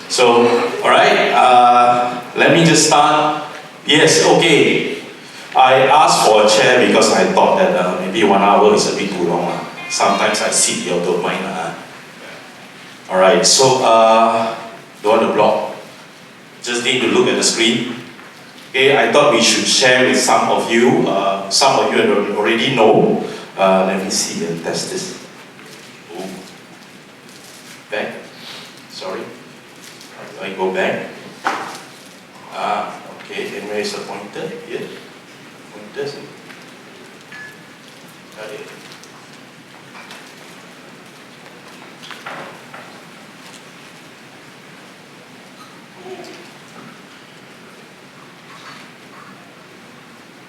So, alright, let me just start. Yes, okay. I asked for a chair because I thought that maybe 1 hour is a bit too long. Sometimes I sit here, don't mind. Alright, so don't want to block. Just need to look at the screen. Okay, I thought we should share with some of you. Some of you already know. Let me see and test this. Ooh. Back. Sorry. How do I go back? Okay, and where is the pointer? Here. Pointers. Got it.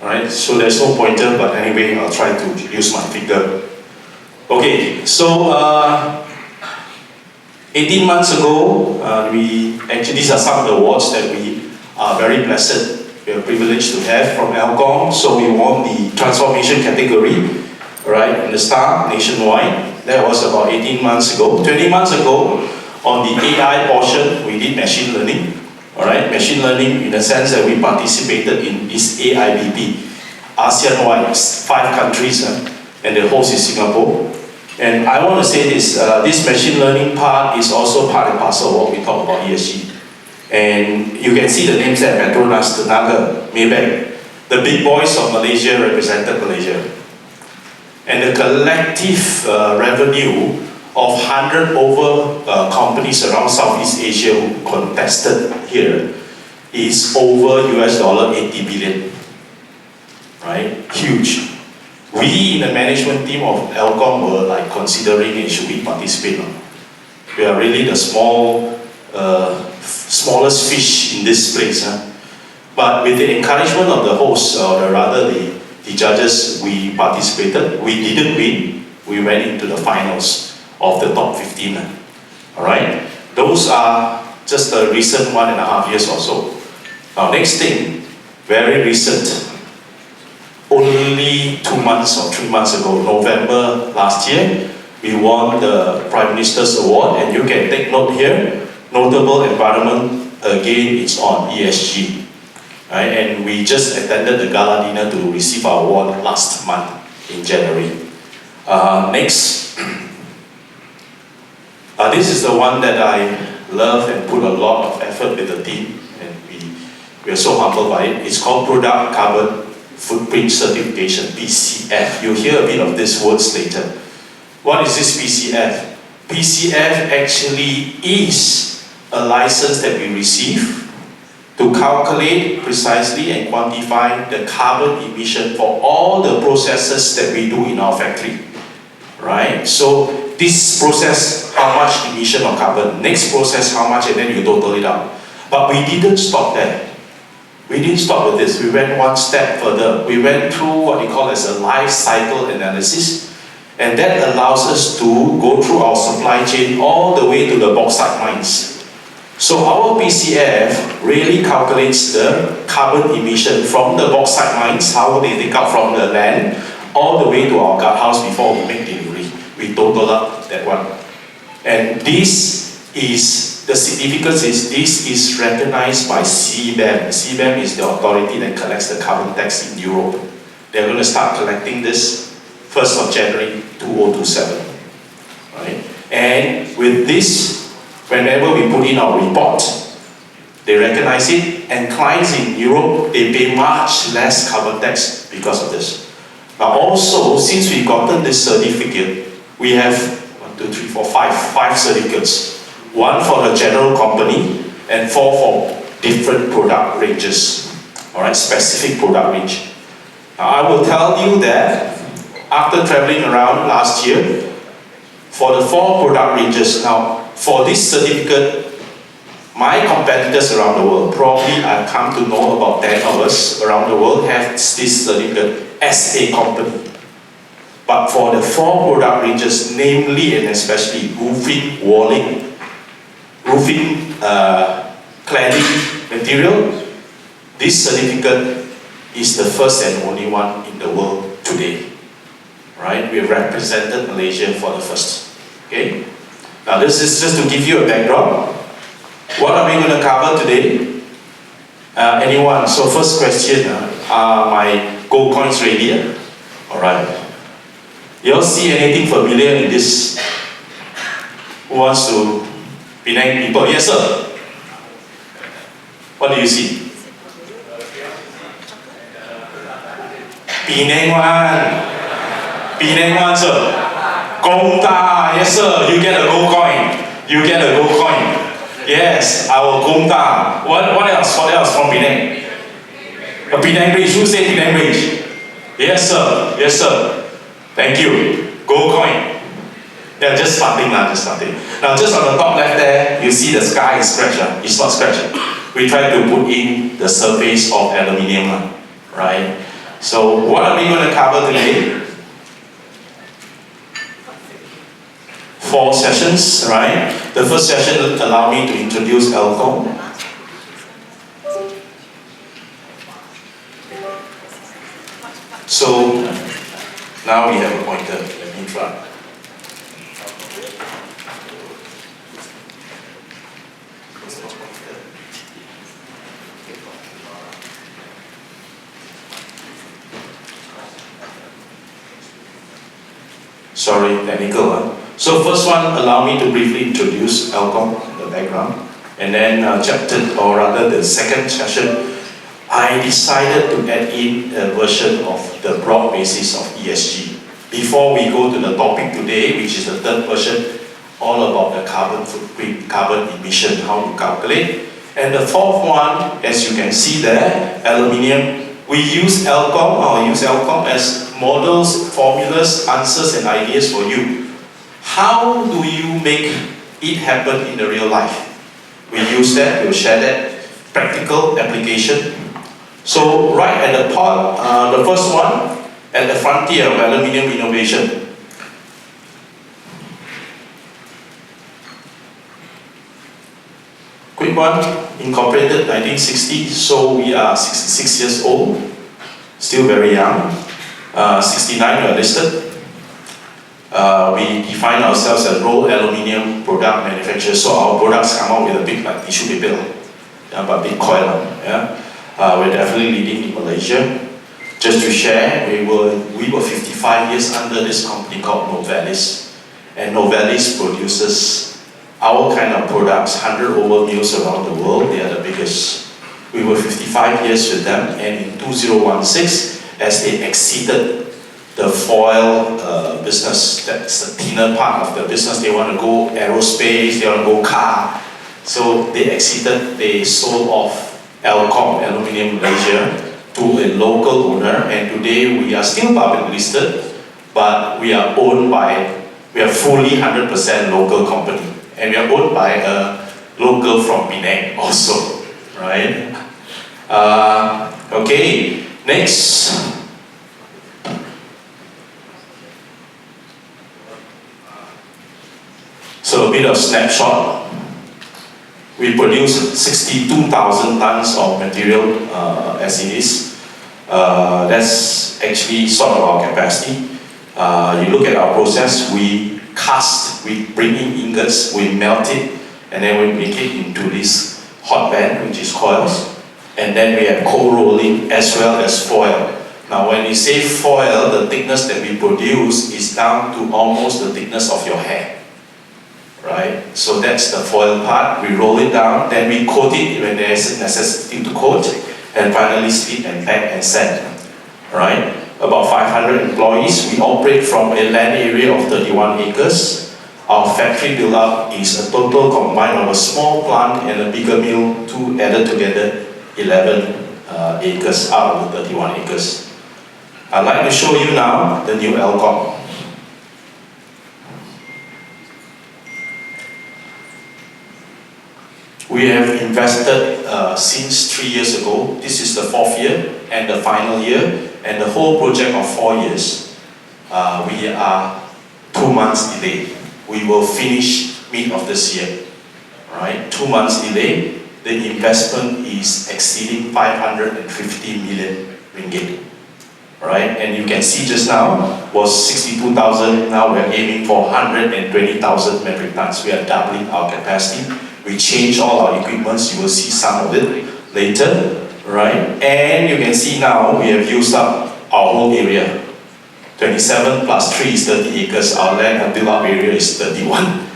Alright, so there's no pointer, but anyway, I'll try to use my finger. Okay, so 18 months ago, these are some of the awards that we are very blessed, we are privileged to have from Alcom. So we won the transformation category, right, in the Star nationwide. That was about 18 months ago. 20 months ago, on the AI portion, we did machine learning. Alright, machine learning in the sense that we participated in this AIBP, ASEAN-wide, 5 countries, and the host is Singapore. And I want to say this, this machine learning part is also part and parcel of what we talk about ESG. And you can see the names there, Petronas, Tenaga, Maybank. The big boys of Malaysia represented Malaysia. And the collective revenue of 100 over companies around Southeast Asia who contested here is over $80 billion, right? Huge. We in the management team of Alcom were like considering should we participate. We are really the smallest fish in this place. But with the encouragement of the hosts, or rather the judges, we participated. We didn't win. We went into the finals of the top 15. Alright? Those are just the recent 1.5 years or so. Now next thing, very recent, only 2 months or 3 months ago, November last year, we won the Prime Minister's Award, and you can take note here, notable environment, again it's on ESG. Right? And we just attended the gala dinner to receive our award last month in January. Next. This is the one that I love and put a lot of effort with the team, and we are so humbled by it. It's called Product Carbon Footprint Certification, PCF. You'll hear a bit of these words later. What is this PCF? PCF actually is a license that we receive to calculate precisely and quantify the carbon emission for all the processes that we do in our factory. Right? So this process, how much emission of carbon, next process, how much, and then you total it out. But we didn't stop there. We didn't stop with this. We went one step further. We went through what we call as a life cycle analysis, and that allows us to go through our supply chain all the way to the bauxite mines. So our PCF really calculates the carbon emission from the bauxite mines, how they take out from the land, all the way to our guardhouse before we make delivery. We total up that one. And this is, the significance is, this is recognized by CBAM. CBAM is the authority that collects the carbon tax in Europe. They're going to start collecting this 1st of January 2027. Right? And with this, whenever we put in our report, they recognize it, and clients in Europe, they pay much less carbon tax because of this. Now also, since we've gotten this certificate, we have 5 certificates. 1 for the general company, and 4 for different product ranges. Alright, specific product range. Now I will tell you that after traveling around last year, for the 4 product ranges, now for this certificate, my competitors around the world, probably I've come to know about 10 of us around the world, have this certificate as a company. But for the 4 product ranges, namely and especially roofing, walling, roofing, cladding material, this certificate is the first and only one in the world today. Right? We represented Malaysia for the first. Okay? Now this is just to give you a backdrop. What are we going to cover today? Anyone? So first question, are my gold coins ready? Alright. You all see anything familiar in this? Who wants to? Penang people? Yes sir. What do you see? Penang one sir. Gongda, yes sir, you get a gold coin. You get a gold coin. Yes, our Gongda. What else? What else from Penang? A Penang Bridge. Who said Penang Bridge? Yes sir, yes sir. Thank you. Gold coin. Yeah, just something lah, just something. Now just on the top left there, you see the sky is scratched. It's not scratched. We try to put in the surface of aluminium, right? So what are we going to cover today? 4 sessions, right? The first session allow me to introduce alcohol. So now we have a pointer. Let me try. Sorry, technical. So first one, allow me to briefly introduce alcohol, the background, and then the second session, I decided to add in a version of the broad basis of ESG. Before we go to the topic today, which is the third version, all about the carbon footprint, carbon emission, how to calculate. And the fourth one, as you can see there, aluminium. We use alcohol as models, formulas, answers, and ideas for you. How do you make it happen in the real life? We use that, we'll share that, practical application. So right at the part, the first one, at the frontier of aluminium innovation. Quick one, incorporated 1960, so we are 66 years old, still very young. 69 we are listed. We define ourselves as raw aluminium product manufacturers, so our products come out with a big like tissue paper, but big coil. We're definitely leading in Malaysia. Just to share, we were 55 years under this company called Novelis, and Novelis produces our kind of products, 100 over mills around the world. They are the biggest. We were 55 years with them, and in 2016, as they exceeded the foil business, that's the thinner part of the business, they want to go aerospace, they want to go car. So they sold off Alcom, Aluminium Malaysia, to a local owner, and today we are still public listed, but we are fully 100% local company. And we are owned by a local from Penang also, right? Okay, next. So a bit of snapshot. We produce 62,000 tons of material as it is. That's actually sort of our capacity. You look at our process, we cast, we bring in ingots, we melt it, and then we make it into this hot band, which is coils. And then we have cold rolling as well as foil. Now when we say foil, the thickness that we produce is down to almost the thickness of your hair. Right? So that's the foil part. We roll it down, then we coat it when there is a necessity to coat, and finally split and pack and send. Right? About 500 employees. We operate from a land area of 31 acres. Our factory build-up is a total combined of a small plant and a bigger mill, two added together, 11 acres out of the 31 acres. I'd like to show you now the new Alcom. We have invested since 3 years ago. This is the 4th year and the final year, and the whole project of 4 years. We are 2 months delayed. We will finish mid of this year. Right? 2 months delay. The investment is exceeding 550 million ringgit. right? And you can see just now was 62,000, now we're aiming for 120,000 metric tons. We are doubling our capacity. We change all our equipments, you will see some of it later, right? And you can see now we have used up our whole area. 27 plus 3 is 30 acres, our land and build-up area is 31.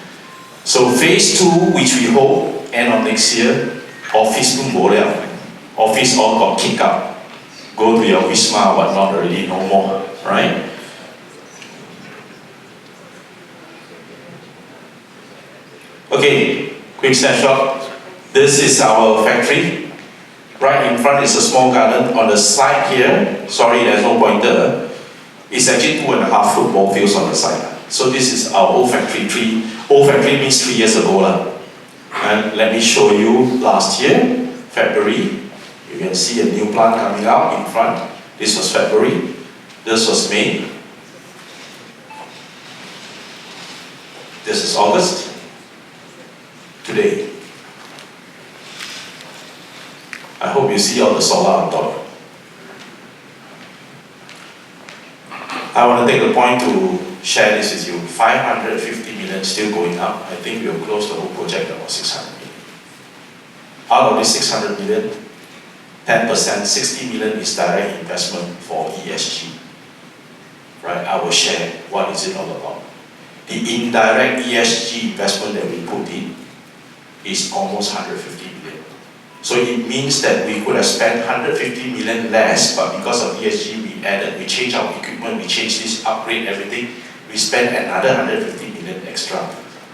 So phase 2, which we hope end of next year, office pun boleh. Office all got kicked out. Go to your Wisma or whatnot already, no more, right? Okay, quick snapshot. This is our factory. Right in front is a small garden. On the side here, sorry, there's no pointer. It's actually 2.5 football fields on the side. So this is our old factory. Old factory means 3 years ago. And let me show you last year, February. You can see a new plant coming out in front. This was February. This was May. This is August. Today. I hope you see all the solar on top. I want to take the point to share this with you. 550 million still going up. I think we'll close the whole project about 600 million. Out of this 600 million, 10%, 60 million is direct investment for ESG. Right? I will share what is it all about. The indirect ESG investment that we put in is almost 150 million. So it means that we could have spent 150 million less, but because of ESG we changed our equipment, we changed this, upgrade everything, we spent another 150 million extra.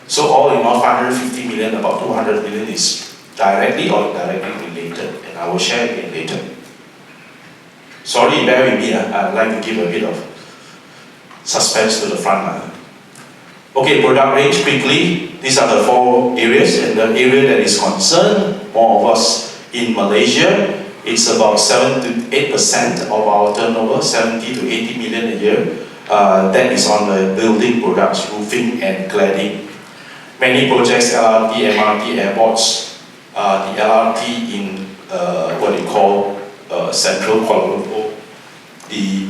So all in all, 550 million, about 200 million is directly or indirectly related, and I will share again later. Sorry, bear with me, I'd like to give a bit of suspense to the front. Okay, product range quickly. These are the 4 areas, and the area that is concerned, more of us in Malaysia, it's about 7 to 8% of our turnover, 70 to 80 million a year. That is on the building products, roofing and cladding. Many projects, LRT, MRT, airports, the LRT in what they call Central Kuala Lumpur, the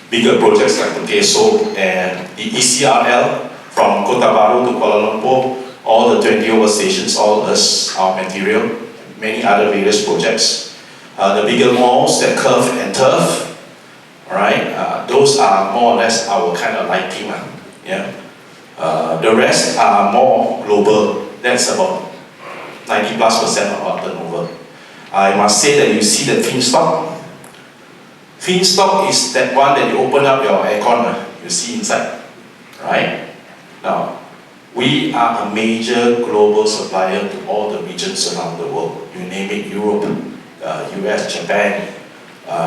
bigger projects like the KSO and the ECRL from Kota Baru to Kuala Lumpur, all the 20 over stations, all us, our material, many other various projects. The bigger malls, that curve and turf, right? Those are more or less our kind of liking. Yeah. The rest are more global. That's about 90+% of our turnover. I must say that you see the Finstock. Finstock is that one that you open up your aircon, you see inside, right? Now, we are a major global supplier to all the regions around the world. You name it, Europe, US, Japan,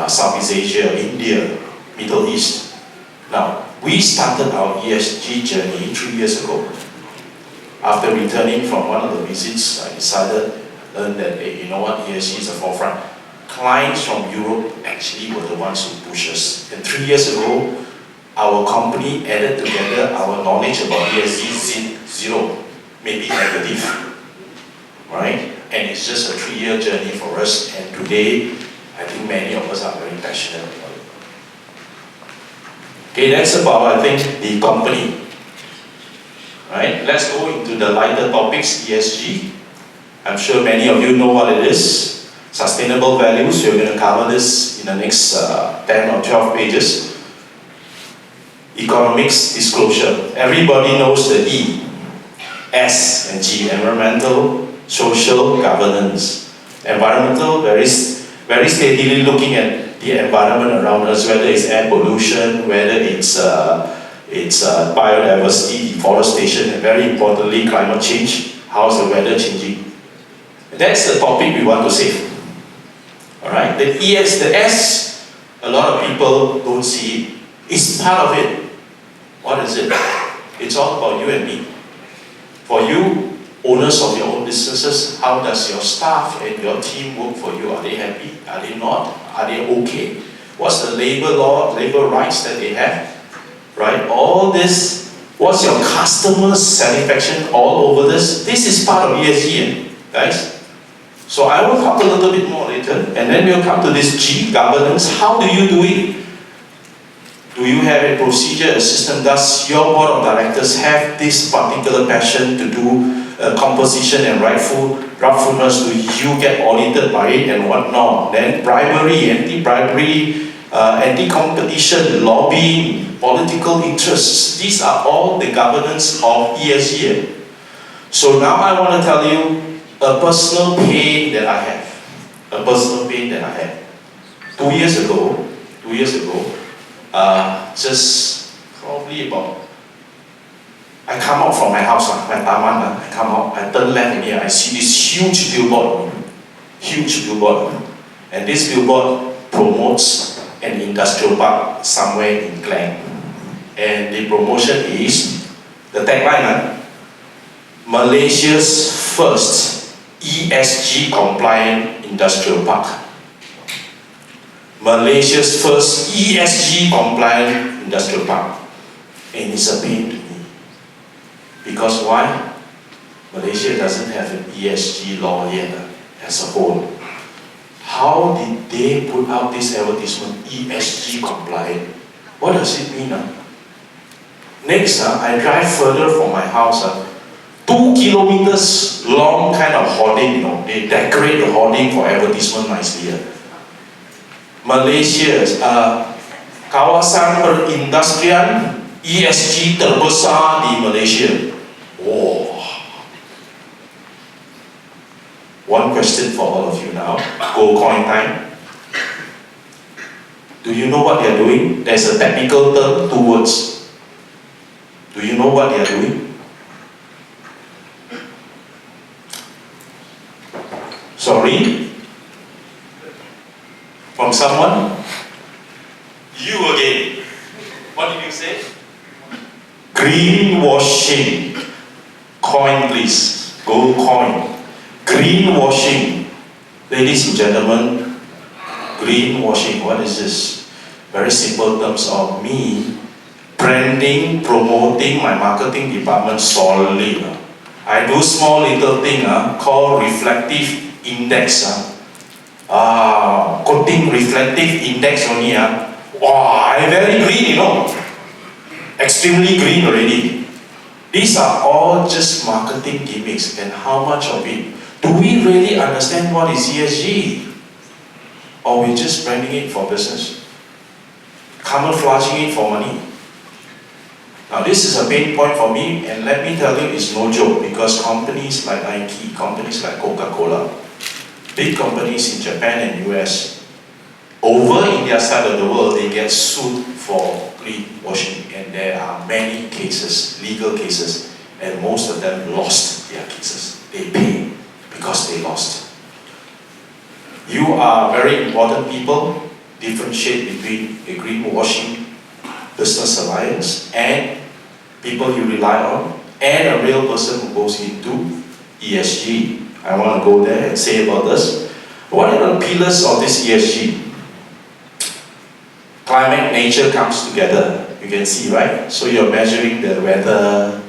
Southeast Asia, India, Middle East. Now, we started our ESG journey 3 years ago. After returning from one of the visits, I decided, learned that, hey, you know what, ESG is the forefront. Clients from Europe actually were the ones who pushed us. And 3 years ago, our company added together our knowledge about ESG zero, maybe negative, right? And it's just a 3-year journey for us. And today, I think many of us are very passionate about it. Okay, that's about, I think, the company. Right? Let's go into the lighter topics, ESG. I'm sure many of you know what it is. Sustainable values, we're going to cover this in the next 10 or 12 pages. Economics disclosure. Everybody knows the E, S and G, environmental, social, governance. Environmental, very steadily looking at the environment around us, whether it's air pollution, whether it's biodiversity, deforestation, and very importantly, climate change. How's the weather changing? That's the topic we want to save. Alright, the ES, the S, a lot of people don't see it. It's part of it. What is it? It's all about you and me. For you, owners of your own businesses, how does your staff and your team work for you? Are they happy? Are they not? Are they okay? What's the labor law, labor rights that they have? Right? All this, what's your customer's satisfaction all over this? This is part of ESG, guys. So I will talk a little bit more later, and then we'll come to this G, governance. How do you do it? Do you have a procedure, a system? Does your board of directors have this particular passion to do composition and rightfulness? Do you get audited by it and whatnot? Then bribery, anti-bribery, anti-competition, lobbying, political interests. These are all the governance of ESG. So now I want to tell you a personal pain that I have. A personal pain that I had. 2 years ago, just probably about, I come out from my house, my taman, I come out, I turn left in here, I see this huge billboard, and this billboard promotes an industrial park somewhere in Klang. And the promotion is, the tagline, Malaysia's first ESG compliant industrial park. Malaysia's first ESG compliant industrial park. And it's a pain to me. Because why? Malaysia doesn't have an ESG law yet as a whole. How did they put out this advertisement, ESG compliant? What does it mean? Next, I drive further from my house. 2 kilometers long kind of hoarding, they decorate the hoarding for advertisement nicely. Malaysia's kawasan perindustrian ESG terbesar di Malaysia. Oh. One question for all of you now. Gold coin time. Do you know what they are doing? There's a technical term, 2 words. Do you know what they are doing? Sorry? From someone? You again. What did you say? Greenwashing. Coin please. Gold coin. Greenwashing. Ladies and gentlemen, greenwashing, what is this? Very simple terms of me branding, promoting my marketing department solely. I do small little thing called reflective index. Quoting reflective index only. Wow, I'm very green, extremely green already. These are all just marketing gimmicks, and how much of it? Do we really understand what is ESG? Or we're just branding it for business? Camouflaging it for money? Now this is a pain point for me, and let me tell you, it's no joke, because companies like Nike, companies like Coca-Cola, big companies in Japan and US, over in their side of the world, they get sued for greenwashing, and there are many cases, legal cases, and most of them lost their cases. They pay because they lost. You are very important people. Differentiate between a greenwashing business alliance and people you rely on, and a real person who goes into ESG. I want to go there and say about this. What are the pillars of this ESG? Climate, nature comes together. You can see, right? So you're measuring the weather,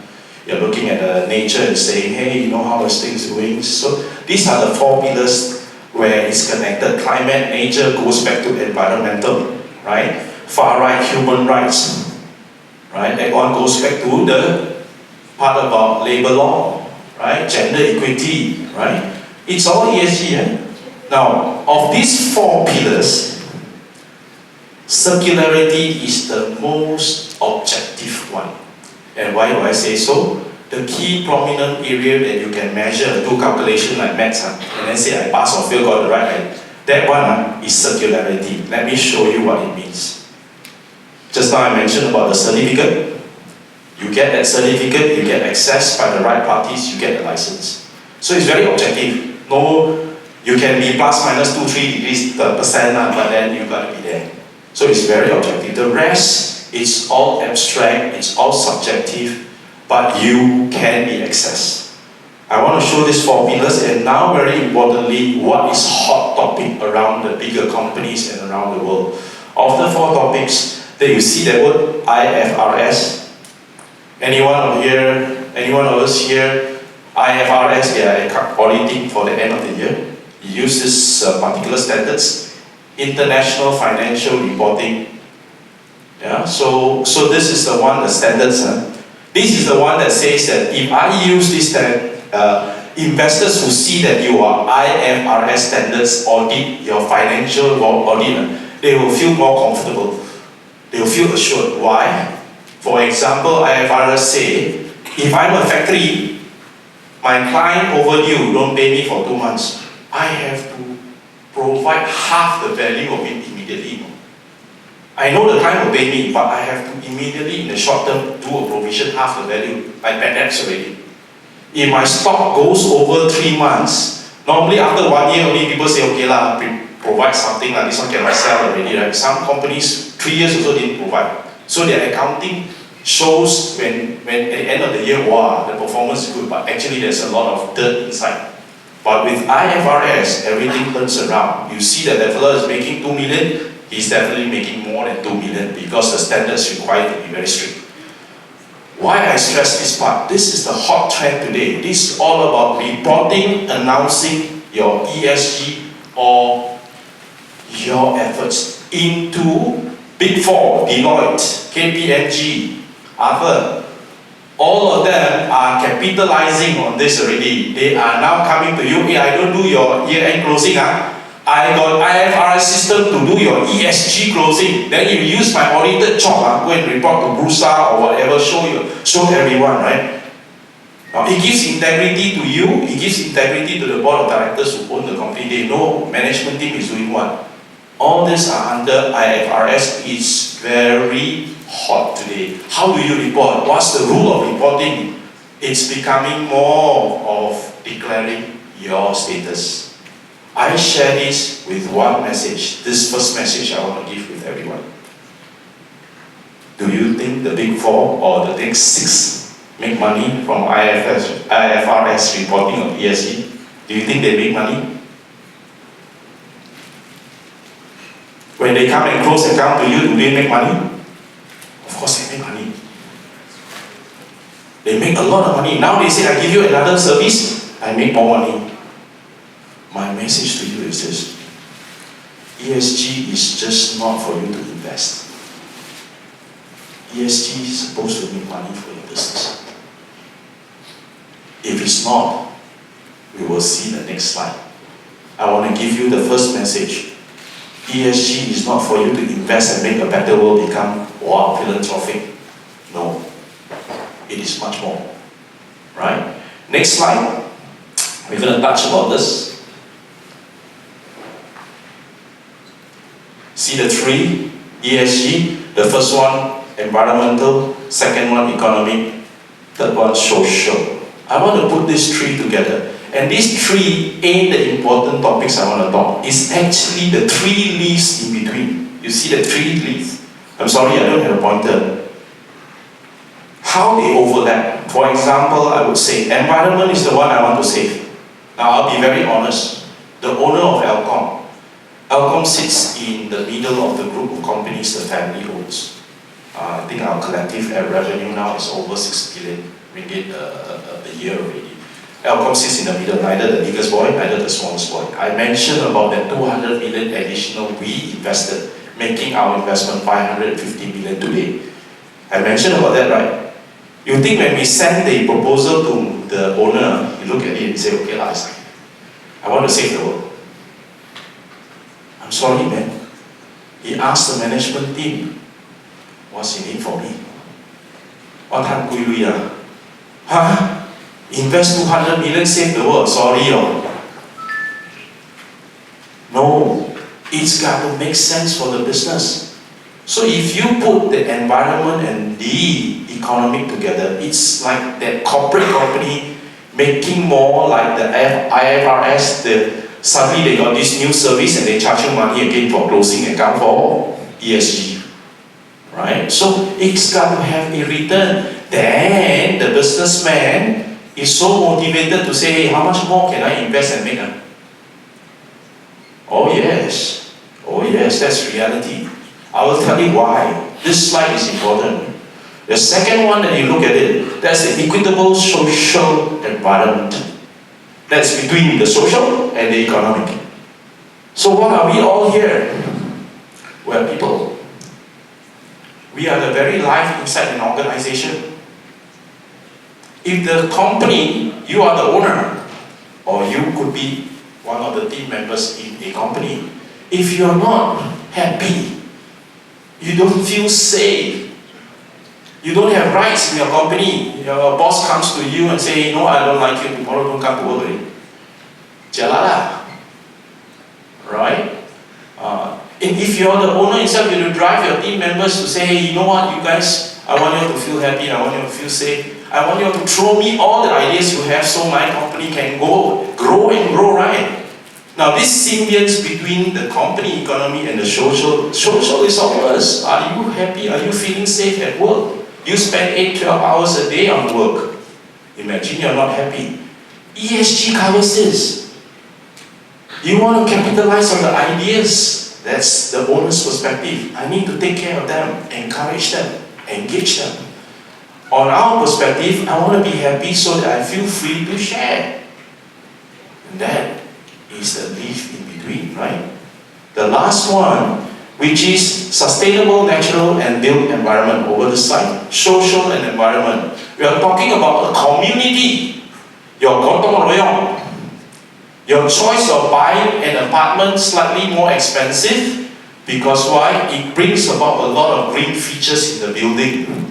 you're looking at the nature and saying, hey, how is things doing? So these are the 4 pillars where it's connected. Climate, nature goes back to environmental, right? Far right, human rights, right? That one goes back to the part about labor law, right? Gender equity, right? It's all ESG. Now, of these 4 pillars, circularity is the most objective one. And why do I say so? The key prominent area that you can measure, do calculation like maths, and then say I pass or fail, got the right. That one is circularity. Let me show you what it means. Just now I mentioned about the certificate. You get that certificate, you get access by the right parties, you get the license. So it's very objective. No, you can be plus minus 2-3 degrees percent, but then you got to be there. So it's very objective. The rest, it's all abstract, it's all subjective, but you can be accessed. I want to show these 4 pillars, and now very importantly, what is hot topic around the bigger companies and around the world. Of the 4 topics, that you see the word IFRS. Anyone of us here, IFRS, they are auditing for the end of the year. You use this particular standards. International Financial Reporting Yeah, so this is the one, the standards. This is the one that says that if I use this, investors who see that you are IFRS standards audit, your financial audit, they will feel more comfortable. They will feel assured. Why? For example, IFRS say, if I'm a factory, my client overdue, don't pay me for 2 months, I have to provide half the value of it immediately. I know the client will pay me, but I have to immediately, in the short term, do a provision half the value. I bet that's already. If my stock goes over 3 months, normally after 1 year only people say, okay lah, provide something like this one cannot sell already, right? Some companies 3 years also didn't provide. So their accounting shows when at the end of the year, wow, the performance is good, but actually there's a lot of dirt inside. But with IFRS, everything turns around. You see that the fellow is making 2 million, he's definitely making more than 2 million because the standards require to be very strict. Why I stress this part? This is the hot trend today. This is all about reporting, announcing your ESG or your efforts into Big Four, Deloitte, KPMG, other. All of them are capitalizing on this already. They are now coming to you, hey, I don't do your year-end closing. I got IFRS system to do your ESG closing. Then you use my audited chart, go and report to Brusa or whatever, show everyone, right? Now, it gives integrity to you, it gives integrity to the board of directors who own the company. They know management team is doing what. All these are under IFRS. It's very hot today. How do you report? What's the rule of reporting? It's becoming more of declaring your status. I share this with one message. This first message I want to give with everyone. Do you think the Big Four or the Big Six make money from IFRS reporting of ESG? Do you think they make money? When they come and close account to you, do they make money? Of course they make money. They make a lot of money. Now they say, I give you another service, I make more money. My message to you is this. ESG is just not for you to invest. ESG is supposed to make money for your business. If it's not, we will see the next slide. I want to give you the first message. ESG is not for you to invest and make a better world become, wow, philanthropic. No. It is much more. Right? Next slide. We're going to touch about this. See the three ESG. The first one, environmental. Second one, economic. Third one, social. I want to put these three together. And these three ain't the important topics I want to talk. It's actually the three leaves in between. You see the three leaves? I'm sorry, I don't have a pointer. How they overlap. For example, I would say environment is the one I want to save. Now I'll be very honest. The owner of Alcom sits in the middle of the group of companies the family owns. I think our collective revenue now is over 6 billion ringgit a year already. Alcom sits in the middle, neither the biggest boy, neither the smallest boy. I mentioned about that 200 million additional we invested, making our investment 550 million today. I mentioned about that, right? You think when we send the proposal to the owner, you look at it and say, okay, I want to save the world. I'm sorry, man. He asked the management team, what's in it for me? What time kui lui ah? Huh? Invest 200 million, save the world. Sorry, No, it's got to make sense for the business. So if you put the environment and the economic together, it's like that corporate company making more like the IFRS, suddenly they got this new service and they charge you money again for closing account for ESG. Right? So it's got to have a return. Then the businessman is so motivated to say, hey, how much more can I invest and make? Oh yes, that's reality. I will tell you why. This slide is important. The second one that you look at it, that's the equitable social environment. That's between the social and the economic. So what are we all here? We're people. We are the very life inside an organization. If the company, you are the owner, or you could be one of the team members in a company, if you are not happy, you don't feel safe, you don't have rights in your company, your boss comes to you and say, no, I don't like you, tomorrow don't come to work already. Jalala. Right? And if you're the owner itself, you will drive your team members to say, hey, you know what, you guys, I want you to feel happy, I want you to feel safe, I want you to throw me all the ideas you have so my company can grow and grow, right? Now this symbiosis between the company economy and the social is ours. Are you happy? Are you feeling safe at work? You spend 8-12 hours a day on work. Imagine you're not happy. ESG covers this. You want to capitalize on the ideas. That's the owner's perspective. I need to take care of them, encourage them, engage them. On our perspective, I want to be happy so that I feel free to share. And that is the leaf in between, right? The last one, which is sustainable, natural, and built environment over the side. Social and environment. We are talking about a community. Your gotong royong. Your choice of buying an apartment slightly more expensive because why? It brings about a lot of green features in the building.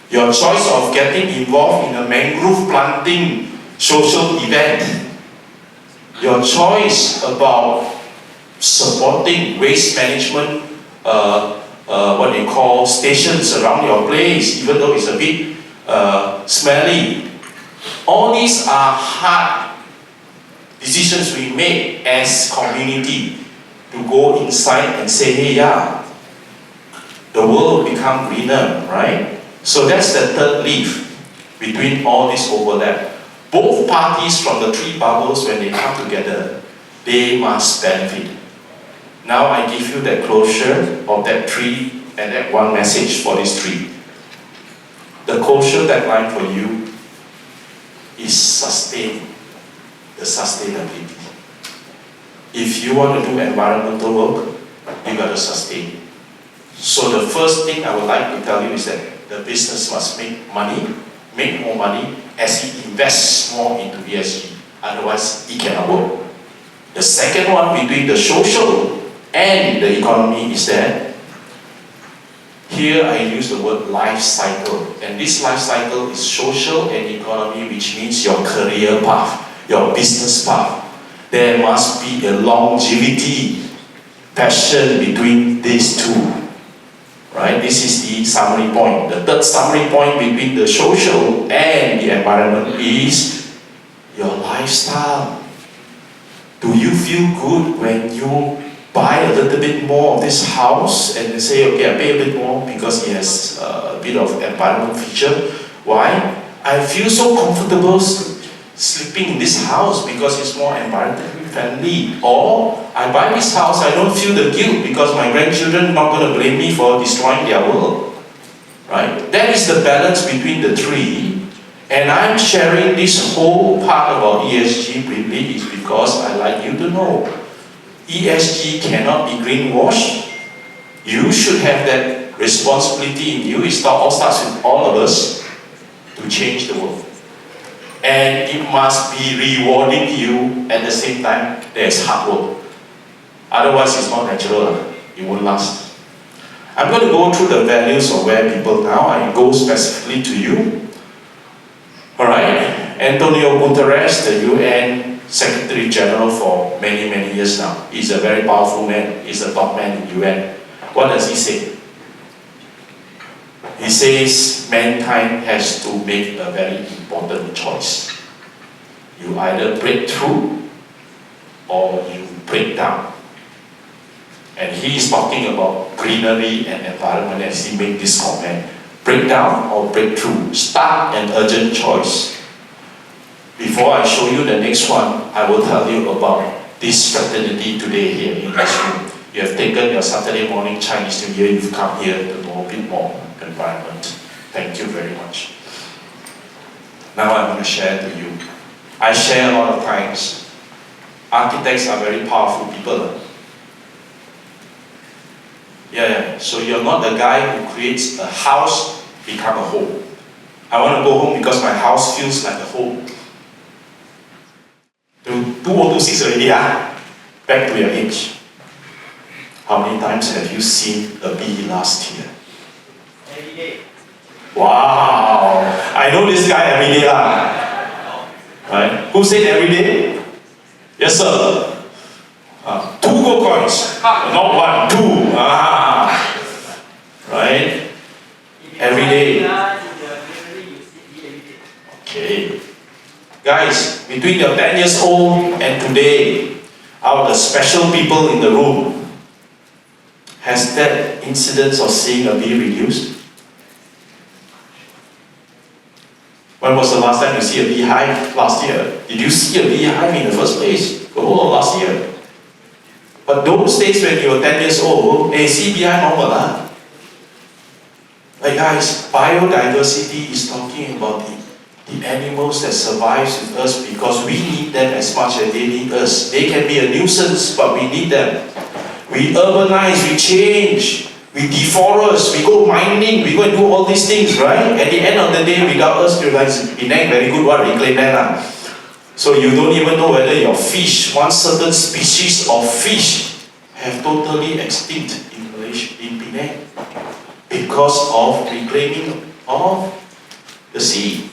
Your choice of getting involved in a mangrove planting social event. Your choice about supporting waste management, what they call stations around your place, even though it's a bit smelly. All these are hard decisions we make as community to go inside and say, hey, yeah, the world will become greener, right? So that's the third leaf between all this overlap. Both parties from the three bubbles, when they come together, they must benefit. Now I give you the closure of that three and that one message for these three. The closure tagline for you is sustain. The sustainability. If you want to do environmental work, you got to sustain. So the first thing I would like to tell you is that the business must make money, make more money as it invests more into ESG. Otherwise, it cannot work. The second one between the social and the economy is that here I use the word life cycle. And this life cycle is social and economy, which means your career path, your business path. There must be a longevity, passion between these two. Right? This is the summary point. The third summary point between the social and the environment is your lifestyle. Do you feel good when you buy a little bit more of this house and say, okay, I pay a bit more because it has a bit of environment feature? Why? I feel so comfortable sleeping in this house because it's more environmentally friendly. Or I buy this house, I don't feel the guilt because my grandchildren are not going to blame me for destroying their world. Right? That is the balance between the three. And I'm sharing this whole part about ESG briefly is because I like you to know ESG cannot be greenwashed. You should have that responsibility in you. It all starts with all of us to change the world. And it must be rewarding you at the same time. There's hard work. Otherwise, it's not natural. It won't last. I'm going to go through the values of where people now. I go specifically to you. Alright, Antonio Guterres, the UN Secretary General for many, many years now. He's a very powerful man. He's the top man in UN. What does he say? He says mankind has to make a very important choice. You either break through or you break down. And he's talking about greenery and environment as he made this comment. Break down or break through. Start an urgent choice. Before I show you the next one, I will tell you about this fraternity today here in this room. You have taken your Saturday morning Chinese New Year, you've come here to know a bit more environment. Thank you very much. Now I'm going to share to you. I share a lot of times. Architects are very powerful people. Yeah. So you're not the guy who creates a house become a home. I want to go home because my house feels like a home. 2026 already, back to your age. How many times have you seen a bee last year? Every day. Wow! I know this guy every day Right? Who said every day? Yes, sir. 2 gold coins. Not 1, 2. Right? Every day. Okay. Guys, between your 10 years old and today, out of the special people in the room, has that incidence of seeing a bee reduced? When was the last time you see a beehive? Last year. Did you see a beehive in the first place? The whole of last year. But those days when you were 10 years old, see beehive normal. Like guys, biodiversity is talking about the animals that survive with us because we need them as much as they need us. They can be a nuisance, but we need them. We urbanize, we change, we deforest, we go mining, we go and do all these things, right? At the end of the day, without us, you guys, Penang very good what reclaim land. So you don't even know whether your fish, one certain species of fish, have totally extinct in Malaysia, in Penang, because of reclaiming of the sea.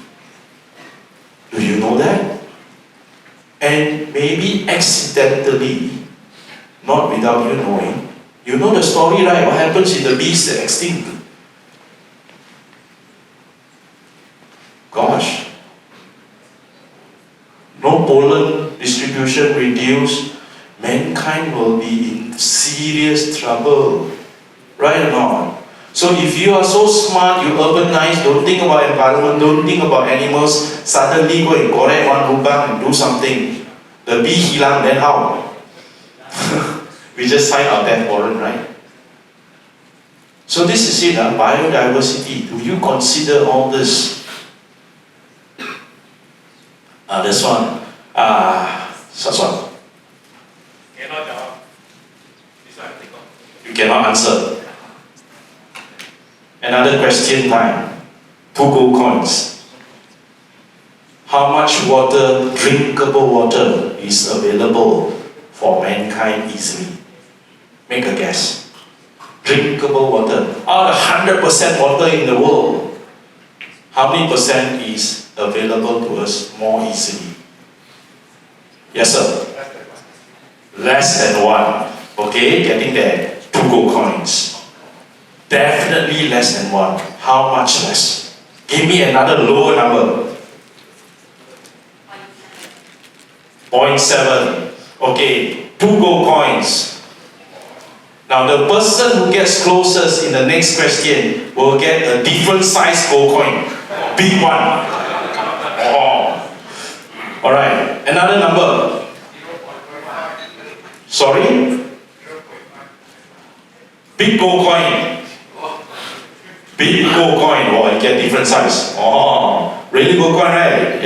Do you know that? And maybe accidentally, not without you knowing, you know the story, right? What happens if the bees are extinct? Gosh. No pollen distribution reduced, mankind will be in serious trouble. Right or not? So if you are so smart, you urbanize, don't think about environment, don't think about animals, suddenly go and correct one lubang and do something. The bee hilang, then how? We just sign our death warrant, right? So this is it, biodiversity. Do you consider all this? This one. Such one. You cannot answer. Another question time. 2 gold coins. How much water, drinkable water, is available for mankind easily? Make a guess. Drinkable water. Out of 100% water in the world, how many percent is available to us more easily? Yes, sir. Less than 1. Okay, getting there. 2 gold coins. Definitely less than 1. How much less? Give me another lower number. 0.7. Okay, 2 gold coins. Now the person who gets closest in the next question will get a different size gold coin. Big one. Oh. Alright, another number. Sorry? Big gold coin. Big gold coin. Oh, you get different size. Oh, really gold coin, right?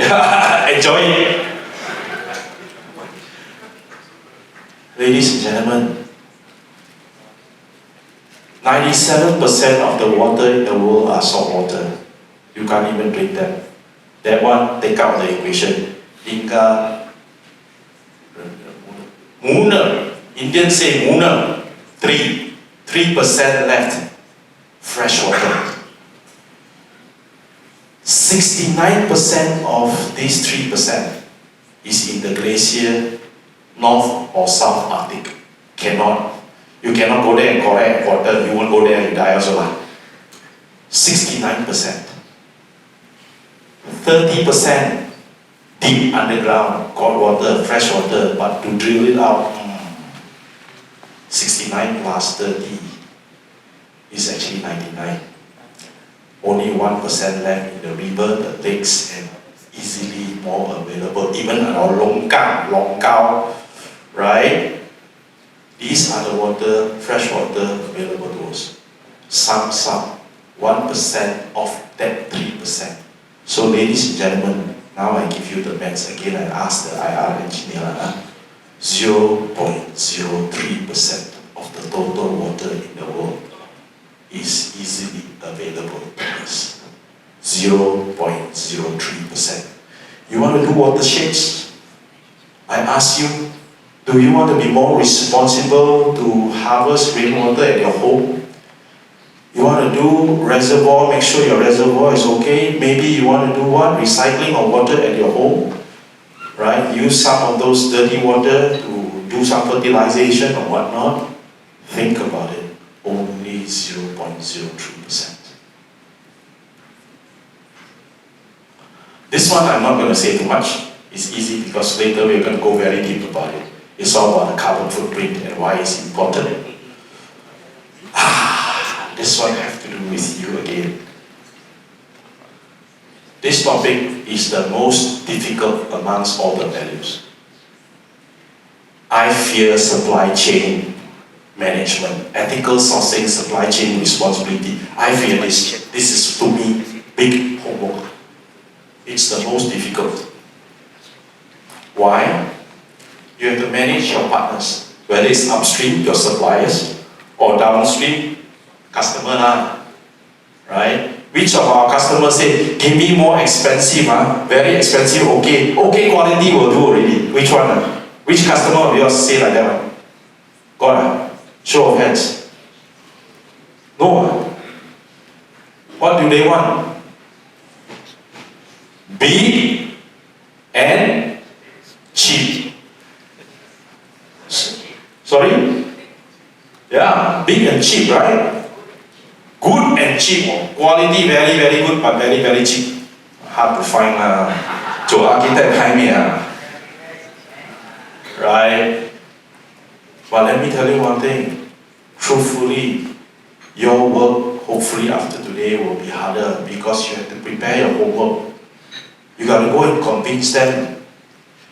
Enjoy it. Ladies and gentlemen, 97% of the water in the world are salt water. You can't even drink them. That one, take out the equation. Inga, Muna, Indians say Muna, 3% left, fresh water. 69% of these 3% is in the glacier, North or South Arctic. You cannot go there and collect water, you won't go there and you die also. 69%. 30% deep underground, got water, fresh water, but to drill it out, 69 plus 30 is actually 99. Only 1% left in the river, the lakes, and easily more available. Even around Longkao, right? These are the water, fresh water available to us. Some, 1% of that 3%. So ladies and gentlemen, now I give you the maths again. I ask the IR engineer, 0.03% of the total water in the world is easily available to us. 0.03%. You want to do watersheds? I ask you, do you want to be more responsible to harvest rainwater at your home? You want to do reservoir, make sure your reservoir is okay. Maybe you want to do what? Recycling of water at your home. Right? Use some of those dirty water to do some fertilization or whatnot. Think about it. Only 0.03%. This one I'm not going to say too much. It's easy because later we're going to go very deep about it. It's all about the carbon footprint and why it's important. This one has to do with you again. This topic is the most difficult amongst all the values. I fear supply chain management, ethical sourcing, supply chain responsibility. I fear this. This is, to me, big homework. It's the most difficult. Why? You have to manage your partners, whether it's upstream, your suppliers, or downstream, customer lah, right? Which of our customers say, give me more expensive, very expensive, okay quality will do already. Which one? Which customer of yours say like that one? Got show of hands. No. What do they want? Big and cheap. Sorry? Yeah, big and cheap, right? Good and cheap. Quality very, very good, but very, very cheap. Hard to find. 做 architect 排面 right? But let me tell you one thing. Truthfully, your work, hopefully after today, will be harder because you have to prepare your homework. You got to go and convince them.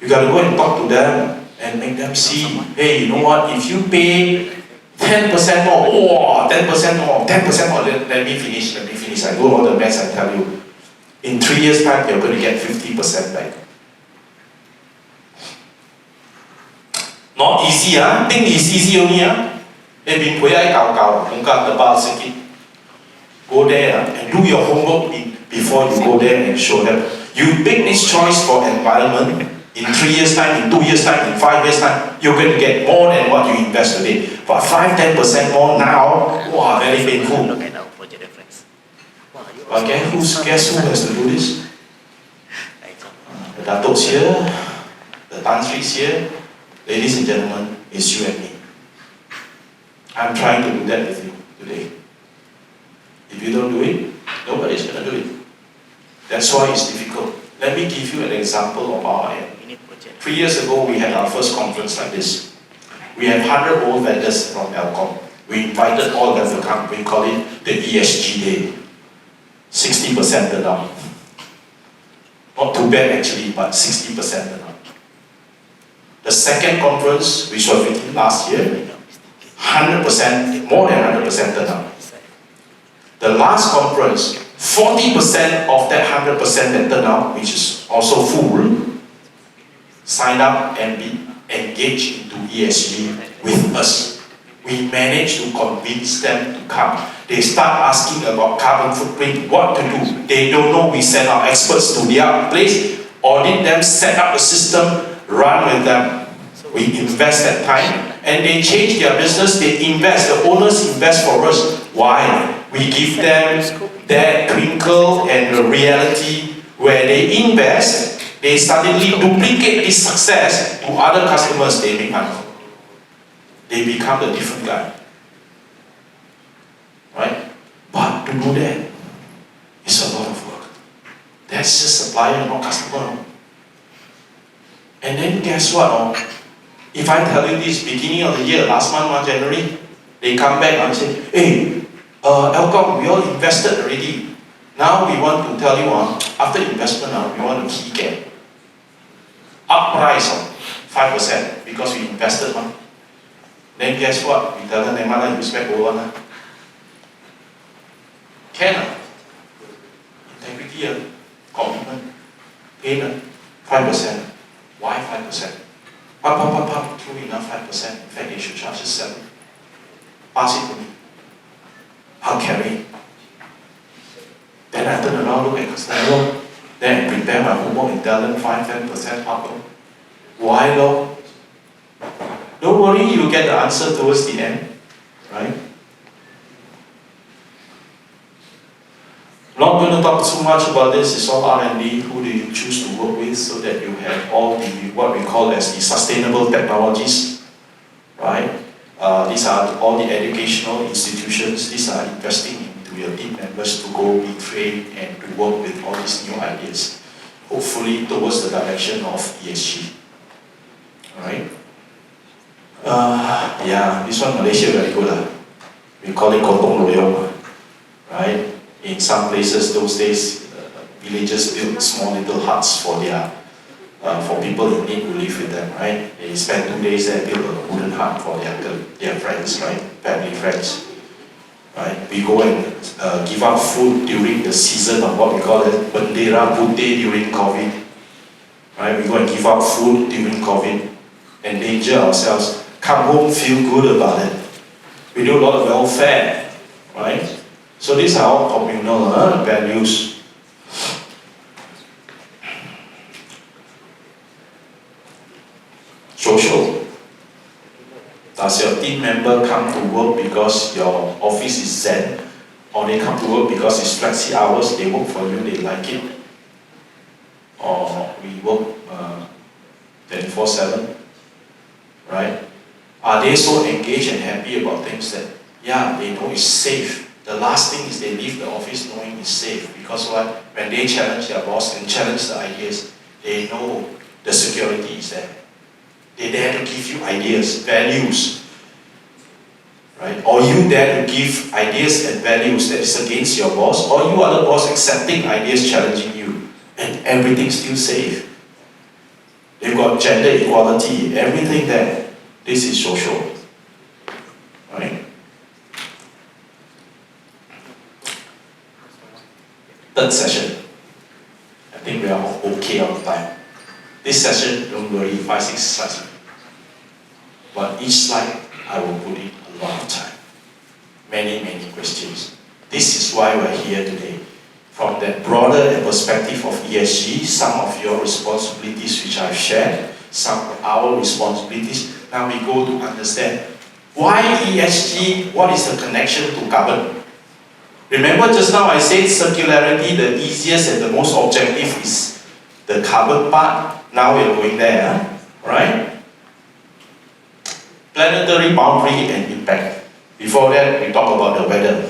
You got to go and talk to them and make them see, hey, you know what? If you pay 10% more, 10% more, 10% more, let me finish. I do all the maths and tell you. In 3 years' time, you're going to get 50% back. Not easy, think it's easy only, Go there and do your homework before you go there and show them. You make this choice for environment. In 3 years' time, in 2 years' time, in 5 years' time, you're going to get more than what you invest today. But 5-10% more now, very painful. But guess who has to do this? The Datuk's here, the Tan Sri's here. Ladies and gentlemen, it's you and me. I'm trying to do that with you today. If you don't do it, nobody's going to do it. That's why it's difficult. Let me give you an example of our end. 3 years ago, we had our first conference like this. We had 100 old vendors from Alcom. We invited all of them to come. We call it the ESG Day. 60% turn out. Not too bad actually, but 60% turn out. The second conference, which was within last year, 100%, more than 100% turn out. The last conference, 40% of that 100% that turned out, which is also full, sign up and be engaged into ESG with us. We managed to convince them to come. They start asking about carbon footprint, what to do. They don't know. We send our experts to their place, audit them, set up a system, run with them. We invest that time and they change their business, they invest, the owners invest for us. Why? We give them that twinkle and the reality where they invest, they suddenly duplicate this success to other customers, they make money. They become the different guy. Right? But to do that, it's a lot of work. That's just supplier, not customer. And then guess what? If I tell you this beginning of the year, last month, January, they come back and say, hey, Alcom, we all invested already. Now we want to tell you, after investment, we want to key cap. Up price of 5% because we invested. Then guess what? We tell them, you spend over. Can integrity, commitment, payment, 5%. Why 5%? True enough, 5%. In fact, they should charge us 7%. Pass it to me. How carry? Then I turn around, look at customer, then I prepare my homework and tell them 5-10% up. Why though? Don't worry, you'll get the answer towards the end, right? Not going to talk too much about this. It's all R&D. Who do you choose to work with so that you have all the, what we call as the sustainable technologies, right? These are all the educational institutions. These are investing into your team members to go be trained and to work with all these new ideas, hopefully towards the direction of ESG, right? Yeah, this one Malaysia very good. We call it gotong royong, right? In some places those days, villagers built small little huts for their for people in need who live with them, right? They spend 2 days there, build a wooden hut for their friends, right? Family friends, right? We go and give out food during the season of what we call it Bendera Putih during COVID, right? We go and give out food during COVID, endanger ourselves. Come home, feel good about it. We do a lot of welfare, right? So these are all communal values. Social. Does your team member come to work because your office is zen? Or they come to work because it's flexi hours, they work for you, they like it? Or we work 24/7, right? Are they so engaged and happy about things that, yeah, they know it's safe? The last thing is they leave the office knowing it's safe. Because what? When they challenge their boss and challenge the ideas, they know the security is there. They dare to give you ideas, values, right? Or you dare to give ideas and values that is against your boss, or you are the boss accepting ideas challenging you, and everything's still safe. They've got gender equality, everything there. This is social, right? Third session. I think we are okay on time. This session, don't worry, 5-6 slides. But each slide, I will put in a lot of time. Many questions. This is why we're here today. From that broader perspective of ESG, some of your responsibilities which I've shared, some of our responsibilities. Now we go to understand why ESG, what is the connection to carbon? Remember just now I said circularity, the easiest and the most objective is the carbon part. Now we're going there, right? Planetary boundary and impact. Before that, we talk about the weather.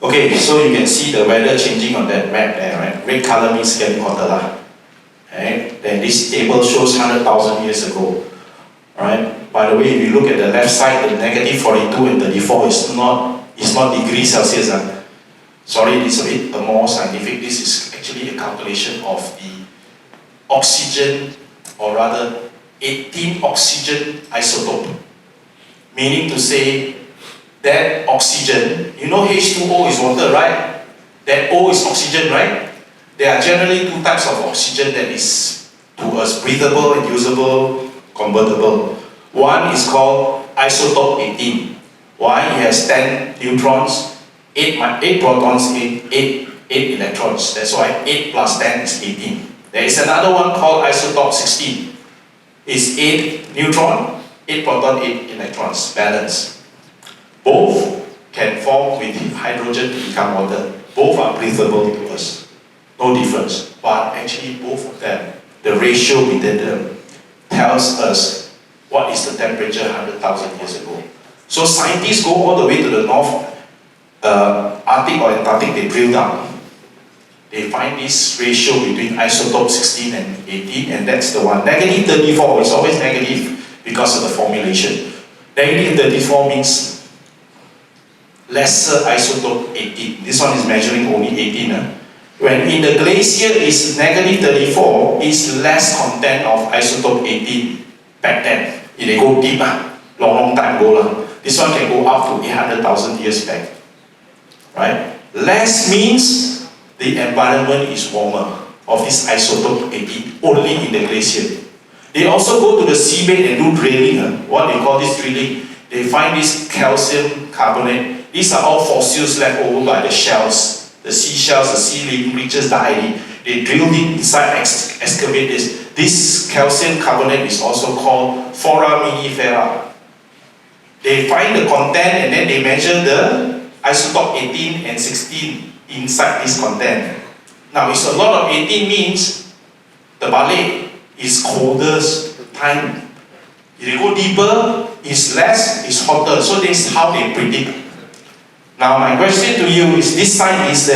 Okay, so you can see the weather changing on that map there, right? Red color means getting hotter. Right? Then this table shows 100,000 years ago. Right? By the way, if you look at the left side, the negative 42 and 34 is not degrees Celsius. Sorry, it's a bit more scientific. This is actually a calculation of the oxygen, or rather 18 oxygen isotope. Meaning to say that oxygen, you know H2O is water, right? That O is oxygen, right? There are generally two types of oxygen that is to us breathable and usable, convertible. One is called isotope 18. Why? It has 10 neutrons, 8 protons, 8 electrons. That's why 8 plus 10 is 18. There is another one called isotope 16. It's 8 neutron, 8 proton, 8 electrons, balance. Both can form with hydrogen to become water. Both are breathable to us. No difference. But actually both of them, the ratio within them tells us what is the temperature 100,000 years ago. So scientists go all the way to the North Arctic or Antarctic, they drill down. They find this ratio between isotope 16 and 18, and that's the one. Negative 34 is always negative because of the formulation. Negative 34 means lesser isotope 18. This one is measuring only 18. When in the glacier is negative 34, is less content of isotope 18 back then. If they go deep, long time ago. This one can go up to 800,000 years back. Right? Less means the environment is warmer of this isotope 18, only in the glacier. They also go to the seabed and do drilling. What they call this drilling? They find this calcium carbonate. These are all fossils left over by the shells. The seashells, the sea living creatures died. They drilled it inside, excavate this. This calcium carbonate is also called foraminifera. They find the content and then they measure the isotope 18 and 16 inside this content. Now, it's a lot of 18 means the balik is colder time. If you go deeper, it's less, it's hotter. So this is how they predict. Now, my question to you is, this side is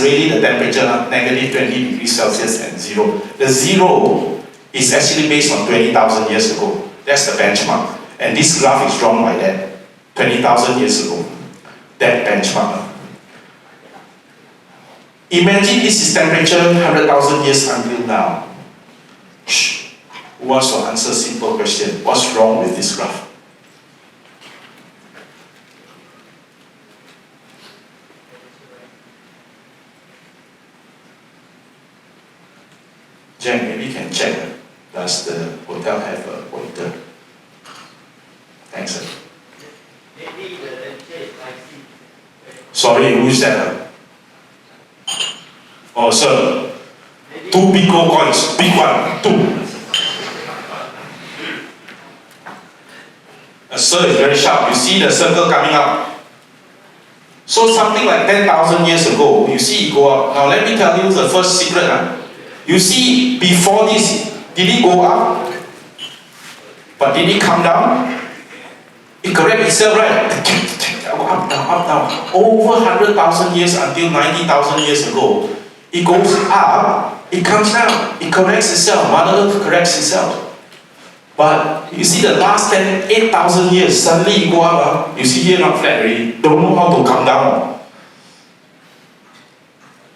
really the temperature, negative 20 degrees Celsius and 0. The 0 is actually based on 20,000 years ago. That's the benchmark. And this graph is drawn by that, 20,000 years ago. That benchmark. Imagine this is temperature 100,000 years until now. Who wants to answer a simple question? What's wrong with this graph? Jack, maybe you can check. Does the hotel have a pointer? Thanks, sir. Maybe the shape I see. Sorry, who is that? Oh, sir. Maybe 2 big gold coins. Big one. 2. Sir is very sharp. You see the circle coming up. So something like 10,000 years ago, you see it go up. Now let me tell you the first secret. You see, before this, did it go up? But did it come down? It corrects itself, right? Up, down, up, down. Over 100,000 years until 90,000 years ago, it goes up, it comes down, it corrects itself. Mother Earth corrects itself. But you see the last 8,000 years, suddenly it go up. You see here not flat already. Don't know how to come down.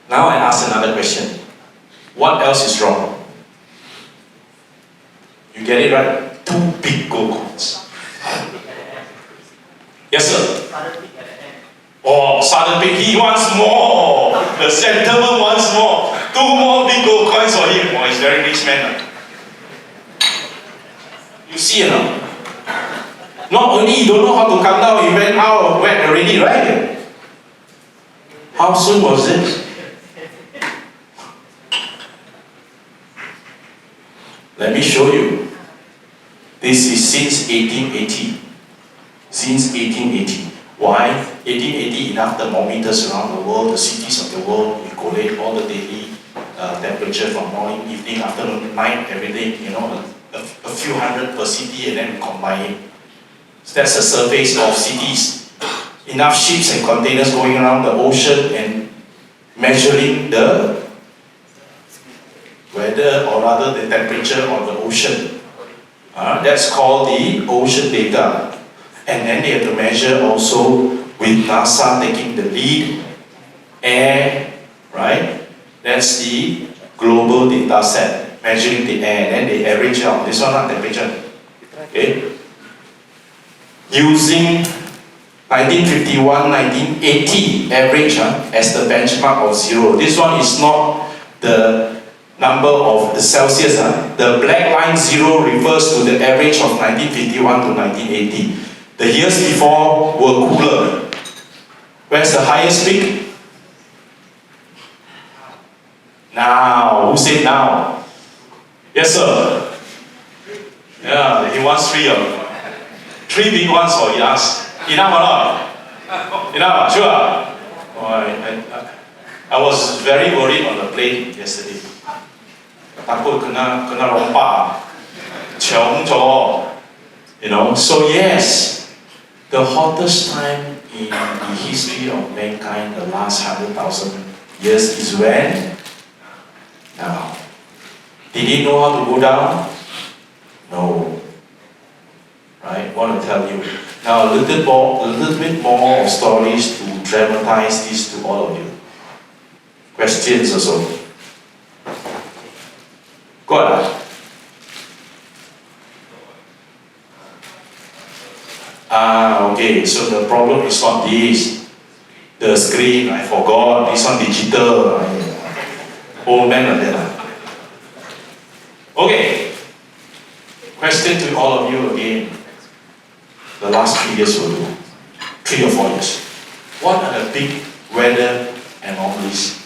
Now I ask another question. What else is wrong? You get it right? 2 big gold coins. Yes, sir. Oh, sudden peak. He wants more. The gentleman wants more. 2 more big gold coins for him. Oh, he's a very rich man. You see, not only you don't know how to come down, he went out of wet already, right? How soon was this? Let me show you. This is since 1880. Since 1880. Why? 1880, enough thermometers around the world, the cities of the world, we collate all the daily temperature from morning, evening, afternoon, night, every day, a few hundred per city, and then we combine it. So that's the surface of cities. Enough ships and containers going around the ocean and measuring the weather, or rather the temperature of the ocean. That's called the ocean data. And then they have to measure also with NASA taking the lead, air, right? That's the global data set, measuring the air, and then they average out. This one, not temperature. Okay? Using 1951, 1980 average as the benchmark of 0. This one is not the number of the Celsius. The black line 0 refers to the average of 1951 to 1980. The years before were cooler. Where's the highest peak? Now. Who said now? Yes, sir. Yeah, he wants 3 of them. 3 big ones for he asked. Enough or not? Enough, sure. Oh, I was very worried on the plane yesterday. Takut kena rompak. Chiong jo. So yes. The hottest time in the history of mankind, the last 100,000 years, is when? Now. Did he know how to go down? No. Right? Want to tell you. Now a little bit more of stories to dramatize this to all of you. Questions also. Got it? Okay, so the problem is not this. The screen, I forgot, this one digital. Old man like that. Okay, Question to all of you again. The last 3 years will do. 3 or 4 years. What are the big weather anomalies?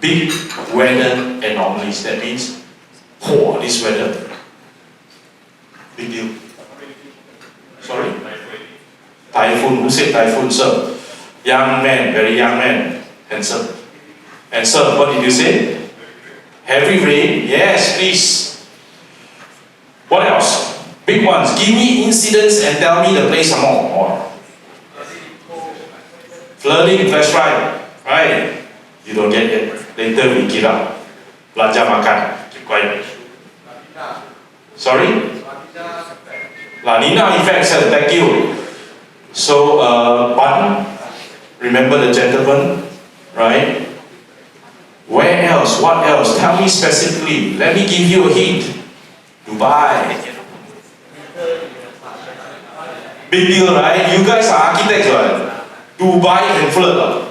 Big weather anomalies. That means, oh, this weather. Big deal. Sorry? Typhoon. Who said typhoon, sir? Young man, very young man. Handsome. And sir, what did you say? Heavy rain? Yes, please. What else? Big ones. Give me incidents and tell me the place some more. Flooding, that's right. Right? You don't get it. Later we give up. Belajar makan. Keep quiet. Sorry? La Nina effect, sir. Thank you. So, Ban, remember the gentleman? Right? Where else? What else? Tell me specifically. Let me give you a hint. Dubai. Big deal, right? You guys are architects, right? Dubai can flood.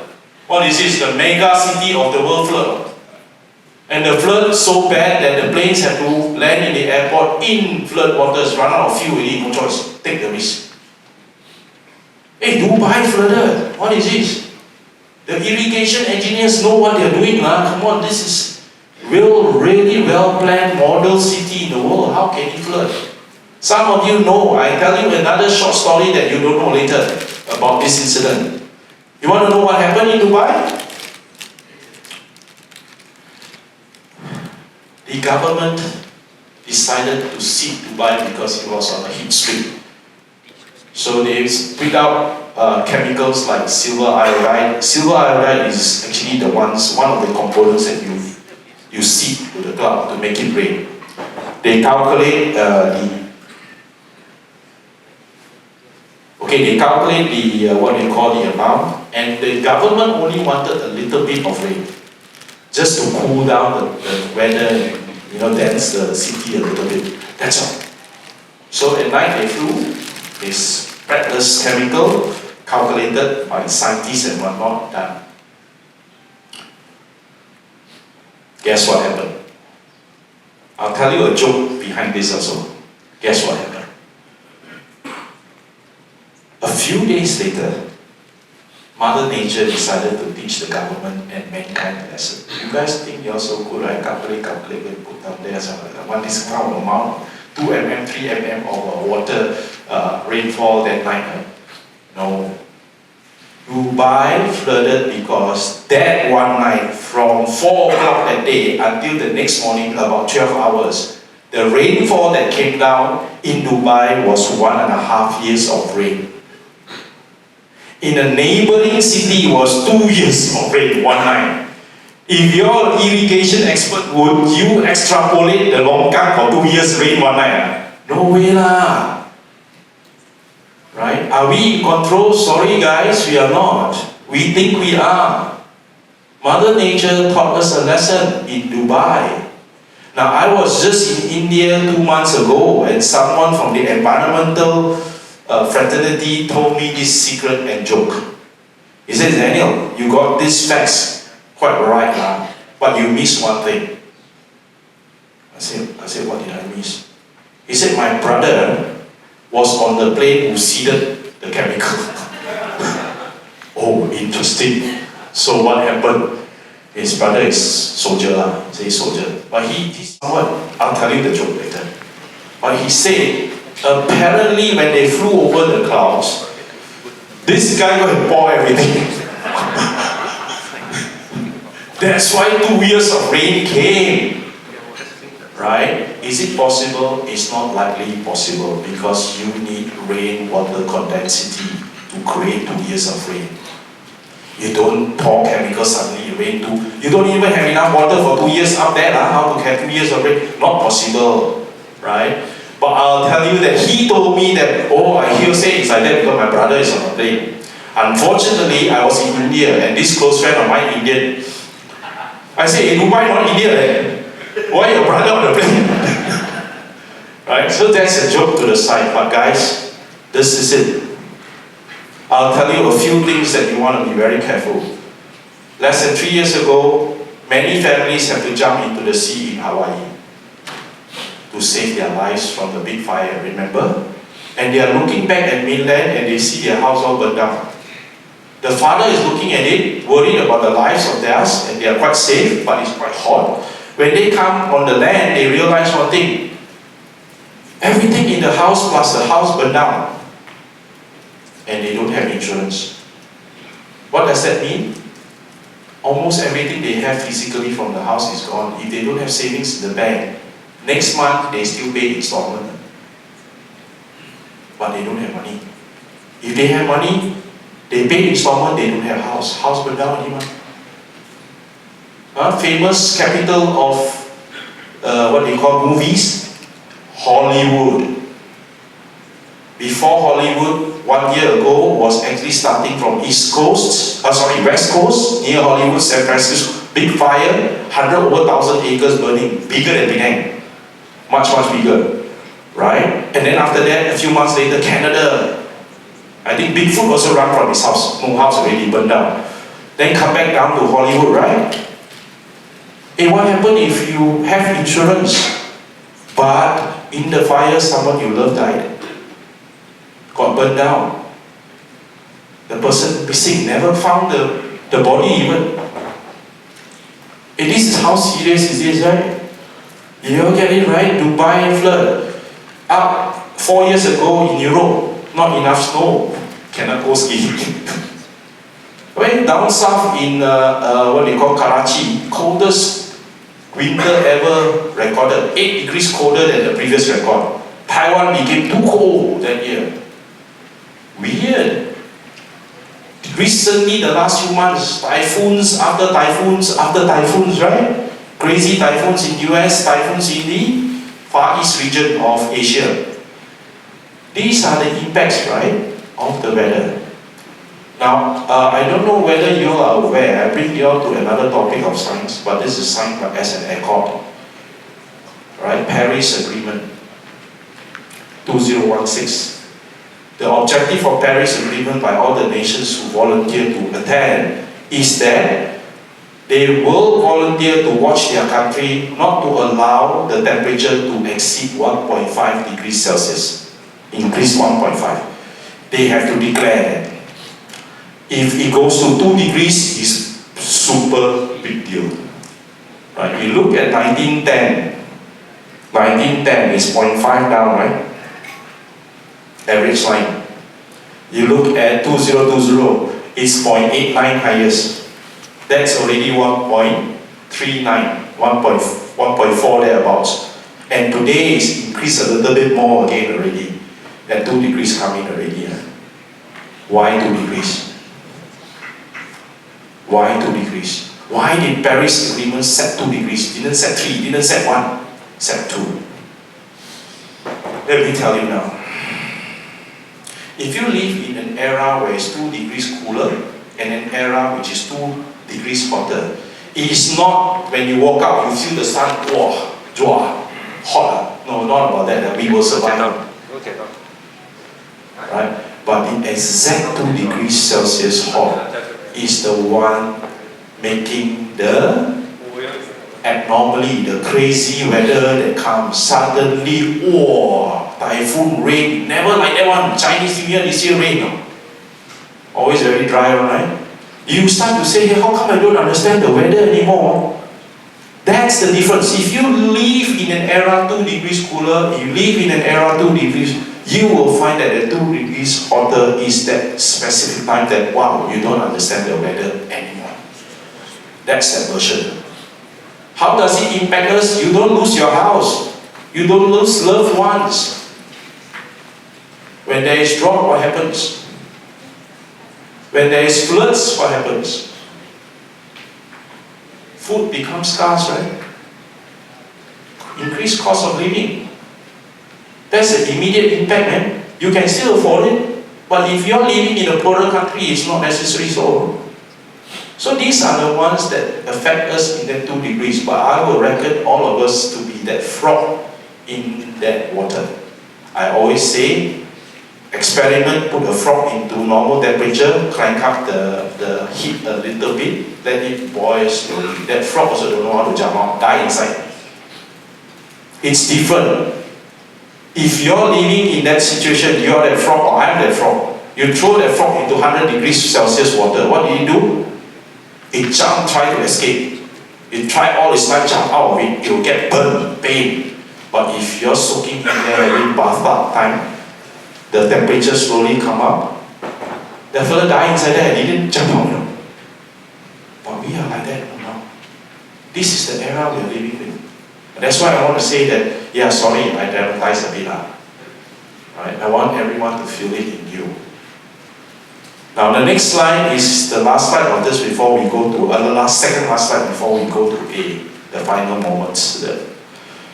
What is this? The mega city of the world flood. And the flood so bad that the planes have to land in the airport in flood waters, run out of fuel, no choice. Take the risk. Hey, Dubai flooded. What is this? The irrigation engineers know what they're doing. Come on, this is really well-planned model city in the world. How can it flood? Some of you know. I tell you another short story that you don't know later about this incident. You want to know what happened in Dubai? The government decided to seize Dubai because it was on a heat streak. So they spit out chemicals like silver iodide. Silver iodide is actually one of the components that you seep to the cloud to make it rain. They calculate what they call the amount, and the government only wanted a little bit of rain, just to cool down the weather, dance the city a little bit. That's all. So at night they flew this spreadless chemical, calculated by scientists and whatnot, done. Guess what happened? I'll tell you a joke behind this also. Guess what happened? A few days later, Mother Nature decided to teach the government and mankind a lesson. You guys think you're so good, right? Calculate, and put down there one discount amount, 2 mm, 3 mm of water rainfall that night, right? No. Dubai flooded because that one night, from 4 o'clock that day until the next morning, about 12 hours, the rainfall that came down in Dubai was 1.5 years of rain. In a neighboring city was 2 years of rain one night. If you're an irrigation expert, would you extrapolate the longkang for 2 years rain one night? No way lah. Right? Are we in control? Sorry guys, we are not. We think we are. Mother Nature taught us a lesson in Dubai. Now I was just in India 2 months ago, and someone from the environmental fraternity told me this secret and joke. He said, Daniel, you got these facts quite right, but you missed one thing. I said, what did I miss? He said, my brother was on the plane who seeded the chemical. Oh, interesting. So what happened? His brother is soldier, he's soldier. But he's what? I'll tell you the joke later. But he said, apparently when they flew over the clouds, this guy go and pour everything. That's why 2 years of rain came. Right? Is it possible? It's not likely possible, because you need rainwater condensity to create 2 years of rain. You don't pour chemicals, suddenly it rain too. You don't even have enough water for 2 years up there. How to have 2 years of rain? Not possible. Right? But I'll tell you that he told me that, oh, I hear say it's like that because my brother is on the plane. Unfortunately, I was in India, and this close friend of mine, Indian. I said, in Dubai, not India, eh? Why your brother on the plane? Right? So that's a joke to the side. But guys, this is it. I'll tell you a few things that you want to be very careful. Less than 3 years ago, many families have to jump into the sea in Hawaii. to save their lives from the big fire, remember? And they are looking back at mainland and they see their house all burned down. The father is looking at it, worried about the lives of theirs, and they are quite safe, but it's quite hot. When they come on the land, they realize one thing. Everything in the house plus the house burned down. And they don't have insurance. What does that mean? Almost everything they have physically from the house is gone. If they don't have savings in the bank, next month they still pay installment. But they don't have money. If they have money, they pay installment, they don't have house. House burned down anyone. Famous capital of what they call movies, Hollywood. Before Hollywood, 1 year ago, was actually starting from West Coast, near Hollywood, San Francisco. Big fire, 100,000 acres burning, bigger than Penang. Much, much bigger. Right? And then after that, a few months later, Canada. I think Bigfoot also ran from his house. No house already burned down. Then come back down to Hollywood, right? Hey, what happened if you have insurance, but in the fire someone you love died? Got burned down. The person missing, never found the body even. And this is how serious it is, right? You all get it, right? Dubai flood. Up 4 years ago in Europe, not enough snow, cannot go skiing. When down south in what they call Karachi, coldest winter ever recorded, 8 degrees colder than the previous record. Taiwan became too cold that year. Weird. Recently, the last few months, typhoons after typhoons after typhoons, right? Crazy typhoons in US, typhoons in the Far East region of Asia. These are the impacts, right, of the weather. Now, I don't know whether you all are aware, I bring you all to another topic of science, but this is signed as an accord. Right? Paris Agreement 2016. The objective of Paris Agreement by all the nations who volunteer to attend is that they will volunteer to watch their country not to allow the temperature to exceed 1.5 degrees Celsius. Increase 1.5. They have to declare that. If it goes to 2 degrees, it's super big deal. Right? You look at 1910. 1910 is 0.5 down, right? Average line. You look at 2020, it's 0.89 highest. That's already 1.39, 1.4 thereabouts. And today is increased a little bit more again already. And 2 degrees coming already. Why 2 degrees? Why 2 degrees? Why did Paris Agreement set 2 degrees? Didn't set 3, didn't set 1, set 2. Let me tell you now. If you live in an era where it's 2 degrees cooler and an era which is 2 degrees hotter, it is not when you walk out, you feel the sun, wow, hot. No, not about that, we will survive. Okay. Right? But the exact 2 degrees Celsius hot is the one making the abnormally, the crazy weather that comes suddenly, typhoon, rain, never like that one. Chinese New Year this year rain, no? Always very dry, right? You start to say, hey, how come I don't understand the weather anymore? That's the difference. If you live in an era 2 degrees cooler, you live in an era 2 degrees, you will find that the 2 degrees hotter is that specific time that, wow, you don't understand the weather anymore. That's that version. How does it impact us? You don't lose your house. You don't lose loved ones. When there is drought, what happens? When there is floods, what happens? Food becomes scarce, right? Increased cost of living. That's an immediate impact, man. You can still afford it, but if you're living in a poorer country, it's not necessary so. So these are the ones that affect us in that 2 degrees, but I will reckon all of us to be that frog in that water. I always say, experiment, put a frog into normal temperature, crank up the heat a little bit, let it boil slowly. That frog also don't know how to jump out, die inside. It's different. If you're living in that situation, you're that frog or I'm that frog. You throw that frog into 100 degrees Celsius water. What do? It jump, try to escape. It try all its life, jump out of it. It will get burned, pain. But if you're soaking in there having bathtub time, the temperature slowly come up. The fellow died inside there, he didn't jump out. But we are like that now. This is the era we are living in. And that's why I want to say that, yeah, sorry, I dramatize a bit. Right? I want everyone to feel it in you. Now the next slide is the last slide of this before we go to, second last slide before we go to A, the final moments.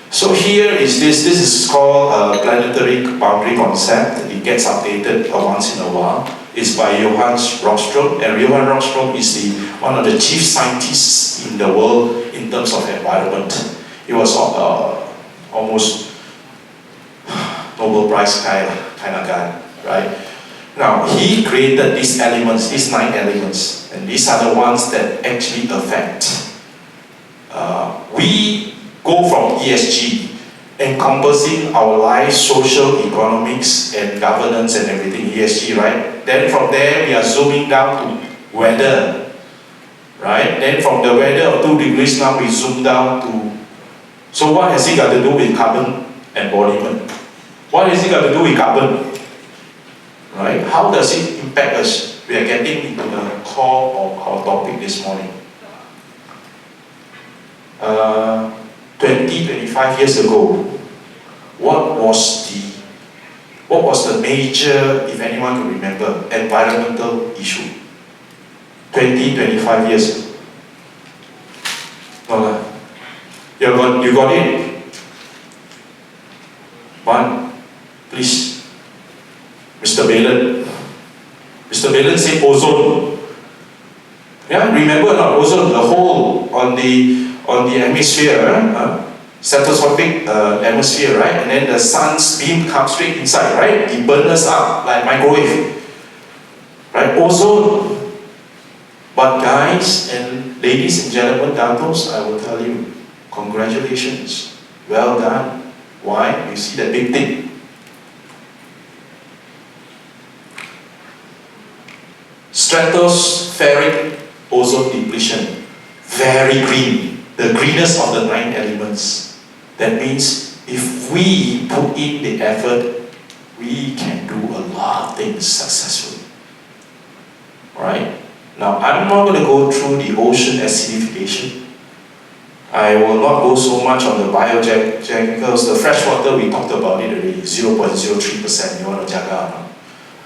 So here is this is called a planetary boundary concept. It gets updated once in a while. It's by Johann Rockström, and Johann Rockström is one of the chief scientists in the world in terms of environment. He was almost Nobel Prize kind of guy, right? Now, he created these elements, these 9 elements, and these are the ones that actually affect. We go from ESG, encompassing our life, social, economics, and governance and everything, ESG, right? Then from there, we are zooming down to weather, right? Then from the weather of 2 degrees, now we zoom down to... So what has it got to do with carbon embodiment? What has it got to do with carbon? Right? How does it impact us? We are getting into the core of our topic this morning. 25 years ago, what was the major, if anyone can remember, environmental issue? 25 years. No, you got it? One, please. Mr. Balen. Mr. Balen said ozone. Yeah, remember not ozone, the hole on the hemisphere, stratospheric atmosphere, right? And then the sun's beam comes straight inside, right? It burns us up like microwave, right? Ozone. But guys and ladies and gentlemen, datos, I will tell you, congratulations, well done. Why? You see that big thing. Stratospheric ozone depletion, very green, the greenest of the 9 elements. That means if we put in the effort, we can do a lot of things successfully. Alright? Now, I'm not going to go through the ocean acidification. I will not go so much on the biogenicals. The freshwater, we talked about it already, 0.03%. You want to jaga.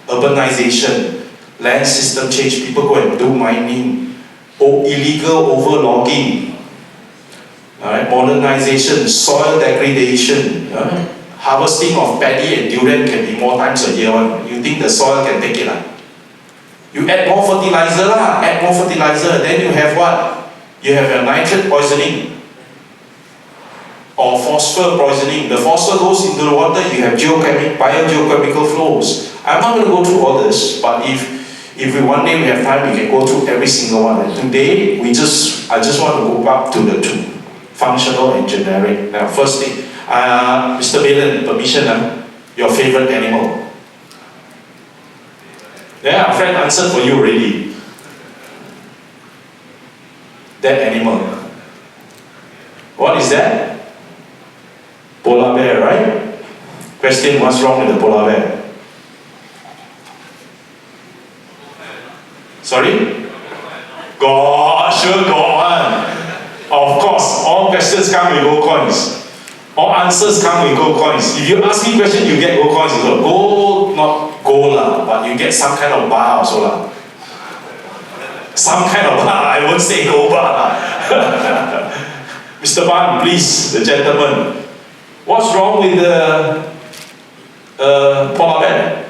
Urbanization. Land system change, people go and do mining, illegal overlogging, right? Modernization, soil degradation, harvesting of paddy and durian can be more times a year. You think the soil can take it? You add more fertilizer, then you have what? You have your nitrate poisoning or phosphor poisoning. The phosphor goes into the water, you have biogeochemical flows. I'm not going to go through all this, but if one day we have time, we can go through every single one. And today, I just want to go up to the 2, functional and generic. Now, first thing, Mr. Balen, permission, your favorite animal. Yeah, friend answered for you already. That animal. What is that? Polar bear, right? Question, what's wrong with the polar bear? Sorry? Sure got one. Of course, all questions come with gold coins. All answers come with gold coins. If you ask me a question, you get gold coins as well. Gold, not gold but you get some kind of bar also Some kind of bar, I won't say gold bar. Mr. Ban, please, the gentleman. What's wrong with the polar bear?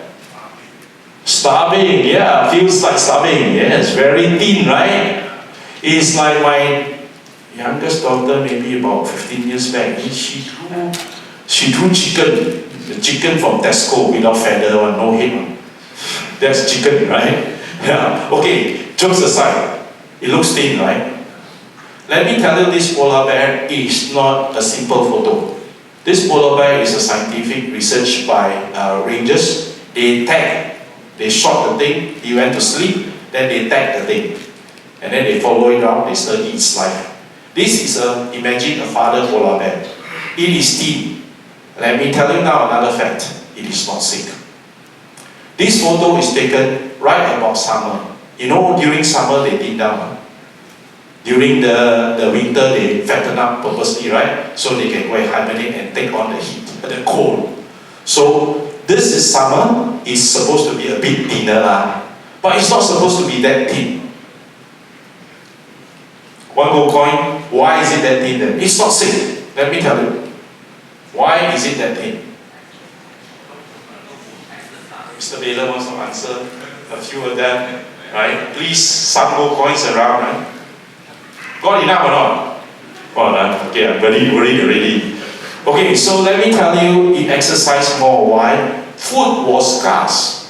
Starving, yeah, feels like starving. Yes, very thin, right? It's like my youngest daughter, maybe about 15 years back. She threw chicken, the chicken from Tesco without feather one, no head one. That's chicken, right? Yeah. Okay, jokes aside, it looks thin, right? Let me tell you, this polar bear is not a simple photo. This polar bear is a scientific research by rangers. They shot the thing, he went to sleep, then they tagged the thing. And then they follow it around, they study its life. This is imagine a father polar bear. It is thin. Let me tell you now another fact. It is not sick. This photo is taken right about summer. You know, during summer they thin down. During the winter they fatten up purposely, right? So they can go and hibernate and take on the heat, the cold. So this is summer. It's supposed to be a bit thinner lah. But it's not supposed to be that thin. One gold coin, why is it that thin then? It's not sick. Let me tell you. Why is it that thin? Mr. Baylor wants to answer a few of them, right? Please, some gold coins around, right? Got enough or not? Well, okay, I'm very worried already. Okay, so let me tell you, it exercised more. Why? Food was scarce.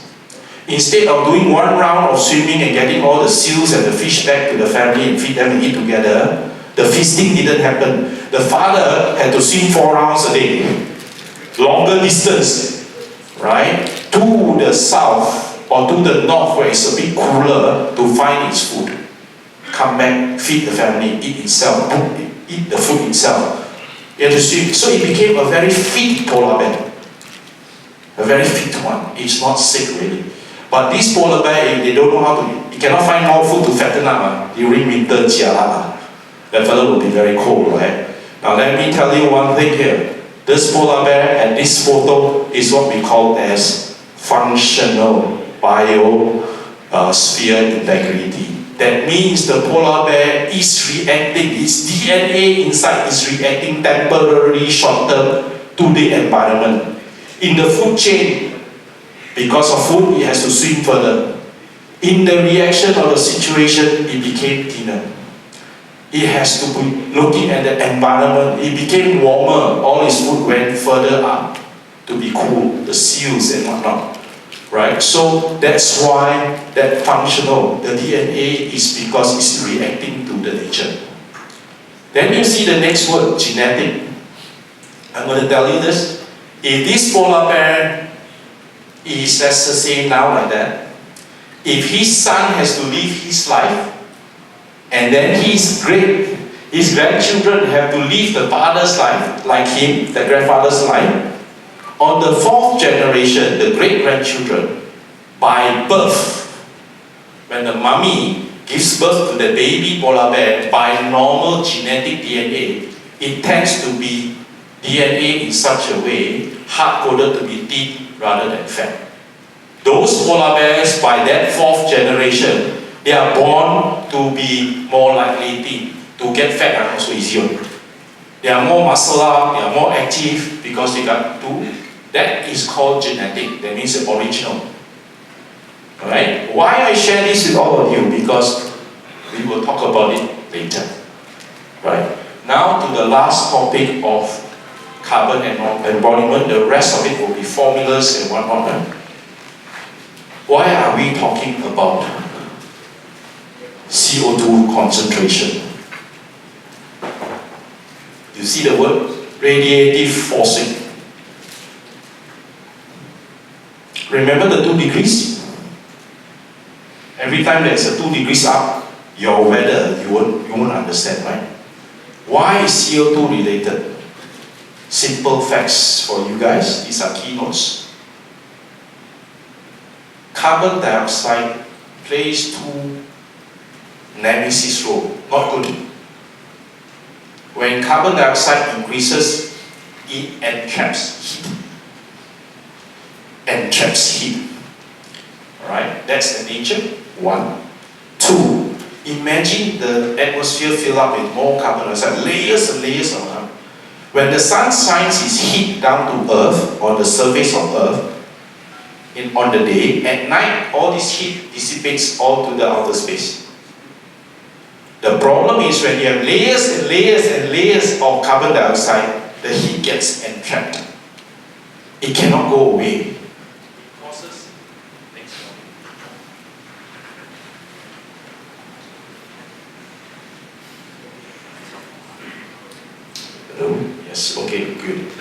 Instead of doing one round of swimming and getting all the seals and the fish back to the family and feed them and eat together, the feasting didn't happen. The father had to swim 4 rounds a day. Longer distance, right? To the south or to the north where it's a bit cooler to find its food. Come back, feed the family, eat itself, eat the food itself. He had to swim. So it became a very fit polar bear. A very fit one. It's not sick really. But this polar bear, they don't know how to, it cannot find more food to fatten up. During winter, that fellow will be very cold, right? Now let me tell you one thing here. This polar bear and this photo is what we call as functional biosphere integrity. That means the polar bear is reacting, its DNA inside is reacting temporarily short term to the environment. In the food chain, because of food, it has to swim further. In the reaction of the situation, it became thinner. It has to be looking at the environment. It became warmer. All its food went further up to be cool, the seals and whatnot. Right? So that's why that functional, the DNA is because it's reacting to the nature. Then you see the next word, genetic. I'm going to tell you this. If this polar bear is, let's just say now like that, if his son has to live his life, and then his grandchildren have to live the father's life, like him, the grandfather's life, on the 4th generation, the great-grandchildren, by birth, when the mummy gives birth to the baby polar bear, by normal genetic DNA, it tends to be DNA in such a way, hard-coded to be thin rather than fat. Those polar bears, by that 4th generation, they are born to be more likely thin. To get fat are also easier. They are more muscular, they are more active because they got two. That is called genetic. That means the original. Alright? Why I share this with all of you? Because we will talk about it later. Right? Now to the last topic of carbon and embodiment. The rest of it will be formulas and whatnot. Why are we talking about CO2 concentration? You see the word? Radiative forcing. Remember the 2 degrees? Every time there's a 2 degrees up, your weather, you won't understand, right? Why is CO2 related? Simple facts for you guys. These are keynotes. Carbon dioxide plays 2 nemesis role. Not good. When carbon dioxide increases, it entraps heat. Entraps heat. Alright, that's the nature. 1. 2. Imagine the atmosphere filled up with more carbon dioxide, layers and layers of carbon. When the sun shines its heat down to Earth, on the surface of Earth, on the day, at night, all this heat dissipates all to the outer space. The problem is when you have layers and layers and layers of carbon dioxide, the heat gets entrapped. It cannot go away. It causes, next one. Hello? Yes, okay, good.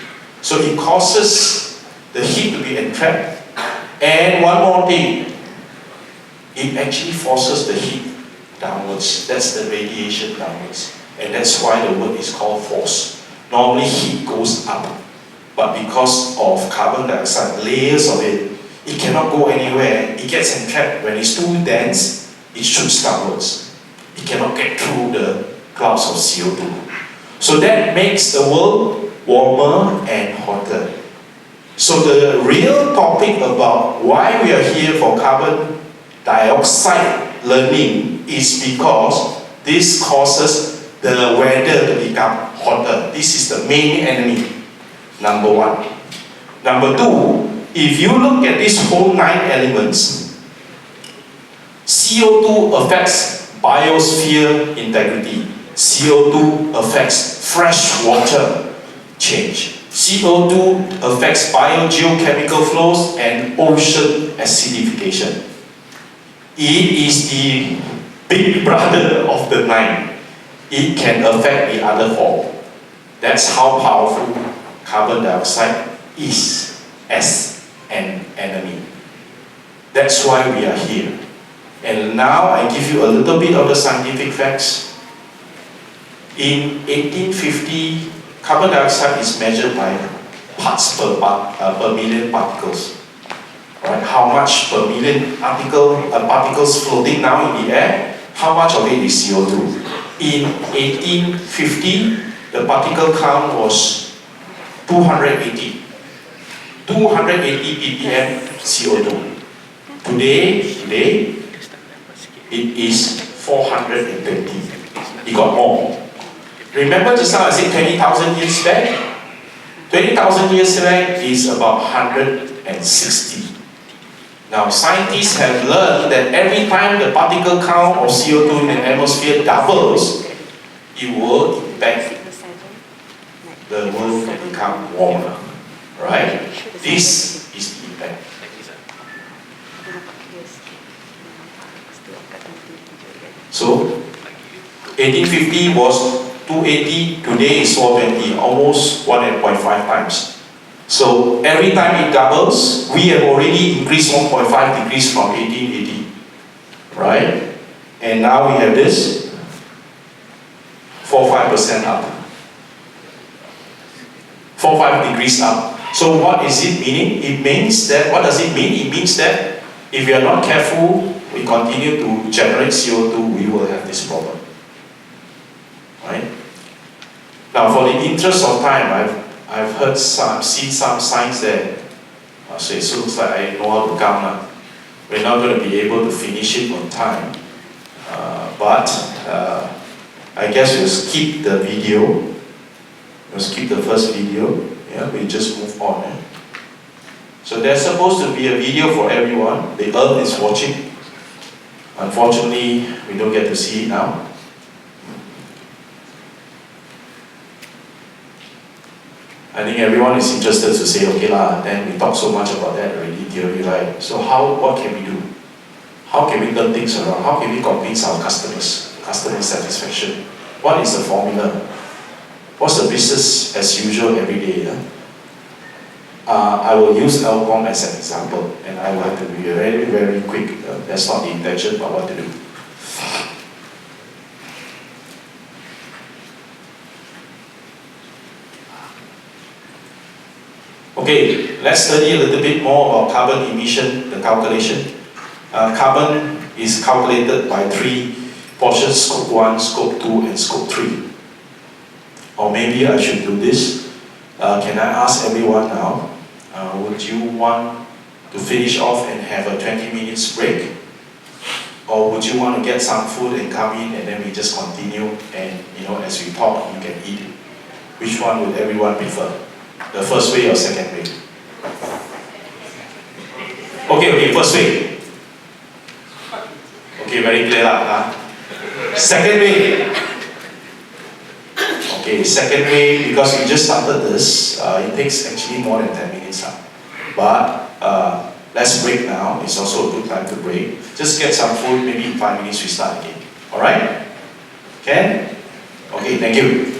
So it causes the heat to be entrapped. And one more thing, it actually forces the heat downwards. That's the radiation downwards. And that's why the word is called force. Normally heat goes up, but because of carbon dioxide, layers of it, it cannot go anywhere. It gets entrapped. When it's too dense, it shoots downwards. It cannot get through the clouds of CO2. So that makes the world warmer and hotter. So the real topic about why we are here for carbon dioxide learning is because this causes the weather to become hotter. This is the main enemy, number one. Number two, if you look at these whole 9 elements, CO2 affects biosphere integrity. CO2 affects fresh water change. CO2 affects biogeochemical flows and ocean acidification. It is the big brother of the 9. It can affect the other 4. That's how powerful carbon dioxide is as an enemy. That's why we are here. And now I give you a little bit of the scientific facts. In 1850, carbon dioxide is measured by parts per million particles. Right? How much per million particles floating now in the air? How much of it is CO2? In 1850, the particle count was 280. 280 ppm CO2. Today, it is 420. It got more. Remember just now I said 20,000 years back? 20,000 years back is about 160. Now scientists have learned that every time the particle count of CO2 in the atmosphere doubles, it will impact the world to become warmer. Right? This is the impact. So 1850 was 280, today is 420, almost 1.5 times. So every time it doubles, we have already increased 1.5 degrees from 1880, right? And now we have this, 4-5% up. 4-5 degrees up. So what is it meaning? It means that, what does it mean? It means that if we are not careful, we continue to generate CO2, we will have this problem. Right? Now for the interest of time, I've seen some signs there. So it looks like I know how to count. We're not going to be able to finish it on time. But I guess we'll skip the video. We'll skip the first video. Yeah, we just move on. So there's supposed to be a video for everyone. The Earth is watching. Unfortunately, we don't get to see it now. I think everyone is interested to say, okay lah, then we talk so much about that already, theory, right? So what can we do? How can we turn things around? How can we convince our customers, customer satisfaction? What is the formula? What's the business as usual every day? I will use Alcom as an example, and I will have to be very, very quick. That's not the intention, but what to do. Okay, let's study a little bit more about carbon emission, the calculation. Carbon is calculated by 3 portions, scope 1, scope 2, and scope 3. Or maybe I should do this. Can I ask everyone now, would you want to finish off and have a 20 minutes break? Or would you want to get some food and come in and then we just continue and as we talk you can eat? Which one would everyone prefer? The first way or second way? Okay, first way. Okay, very clear lah. Second way. Okay, second way, because we just started this, it takes actually more than 10 minutes. But let's break now. It's also a good time to break. Just get some food, maybe in 5 minutes we start again. Alright? Can? Okay, thank you.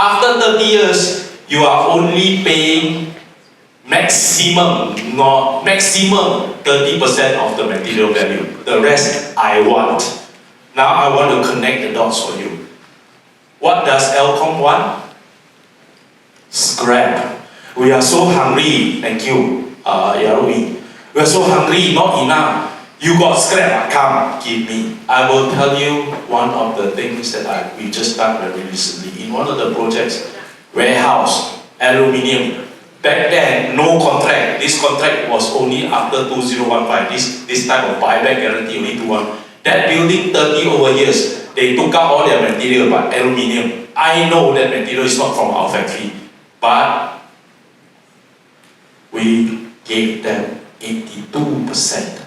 After 30 years, you are only paying maximum 30% of the material value. The rest I want. Now I want to connect the dots for you. What does Elcom want? Scrap. We are so hungry. Thank you, Yarui. We are so hungry, not enough. You got scrap, come, give me. I will tell you one of the things that we just done very recently. In one of the projects, warehouse, aluminium. Back then, no contract. This contract was only after 2015. This type of buyback guarantee only to one. That building 30 over years, they took out all their material, but aluminium. I know that material is not from our factory, but we gave them 82% material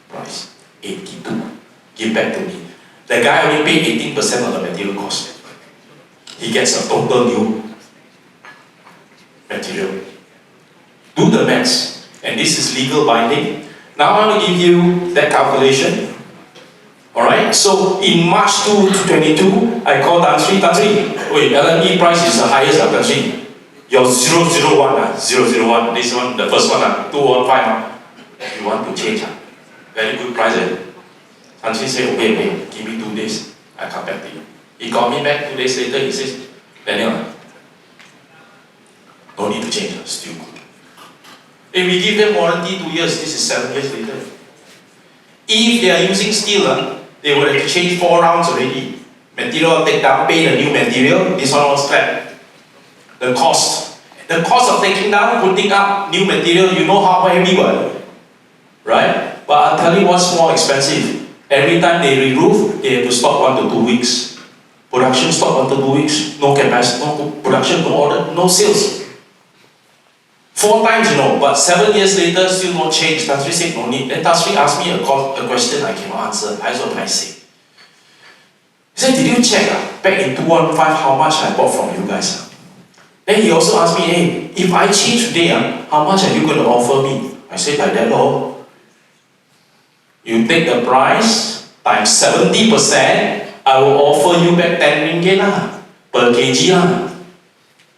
price. 82. Give back to me. The guy only paid 18% of the material cost. He gets a total new material. Do the maths, and this is legal binding. Now I want to give you that calculation. Alright, so in March 2022, I called Tan Sri, wait, LME price is the highest of Tan Sri. Your 001, 001, this one, the first one, 215. You want to change? Very good price. Tan Sri said, okay, give me 2 days. I come back to you. He called me back 2 days later, he says, Daniel, no need to change, still good. If we give them warranty 2 years, this is 7 years later. If they are using steel, they would have to change 4 rounds already. Material take down, pay the new material, this one was scrap. The cost of taking down, putting up new material, you know how heavy was, right? But I'll tell you what's more expensive. Every time they re-roof, they have to stop 1 to 2 weeks. Production stop 1 to 2 weeks, no capacity, no production, no order, no sales. 4 times, but 7 years later, still no change. Tan Sri said no need. Then Tan Sri asked me a question I cannot answer. I also I say. He said, did you check back in 2015 how much I bought from you guys? Then he also asked me, hey, if I change today, how much are you going to offer me? I said, like that, you take the price times 70%, I will offer you back 10 ringgit per kg.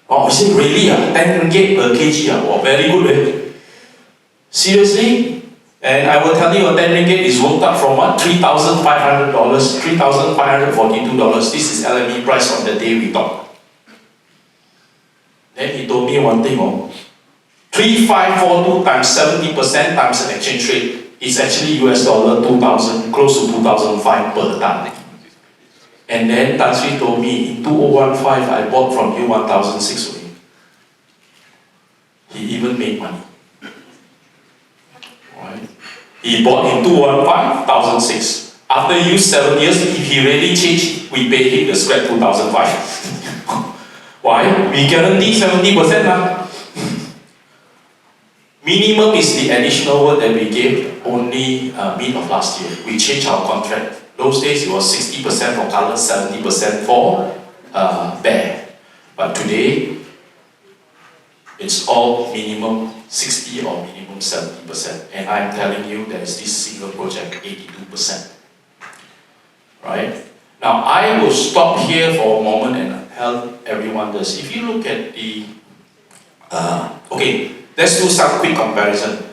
Oh, is it really 10 ringgit per kg? Oh, very good. Seriously? And I will tell you, 10 ringgit is worked up from what? $3,500, $3,542. This is LME price on the day we talk. Then he told me one thing, 3542 times 70% times an exchange rate is actually US dollar 2,000, close to 2,005 per ton. And then Tan Sri told me, in 2015, I bought from you 1,006 only. He even made money. Right? He bought in 2015, 1,006. After use 7 years, if he really changed, we paid him the scrap 2005. Why? We guarantee 70% now. Minimum is the additional word that we gave only mid of last year. We changed our contract. Those days it was 60% for color, 70% for bare. But today, it's all minimum 60 or minimum 70%. And I'm telling you there is this single project, 82%. Right? Now I will stop here for a moment and tell everyone this. If you look at the, okay, let's do some quick comparison.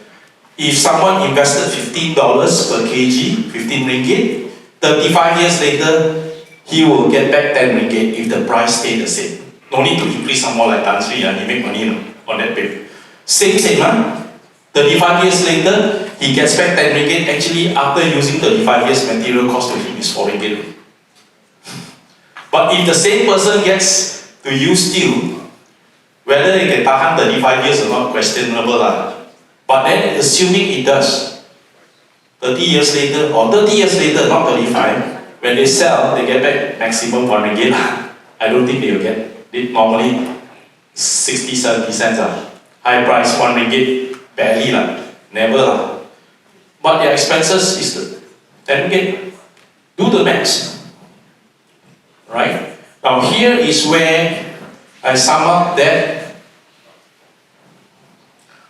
If someone invested $15 per kg, 15 ringgit, 35 years later, he will get back 10 ringgit if the price stay the same. No need to increase some more like Tan Sri, he make money on that paper. Same, 35 years later, he gets back 10 ringgit. Actually, after using 35 years, material cost to him is 4 ringgit. But if the same person gets to use steel, whether he can tahan 35 years or not, questionable. But then, assuming it does, 30 years later, or 30 years later, not 35, when they sell, they get back maximum 1 ringgit. I don't think they will get it. Normally, 60, 70 cents. High price, 1 ringgit, barely. Never. But their expenses is 10 ringgit. Do the maths. Right? Now here is where I sum up that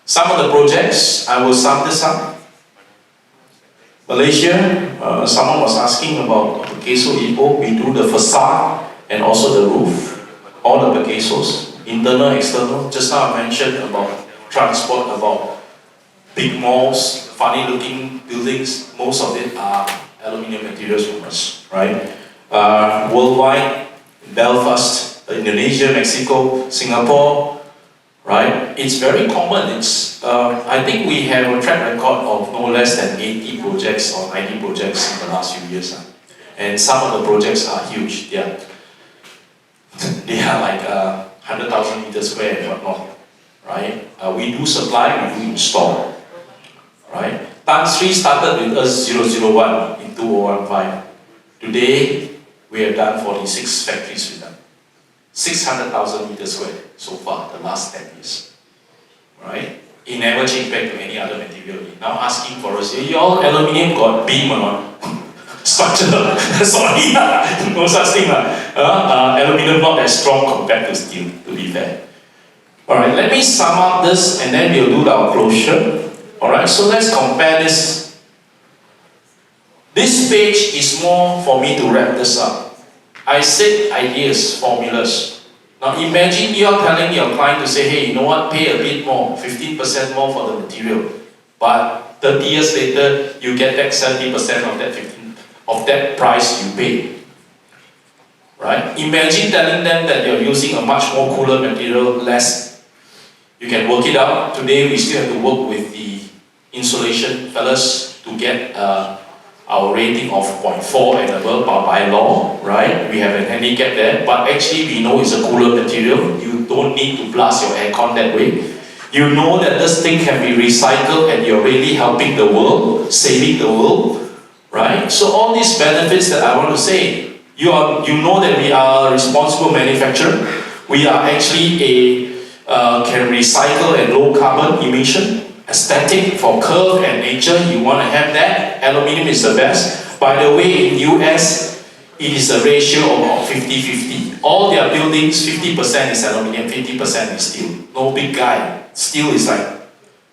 some of the projects, I will sum this up. Malaysia, someone was asking about Keso Ipoh. We do the facade and also the roof. all the pesos, internal, external. Just now I mentioned about transport, about big malls, funny looking buildings, most of it are aluminium materials from us, right? Worldwide, Belfast, Indonesia, Mexico, Singapore, right? It's very common. I think we have a track record of no less than 80 projects or 90 projects in the last few years. And some of the projects are huge. They are like 100,000 meters square and whatnot, right? We do supply, we do install, right? Tan Sri started with us 001 in 2015. Today, we have done 46 factories with them. 600,000 meters square so far, the last 10 years, right? It never changed back to any other material. Now asking for us, your aluminium got beam or not? Structure, sorry, no such thing. Aluminium not as strong compared to steel, to be fair. Alright, let me sum up this and then we'll do our closure. Alright, so let's compare this. This page is more for me to wrap this up. I said ideas, formulas. Now imagine you're telling your client to say, hey, you know what, pay a bit more, 15% more for the material. But 30 years later, you get back 70% of that price you pay. Right? Imagine telling them that you're using a much more cooler material, less. You can work it out. Today we still have to work with the insulation fellas to get our rating of 0.4 and above by law, right? We have a handicap there, but actually we know it's a cooler material. You don't need to blast your aircon that way. You know that this thing can be recycled and you're really helping the world, saving the world. Right? So all these benefits that I want to say, you know that we are a responsible manufacturer. We are actually can recycle and low carbon emission. Aesthetic for curve and nature, you want to have that. Aluminium is the best. By the way, in US, it is a ratio of about 50-50. All their buildings, 50% is aluminium, 50% is steel. No big guy. Steel is like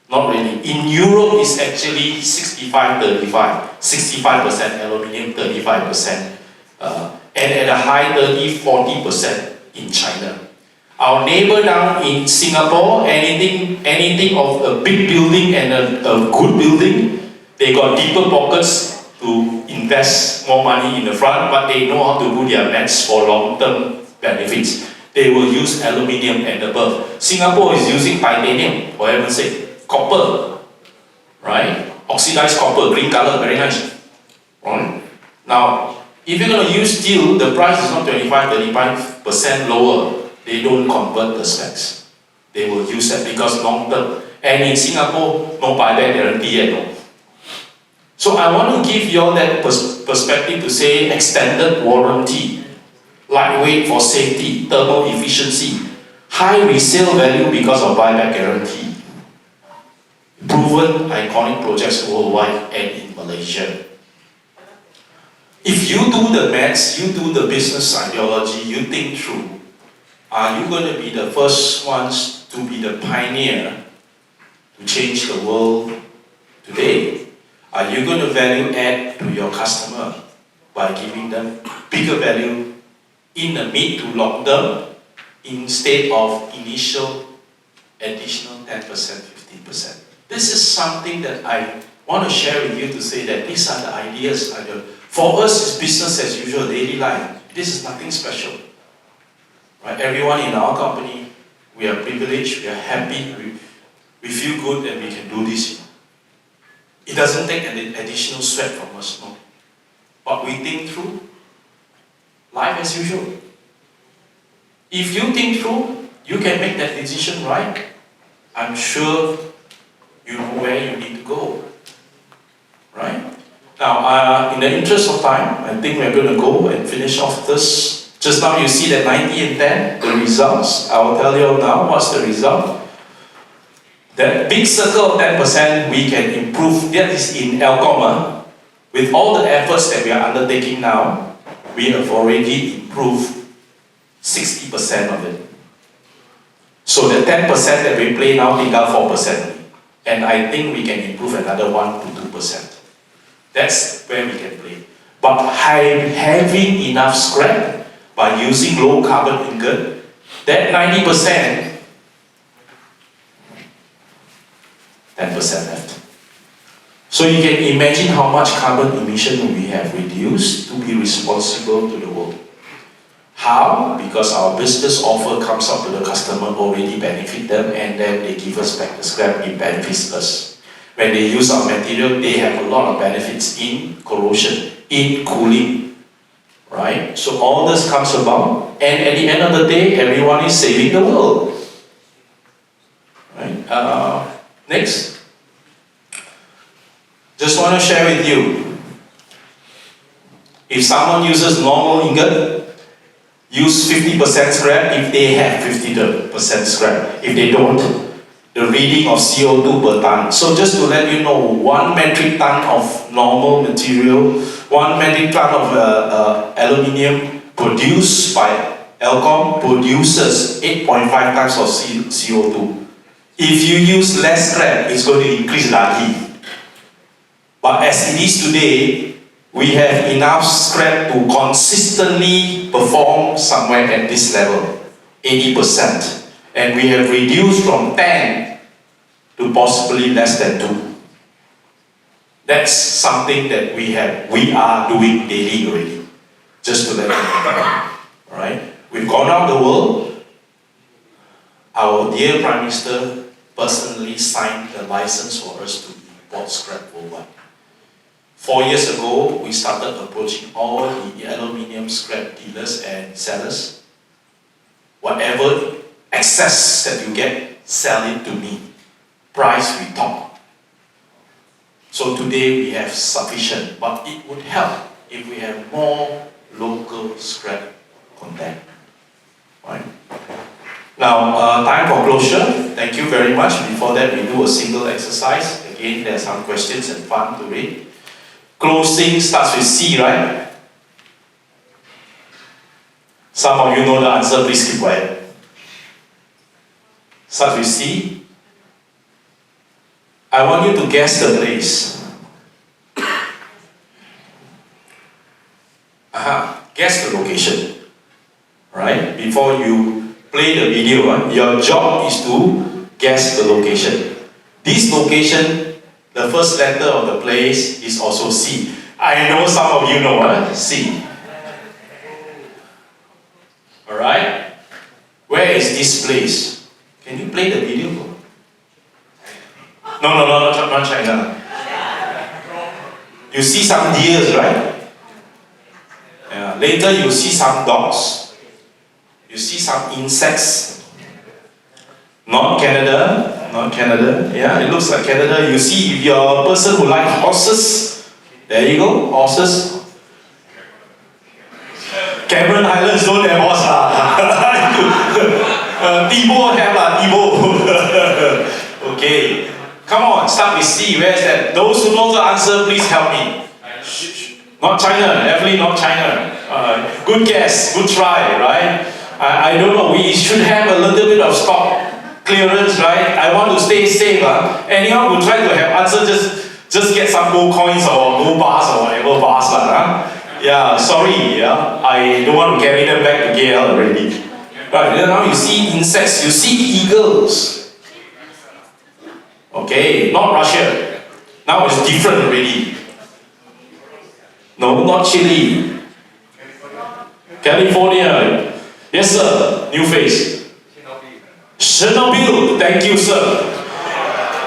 not really. In Europe, it's actually 65-35. 65% aluminium, 35%. And at a high 30-40% in China. Our neighbor down in Singapore, anything of a big building and a good building, they got deeper pockets to invest more money in the front, but they know how to do their maths for long-term benefits. They will use aluminium and above. Singapore is using titanium, for heaven's sake. Copper, right? Oxidized copper, green color, very nice. Right? Now, if you're going to use steel, the price is not 25-35% lower. They don't convert the specs. They will use that because long term. And in Singapore, no buyback guarantee at all. So I want to give you all that perspective to say extended warranty, lightweight for safety, thermal efficiency, high resale value because of buyback guarantee. Proven iconic projects worldwide and in Malaysia. If you do the maths, you do the business ideology, you think through, are you going to be the first ones to be the pioneer to change the world today? Are you going to value add to your customer by giving them bigger value in the mid to long term instead of initial additional 10%, 15%? This is something that I want to share with you to say that these are the ideas. For us, it's business as usual, daily life. This is nothing special. Right? Everyone in our company, we are privileged, we are happy, we feel good and we can do this. It doesn't take an additional sweat from us, no. But we think through, life as usual. If you think through, you can make that decision right. I'm sure you know where you need to go. Right? Now, in the interest of time, I think we're going to go and finish off this. Just now you see that 90 and 10, the results. I will tell you now what's the result. That big circle of 10% we can improve. That is in Alcom. With all the efforts that we are undertaking now, we have already improved 60% of it. So the 10% that we play now, tinggal 4%. And I think we can improve another 1 to 2%. That's where we can play. But having enough scrap by using low carbon ingot That 90%, 10% left. So you can imagine how much carbon emission we have reduced to be responsible to the world. How? Because our business offer comes up to the customer, already benefit them, and then they give us back the scrap, it benefits us. When they use our material, they have a lot of benefits in corrosion, in cooling, right? So all this comes about, and at the end of the day, everyone is saving the world. Right? Next. Just want to share with you, if someone uses normal ingot, use 50% scrap if they have 50% scrap. If they don't, the reading of CO2 per ton. So just to let you know, 1 metric ton of normal material, 1 metric ton of aluminium produced by Elcom produces 8.5 tons of CO2. If you use less scrap, it's going to increase lagi. But as it is today, we have enough scrap to consistently perform somewhere at this level, 80%. And we have reduced from 10 to possibly less than 2. That's something that we are doing daily already. Just to let you know. Alright? We've gone out the world. Our dear Prime Minister personally signed the license for us to import scrap worldwide. 4 years ago, we started approaching all the aluminium scrap dealers and sellers. Whatever excess that you get, sell it to me. Price we talk. So today we have sufficient, but it would help if we have more local scrap content. Right? Now, time for closure. Thank you very much. Before that, we do a single exercise. Again, there are some questions and fun to read. Closing starts with C, right? Some of you know the answer, please keep quiet. Starts with C. I want you to guess the place. Guess the location. Right? Before you play the video, your job is to guess the location. This location, the first letter of the place is also C. I know some of you know, C. Alright? Where is this place? Can you play the video? No, not China. You see some deers, right? Yeah. Later you see some dogs. You see some insects. Not Canada. Yeah, it looks like Canada. You see, if you're a person who likes horses, there you go, horses. Cameron Highlands don't have horse. Tibo have Tibo. Okay. Come on, start with C. Where's that? Those who know the answer, please help me. Not China, definitely not China. Good guess, good try, right? I don't know, we should have a little bit of stock clearance, right? I want to stay safe. Anyone who try to have answer, just get some gold coins or gold bars or whatever bars. Yeah, sorry, yeah. I don't want to carry them back to KL already. Right, now you see insects, you see eagles. Okay, not Russia. Now it's different already. No, not Chile. California. Yes, sir. New face. Chernobyl. Thank you, sir.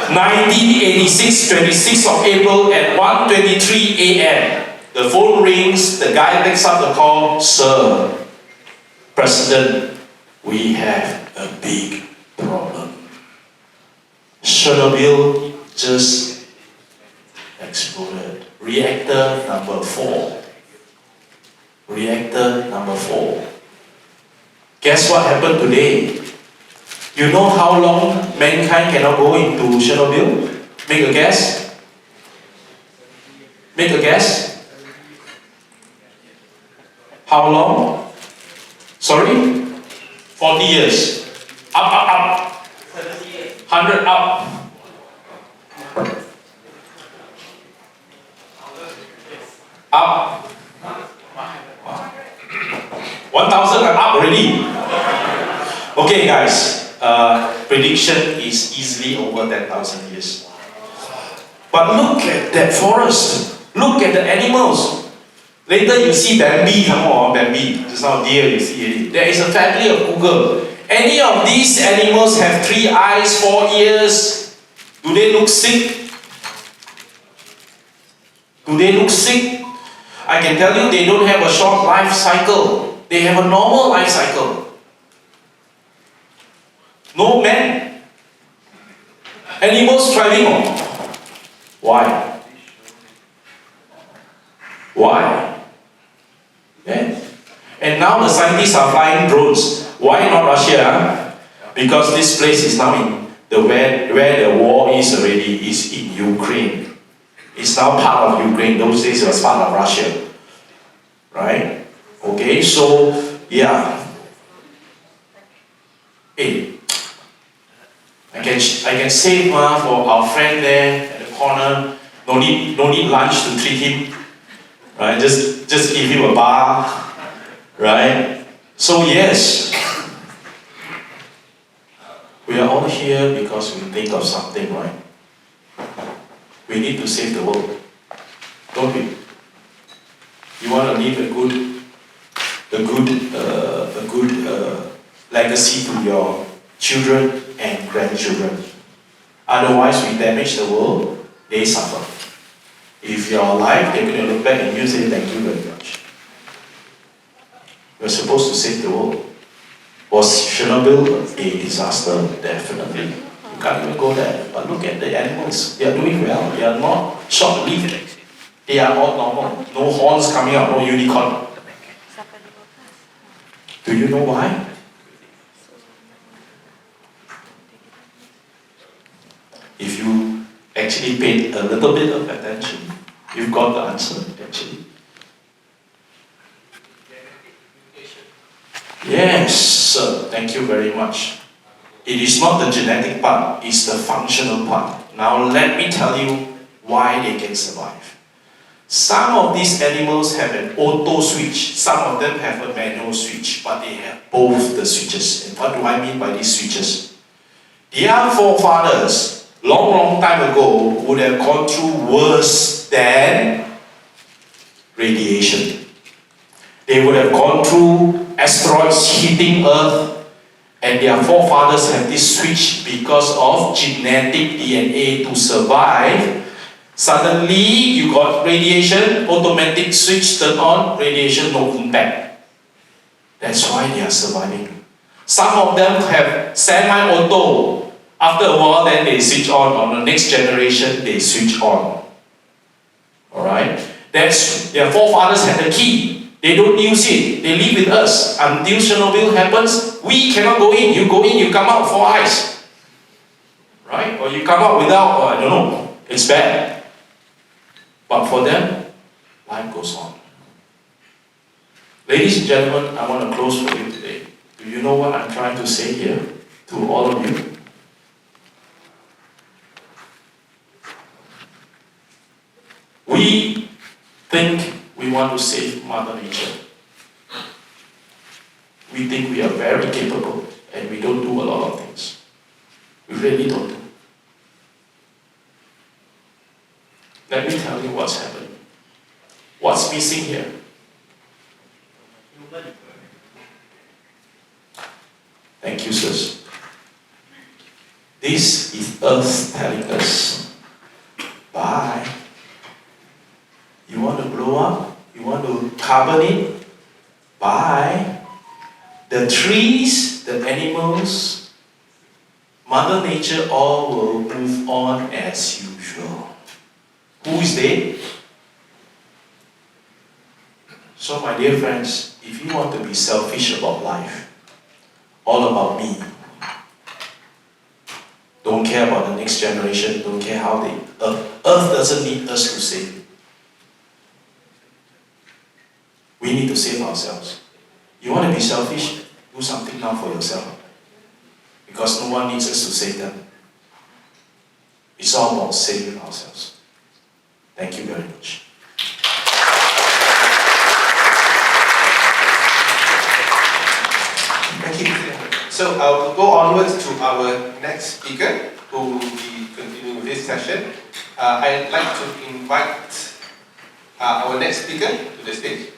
1986, 26th of April at 1:23 a.m. The phone rings. The guy picks up the call. Sir, President, we have a big problem. Chernobyl just exploded. Reactor number 4. Reactor number 4. Guess what happened today? You know how long mankind cannot go into Chernobyl? Make a guess. Make a guess. How long? Sorry? 40 years. Up. 100 up. Up. 1,000 up already. Okay, guys, prediction is easily over 10,000 years. But look at that forest. Look at the animals. Later you see Bambi, some more Bambi. Just now deer you see it. There is a family of cougar. Any of these animals have 3 eyes, 4 ears? Do they look sick? Do they look sick? I can tell you they don't have a short life cycle. They have a normal life cycle. No man. Animals thriving on. Why? Why? Yeah. And now the scientists are flying drones. Why not Russia? Because this place is now in the where the war is already is in Ukraine. It's now part of Ukraine. Those days it was part of Russia. Right? Okay, so yeah. Hey, I can save for our friend there at the corner. No need lunch to treat him. Right? Just give him a bar. Right? So yes. We are all here because we think of something, right? We need to save the world. Don't we? You want to leave a good legacy to your children and grandchildren. Otherwise, we damage the world, they suffer. If you're alive, they're going to look back and you say, thank you very much. We're supposed to save the world. Was Chernobyl a disaster? Definitely. You can't even go there. But look at the animals. They are doing well. They are not short-lived. They are all normal. No horns coming out, no unicorn. Do you know why? If you actually paid a little bit of attention, you've got the answer, actually. Yes, sir. Thank you very much. It is not the genetic part, it's the functional part. Now let me tell you why they can survive. Some of these animals have an auto switch. Some of them have a manual switch, but they have both the switches. And what do I mean by these switches? Their forefathers, long time ago, would have gone through worse than radiation. They would have gone through asteroids hitting Earth, and their forefathers have this switch because of genetic DNA to survive. Suddenly, you got radiation, automatic switch turn on, radiation no impact. That's why they are surviving. Some of them have semi-auto. After a while, then they switch on the next generation, they switch on. Alright? That's, their forefathers had the key. They don't use it. They live with us. Until Chernobyl happens, we cannot go in. You go in, you come out 4 eyes. Right? Or you come out without, I don't know. It's bad. But for them, life goes on. Ladies and gentlemen, I want to close for you today. Do you know what I'm trying to say here to all of you? We think we want to save Mother Nature. We think we are very capable and we don't do a lot of things. We really don't do. Let me tell you what's happening. What's missing here? Thank you, sirs. This is Earth telling us, bye. You want to blow up? You want to carbonate? Bye. The trees, the animals, Mother Nature all will move on as usual. Who is they? So my dear friends, if you want to be selfish about life, all about me, don't care about the next generation, don't care how they... Earth doesn't need us to save it. We need to save ourselves. You want to be selfish? Do something now for yourself. Because no one needs us to save them. It's all about saving ourselves. Thank you very much. Thank you. So I'll go onwards to our next speaker, who will be continuing with this session. I'd like to invite our next speaker to the stage.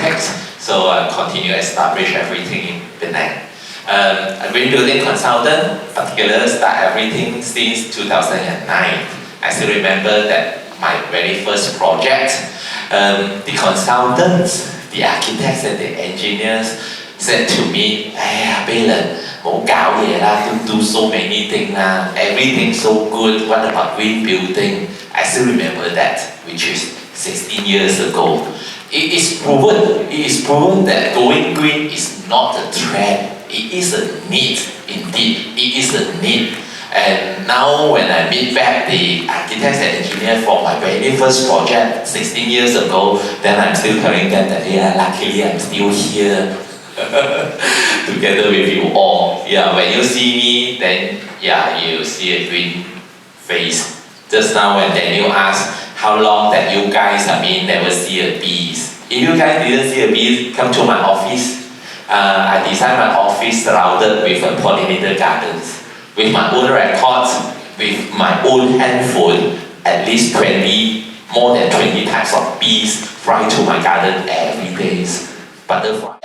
Thanks. So continue establish everything in Penang. A green building consultant, particular start everything since 2009. I still remember that my very first project, the consultants, the architects and the engineers said to me, "Hey, Baylan, 冇搞嘢啦, don't do so many things lah. Everything so good. What about green building?" I still remember that, which is 16 years ago. It is proven that going green is not a trend. It is a need, indeed. It is a need. And now when I meet back the architects and engineers for my very first project 16 years ago, then I'm still telling them that, yeah, luckily I'm still here together with you all. Yeah, when you see me, then yeah, you see a green face. Just now when Daniel asked how long that you guys, never see a bees. If you guys didn't see a bee, come to my office. I designed my office surrounded with pollinator gardens. With my own records, with my own handphone, at least more than 20 types of bees fly to my garden every day. Butterfly,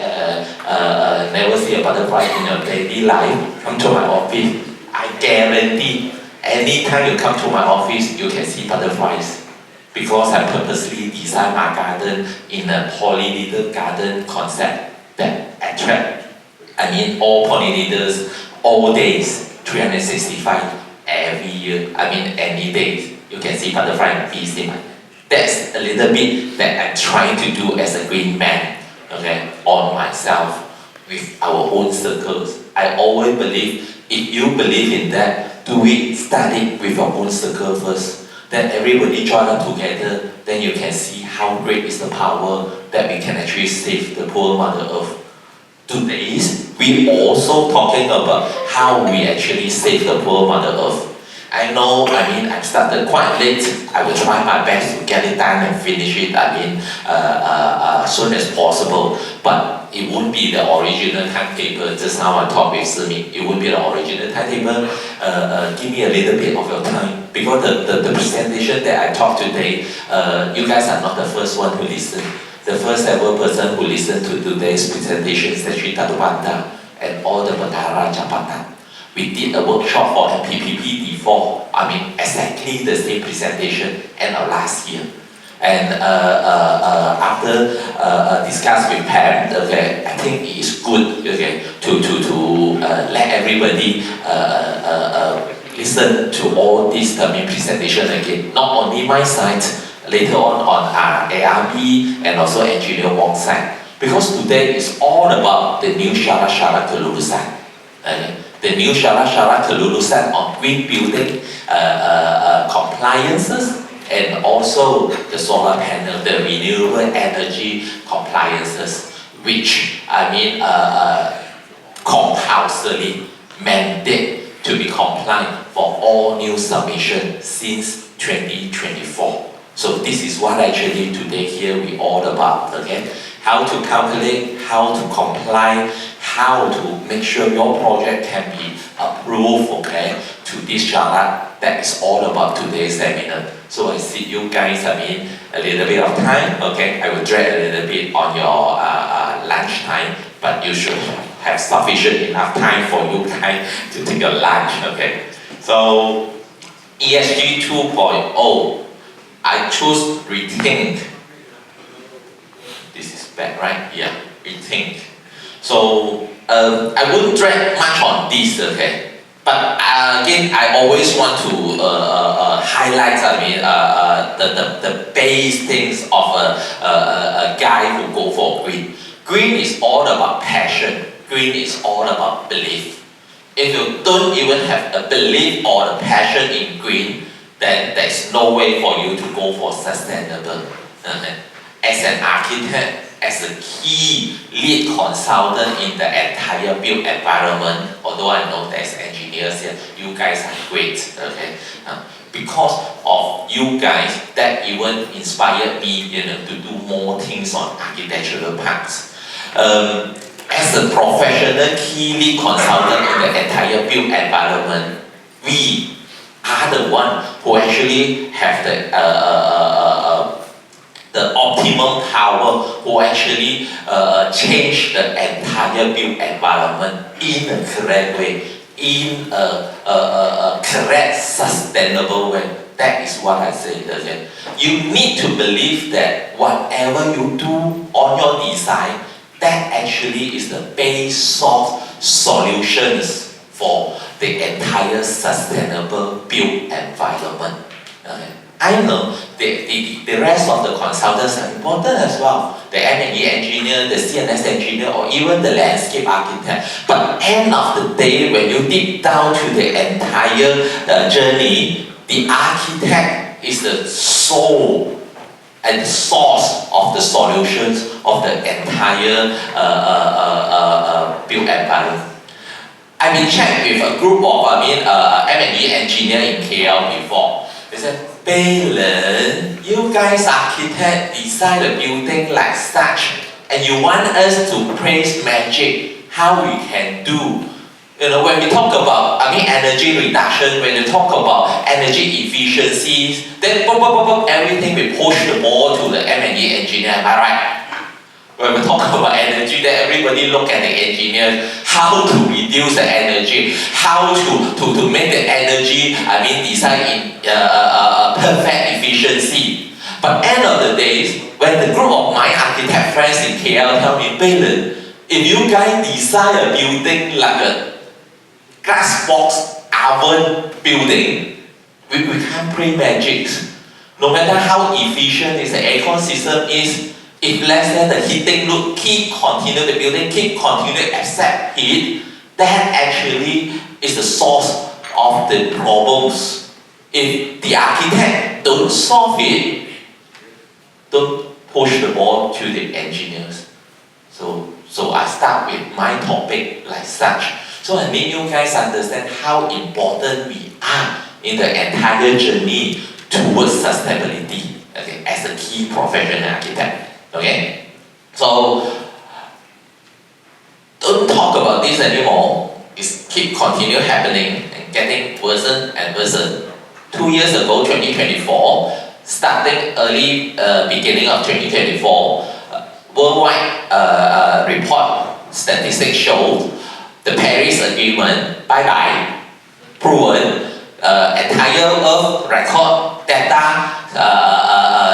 never see a butterfly in your daily life, come to my office. I guarantee, anytime you come to my office, you can see butterflies. Because I purposely designed my garden in a pollinator garden concept that attract, all pollinators, all days, 365 every year. Any days you can see butterfly and bees in my. That's a little bit that I'm trying to do as a green man, okay, on myself with our own circles. I always believe, if you believe in that, do it, start it with your own circle first. Then everybody join up together, then you can see how great is the power that we can actually save the poor Mother Earth. Today, we also talking about how we actually save the poor Mother Earth. I know, I've started quite late. I will try my best to get it done and finish it, as soon as possible. But it won't be the original timetable. Just now I talked with Simi. It won't be the original timetable. Give me a little bit of your time. Because the presentation that I taught today, you guys are not the first one who listen. The first ever person who listened to today's presentation is actually Dato' Banda and all the Bandara Jabatan. We did a workshop for MBPP before, exactly the same presentation end of last year. And after discuss with Pam, okay, I think it is good, okay, to let everybody listen to all this presentation again. Not only my side, later on ARB and also Engineer Wong's side. Because today is all about the new Syarat Kelulusan. The new Syarat Kelulusan on green building compliances and also the solar panel, the renewable energy compliances, which compulsorily mandate to be compliant for all new submissions since 2024. So this is what actually today here we all about, okay? How to calculate, how to comply, how to make sure your project can be approved, okay, to this Syarat. That is all about today's seminar. So I see you guys, a little bit of time, okay? I will drag a little bit on your lunch time, but you should have sufficient enough time for you guys to take your lunch, okay? So ESG 2.0. I choose rethink. This is bad, right? Yeah, rethink. So I wouldn't drag much on this, okay? But again, I always want to highlight, the base things of a guy who go for green. Green is all about passion. Green is all about belief. If you don't even have a belief or a passion in green, then there's no way for you to go for sustainable. As an architect, as a key lead consultant in the entire built environment, although I know there's engineers here, you guys are great, okay? because of you guys that even inspired me, to do more things on architectural parts. As a professional key lead consultant in the entire built environment, we are the one who actually have the optimum power, who actually change the entire built environment in a correct way, in a correct, sustainable way. That is what I say. Okay? You need to believe that whatever you do on your design, that actually is the base of solutions for the entire sustainable built environment. Okay? I know the rest of the consultants are important as well. The M&E engineer, the CNS engineer, or even the landscape architect. But end of the day, when you deep down to the entire journey, the architect is the soul and the source of the solutions of the entire built environment. I've been checked with a group of M&E engineer in KL before. They said, Baylen, you guys architect design the building like such, and you want us to praise magic, how we can do. When we talk about energy reduction, when we talk about energy efficiencies, then everything we push the ball to the M&E engineer, am I right? When we talk about energy, then everybody look at the engineers, how to reduce the energy, how to make the energy, design in perfect efficiency. But end of the day, when the group of my architect friends in KL tell me, Baylen, if you guys design a building like a glass box oven building, we can't play magic. No matter how efficient the aircon system is, if let's say the heating loop the building continue to accept heat, that actually is the source of the problems. If the architect don't solve it, don't push the ball to the engineers. So I start with my topic like such. So I make you guys understand how important we are in the entire journey towards sustainability, okay, as a key professional architect. Okay? So don't talk about this anymore. It's continue happening and getting worse and worse. 2 years ago, 2024, starting early beginning of 2024, worldwide report statistics show the Paris Agreement, bye-bye, proven, entire Earth record data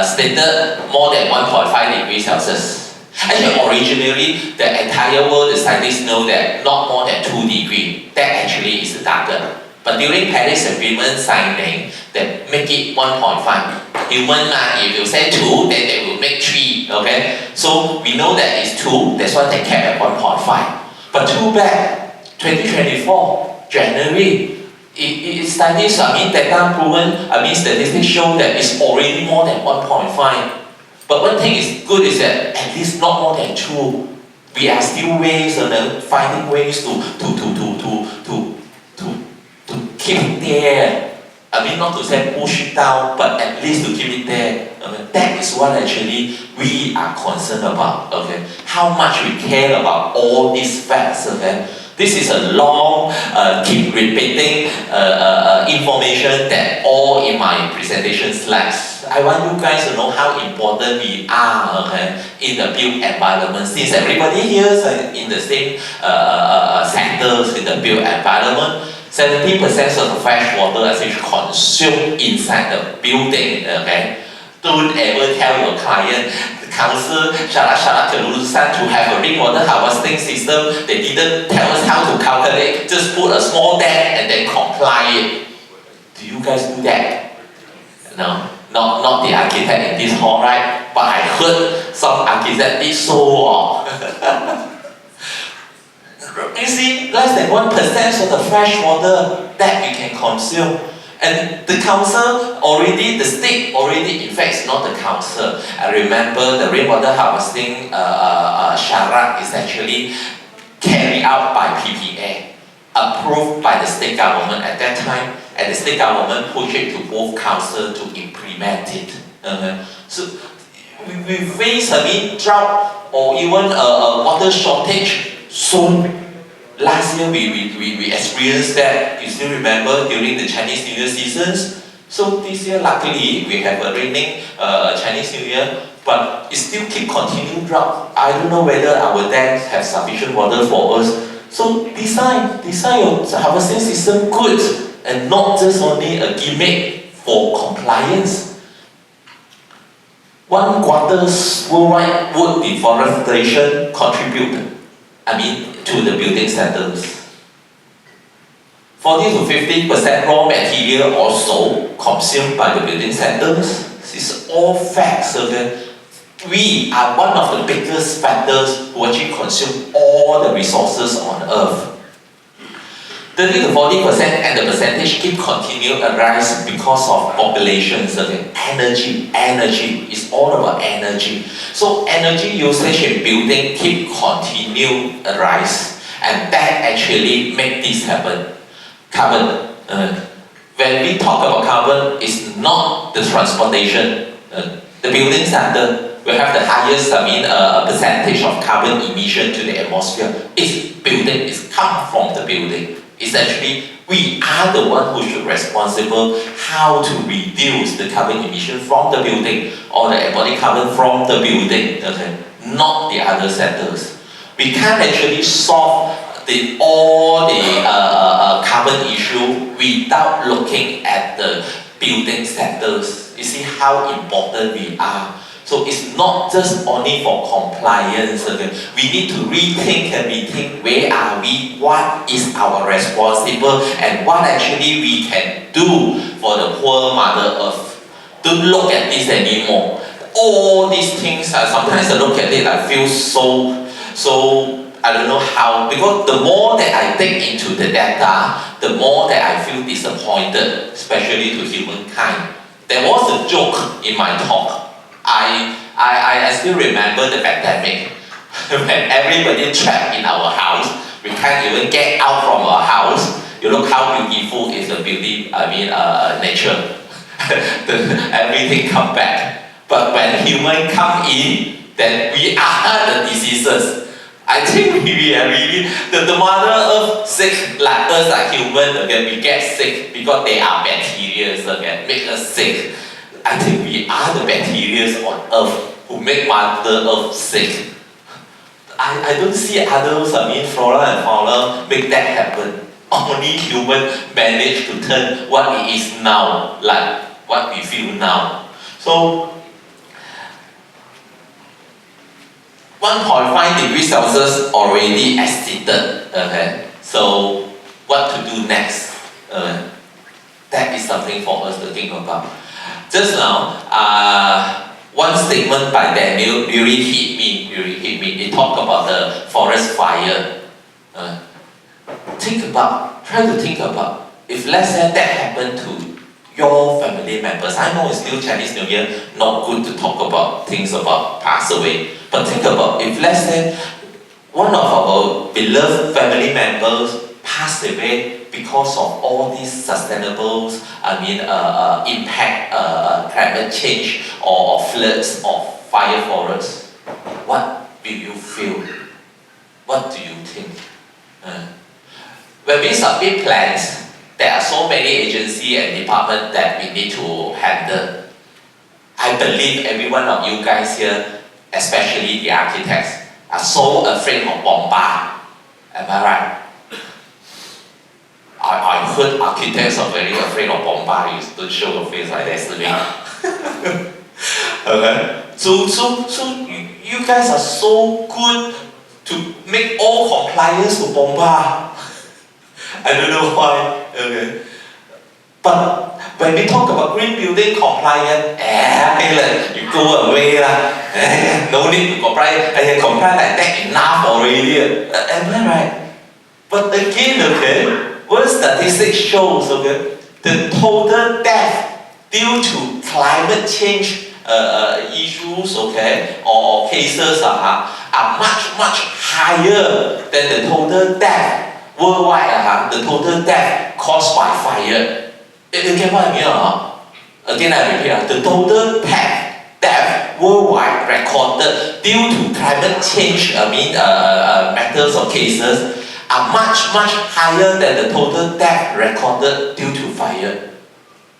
stated more than 1.5 degrees Celsius. Actually, originally, the entire world, the scientists know that not more than 2 degrees. That actually is the target. But during Paris Agreement signing, they make it 1.5. Human, if you say 2, then they will make 3, okay? So we know that it's 2, that's why they kept at 1.5. But too bad, 2024, January, studies, data proven, statistics show that it's already more than 1.5. But one thing is good is that at least not more than 2. We are still ways finding ways to keep it there. Not to say push it down, but at least to keep it there. That is what actually we are concerned about. Okay, how much we care about all these facts. Okay, this is a long, keep repeating information that all in my presentation slides. I want you guys to know how important we are, okay, in the built environment. Since everybody here is in the same sectors in the built environment, 70% of the fresh water is actually consumed inside the building. Okay, don't ever tell your client, the council, Shalat Kelurusan, to have a rainwater harvesting system. They didn't tell us how to calculate. Just put a small dam and then comply it. Do you guys do that? No, not the architect in this hall, right? But I heard some architect did so. You see, less than 1% of the fresh water that we can consume. And the council already, the state already, in fact, it's not the council. I remember the rainwater harvesting Syarat is actually carried out by PPA, approved by the state government at that time. and the state government push it to both council to implement it. So we face drought or even a water shortage. So last year we experienced that. You still remember during the Chinese New Year seasons? So this year luckily we have a raining Chinese New Year, but it still keep continuing drought. I don't know whether our dams have sufficient water for us. So design your harvesting system good and not just only a gimmick for compliance. 1/4 worldwide wood deforestation contribute, to the building standards. 40 to 50% raw material also consumed by the building sectors. This is all facts. Okay? We are one of the biggest factors who actually consume all the resources on earth. 30 to 40% and the percentage keep continue to rise because of populations. Okay? Energy is all about energy. So energy usage in building keep continue to rise, and that actually make this happen. Carbon. When we talk about carbon, it's not the transportation. The building sector will have the highest percentage of carbon emission to the atmosphere. It's building, it's come from the building. It's actually, we are the one who should responsible how to reduce the carbon emission from the building or the embodied carbon from the building, okay? Not the other sectors. We can't actually solve all the carbon issue without looking at the building sectors. You see how important we are. So it's not just only for compliance. Okay? We need to rethink and rethink where are we, what is our responsible, and what actually we can do for the poor Mother Earth. Don't look at this anymore. All these things, sometimes I look at it, I feel so I don't know how, because the more that I dig into the data, the more that I feel disappointed, especially to humankind. There was a joke in my talk. I still remember the pandemic when everybody trapped in our house. We can't even get out from our house. You look how beautiful is the beauty. Nature. Everything come back. But when human come in, then we are the diseases. I think we are really the Mother Earth sick, like us are human. Okay, we get sick because they are bacteria. Okay, make us sick. I think we are the bacteria on Earth who make Mother Earth sick. I don't see others, flora and fauna make that happen. Only human manage to turn what it is now, like what we feel now. So 1.5 degrees Celsius already exceeded. Okay, so what to do next? That is something for us to think about. Just now, one statement by Daniel really hit me. He talked about the forest fire. Try to think about, if let's say that happened to your family members. I know it's still Chinese New Year, not good to talk about things about pass away. But think about, if let's say one of our beloved family members passed away because of all these sustainable, impact, climate change, or floods, or fire forests, what will you feel? What do you think? When we submit plans, there are so many agencies and departments that we need to handle. I believe every one of you guys here, especially the architects, are so afraid of bombard. Am I right? I heard architects are very afraid of bombard. You don't show your face like that. Okay. So you guys are so good to make all compliance to bombard. I don't know why. Okay. But when we talk about green building compliance, you go away lah. No need to comply. I can comply like that enough already. Am I right? But again, okay, what statistics shows, okay, the total death due to climate change issues, okay, or cases are much higher than the total death worldwide. The total death caused by fire. Again, what I mean, again I repeat, the total death worldwide recorded due to climate change, matters or cases are much higher than the total death recorded due to fire.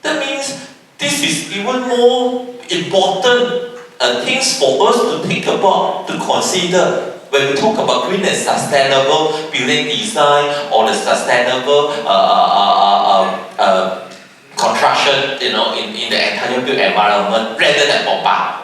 That means this is even more important things for us to think about, to consider when we talk about green and sustainable building design or the sustainable construction, in the entire built environment rather than bomba.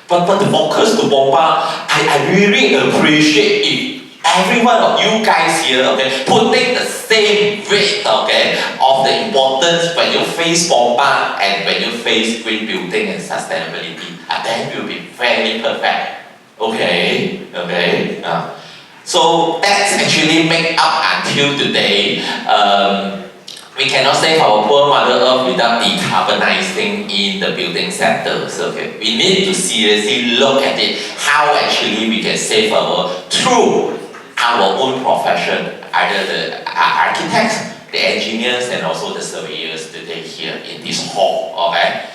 but the focus to bomba, I really appreciate it. Every one of you guys here, okay, putting the same weight, okay, of the importance when you face bomba and when you face green building and sustainability, and then you'll be very perfect. Okay. So that's actually make up until today. We cannot save our poor Mother Earth without decarbonizing in the building sectors. Okay, we need to seriously look at it, how actually we can save through our own profession, either the architects, the engineers, and also the surveyors today here in this hall. Okay,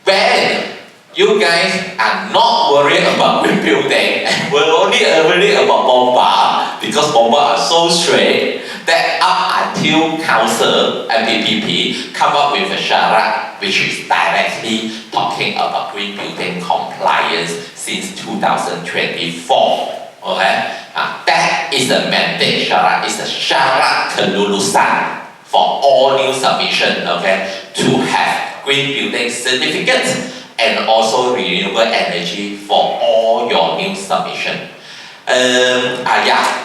when you guys are not worried about rebuilding and we're only worried about bomba, because bomba are so strict that up until Council MBPP come up with a syarat which is directly talking about green building compliance since 2024. Okay, that is the mandate syarat, is the syarat kelulusan for all new submission, okay, to have green building certificates and also renewable energy for all your new submission.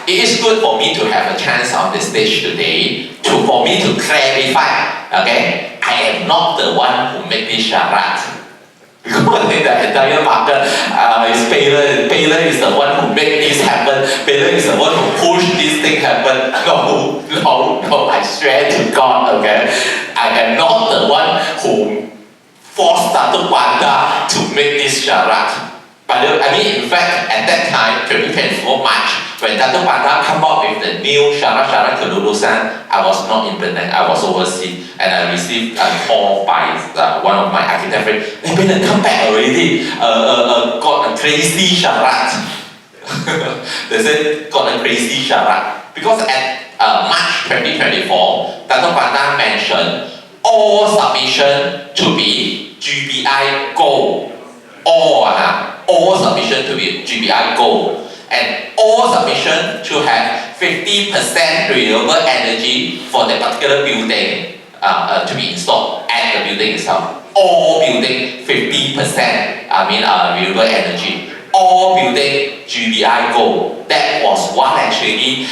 It is good for me to have a chance on the stage today for me to clarify, okay, I am not the one who made this syarat. Because in the entire market, Baylor is the one who made this happen. Baylor is the one who pushed this thing happen. No, I swear to God, okay, I am not the one who forced Datuk Bandar to make this syarat. But in fact, at that time, 2024 March, when Datuk Bandar come up with the new syarat kelulusan, I was not in Penang, I was overseas, and I received a call by one of my architect friends. Hey, Penang, come back already. Got a crazy syarat. They said got a crazy syarat because at March 2024, Datuk Bandar mentioned all submission to be GBI gold. All submission to be GBI gold. And all submission to have 50% renewable energy for the particular building to be installed at the building itself. All building 50% renewable energy. All building GBI gold. That was what actually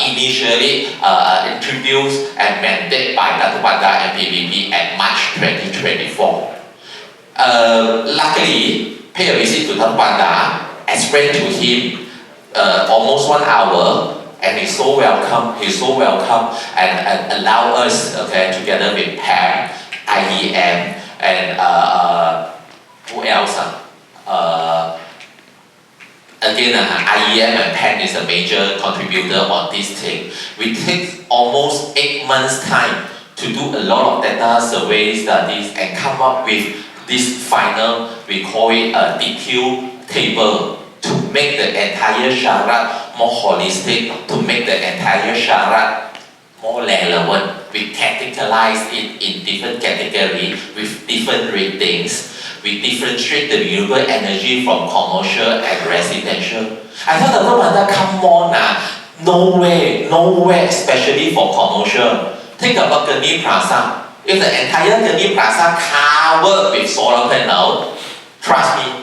initially introduced and mandated by Datuk Bandar and MBPP at March 2024. Luckily, pay a visit to Datuk Bandar, explained to him almost 1 hour, and he's so welcome and allow us, okay, together with PAM, IEM, and who else? Again, IEM and PAM is a major contributor on this thing. We take almost 8 months' time to do a lot of data survey studies and come up with this final, we call it a detailed table to make the entire syarat more holistic, to make the entire syarat more relevant. We categorize it in different categories with different ratings. We differentiate the renewable energy from commercial and residential. I thought the government, come on, no way, especially for commercial. Think about Geni Plaza. If the entire Geni Plaza covered with solar panel, trust me,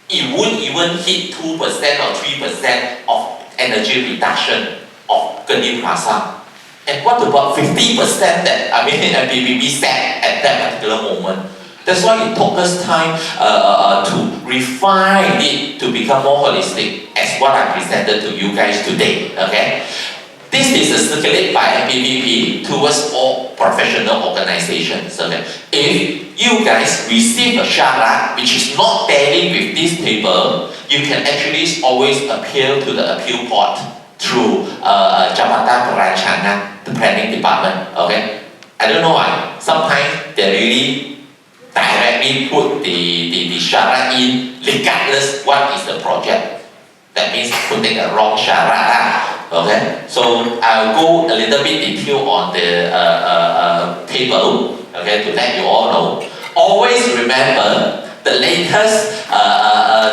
it won't even hit 2% or 3% of energy reduction of Geni Plaza. And what about 50% that MBPP set at that particular moment? That's why it took us time to refine it to become more holistic, as what I presented to you guys today. Okay. This is circulated by MBPP towards all professional organizations. Okay? If you guys receive a syarat which is not tallying with this table, you can actually always appeal to the appeal court through Jabatan Perancangan, the planning department. Okay? I don't know why. Sometimes they really directly put the syarat in regardless what is the project. That means putting a wrong syarat. Okay, so I'll go a little bit detail on the table. Okay, to let you all know. Always remember the latest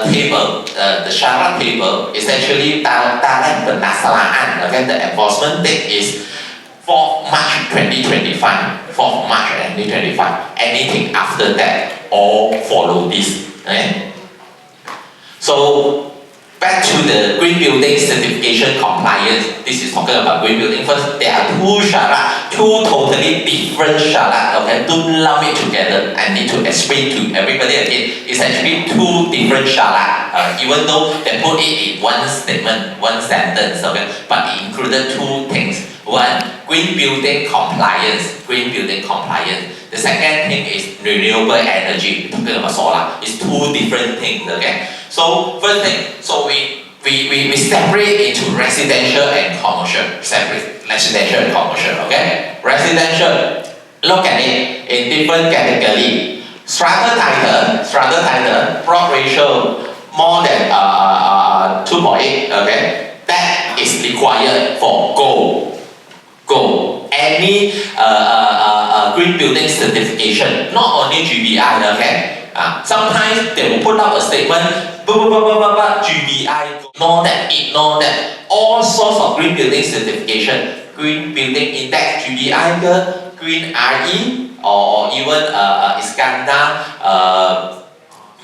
table, the syarat table is actually tarikh penaslaan. Okay, the enforcement date is 4 March 2025. 4 March 2025. Anything after that, all follow this. Okay? So back to the green building certification compliance. This is talking about green building. First, there are two syarat, two totally different syarat. Okay, don't lump it together. I need to explain to everybody again. It's actually two different syarat. Even though they put it in one statement, one sentence. Okay, but it included two things. One, green building compliance. Green building compliance. The second thing is renewable energy. We're talking about solar. It's two different things. Okay. So first thing, so we separate into residential and commercial. Separate residential and commercial. Okay. Residential. Look at it in different category. Strata title, plot ratio more than 2.8. Okay. That is required for gold. Any green building certification, not only GBI, okay? Sometimes they will put up a statement, GBI, ignore that. All sorts of green building certification, green building index, GBI, green RE, or even Iskandar,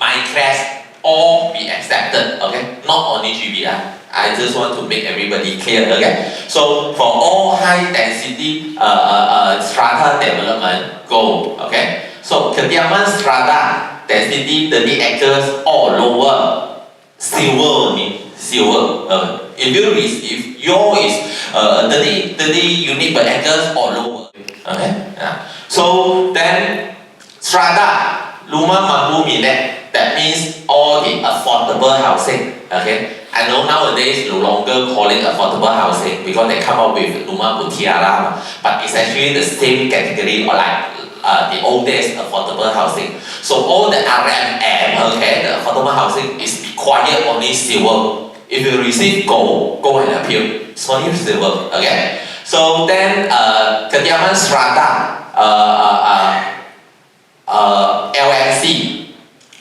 MyClass, all be accepted, okay? Not only GBI. I just want to make everybody clear, okay? So for all high density strata development, go, okay? So Kediaman strata density 30 acres or lower, silver. If yours is 30 unit per acres or lower, okay? So then strata rumah mampu milik, that means all the affordable housing, okay? I know nowadays no longer calling affordable housing because they come up with Rumah Mutiara, but it's actually the same category or like the old days affordable housing. So all the RMM, okay, the affordable housing is required only silver. If you receive gold, go and appeal. It's only silver, okay? So then Kediaman strata, LMC,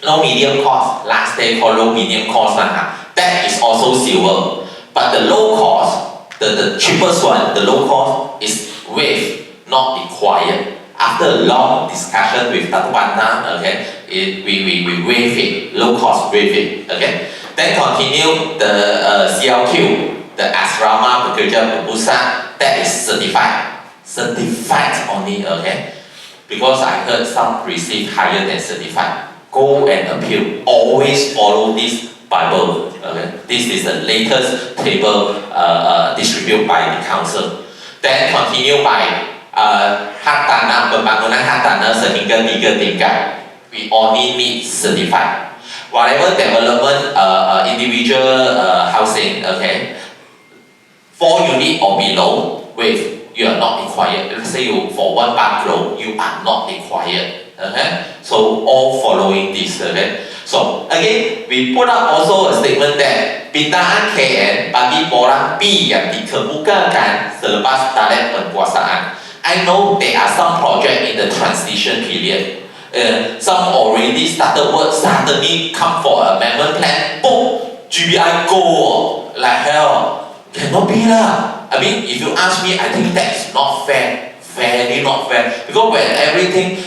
low medium cost. Last day called low medium cost that is also silver. But the low cost, the cheapest one, the low cost is waived, not required. After a long discussion with Dato' Bandar, okay, we waive it, low cost waive it, okay. Then continue the CLQ, the Asrama Pekerja Pusat, that is certified only, okay. Because I heard some receive higher than certified. Go and appeal. Always follow this Bible. Okay? This is the latest table distributed by the council. Then continue by hak tanah, pembangunan hak tanah sehingga 3 tingkat. We only need certified. Whatever development, individual housing, okay, 4 unit or below, you are not required. Let's say you for 1 bungalow, you are not required. Okay? So all following this. Okay? So again, we put up also a statement that pindahan KN bagi orang P yang dikemukakan selepas tarikh penkuasaan. I know there are some project in the transition period. Some already started work, suddenly come for amendment plan. Boom, GBI go like hell. Cannot be lah. I mean, if you ask me, I think that's not fair. Very not fair. Because when everything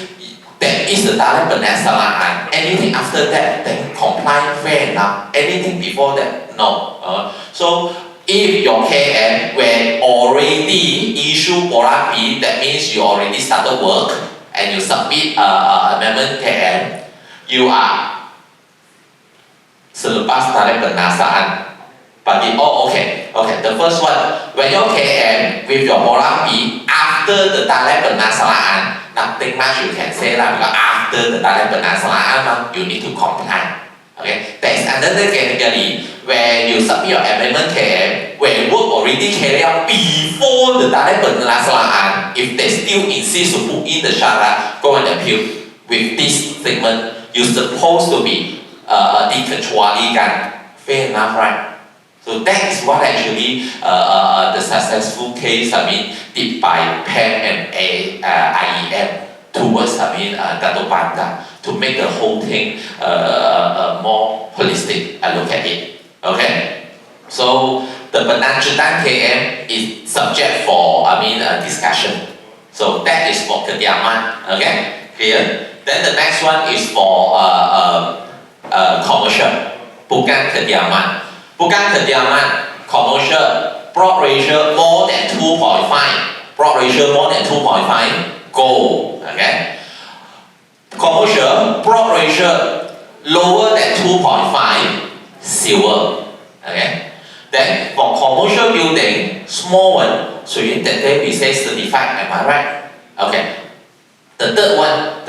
that is the tarikh penaslaan, anything after that, then comply fair enough. Anything before that, no. So if your KM when already issue Pola P, that means you already started work and you submit amendment KM, you are selepas tarikh penaslaan. Okay. The first one, when your KM with your Pola P after the tarikh penaslaan, nothing much you can say lah, because after the tarikh penaslaan, you need to comply. Okay, there is another category where you submit your amendment KM where work already carried out before the direct penghasilan, if they still insist to put in the syarat, go and appeal with this statement, you're supposed to be dikecualikan. Fair enough, right? So that is what actually the successful case, did by PEN and IEM towards, Dato' Banda, to make the whole thing more holistic and look at it. Okay? So the Penanjutan KM is subject for, discussion. So that is for kediaman. Okay? Clear? Then the next one is for commercial. Bukan kediaman. Bukan kediaman, commercial, plot ratio more than 2.5. Plot ratio more than 2.5, gold. Okay? Commercial, plot ratio lower than 2.5, silver. Okay? Then for commercial building, small one, so that day we say certified, am I right? Okay. The third one,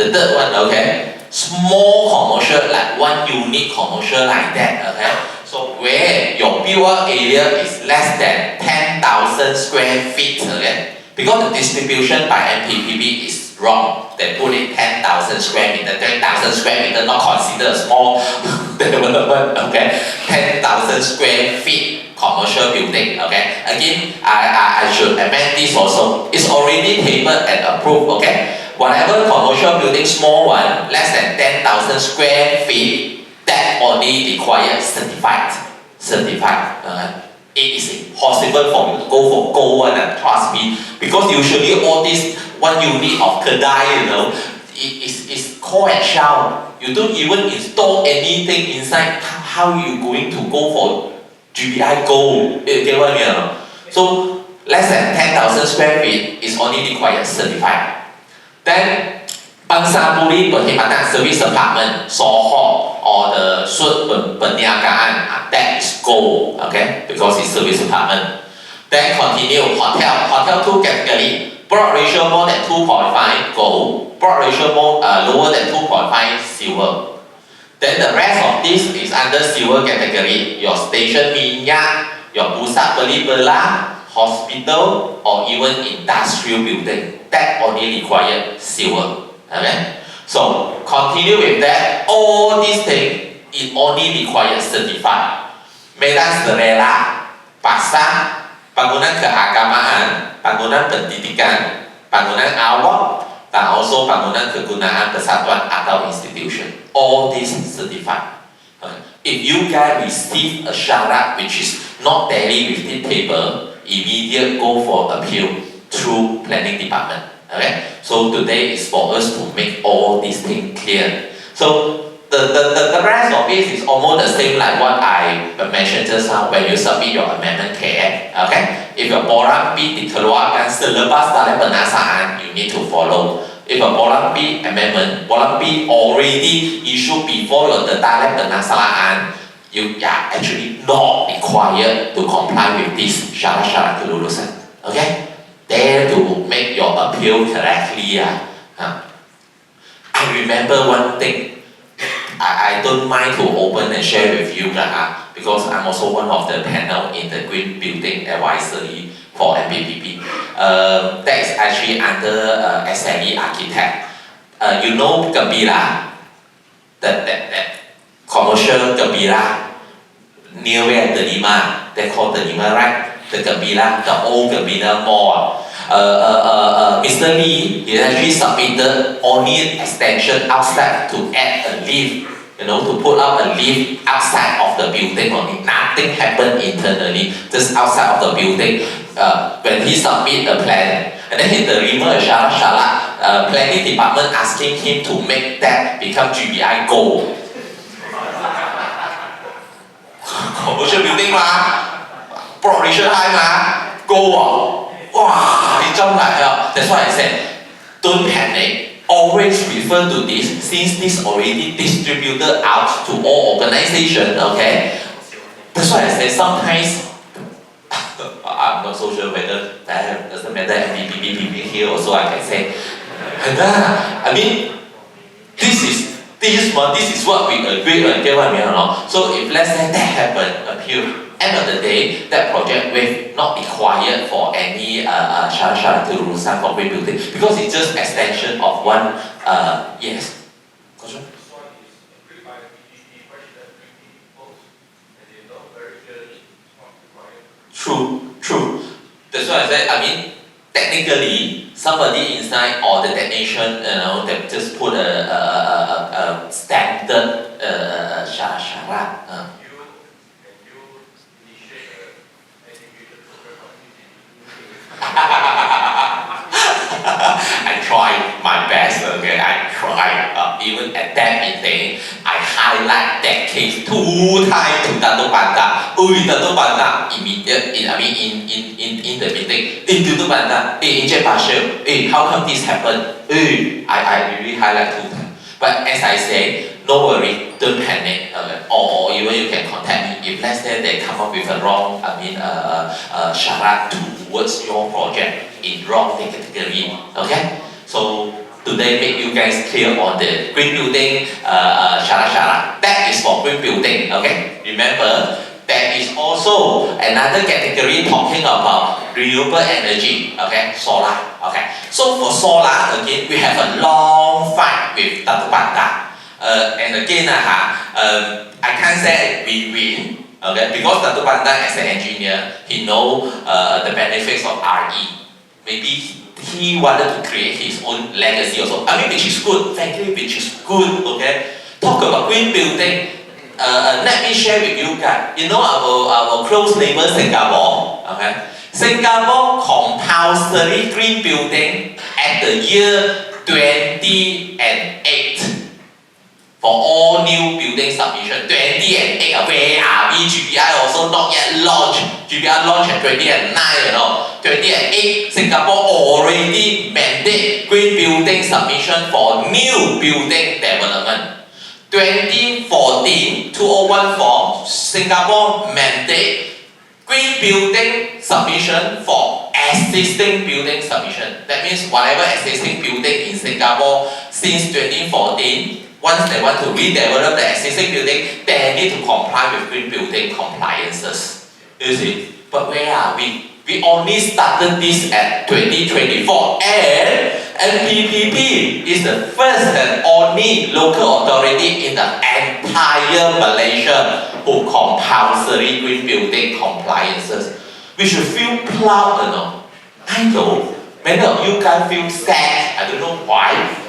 okay? Small commercial, like 1 unit commercial like that, okay? So where your built area is less than 10,000 square feet, okay? Because the distribution by MBPP is wrong. They put it 10,000 square meter, 10,000 square meter, not considered small development, okay? 10,000 square feet commercial building, okay? Again, I should amend this also. It's already tabled and approved, okay? Whatever commercial building, small one, less than 10,000 square feet, that only requires certified. It is impossible for you to go for gold one, and trust me, because usually all this 1 unit of kedai, is core and shell. You don't even install anything inside. How are you going to go for GBI gold? You get what I mean? So less than 10,000 square feet is only required certified. Then Bangsa Puri Perkhidmatan Service Department, SOHO, or the Sud Perniagaan, that is gold, okay, because it's service department. Then continue, hotel 2 category, plot ratio more than 2.5, gold, plot ratio lower than 2.5, silver. Then the rest of this is under silver category, your station minyak, your pusat beli belah, hospital, or even industrial building. That only require silver. Okay? So continue with that. All these things, it only requires certified. Medan Serela, pasar, bangunan keagamaan, bangunan pendidikan, bangunan awam, dan also bangunan kegunaan persatuan atau institution. All these certified. Okay. If you guys receive a syarat which is not tally with the table, immediate go for appeal through planning department. Okay? So today is for us to make all these things clear. So the rest of it is almost the same like what I mentioned just now when you submit your amendment KM. Okay? If your Borang B dikeluarkan selepas dari penasaan, you need to follow. If a Borang B amendment, Borang B already issued before your direct penasaan, you are actually not required to comply with this syarat-syarat kelulusan. Okay? There to make your appeal correctly. I remember one thing. I don't mind to open and share with you because I'm also one of the panel in the Green Building Advisory for MBPP. That is actually under SME Architect. You know Gembira, that commercial Gembira near where the Lima, they call the Lima, right? The Gembira, the old Gembira Mall. Mr. Lee, he actually submitted only extension outside to add a lift, to put up a lift outside of the building only. Nothing happened internally, just outside of the building. When he submit the plan, and then he deliver a syarat, planning department asking him to make that become GBI gold. Commercial building plot ratio high gold that's why I said, don't panic. Always refer to this, since this already distributed out to all organizations, okay? That's why I said sometimes, I'm not so sure whether that doesn't matter, MBPP here also I can say, I mean, this is what we agree on, get what I mean or not? So if let's say that happen, appeal, end of the day, that project will not be required for any shara to Rusan for green building because it's just extension of one. Yes. Question? This one is approved by BEP, why should that be imposed? And they know very clearly it's not required. True. That's why I said, I mean, technically, somebody inside or the technician, they just put a standard shara. You initiate an education program on I try my best, okay? I try. Even at that meeting, I highlight that case 2 times to Dato' Banda. Dato' Banda immediate, in the meeting, Dato' Banda, Encik Bashir, how come this happened? I really highlight 2 times. But as I say, no worry, don't panic. Or even you can contact me if let's say they come up with a wrong, shara towards your project in wrong category. Okay? So today make you guys clear on the green building shara. That is for green building. Okay? Remember, there is also another category talking about renewable energy. Okay? Solar. Okay? So for solar, again, we have a long fight with Dato' Banda. And again, I can't say we win. Okay? Because Dato' Banda as an engineer, he knows the benefits of RE. Maybe he wanted to create his own legacy also. I mean, which is good, frankly, which is good, okay? Talk about green building. Let me share with you guys. You know our close neighbor Singapore, okay? Singapore compulsory green building at the year 2008 for all new building submission. 2008, where are we? GBI also not yet launched. GBI launched at 2009, 2008, Singapore already mandate green building submission for new building development. 2014, 2014, Singapore mandate green building submission for existing building submission. That means whatever existing building in Singapore since 2014, once they want to redevelop the existing building, they need to comply with green building compliances. You see? But where are we? We only started this at 2024, and MBPP is the first and only local authority in the entire Malaysia who compulsory green building compliances. We should feel proud, I know many of you guys feel sad. I don't know why.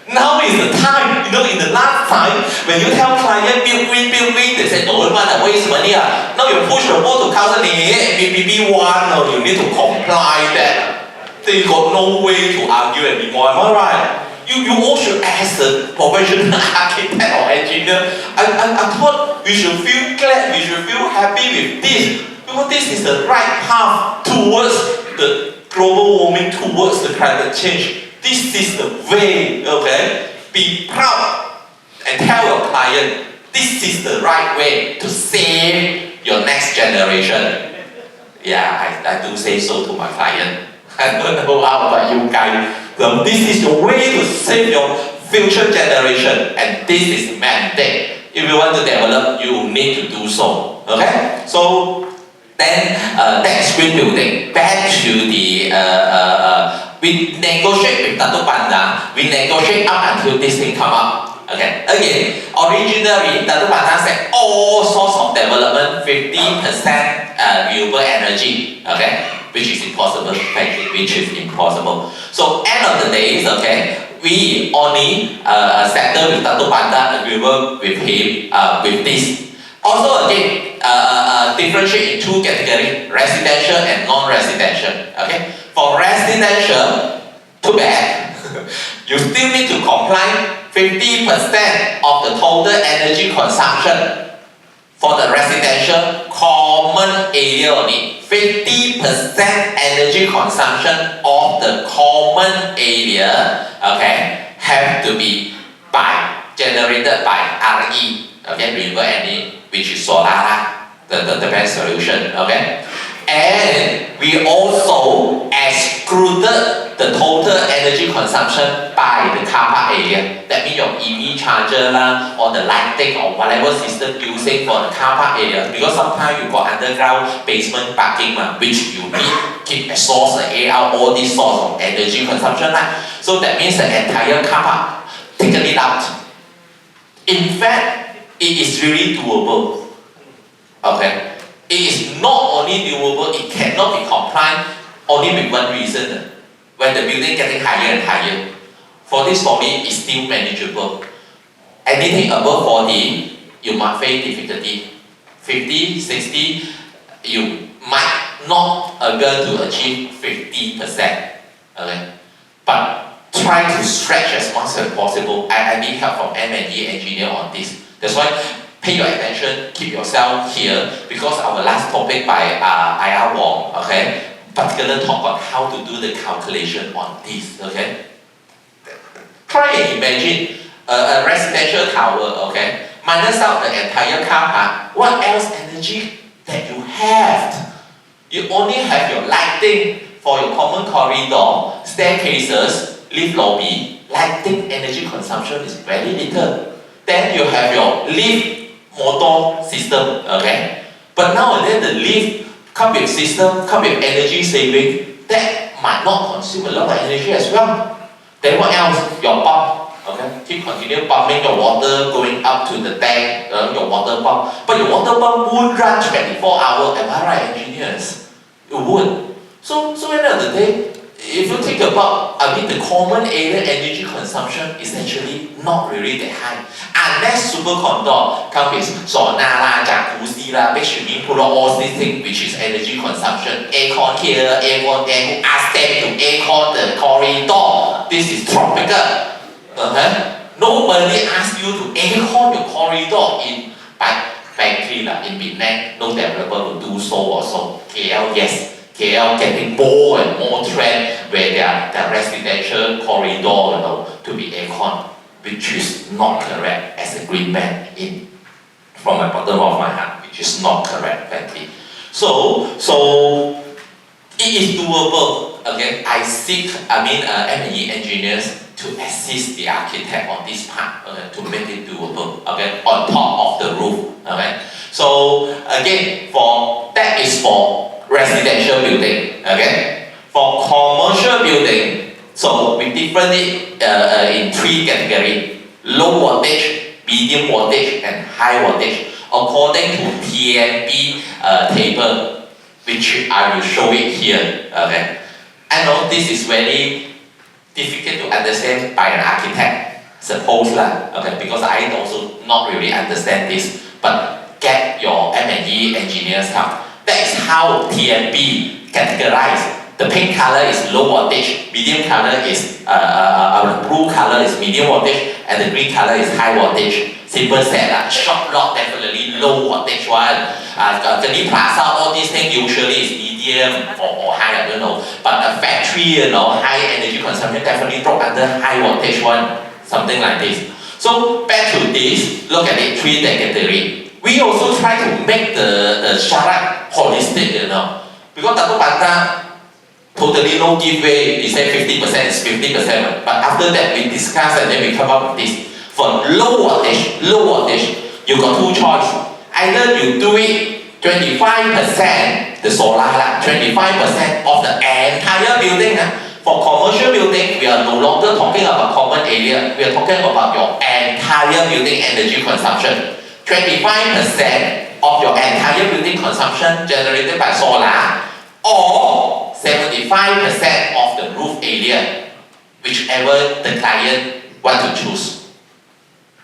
Now is the time. In the last time, when you tell client build green, they say don't want to waste money. Now you push the ball to council, MBPP one, you need to comply that. They got no way to argue anymore. Am I right? You all should ask the professional architect or engineer. I thought we should feel glad, we should feel happy with this. Because this is the right path towards the global warming, towards the climate change. This is the way, okay? Be proud and tell your client, this is the right way to save your next generation. Yeah, I do say so to my client. I don't know how about you guys. This is the way to save your future generation, and this is mandate. If you want to develop, you need to do so. Okay? So then that's green building. Back to the we negotiate with Dato' Banda. We negotiate up until this thing come up. Okay. Again, originally Dato' Banda said all sorts of development, 50% renewable energy. Okay, which is impossible. Frankly, which is impossible. So end of the day, okay, we only settle with Dato' Banda agreement with him with this. Also again, differentiate in 2 categories: residential and non-residential. Okay. For residential, too bad. You still need to comply 50% of the total energy consumption for the residential common area only. 50% energy consumption of the common area, okay, have to be generated by RE, okay, renewable energy, which is solar, the best solution, okay. And we also, as excluded the total energy consumption by the car park area. That means your EV charger lah, or the lighting or whatever system using for the car park area. Because sometimes you got underground basement parking which you need keep exhaust, air out, all these sorts of energy consumption lah. So that means the entire car park taken it out. In fact, it is really doable. Okay, it is not only doable, it cannot be compliant only with one reason. When the building getting higher and higher, for this for me is still manageable. Anything above 40, you might face difficulty. 50, 60, you might not able to achieve 50%. Okay, but try to stretch as much as possible. I need help from M&E engineer on this. That's why pay your attention, keep yourself here, because our last topic by IR Wong, okay, particular talk on how to do the calculation on this, okay. Try and imagine a residential tower, okay, minus out the entire car park. What else energy that you have? You only have your lighting for your common corridor, staircases, lift lobby. Lighting energy consumption is very little. Then you have your lift motor system, okay? But nowadays the lift come with system, come with energy saving, that might not consume a lot of energy as well. Then what else? Your pump, okay? Keep continue pumping your water going up to the tank, your water pump. But your water pump won't run 24 hours, am I right, engineers? It won't. So at the end of the day, if you think about, the common area energy consumption is actually not really that high. Unless supercondo come with sauna lah, jacuzzi lah, big swimming pool, all these things which is energy consumption. Aircon here, aircon there, who ask them to aircon the corridor? This is tropical. Nobody asks you to aircon your corridor in factory lah, in Penang. No developer will do so or so. KL, yes. KL getting more and more trend where their residential corridor, to be aircon, which is not correct as a green man from the bottom of my heart, which is not correct, frankly. So it is doable. Okay, I seek M&E engineers to assist the architect on this part, to make it doable. Okay, on top of the roof. Okay, so again, that is for residential building, okay? For commercial building, so we different it in 3 categories: low wattage, medium wattage, and high wattage, according to TMB table, which I will show it here, okay? I know this is very difficult to understand by an architect, suppose lah, okay? Because I also not really understand this, but get your M&E engineers help. That is how TMB categorize. The pink color is low wattage, medium color is blue color is medium wattage, and the green color is high wattage. Simple said, shop lot definitely low wattage one. The plaza, all these things usually is medium or high, I don't know. But a factory, high energy consumption definitely drop under high wattage one, something like this. So back to this, look at it, 3 categories. We also try to make the syarat holistic, because Dato' Banta totally no giveaway. He said 50% is 50%. But after that, we discuss and then we come up with this. For low wattage, you got 2 choices. Either you do it 25%, the solar, 25% of the entire building. For commercial building, we are no longer talking about common area. We are talking about your entire building energy consumption. 25% of your entire building consumption generated by solar, or 75% of the roof area, whichever the client want to choose.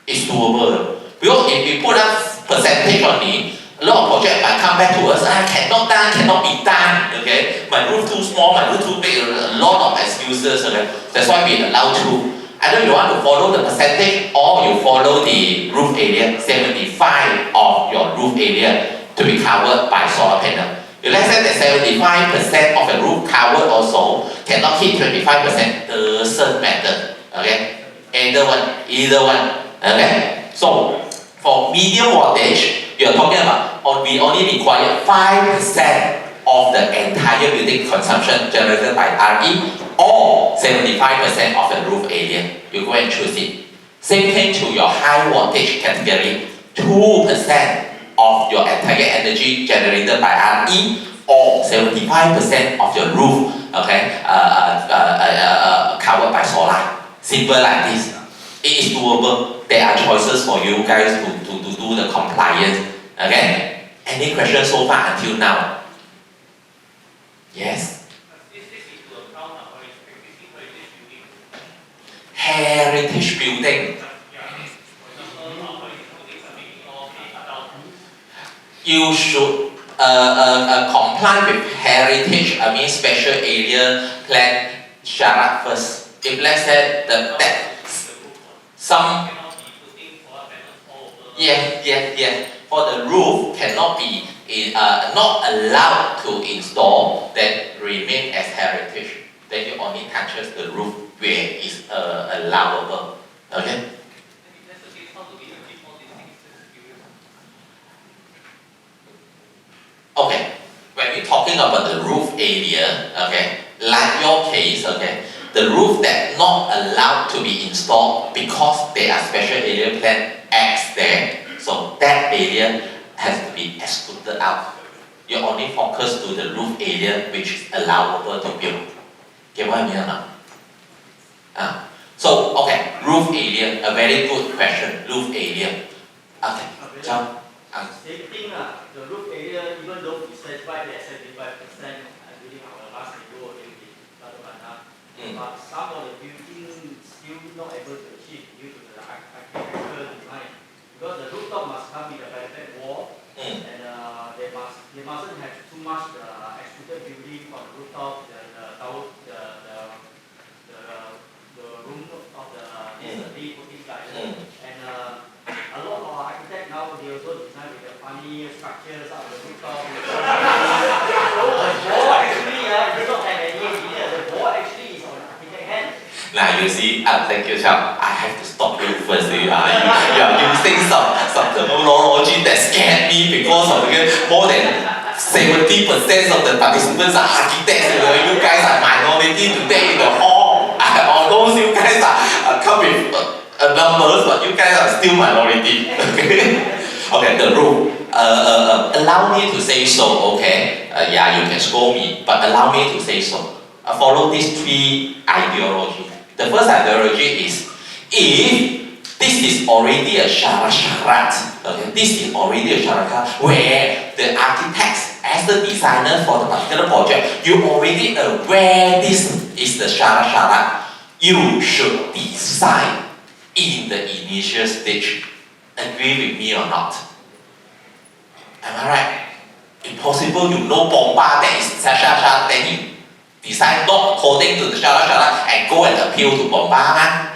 It's doable. Because if we put up percentage only, a lot of projects might come back to us, cannot be done, okay? My roof too small, my roof too big, a lot of excuses, okay? That's why we allow to. Either you want to follow the percentage or you follow the roof area, 75 of your roof area to be covered by solar panel. If let's say that 75% of the roof covered also cannot hit 25%, doesn't matter. Okay? Either one. Okay? So for medium wattage, you're talking about we only require 5% of the entire building consumption generated by RE or 75% of the roof area. You go and choose it. Same thing to your high wattage category, 2% of your entire energy generated by RE or 75% of your roof, okay, covered by solar. Simple like this. It is doable. There are choices for you guys to do the compliance. Okay? Any questions so far until now? Yes? Heritage building. You should comply with heritage, I mean special area plan syarat first. If let's say some for the roof cannot be not allowed to install, then remain as heritage. Then you only touches the roof where is allowable. Okay. Okay, when we're talking about the roof area, okay, like your case, okay, the roof that not allowed to be installed because there are special area plan X there, so that area has to be excluded out. You only focus to the roof area which is allowable to build. Get what I mean or not? So, okay, roof area, a very good question, roof area. Okay, so, same thing, the roof area, even though we certified at 75% during our last renewal activity, but some of the buildings still not able to achieve due to the architectural design. Because the rooftop must come with a parapet wall, and they mustn't have too much extruded building from the rooftop, the room of the putting guidance. And a lot of architects now, they also design with the funny structures of the rooftop. So the wall actually does not have any engineer. The wall actually is on architect hand. Now you see, thank you, Chao. I have to stop you first. You are using some terminology that scared me because of more than 70% of the participants are architects. You guys are minority today in the hall. Although you guys are come with numbers, but you guys are still minority. Okay, the rule. Allow me to say so. Okay. You can scold me, but allow me to say so. Follow these three ideologies. The first ideology is, if this is already a syarat, okay, this is already a syarat where the architects, as the designer for the particular project, you already aware this is the syarat, you should design in the initial stage. Agree with me or not? Am I right? Impossible, you know bomba, that is syarat, then you design not according to the syarat and go and appeal to bomba.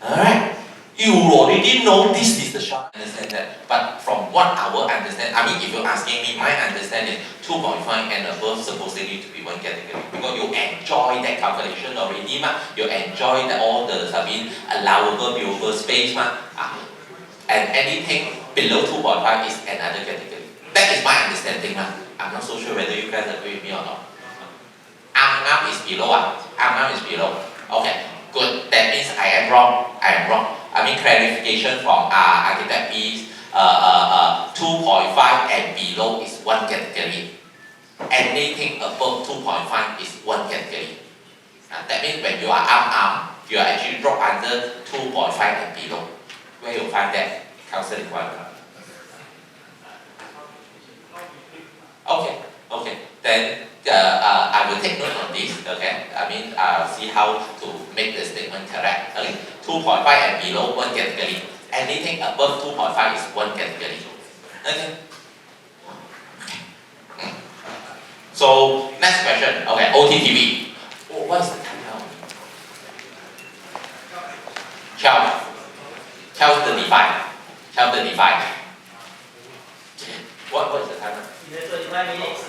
Alright? You already know this is the syarat. Understand that? But from what our understand, I mean, if you're asking me, my understanding is 2.5 and above supposedly to be one category. Because you enjoy that calculation already, you enjoy all the allowable buildable space. And anything below 2.5 is another category. That is my understanding. I'm not so sure whether you guys agree with me or not. Angam is below. Angam is below. Okay, good. That means I am wrong. I mean, clarification from architect is 2.5 and below is one category. Anything above 2.5 is one category. That means when you are you are actually drop under 2.5 and below. Where you find that? Council requirement. Okay. Then I will take note on this. Okay. I mean, I'll see how to make the statement correct. Okay. 2.5 and below one category. Anything above 2.5 is one category. Okay. So next question. Okay. OTTV. What is the time now? 12:35. What is the time now? 35 minutes.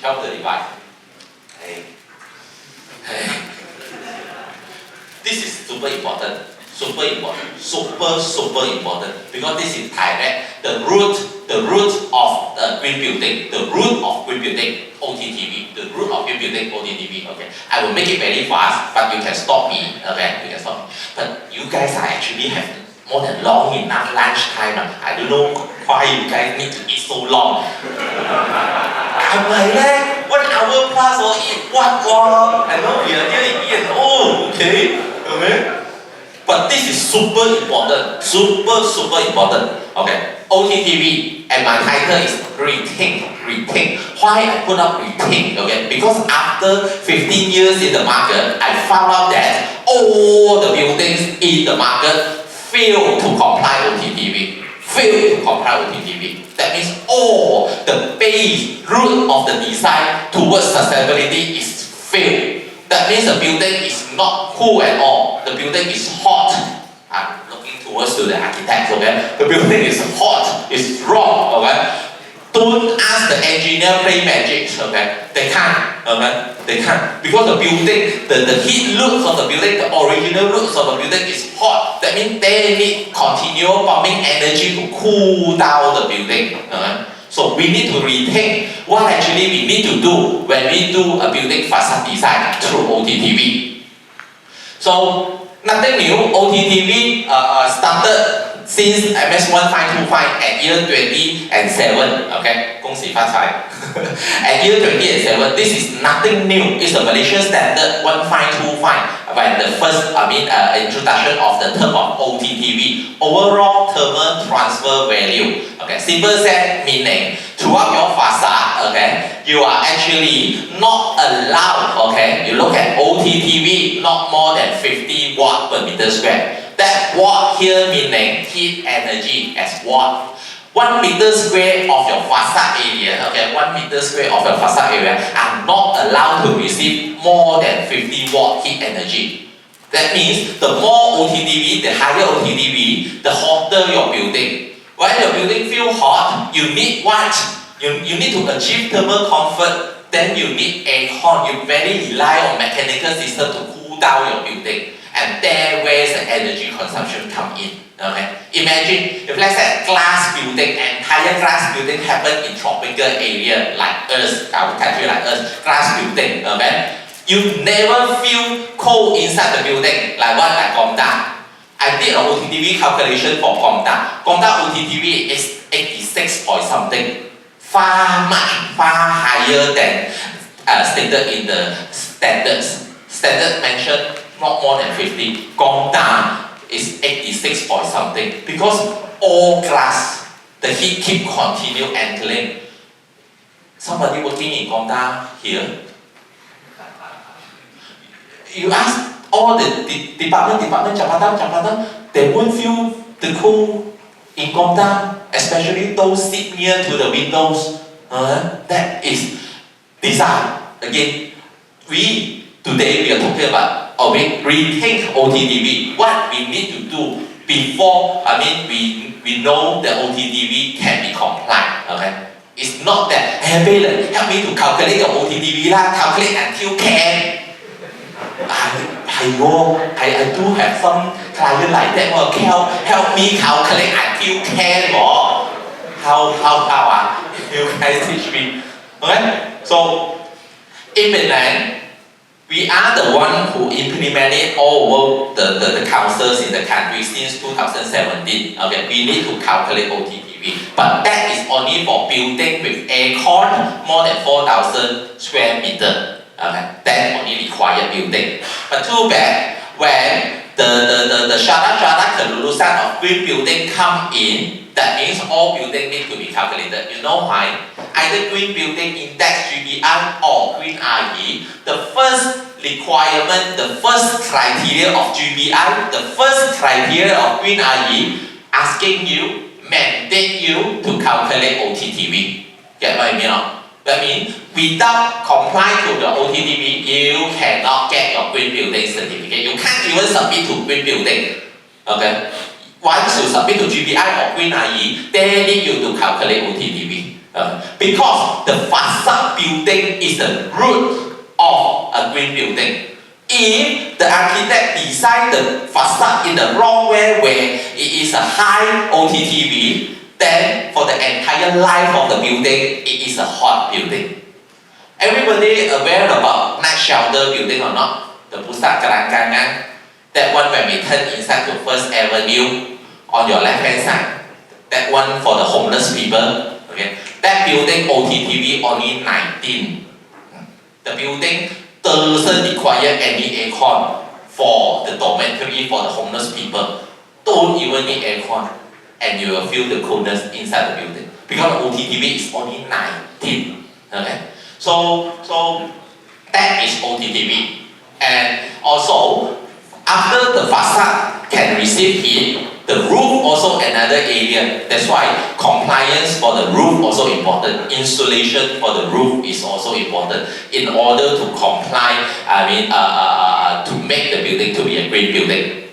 12:35. Hey. This is super important. Super important. Because this is direct. The the root of the green building, the root of green building, OTTV, the root of green building, OTTV, okay. I will make it very fast, but you can stop me, okay, you can stop me. But you guys are actually have more than long enough lunchtime. I don't know why you guys need to eat so long. I'm like, 1 hour plus or eat what? I know we are here in oh, okay. But this is super important, super important. Okay, OTTV, and my title is rethink. Why I put up rethink? Okay, because after 15 years in the market, I found out that all the buildings in the market fail to comply OTTV. That means all the base root of the design towards sustainability is failed. That means the building is not cool at all. The building is hot. I'm looking towards to the architects, okay? The building is hot, it's wrong, okay? Don't ask the engineer play magic, okay? They can't, okay? They can't. Because the building, the heat loops of the building, the original loops of the building is hot. That means they need continual pumping energy to cool down the building, okay? So we need to rethink what actually we need to do when we do a building facade design through OTTV. So nothing new, OTTV started since MS 1525 at year 2007, okay? 恭喜发财. At year 2007, this is nothing new. It's the Malaysian standard 1525 when the first, introduction of the term of OTTV, overall thermal transfer value. Okay, simple said meaning throughout your facade, okay, you are actually not allowed, okay, you look at OTTV, not more than 50 watt per meter square. That watt here meaning heat energy as watt. 1 meter square of your facade area, okay, 1 meter square of your facade area are not allowed to receive more than 50 watt heat energy. That means the more OTTV, the higher OTTV, the hotter your building. When your building feel hot, you need what? You need to achieve thermal comfort, then you need aircon. You very rely on mechanical system to cool down your building. And there where the energy consumption come in. Okay? Imagine if let's say glass building, entire glass building happen in tropical area like us, our country like us, glass building, okay? You never feel cold inside the building like what like Gomda. I did an OTTV calculation for Gomda. Gomda OTTV is 86 point something, far higher than stated in the standards. Standard mentioned not more than 50. Gomda is 86 point something because all glass, the heat keep continue entering. Somebody working in Gomda here, you ask all the department, Jabatan, they won't feel the cool in Gomda, especially those sit near to the windows. That is design. Again, today we are talking about rethink OTTV. What we need to do before, we know that OTTV can be compliant. Okay, it's not that hey Valen, help me to calculate the OTTV lah, calculate until can. I do have some client like that. Well, help me calculate until can. How you guys teach me. Okay, so in Penang, we are the one who implemented all over the councils in the country since 2017. Okay, we need to calculate OTTV, but that is only for building with aircon more than 4,000 square meter. Okay, that only required building. But too bad when the syarat kelulusan of green building come in, that means all building need to be calculated. You know why? Either green building index GBI or green RE, the first requirement, the first criteria of GBI, the first criteria of green RE, asking you, mandate you to calculate OTTV. Get what I mean? That means without complying to the OTTV, you cannot get your green building certificate. You can't even submit to green building. Okay? Once you submit to GBI or green RE, they need you to calculate OTTV. Because the facade building is the root of a green building. If the architect design the facade in the wrong way where it is a high OTTV, then for the entire life of the building, it is a hot building. Everybody aware about night shelter building or not? The pusat kerangangan. That one when we turn inside to First Avenue, on your left hand side. That one for the homeless people. Okay. That building OTTV only 19. The building doesn't require any aircon for the dormitory for the homeless people. Don't even need aircon, and you will feel the coolness inside the building because OTTV is only 19. Okay, so that is OTTV, and also after the facade can receive heat, the roof also another area. That's why compliance for the roof also important. Insulation for the roof is also important in order to comply. To make the building to be a green building.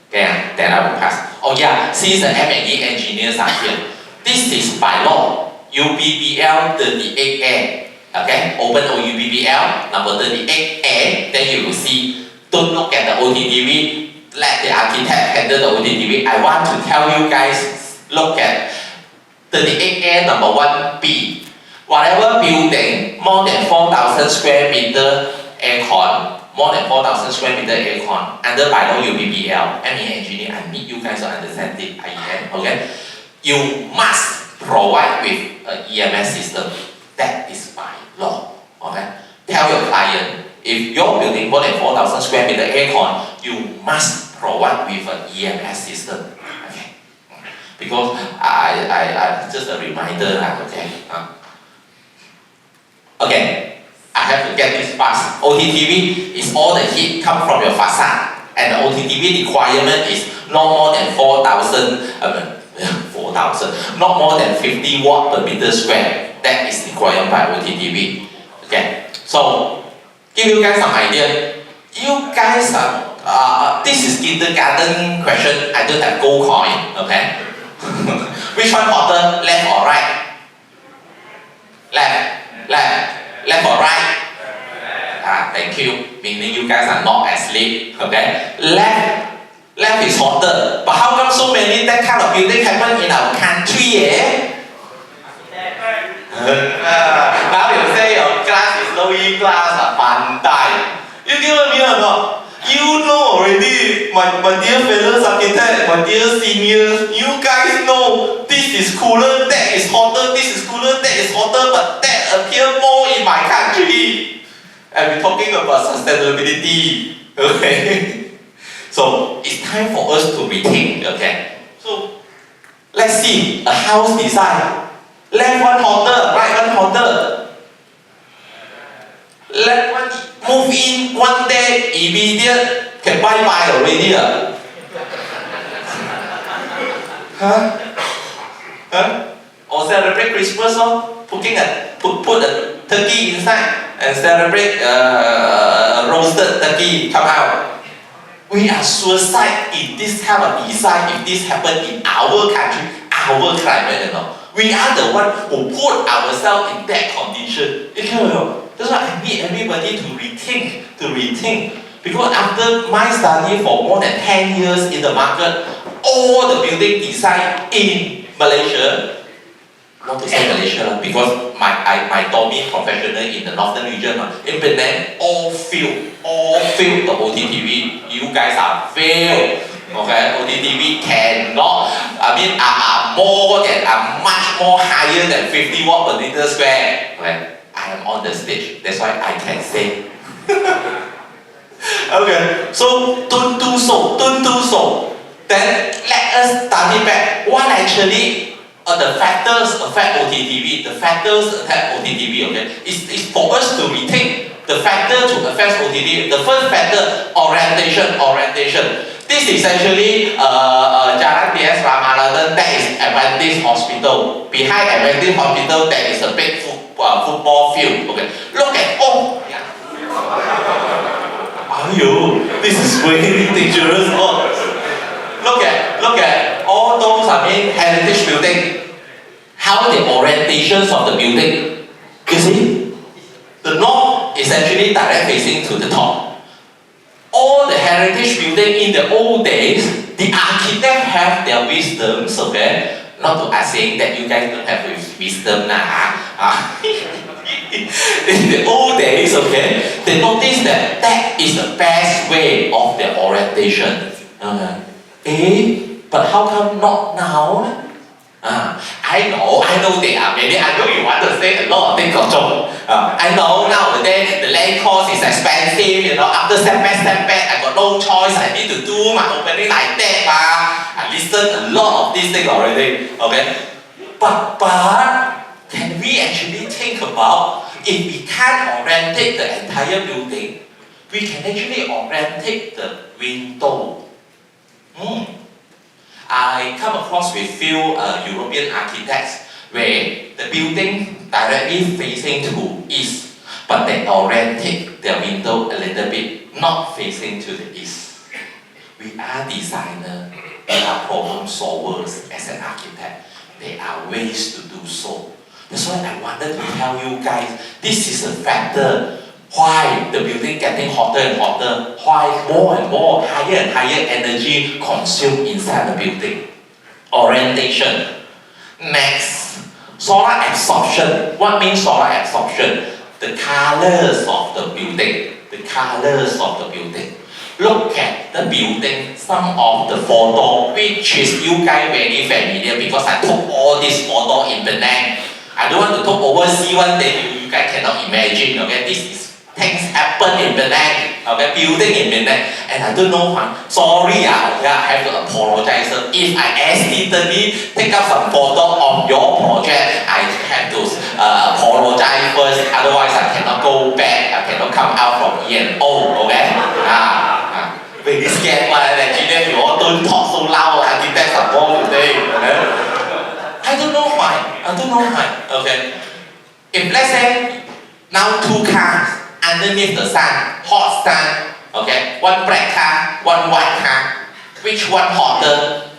Okay, then I will pass. Oh yeah, since the M&E engineers are here, this is by law. UBBL 38A. Okay, open UBBL number 38A. Then you will see. Don't look at the OTTV. Let the architect handle the OTTV. I want to tell you guys, look at 38A number 1B. Whatever building more than 4,000 square meter aircon, more than 4,000 square meter aircon, under by law UBBL, ME engineer, I need you guys to understand it, IEM, okay? You must provide with an EMS system. That is by law, okay? Tell your client, if your building more than 4,000 square meter aircon, you must provide with an EMS system, okay? Because I just a reminder, okay? Okay. I have to get this fast. OTTV is all the heat come from your facade, and the OTTV requirement is no more than 4,000, not more than 50 watt per meter square. That is required by OTTV. Okay, so give you guys some idea. You guys are, this is kindergarten question. I don't have gold coin. Okay, which one hotter, left or right? Left or right? Thank you. Meaning you guys are not asleep. Okay? Left is hotter. But how come so many that kind of building happen in our country? Now you say your class is low E class, Bandai. You give me or not? You know already, my dear fellows architect, my dear seniors, you guys know this is cooler, that is hotter, this is cooler, that is hotter, but that appear more in my country. And we're talking about sustainability, okay? So it's time for us to rethink, okay? So let's see a house design. Left one hotter, right one hotter. Left one move in one day, immediate, can bye-bye already. Or celebrate Christmas, put a turkey inside and celebrate roasted turkey come out. We are suicide in this kind of design if this happen in our country, our climate, you know. We are the one who put ourselves in that condition. That's why I need everybody to rethink. Because after my study for more than 10 years in the market, all the building design in Malaysia, not to say Malaysia, because my domain professional in the northern region, in Penang, all failed the OTTV. You guys are failed. Okay, OTTV cannot, are much more higher than 50 watt per meter square. Okay, I am on the stage, that's why I can say. Okay, so don't do so. Then let us study back what actually the factors affect OTTV. The factors affect OTTV, okay, is for us to rethink the factor to affect OTTV. The first factor, orientation. This is actually Jalan PS Ramadhan, that is Adventist Hospital. Behind Adventist Hospital, there is a big football field. Okay, look at this is very dangerous. Look at all those heritage building. How the orientations of the building. You see, the north is actually direct facing to the top. All the heritage building in the old days, the architect have their wisdoms, okay? Not to saying that you guys don't have wisdom now. In the old days, okay, they noticed that that is the best way of their orientation. But how come not now? I know there are many. I know you want to say a lot of things, I know nowadays the land cost is expensive. After step back, I got no choice. I need to do my opening like that. I listened a lot of these things already. Okay, but can we actually think about if we can't orientate the entire building, we can actually orientate the window. I come across with few European architects where the building directly facing to east, but they orientate their window a little bit, not facing to the east. We are designers, we are problem solvers as an architect. There are ways to do so. That's why I wanted to tell you guys, this is a factor why the building getting hotter and hotter, why more and more, higher and higher energy consumed inside the building. Orientation. Next, solar absorption. What means solar absorption? The colors of the building. The colors of the building. Look at the building, some of the photo, which is you guys very familiar because I took all this photo in Penang. I don't want to talk overseas one day, you guys cannot imagine, okay? This is things happen in Penang, okay? Building in Penang, and I don't know why. Sorry, I have to apologize. If I accidentally take up some photo of your project, I have to apologize first. Otherwise, I cannot go back. I cannot come out from E&O, okay? Very scared, but engineer, you all don't talk so loud. Architects are born today. I don't know why. Okay. If let's say now two cars underneath the sun, hot sun, okay, one black car, one white car, which one hotter?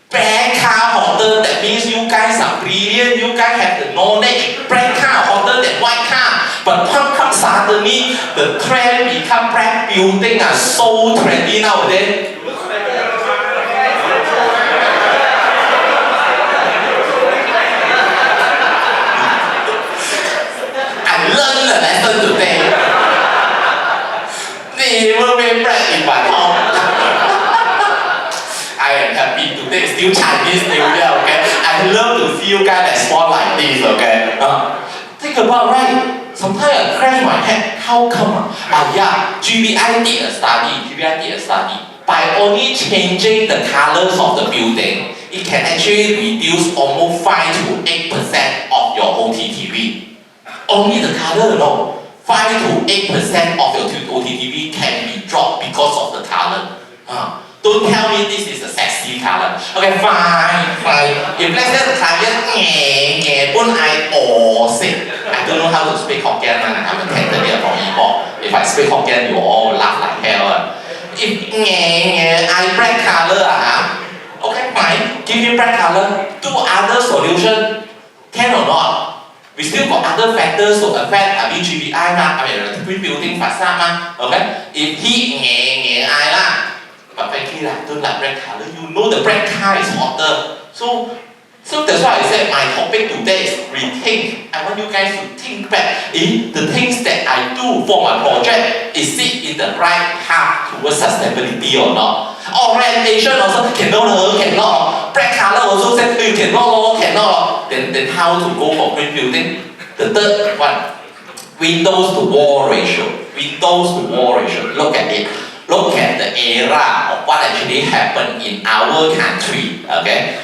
Black car hotter, that means you guys are brilliant, you guys have the knowledge. Black car hotter than white car. But how come suddenly the trend become black building are so trendy nowadays? I learned a lesson today. Never wear black in my home. I am happy today, still Chinese New Year, okay? I love to see you guys respond like this, okay? Think about, right? Sometimes I crash my head. How come? GBI did a study. By only changing the colors of the building, it can actually reduce almost 5 to 8% of your OTTV. Only the color, no. 5 to 8% of your OTTV can be dropped because of the color. Don't tell me this is a sexy color. Okay, fine. If let's say the client I don't know how to speak Hokkien, I'm a Canadian from Ipoh. If I speak Hokkien, you all laugh like hell. If I black color, okay, fine. Give me black color. Do other solution. Can or not? We still got other factors to affect GBI, green building facade. Okay? If he but frankly, don't like black color. You know the black car is hotter. So that's why I said my topic today is rethink. I want you guys to think back. The things that I do for my project, is it in the right path towards sustainability or not? Orientation also cannot. Black color also said cannot. Then how to go for green building? The third one, windows to wall ratio. Look at it. Look at the era of what actually happened in our country. Okay.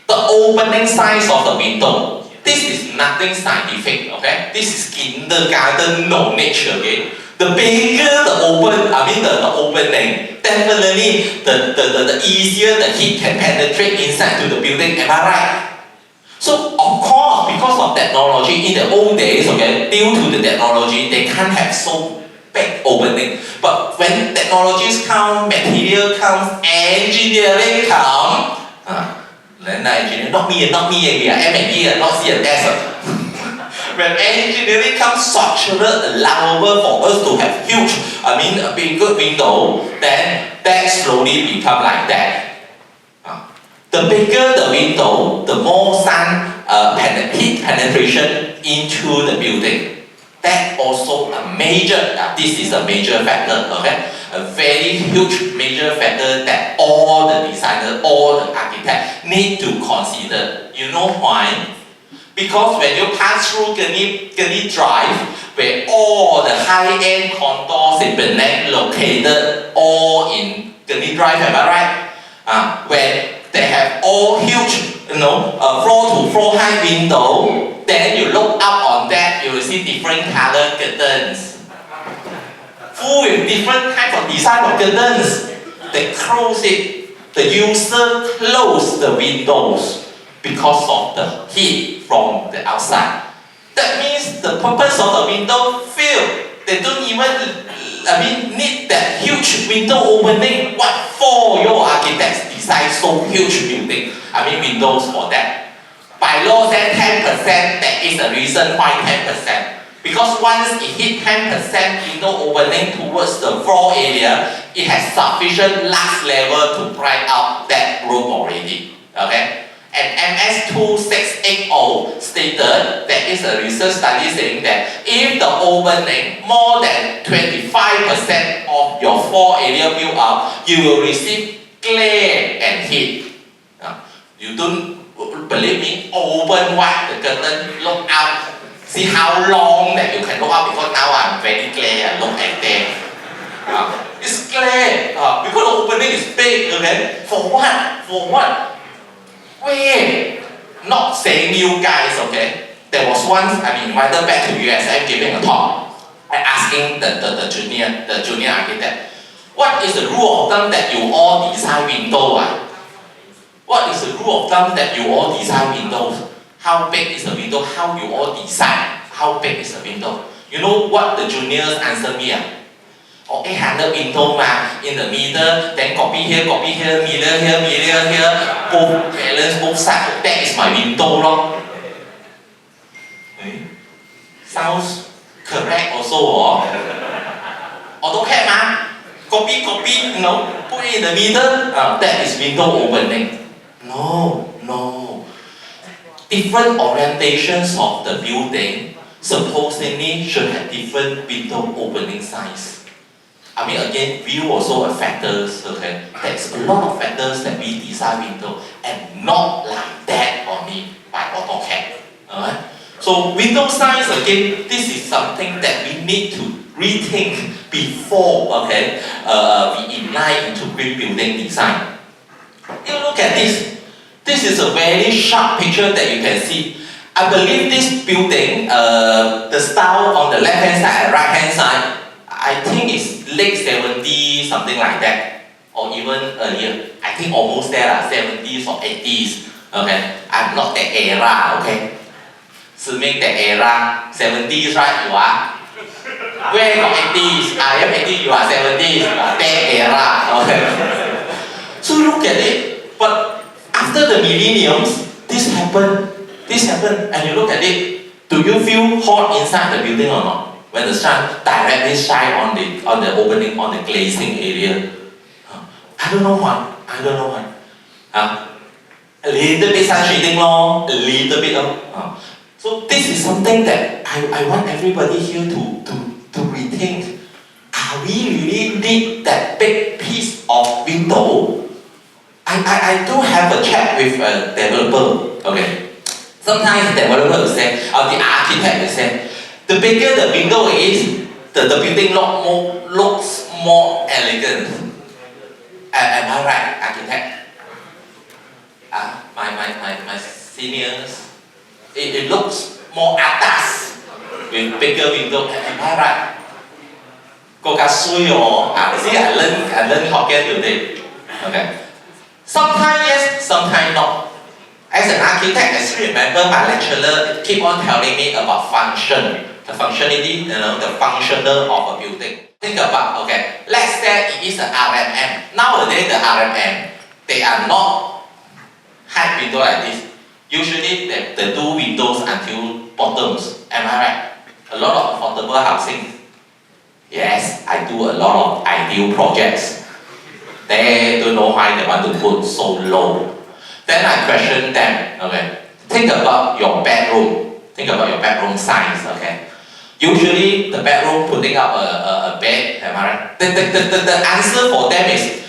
The opening size of the window. This is nothing scientific, okay? This is kindergarten knowledge, okay? The bigger the opening, definitely the easier the heat can penetrate inside to the building. Am I right? So of course, because of technology, in the old days, okay, due to the technology, they can't have so big opening. But when technologies come, material comes, engineering come. Engineering, not me, we are M&E, not C&S. When engineering comes structural allowable for us to have huge, a big good window, then that slowly become like that. The bigger the window, the more sun heat penetration into the building. That also a major, this is a major factor, okay? A very huge major factor that all the designers, all the architects need to consider. You know why? Because when you pass through Gani Drive, where all the high-end condos in Penang located all in Gani Drive, am I right? When they have all huge, floor-to-floor high window, then you look up on that, you will see different color curtains. Full with different types of design of curtains. They close it. The user close the windows because of the heat from the outside. That means the purpose of the window failed. They don't even need that huge window opening. What for your architects design so huge building? Windows for that. By law said 10%, that is the reason why 10%. Because once it hit 10% window opening towards the floor area, it has sufficient large level to bright out that room already. Okay? And MS2680 stated there is a research study saying that if the opening more than 25% of your floor area built up, you will receive glare and heat. You don't believe me? Open wide the curtain, look out. See how long that you can look out, because now I'm very clear, look at them. It's clear, because the opening is big, okay? For what? For what? Wait, not saying you guys, okay? There was once, invited back to USM giving a talk, and asking the junior architect, what is the rule of thumb that you all design window? What is the rule of thumb that you all design windows? How big is the window? How you all decide? How big is the window? You know what the juniors answer me? 800 window in the middle, then copy here, middle here, both balance, both sides. That is my window, lor. Sounds correct also, don't have copy, put it in the middle. That is window opening. No. Different orientations of the building supposedly should have different window opening size. Again, view also a factors, okay? There's a lot of factors that we design window, and not like that only by AutoCAD. Alright? So window size, again, this is something that we need to rethink before, okay, we inline into green building design. You look at this. This is a very sharp picture that you can see. I believe this building, the style on the left hand side and right hand side, I think it's late 70s, something like that, or even earlier. I think almost there, 70s or 80s. Okay, I'm not that era. Okay, Siming that era, 70s, right? You are. Where got 80s? I am 80s. You are 70s. That era. Okay. So look at it, but after the millenniums, this happened, and you look at it, do you feel hot inside the building or not? When the sun directly shine on the opening, on the glazing area? I don't know why. A little bit sun shading, a little bit. So this is something that I want everybody here to rethink. Are we really need that big piece of window? I do have a chat with a developer, okay. Sometimes the developer will say, or the architect will say, the bigger the window is, the building looks more elegant. Am I right, architect? My seniors, it looks more atas with bigger window. Am I right? See, I learned Hokkien today. Okay. Sometimes yes, sometimes not. As an architect, I still remember my lecturer keep on telling me about function, the functionality, the functional of a building. Think about, okay, let's say it is an RMM. Nowadays, the RMM, they are not high window like this. Usually, they do windows until bottoms. Am I right? A lot of affordable housing. Yes, I do a lot of ideal projects. They don't know why they want to put so low. Then I question them, okay? Think about your bedroom. Think about your bedroom size, okay? Usually the bedroom putting up a bed, am I right? The answer for them is,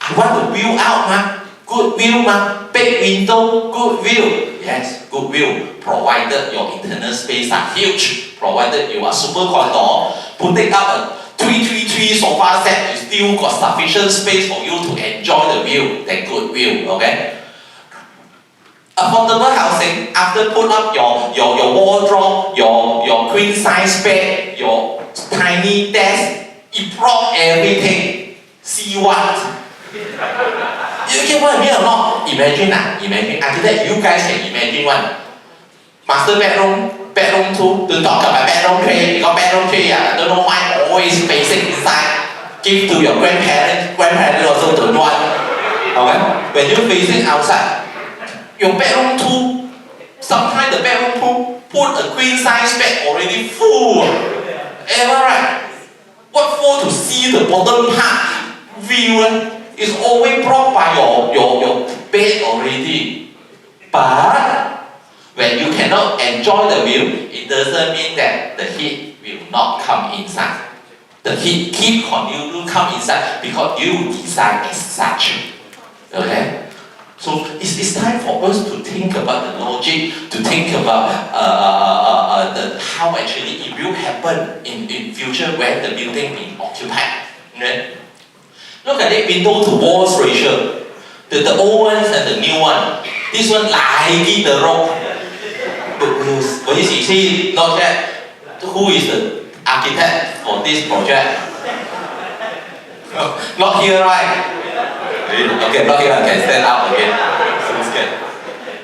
I want to view out, ma. Good view, ma. Big window, good view. Yes, good view. Provided your internal space are huge. Provided you are super condo, putting up a 333 sofa set, you still got sufficient space for you to enjoy the view. Then good view, okay? Affordable housing, after put up your wardrobe, your queen size bed, your tiny desk, you brought everything. See what? You get what I mean or not? Imagine after that you guys can imagine one. Master bedroom, bedroom 2, don't talk about bedroom 3, because bedroom 3, I don't know why always facing inside. Give to your grandparents also don't want. Okay? When you're facing outside, your bedroom 2, sometimes the bedroom 2 put a queen size bed already full. Am I right? What for? To see the bottom part view is always blocked by your bed already. But when you cannot enjoy the view, it doesn't mean that the heat will not come inside. The heat continue to come inside because you design as such. Okay? So it's time for us to think about the logic, to think about how actually it will happen in future when the building being occupied. Okay? Look at it, window to walls ratio. The old ones and the new one. This one like the rock. You see, not yet. Who is the architect for this project? Not here, right? Okay, not here. I can stand up again. So scared.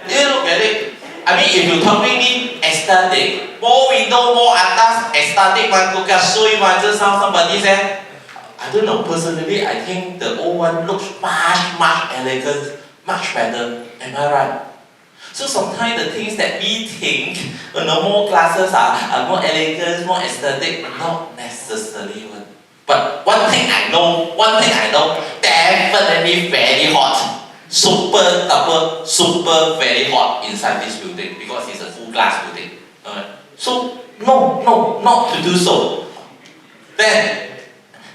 You look at it. I mean, if you're talking me aesthetic, more window, more atas, aesthetic one, look at sui one, just how somebody said. I don't know, personally, I think the old one looks much elegant, much better. Am I right? So sometimes the things that we think, more classes are more elegant, more aesthetic, not necessarily one. But one thing I know, definitely very hot. Super double, super very hot inside this building because it's a full glass building. So, no, not to do so. Then,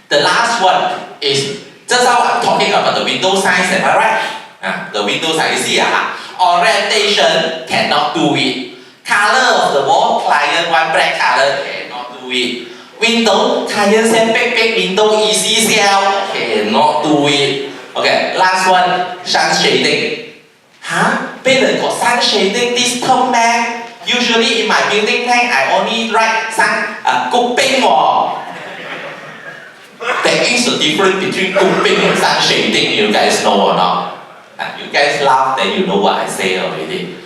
the last one is, just how I'm talking about the window size, am I right? The window size, you see, orientation cannot do it. Color of the wall, client one black color, cannot do it. Window, client say big window, easy sell, cannot do it. Okay, last one, sun shading. Building got sun shading this term, man. Usually in my building plan, I only write sun, good ping. There is a difference between cooking and sun shading, you guys know or not? You guys laugh, then you know what I say already.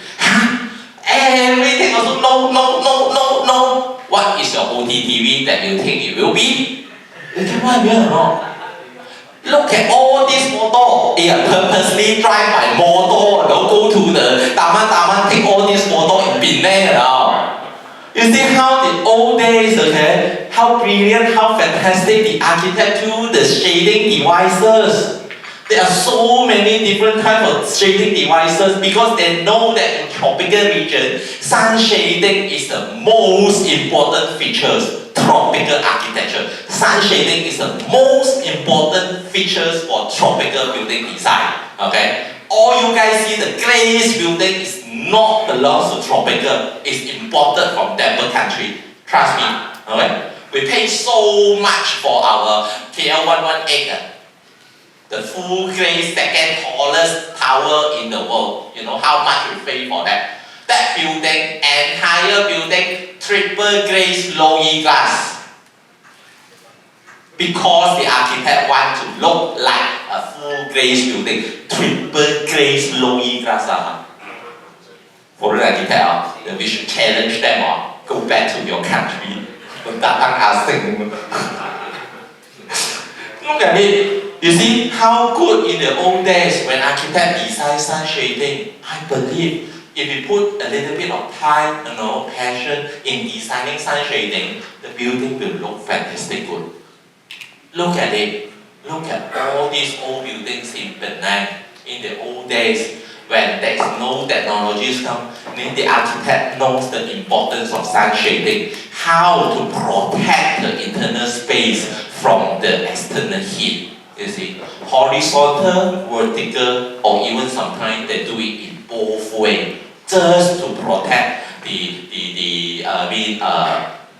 Everything also no. What is your OTTV that you think it will be? You get what I mean or not? Look at all this motor. They are purposely drive my motor. Don't go to the Taman, take all this motor in Penang now. You see how the old days, okay? How brilliant, how fantastic the architect do the shading devices. There are so many different types of shading devices because they know that in tropical region, sun shading is the most important features. Tropical architecture. Sun shading is the most important features for tropical building design. Okay? All you guys see, the glazed building is not belongs to tropical. It's imported from temperate country. Trust me. Okay? We pay so much for our KL118. The full glaze, second tallest tower in the world. You know how much we pay for that? That building, entire building, triple glaze low E glass. Because the architect want to look like a full glaze building, triple glaze low E glass. For the architect, we should challenge them. Go back to your country. Look at it. You see how good in the old days when architect design sun shading. I believe if we put a little bit of time, passion in designing sun shading, the building will look fantastic good. Look at it. Look at all these old buildings in Penang in the old days. When there is no technologies come, then the architect knows the importance of sun shading, how to protect the internal space from the external heat. You see, horizontal, vertical, or even sometimes they do it in both ways, just to protect the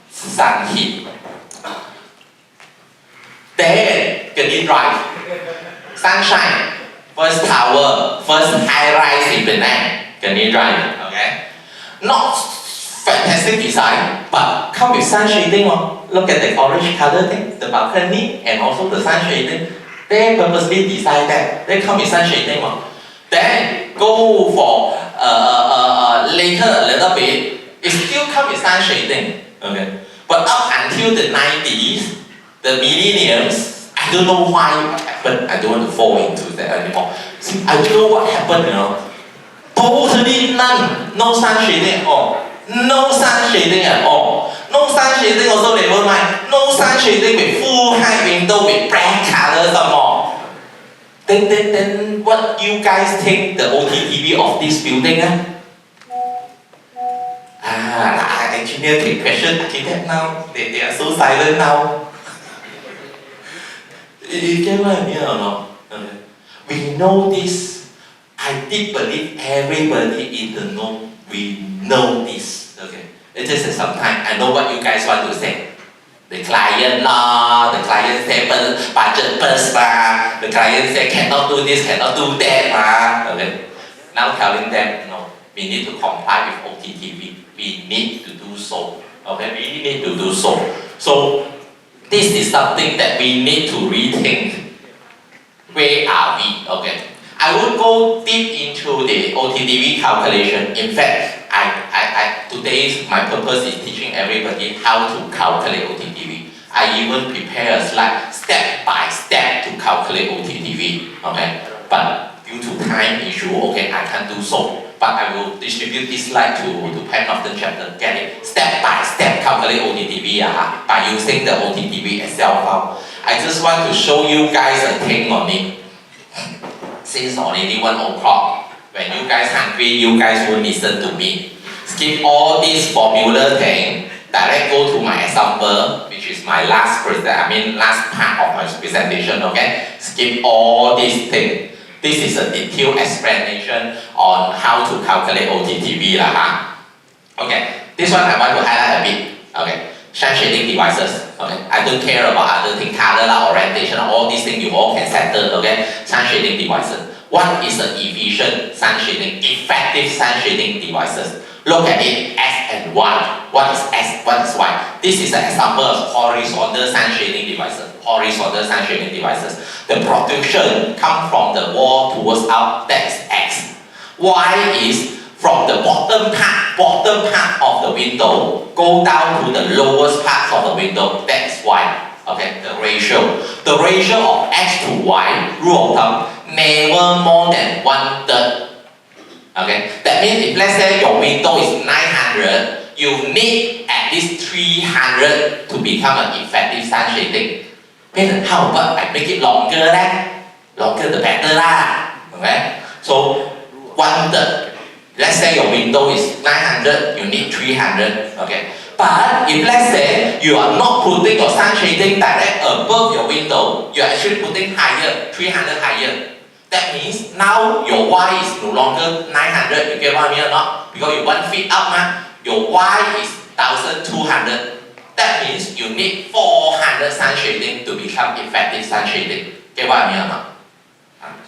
sun heat. Then get it right. Sunshine, first tower, first high rise in Penang. Get it right, okay? Not fantastic design, but come with sun shading. Look at the orange color thing, the balcony, and also the sun shading. They purposely design that. They come with sun shading. Then go for later a little bit, it still come with sun shading. Okay, but up until the 90s, the millenniums, I don't know why what happened. I don't want to fall into that anymore. See, I don't know what happened. Totally none, no sun shading at all. No sun shading at all. No sun shading also never mind. No sun shading with full high window with black color some more. Then what you guys think the OTTV of this building? Engineer take question architect now. They are so silent now. You get what I mean or not? Okay. We know this. I did believe everybody in the know. We know this. Okay. It just sometimes I know what you guys want to say. The client the client say budget burst the client say cannot do this, cannot do that okay. Now telling them no, we need to comply with OTTV. We need to do so. Okay, we need to do so. So this is something that we need to rethink. Where are we? Okay. I will go deep into the OTTV calculation. In fact, today my purpose is teaching everybody how to calculate OTTV. I even prepare a slide step by step to calculate OTTV. Okay, but due to time issue, okay, I can't do so. But I will distribute this slide to Penang Often chapter. Get it? Step by step calculate OTTV by using the OTTV Excel file. I just want to show you guys a thing on it. Since already 1 o'clock, when you guys hungry, you guys won't listen to me. Skip all this formula thing. Direct go to my example, which is my last part of my presentation. Okay, skip all this thing. This is a detailed explanation on how to calculate OTTV Okay, this one I want to highlight a bit. Okay, sun shading devices. Okay, I don't care about other things, color, orientation, all these things you all can settle. Okay, sun shading devices. What is an efficient sun shading, effective sun shading devices? Look at it, S and Y. What is S? What is Y? This is an example of horizontal sun shading devices. Horizontal sun shading devices. The protrusion comes from the wall towards out. That is X. Y is from the bottom part of the window go down to the lowest part of the window. That is Y. Okay, the ratio. The ratio of X to Y, rule of thumb, never more than 1/3. Okay, that means if let's say your window is 900, you need at least 300 to become an effective sun shading. Then how about I make it longer Longer the better Okay, so 1/3. Let's say your window is 900, you need 300. Okay, but if let's say you are not putting your sun shading direct above your window, you are actually putting higher, 300 higher. That means now your Y is no longer 900, you get what I mean or not? Because you 1 feet up, your Y is 1200. That means you need 400 sun shading to become effective sun shading. Get what I mean or not?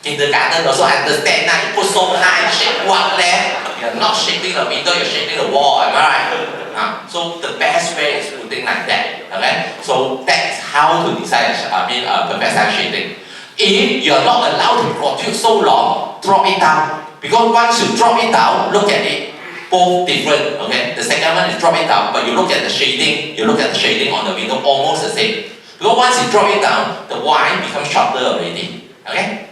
Kindergarten also understand now, you put so high, shade what left? You're not shading the window, you're shading the wall, am I right? So the best way is putting like that. Okay? So that's how to decide perfect sun shading. If you're not allowed to protrude so long, drop it down. Because once you drop it down, look at it, both different. Okay, the second one is drop it down, but you look at the shading, on the window, almost the same. Because once you drop it down, the Y becomes shorter already. Okay,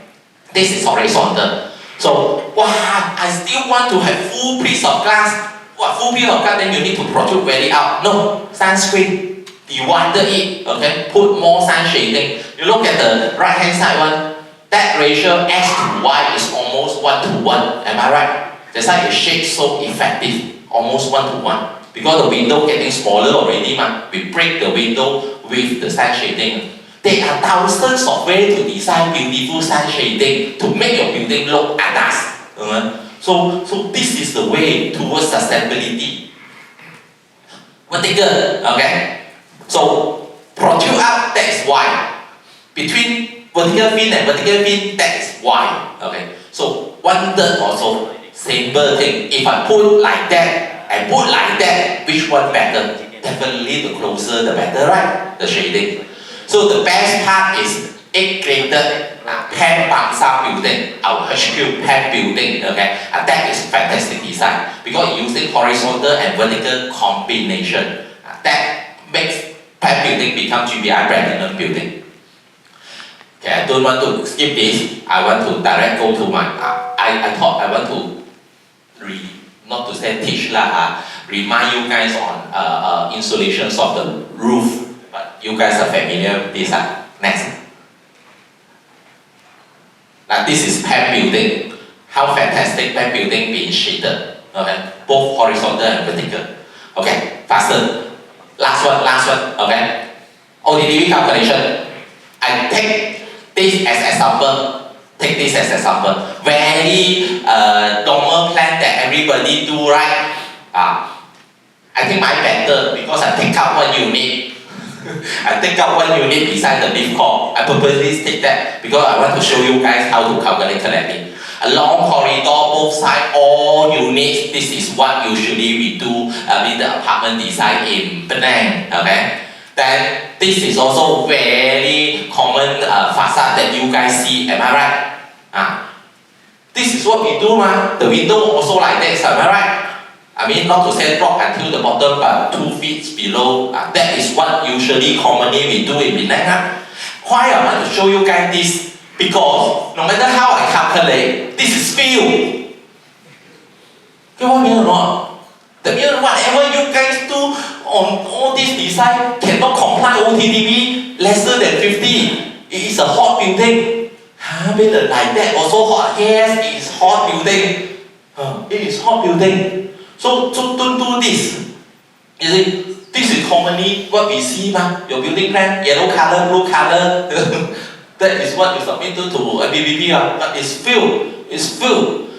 this is horizontal. So, I still want to have full piece of glass. Full piece of glass? Then you need to protrude very out. No, sunscreen. Divided it, okay, put more sun shading. You look at the right hand side one, that ratio X to Y is almost 1 to 1. Am I right? That's why it shades so effective, almost 1 to 1. Because the window getting smaller already, we break the window with the sun shading. There are thousands of ways to design beautiful sun shading to make your building look atas. So this is the way towards sustainability. Vertical, okay? So protrude up, that is Y. Between vertical fin and vertical fin, that is Y. Okay? So 1/3 also, simple thing. If I put like that and put like that, which one better? Definitely the closer the better, right? The shading. So the best part is 8-graded Penang building, our HQ Penang building, okay? And that is fantastic design because using horizontal and vertical combination. That makes Penang building become GBI platinum building. Okay, I don't want to skip this. I want to direct go to my. I thought I want to not to say teach lah. Remind you guys on insulations of the roof. But you guys are familiar with this. Next. Now this is Penang building. How fantastic Penang building being shaded. Okay, both horizontal and vertical. Okay, faster. Last one. Okay. OTTV calculation. I take this as example. Very normal plan that everybody do, right? I think mine better because I take out one unit. I take out one unit beside the lift core. I purposely take that because I want to show you guys how to calculate correctly. A long corridor, both sides, all units. This is what usually we do with the apartment design in Penang. Okay. Then this is also very common facade that you guys see. Am I right? This is what we do, The window also like this. Am I right? I mean, not to say drop until the bottom, but 2 feet below. That is what usually commonly we do in Penang. Why I want to show you guys this? Because no matter how I calculate, this is field. Get what I mean or not? That means whatever you guys do on all this design cannot comply OTTV lesser than 50. It is a hot building. Like that also hot. Yes, it is hot building. It is hot building. So don't do this. You see, this is commonly what we see, your building plan, yellow color, blue color. That is what you submit to MBPP, but it's filled. It's filled.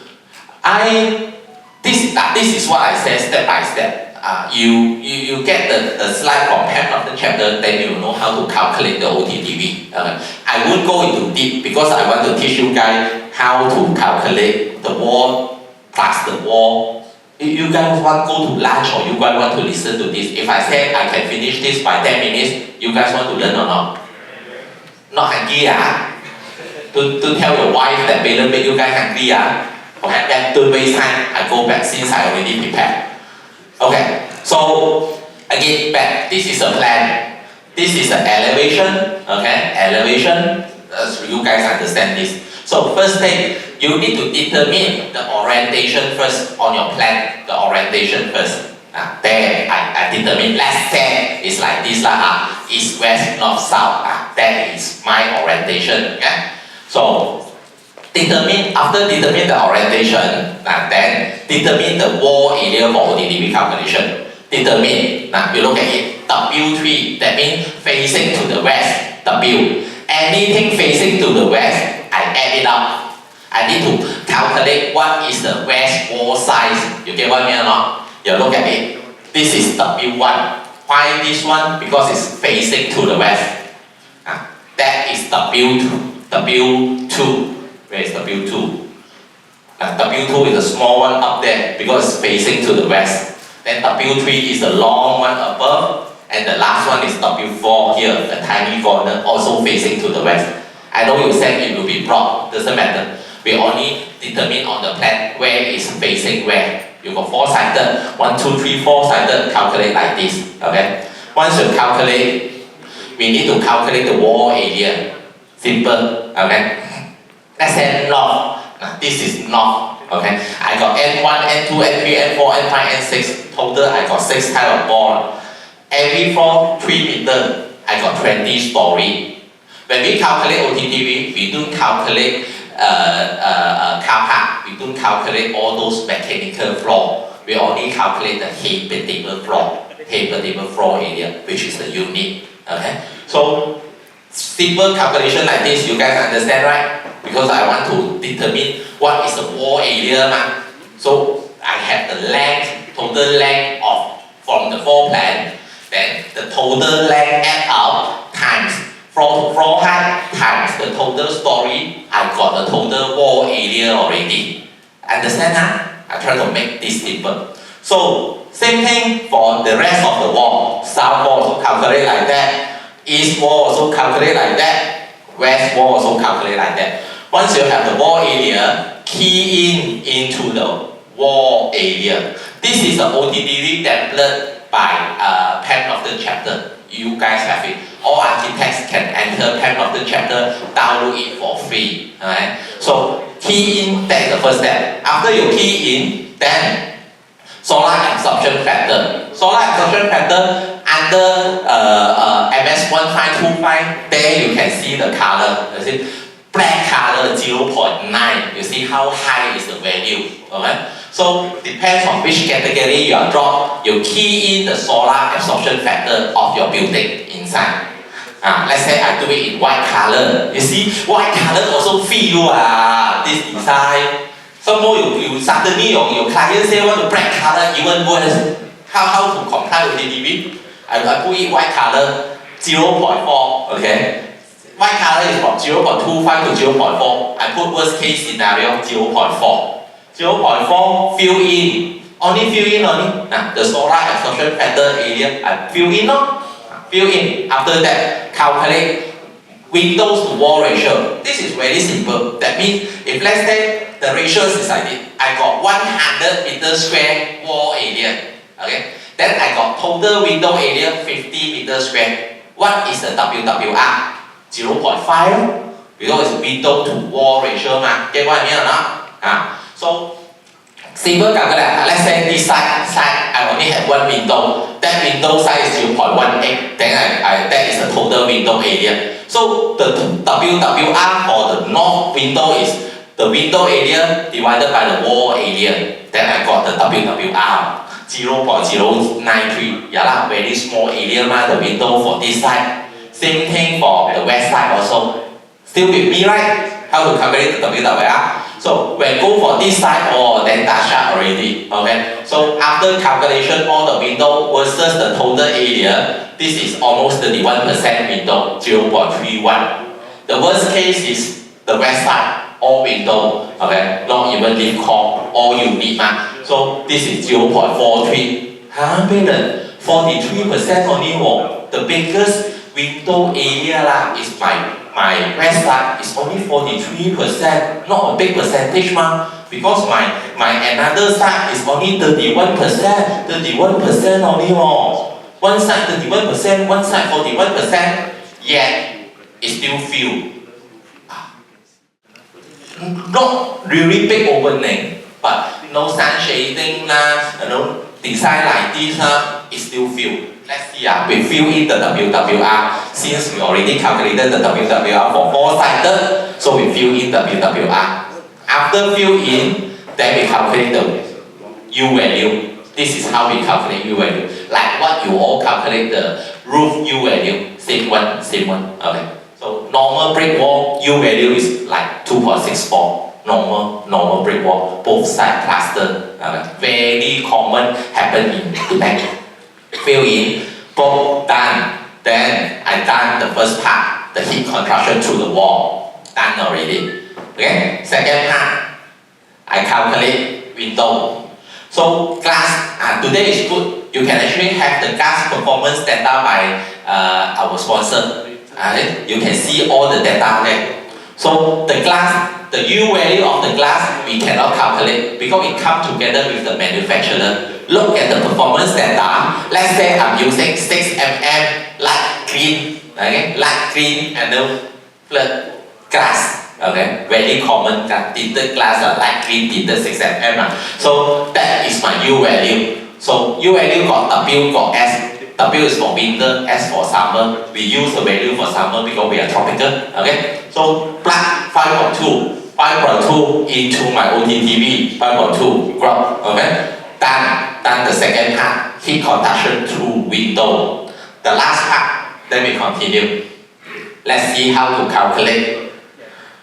This is what I say step by step. You get the slide from pen of the chapter, then you know how to calculate the OTTV. I won't go into deep because I want to teach you guys how to calculate the wall plus the wall. If you guys want to go to lunch or you guys want to listen to this, if I say I can finish this by 10 minutes, you guys want to learn or not? Not hungry, Don't tell your wife that Balen make you guys hungry, Okay, then don't waste time. I go back since I already prepared. Okay, so again back. This is a plan. This is an elevation. Okay, elevation. You guys understand this. So first thing, you need to determine the orientation first on your plan. The orientation first. There, I determine. Let's say it's like this East, west, north, south. That is my orientation. Okay. So after determine the orientation, then determine the wall area for OTTV calculation. Determine. You look at it. W3. That means facing to the west. W. Anything facing to the west, I add it up. I need to calculate what is the west wall size. You get what I mean or not? You look at it. This is W1. Why this one? Because it's facing to the west. That is W2. W2. Where is W2? W2 is the small one up there because it's facing to the west. Then W3 is the long one above. And the last one is W4 here, the tiny corner, also facing to the west. I know you said it will be broad, doesn't matter. We only determine on the plan where is facing where. You got 4-sided, 1, 2, 3, 4-sided, calculate like this. Okay? Once you calculate, we need to calculate the wall area. Simple. Okay? Let's say north. This is north. Okay? I got N1, N2, N3, N4, N5, N6. Total I got 6 type of wall. Every floor 3 meters, I got 20 story. When we calculate OTTV, we don't calculate car park, we don't calculate all those mechanical floor. We only calculate the habitable floor area, which is the unit. Okay? So simple calculation like this, you guys understand, right? Because I want to determine what is the wall area. So I have the length, total length of from the floor plan, then the total length add up times floor height times the total story. I got the total wall area already. Understand? I try to make this simple. So same thing for the rest of the wall. South wall also calculate like that. East wall also calculate like that. West wall also calculate like that. Once you have the wall area, key into the wall area. This is the OTTV template by pen of the chapter. You guys have it. All architects can enter pen of the chapter, download it for free. Alright? So key in, that is the first step. After you key in, then solar absorption factor. Solar absorption factor under MS1525, there you can see the color. You see, black color 0.9. You see how high is the value. Okay? So depends on which category you are dropped. You key in the solar absorption factor of your building inside. Let's say I do it in white color. You see, white color also feel this design. Some more you suddenly your client say want to black color even worse. How to comply with OTTV? I put it white color 0.4. Okay. White color is from 0.25 to 0.4. I put worst case scenario 0.4. 0.4 fill in. Only fill in only. The solar absorption factor area I fill in. Fill in. After that, calculate windows to wall ratio. This is very simple. That means if let's say the ratio is like this, I got 100 meters square wall area. Okay. Then I got total window area 50 meters square. What is the WWR? 0.5 because it's window to wall ratio. Get what I mean or not? So simple calculate. Let's say this side I only have one window. That window size is 0.18. Then that is the total window area. So the WWR for the north window is the window area divided by the wall area. Then I got the WWR 0.093. Very small area the window for this side. Same thing for the west side also. Still with me, right? How to calculate the WWR? So when go for this side, then touch up already. Okay. So after calculation, all the window versus the total area, this is almost 31% window, 0.31. The worst case is the west side, all window. Okay. Not even leaf core, all you need. So this is 0.43. 43% only more. The biggest window area is my west side is only 43%, not a big percentage because my another side is only 31%, 31% only more. One side 31%, one side 41%, yet it still feel not really big opening, but no sun shading design like this it still feel. Let's see, we fill in the WWR. Since we already calculated the WWR for four-sided, so we fill in the WWR. After fill in, then we calculate the U value. This is how we calculate U value. Like what you all calculate the roof U value. Same one. Okay. So normal brick wall U value is like 2.64. Normal brick wall, both sides plaster. Very common happen in Penang. Fill in, both done. Then I done the first part, the heat construction through the wall. Done already. Okay? Second part, I calculate window. So glass, today is good. You can actually have the glass performance data by our sponsor. You can see all the data there. So the glass, the U value of the glass, we cannot calculate because it comes together with the manufacturer. Look at the performance data. Let's say I'm using 6 mm light green, okay, light green and then glass, okay, very common tinted glass, light green tinted 6 mm. So that is my U value. So U value got W got S. W is for winter, S for summer. We use the value for summer because we are tropical. Okay, so plug 5.2 into my OTTV 5.2 graph. Okay, done the second part, heat conduction through window. The last part, then we continue. Let's see how to calculate.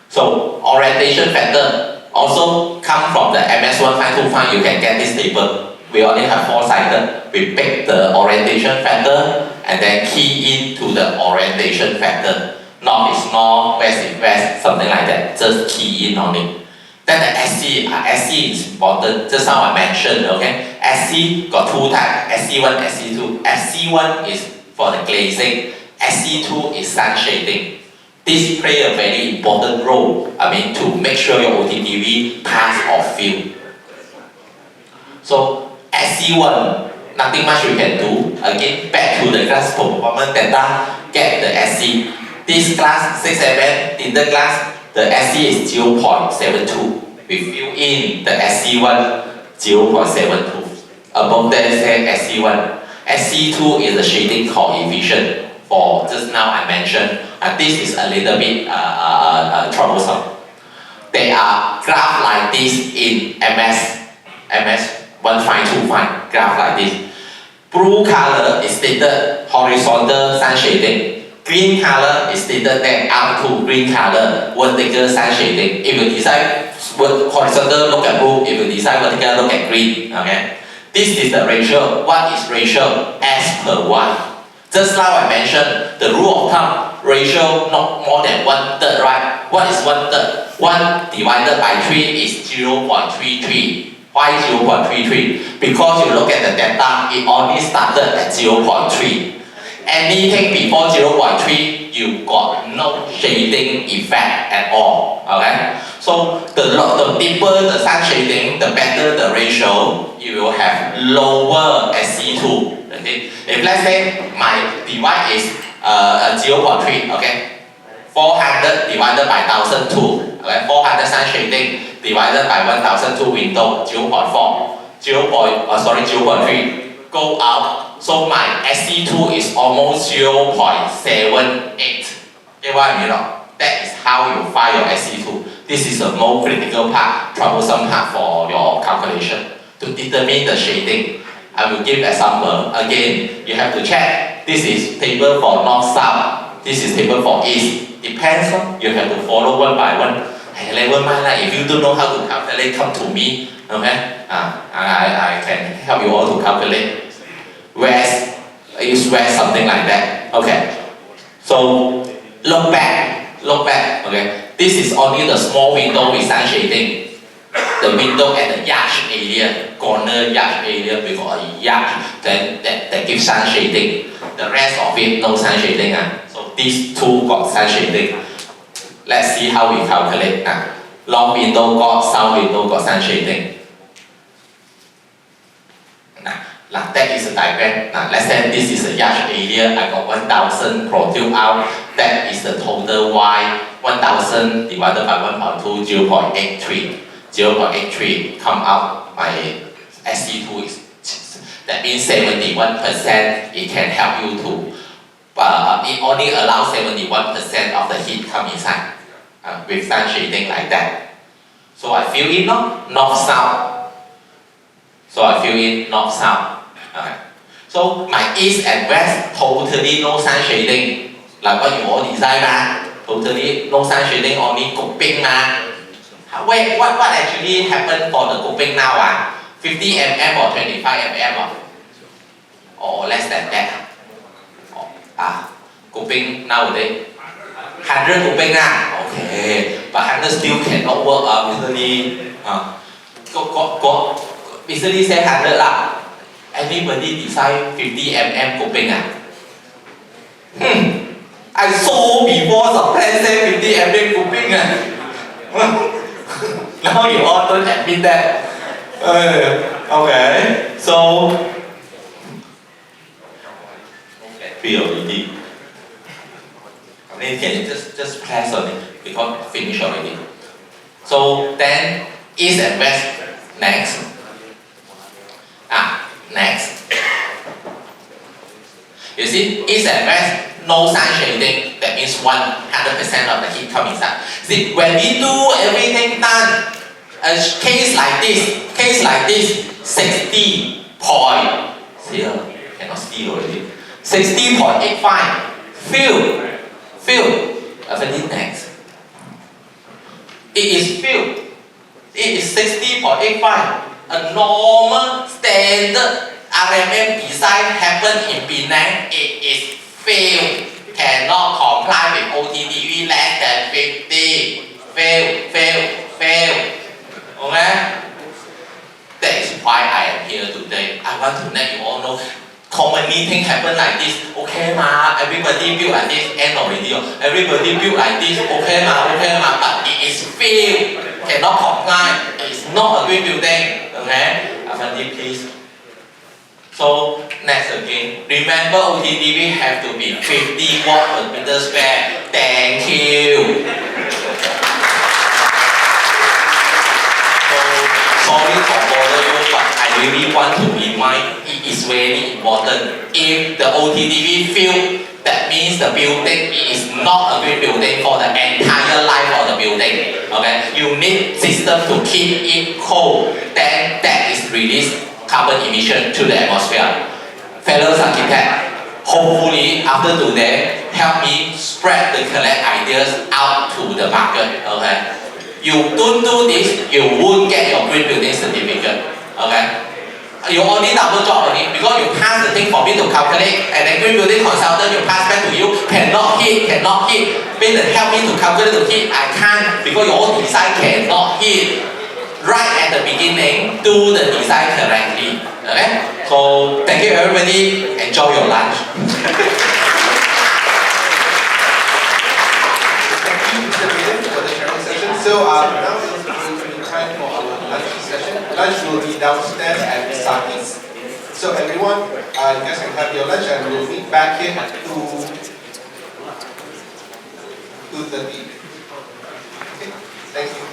So orientation factor also come from the MS1525. You can get this table. We only have 4 cycles. We pick the orientation factor and then key into the orientation factor. North is north, west is west, something like that. Just key in on it. Then the SC, SC is important. Just now I mentioned, okay? SC got 2 types, SC1, SC2. SC1 is for the glazing. SC2 is sun shading. This play a very important role, to make sure your OTTV pass or fail. So SC1, nothing much we can do. Again, back to the glass performance data, get the SC. This glass 6 mm, tinted glass, the SC is 0.72. We fill in the SC1, 0.72. Above that say SC1. SC2 is the shading coefficient. For just now I mentioned, this is a little bit troublesome. There are graphs like this in MS1525, graph like this. Blue color is stated horizontal sun shading. Green color is stated that up to green color, vertical sun shading. If you decide horizontal, look at blue. If you decide vertical, look at green. Okay. This is the ratio. What is ratio? S per 1. Just now I mentioned the rule of thumb, ratio not more than 1/3, right? What is 1/3? 1 divided by 3 is 0.33. Why 0.33? Because you look at the data, it only started at 0.3. Anything before 0.3, you got no shading effect at all. Okay? So the deeper the sun shading, the better the ratio, you will have lower SC2. Okay? If let's say my divide is 0.3, okay? 400 divided by 1002, okay? 400 sun shading divided by 1002 window, 0.4, 0.3, go up. So my SC2 is almost 0.78. Okay, what I mean? That is how you find your SC2. This is the most critical part, troublesome part for your calculation to determine the shading. I will give example. Again, you have to check. This is table for north-south. This is table for east. Depends on, you have to follow one by one. Never mind, if you don't know how to calculate, come to me. Okay? I can help you all to calculate. West, east, west, something like that. Okay. So look back. Okay. This is only the small window with sun shading. The window at the yard area, corner yard area, we got a yard, then that gives sun shading. The rest of it no sun shading. So these two got sun shading. Let's see how we calculate. Long window got, south window got sun shading. That is a diagram. Let's say this is a yard area. I got 1000 produced out. That is the total Y. 1000 divided by 1.2, 0.83. 0.83 come out. My SC2 is, that means 71%. It can help you to, it only allows 71% of the heat come inside with sun shading like that. So I fill in north-south. So I fill in north-south. Okay. So my east and west totally no sun shading. Like what you all design, totally no sun shading, only coping. Wait, what actually happened for the coping now? 50 mm or 25 mm or less than that? Coping nowadays 100 coping. Okay, but 100 still cannot work. Recently say 100 lah. Anybody decide 50 mm coping? I saw before some plan say 50 mm coping. Now you all don't admit that. Okay, so free already. Can you just press on it because finish already. So then east and west next. Next. You see, east and west, no sun shading, that means 100% of the heat comes inside. See, when we do everything done, a case like this, 60 point, see, cannot see already, 60.85, filled, next. It is filled, it is 60.85, a normal standard RMM design happen in Penang, it is failed, cannot comply with OTTV less than 50, fail. Okay? That is why I am here today. I want to let you all know, common meeting happen like this, okay ma, everybody build like this, end already. Everybody build like this, okay ma, but it is failed, cannot comply, it is not a green building. Okay? Avandi, please. So, next again, remember OTTV have to be 50 watt per meter square. Thank you. So, sorry for bother you, but I really want to remind, it is very important. If the OTTV fail, that means the building is not a green building for the entire life of the building. Okay? You need system to keep it cold. Then that is released carbon emission to the atmosphere. Fellows architects, hopefully after today, help me spread the correct ideas out to the market. Okay? You don't do this, you won't get your green building certificate. Okay? You only double job only because you pass the thing for me to calculate, and then green building consultant you pass back to you, cannot hit. Please help me to calculate the heat. I can't because your own design cannot hit. Right at the beginning, do the design correctly. Okay? So thank you everybody. Enjoy your lunch. Thank you, Mr. William, for the sharing session. So now is going to be time for our lunch session. Lunch will be downstairs at Sakis. So everyone, you guys can have your lunch and we'll meet back here at 2:30. Okay, thank you.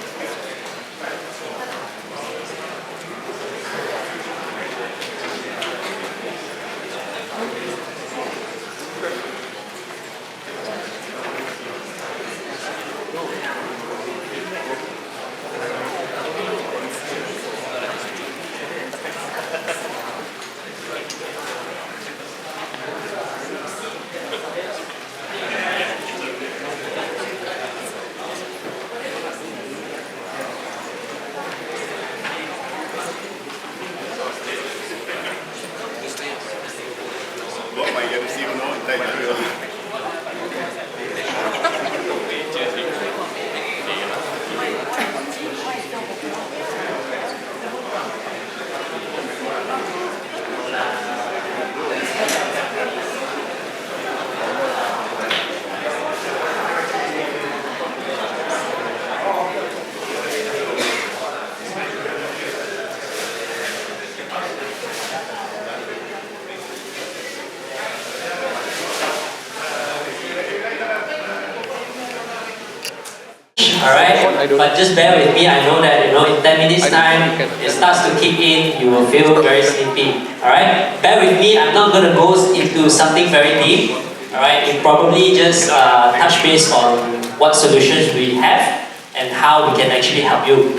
Alright, but just bear with me. I know that in 10 minutes time it starts to kick in, you will feel very sleepy. Alright, bear with me. I'm not going to go into something very deep. Alright, you probably just touch base on what solutions we have and how we can actually help you.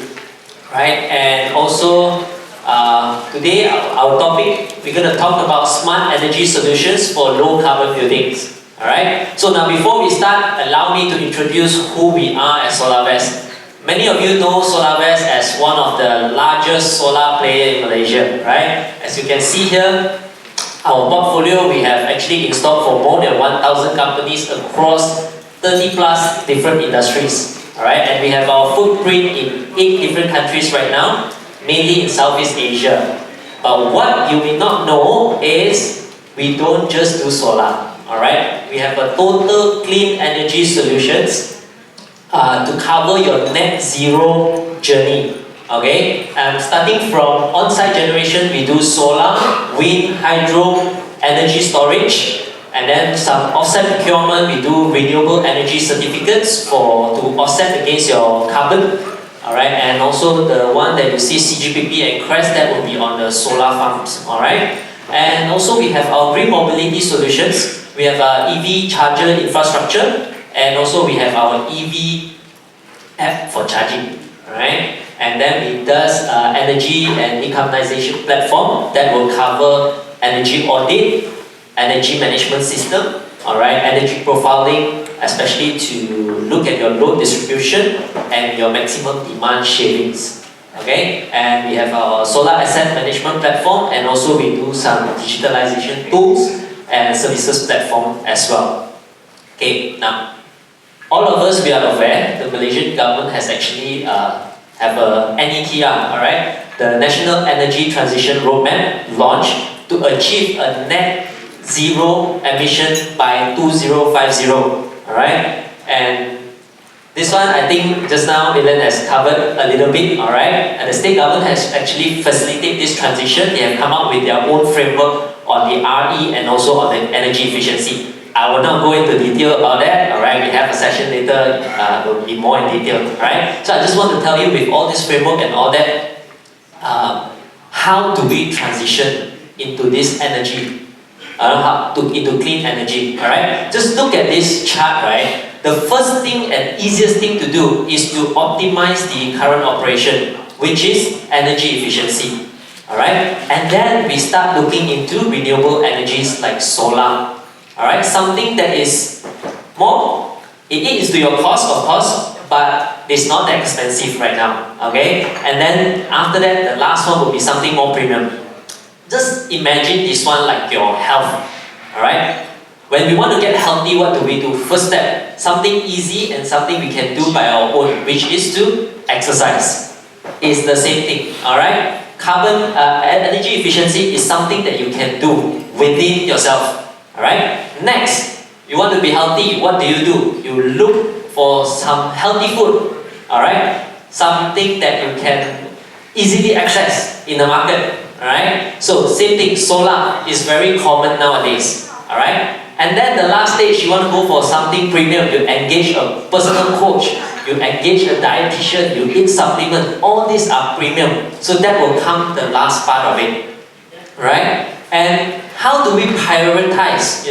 Right, and also today our topic, we're going to talk about smart energy solutions for low carbon buildings. Alright, so now before we start, allow me to introduce who we are at SolarVest. Many of you know SolarVest as one of the largest solar players in Malaysia, right? As you can see here, our portfolio, we have actually installed for more than 1,000 companies across 30 plus different industries. Alright, and we have our footprint in 8 different countries right now, mainly in Southeast Asia. But what you may not know is we don't just do solar. Alright, we have a total clean energy solutions to cover your net zero journey. Okay, starting from on-site generation, we do solar, wind, hydro, energy storage, and then some offset procurement, we do renewable energy certificates to offset against your carbon. Alright, and also the one that you see CGPP and CREST, that will be on the solar farms. Alright. And also we have our green mobility solutions. We have EV charger infrastructure, and also we have our EV app for charging. Alright? And then we does energy and decarbonization platform that will cover energy audit, energy management system, alright, energy profiling, especially to look at your load distribution and your maximum demand shavings. Okay, and we have our solar asset management platform, and also we do some digitalization tools and services platform as well. Okay, now all of us, we are aware the Malaysian government has actually have a NETR, alright, the National Energy Transition Roadmap launched to achieve a net zero emission by 2050, alright, and this one I think just now Dylan has covered a little bit, alright, and the state government has actually facilitated this transition. They have come up with their own framework on the RE and also on the energy efficiency. I will not go into detail about that, alright, we have a session later, will be more in detail, alright. So I just want to tell you, with all this framework and all that, how do we transition into this energy, into clean energy, alright. Just look at this chart, right. The first thing and easiest thing to do is to optimize the current operation, which is energy efficiency, alright. And then we start looking into renewable energies like solar. Alright, something that is more, it is to your cost, of course, but it's not that expensive right now, okay? And then after that, the last one will be something more premium. Just imagine this one like your health, alright? When we want to get healthy, what do? First step, something easy and something we can do by our own, which is to exercise. It's the same thing, alright? Carbon energy efficiency is something that you can do within yourself. Alright, next, you want to be healthy, what do? You look for some healthy food, alright, something that you can easily access in the market, alright. So same thing, solar is very common nowadays, alright. And then the last stage, you want to go for something premium, you engage a personal coach, you engage a dietitian, you eat supplement, all these are premium. So that will come the last part of it, right? And how do we prioritize,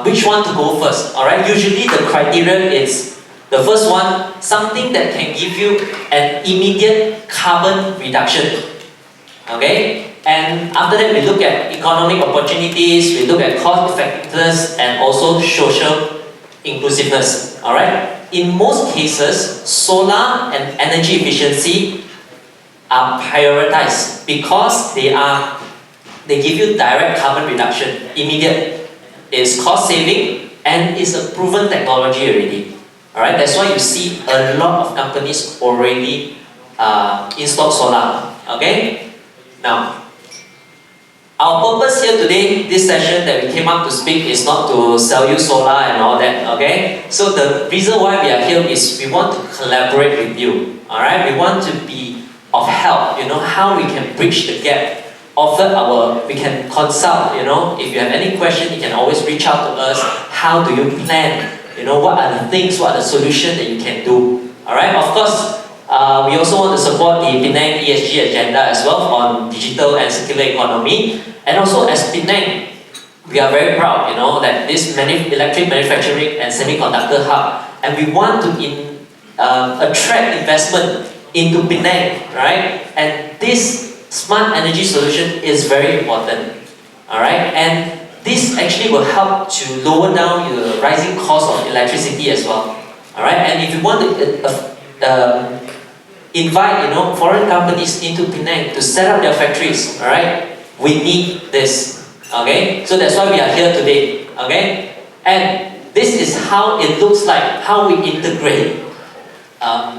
which one to go first, alright? Usually the criteria is, the first one, something that can give you an immediate carbon reduction, okay? And after that, we look at economic opportunities, we look at cost effectiveness, and also social inclusiveness, alright? In most cases, solar and energy efficiency are prioritized because they give you direct carbon reduction, immediate, it's cost saving, and it's a proven technology already. Alright, that's why you see a lot of companies already install solar. Okay? Now, our purpose here today, this session that we came up to speak, is not to sell you solar and all that. Okay? So the reason why we are here is we want to collaborate with you. Alright? We want to be of help, how we can bridge the gap. We can consult, if you have any question, you can always reach out to us. How do you plan? What are the things, what are the solutions that you can do? Alright, of course, we also want to support the Penang ESG agenda as well on digital and circular economy. And also as Penang, we are very proud, that this electric manufacturing and semiconductor hub, and we want to attract investment into Penang, right? And this smart energy solution is very important, alright? And this actually will help to lower down your rising cost of electricity as well, alright? And if you want to invite, foreign companies into Penang to set up their factories, alright? We need this, okay? So that's why we are here today, okay? And this is how it looks like, how we integrate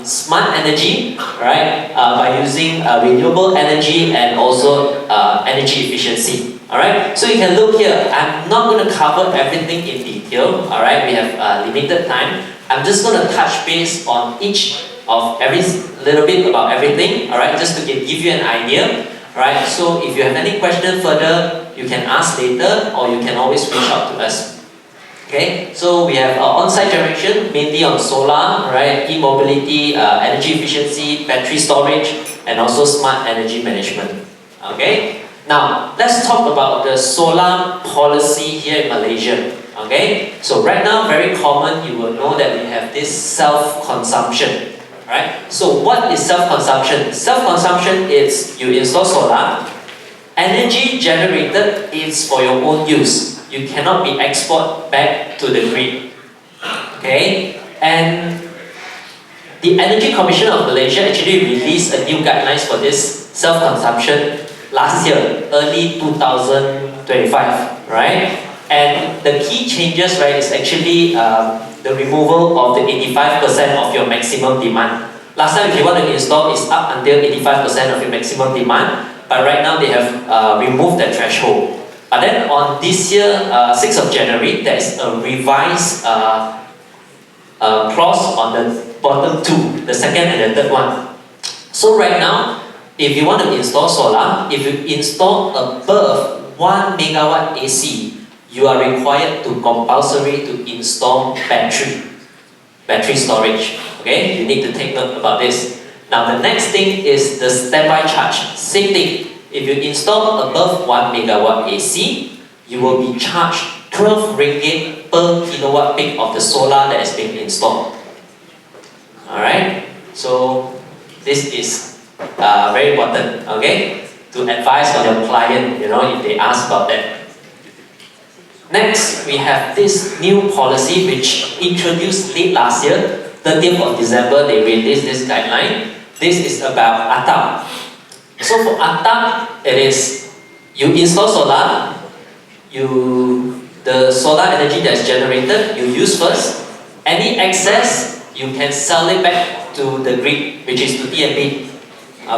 smart energy, right? By using renewable energy and also energy efficiency. Alright, so you can look here. I'm not going to cover everything in detail. Alright, we have limited time. I'm just going to touch base on every little bit about everything. Alright, just to give you an idea. Alright, so if you have any question further, you can ask later, or you can always reach out to us. Okay, so we have on-site generation, mainly on solar, right? E-mobility, energy efficiency, battery storage, and also smart energy management. Okay, Now, let's talk about the solar policy here in Malaysia. Okay, so right now, very common, you will know that we have this self-consumption. Right? So what is self-consumption? Self-consumption is you install solar, energy generated is for your own use. You cannot be exported back to the grid. Okay, and the Energy Commission of Malaysia actually released a new guidelines for this self-consumption last year, early 2025, right? And the key changes, right, is actually the removal of the 85% of your maximum demand. Last time, if you want to install, it's up until 85% of your maximum demand, but right now they have removed the threshold. But then on this year, 6th of January, there is a revised clause on the bottom two, the second and the third one. So right now, if you want to install solar, if you install above 1 megawatt AC, you are required to compulsory to install battery storage. Okay, you need to take note about this. Now the next thing is the standby charge. Same thing. If you install above 1 megawatt AC, you will be charged 12 ringgit per kilowatt peak of the solar that is being installed. Alright, so this is very important, okay, to advise on your client, you know, if they ask about that. Next, we have this new policy which introduced late last year, 30th of December, they released this guideline. This is about atap. So for atap, it is, you install solar, the solar energy that's generated, you use first. Any excess, you can sell it back to the grid, which is to TNB.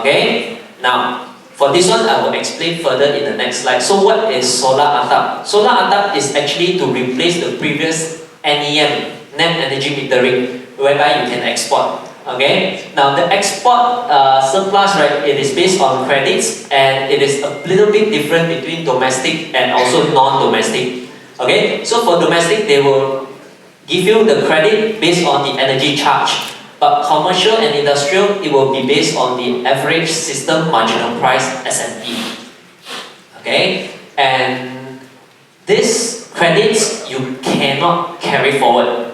Okay? Now, for this one, I will explain further in the next slide. So what is solar atap? Solar atap is actually to replace the previous NEM, net energy metering, whereby you can export. Okay? Now the export surplus, right, it is based on credits and it is a little bit different between domestic and also non-domestic. Okay? So for domestic, they will give you the credit based on the energy charge. But commercial and industrial, it will be based on the average system marginal price S&P. Okay? And these credits, you cannot carry forward.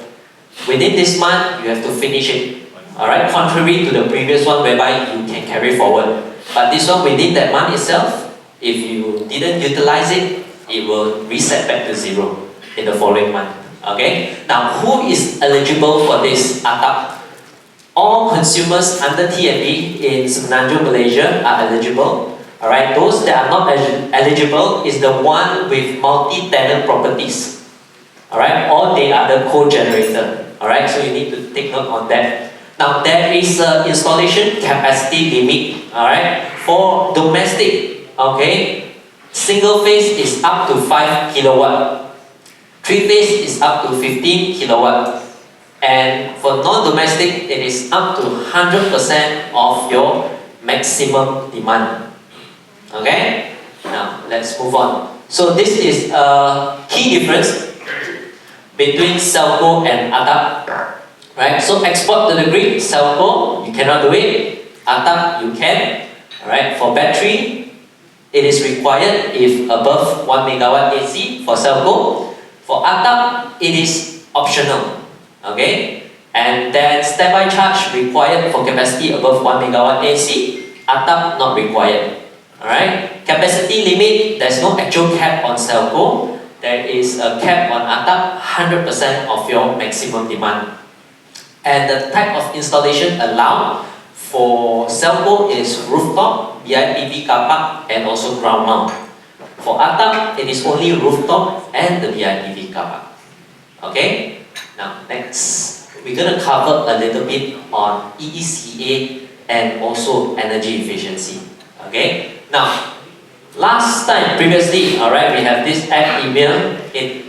Within this month, you have to finish it. Alright? Contrary to the previous one whereby you can carry forward. But this one, within that month itself, if you didn't utilize it, it will reset back to zero in the following month. Okay? Now, who is eligible for this atap? All consumers under TNB in Semenanjung, Malaysia are eligible. Alright, those that are not eligible is the one with multi-tenant properties. Alright, or they are the co-generator. Alright, so you need to take note on that. Now there is an installation capacity limit. Alright, for domestic, okay, single phase is up to 5 kilowatt. 3 phase is up to 15 kilowatt. And for non-domestic, it is up to 100% of your maximum demand. Okay? Now, let's move on. So this is a key difference between Selco and atap. Right? So export to the grid, Selco, you cannot do it. Atap, you can. Alright? For battery, it is required if above 1 megawatt AC for Selco. For atap, it is optional. Okay, and then standby charge required for capacity above 1 megawatt AC, atap not required. Alright, capacity limit, there's no actual cap on Selco, there is a cap on atap, 100% of your maximum demand. And the type of installation allowed for Selco is rooftop, BIPV car park, and also ground mount. For atap, it is only rooftop and the BIPV car park. Okay? Now, next, we're going to cover a little bit on EECA and also energy efficiency. Okay? Now, last time, previously, alright, we have this act email. It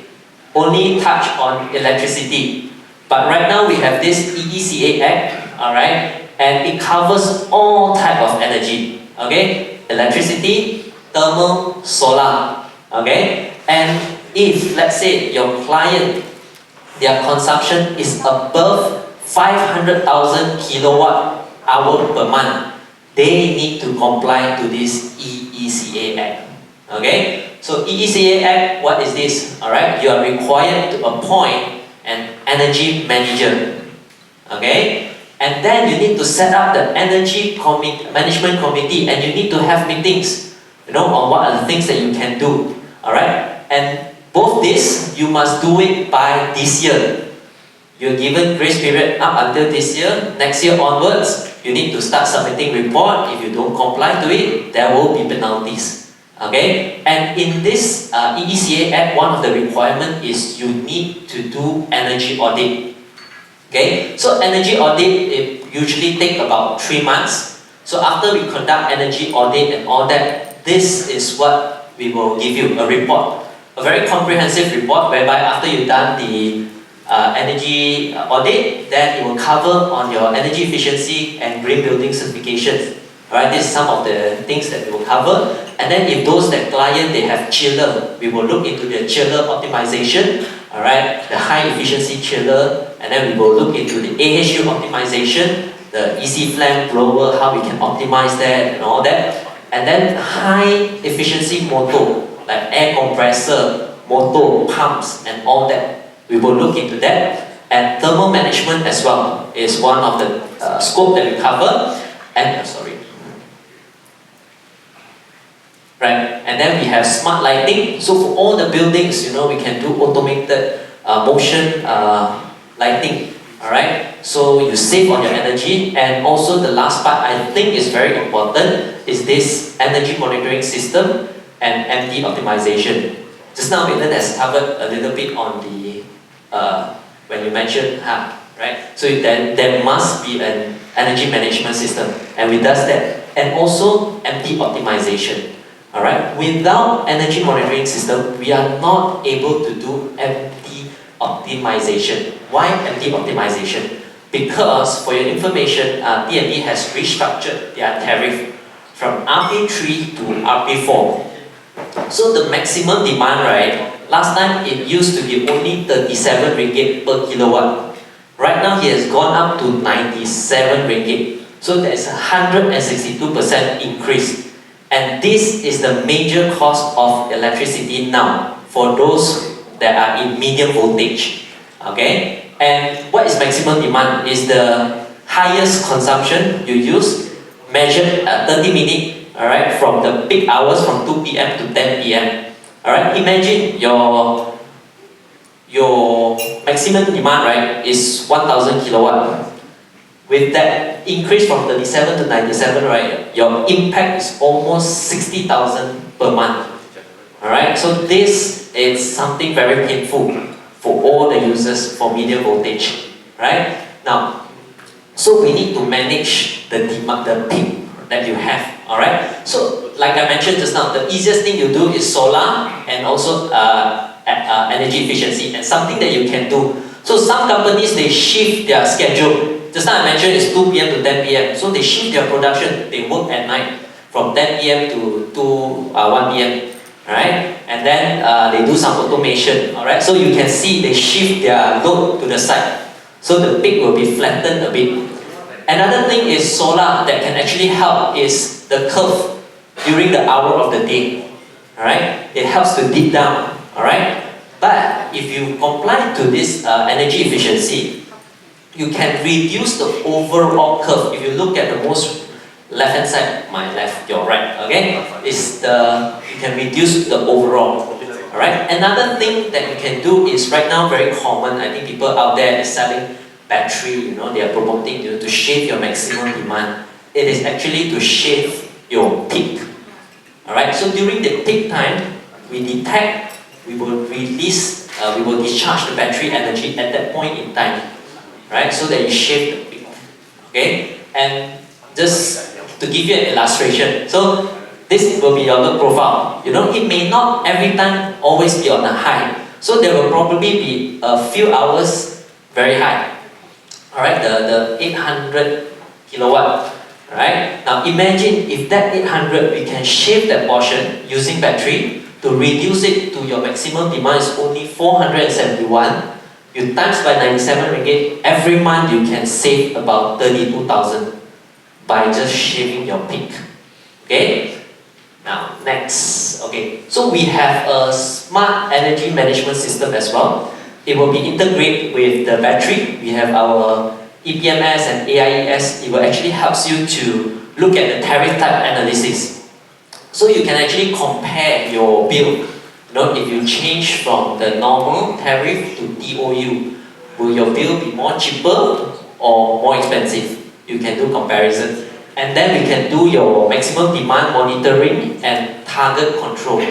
only touched on electricity. But right now, we have this EECA Act, alright, and it covers all type of energy. Okay? Electricity, thermal, solar. Okay? And if, let's say, your client, their consumption is above 500,000 kilowatt hour per month, they need to comply to this EECA Act. Okay, so EECA Act, what is this? Alright, you are required to appoint an energy manager. Okay, and then you need to set up the energy management committee, and you need to have meetings, on what are the things that you can do. Alright, and both this, you must do it by this year. You're given grace period up until this year. Next year onwards, you need to start submitting report. If you don't comply to it, there will be penalties. Okay, and in this EECA Act, one of the requirements is you need to do energy audit. Okay, so energy audit, it usually take about 3 months. So after we conduct energy audit and all that, this is what we will give you, a report. A very comprehensive report whereby after you've done the energy audit, then it will cover on your energy efficiency and green building certifications. Alright, this is some of the things that we will cover. And then if those that client, they have chiller, we will look into the chiller optimization, alright, the high efficiency chiller, and then we will look into the AHU optimization, the EC flame blower, how we can optimize that and all that. And then high efficiency motor, like air compressor, motor, pumps, and all that. We will look into that. And thermal management as well is one of the scope that we cover. And right, and then we have smart lighting. So for all the buildings, we can do automated motion lighting. Alright, so you save on your energy. And also the last part I think is very important is this energy monitoring system and MD optimization. Just now Milton has covered a little bit on the when you mentioned hub, right? So there must be an energy management system, and we does that. And also MD optimization. Alright, without energy monitoring system, we are not able to do MD optimization. Why MD optimization? Because for your information, DNB has restructured their tariff from RP3 to RP4. So the maximum demand, right? Last time it used to be only 37 ringgit per kilowatt. Right now it has gone up to 97 ringgit. So there's a 162% increase. And this is the major cost of electricity now for those that are in medium voltage. Okay? And what is maximum demand? Is the highest consumption you use, measured at 30 minutes, alright, from the peak hours from 2 p.m. to 10 p.m. Alright, imagine your maximum demand, right, is 1000 kilowatt. With that increase from 37 to 97, right, your impact is almost 60,000 per month. Alright, so this is something very painful for all the users for medium voltage. Right? Now, so we need to manage the demand, the peak that you have. Alright? So, like I mentioned just now, the easiest thing you do is solar and also energy efficiency, and something that you can do. So some companies, they shift their schedule. Just now I mentioned it's 2 p.m. to 10 p.m. So they shift their production. They work at night from 10 p.m. to 1 p.m. Alright? And then they do some automation. Alright? So you can see they shift their load to the side. So the peak will be flattened a bit. Another thing is solar that can actually help is the curve during the hour of the day. Alright? It helps to dip down. Alright? But if you comply to this energy efficiency, you can reduce the overall curve. If you look at the most left-hand side, my left, your right, okay? You can reduce the overall. Alright? Another thing that you can do is right now very common, I think people out there is selling battery, they are promoting you to shave your maximum demand. It is actually to shave your peak. Alright? So during the peak time, we detect, we will release, we will discharge the battery energy at that point in time. Right? So that you shave the peak. Okay? And just to give you an illustration, so this will be your load profile. It may not every time always be on a high. So there will probably be a few hours very high. Alright, the 800 kilowatt. Alright? Now imagine if that 800 we can shave that portion using battery to reduce it to your maximum demand is only 471. You times by 97 ringgit, every month you can save about 32,000 by just shaving your peak. Okay? Now, next, okay. So we have a smart energy management system as well. It will be integrated with the battery. We have our EPMS and AIES. It will actually helps you to look at the tariff type analysis. So you can actually compare your bill. You know, if you change from the normal tariff to TOU, will your bill be more cheaper or more expensive? You can do comparison. And then we can do your maximum demand monitoring and target control.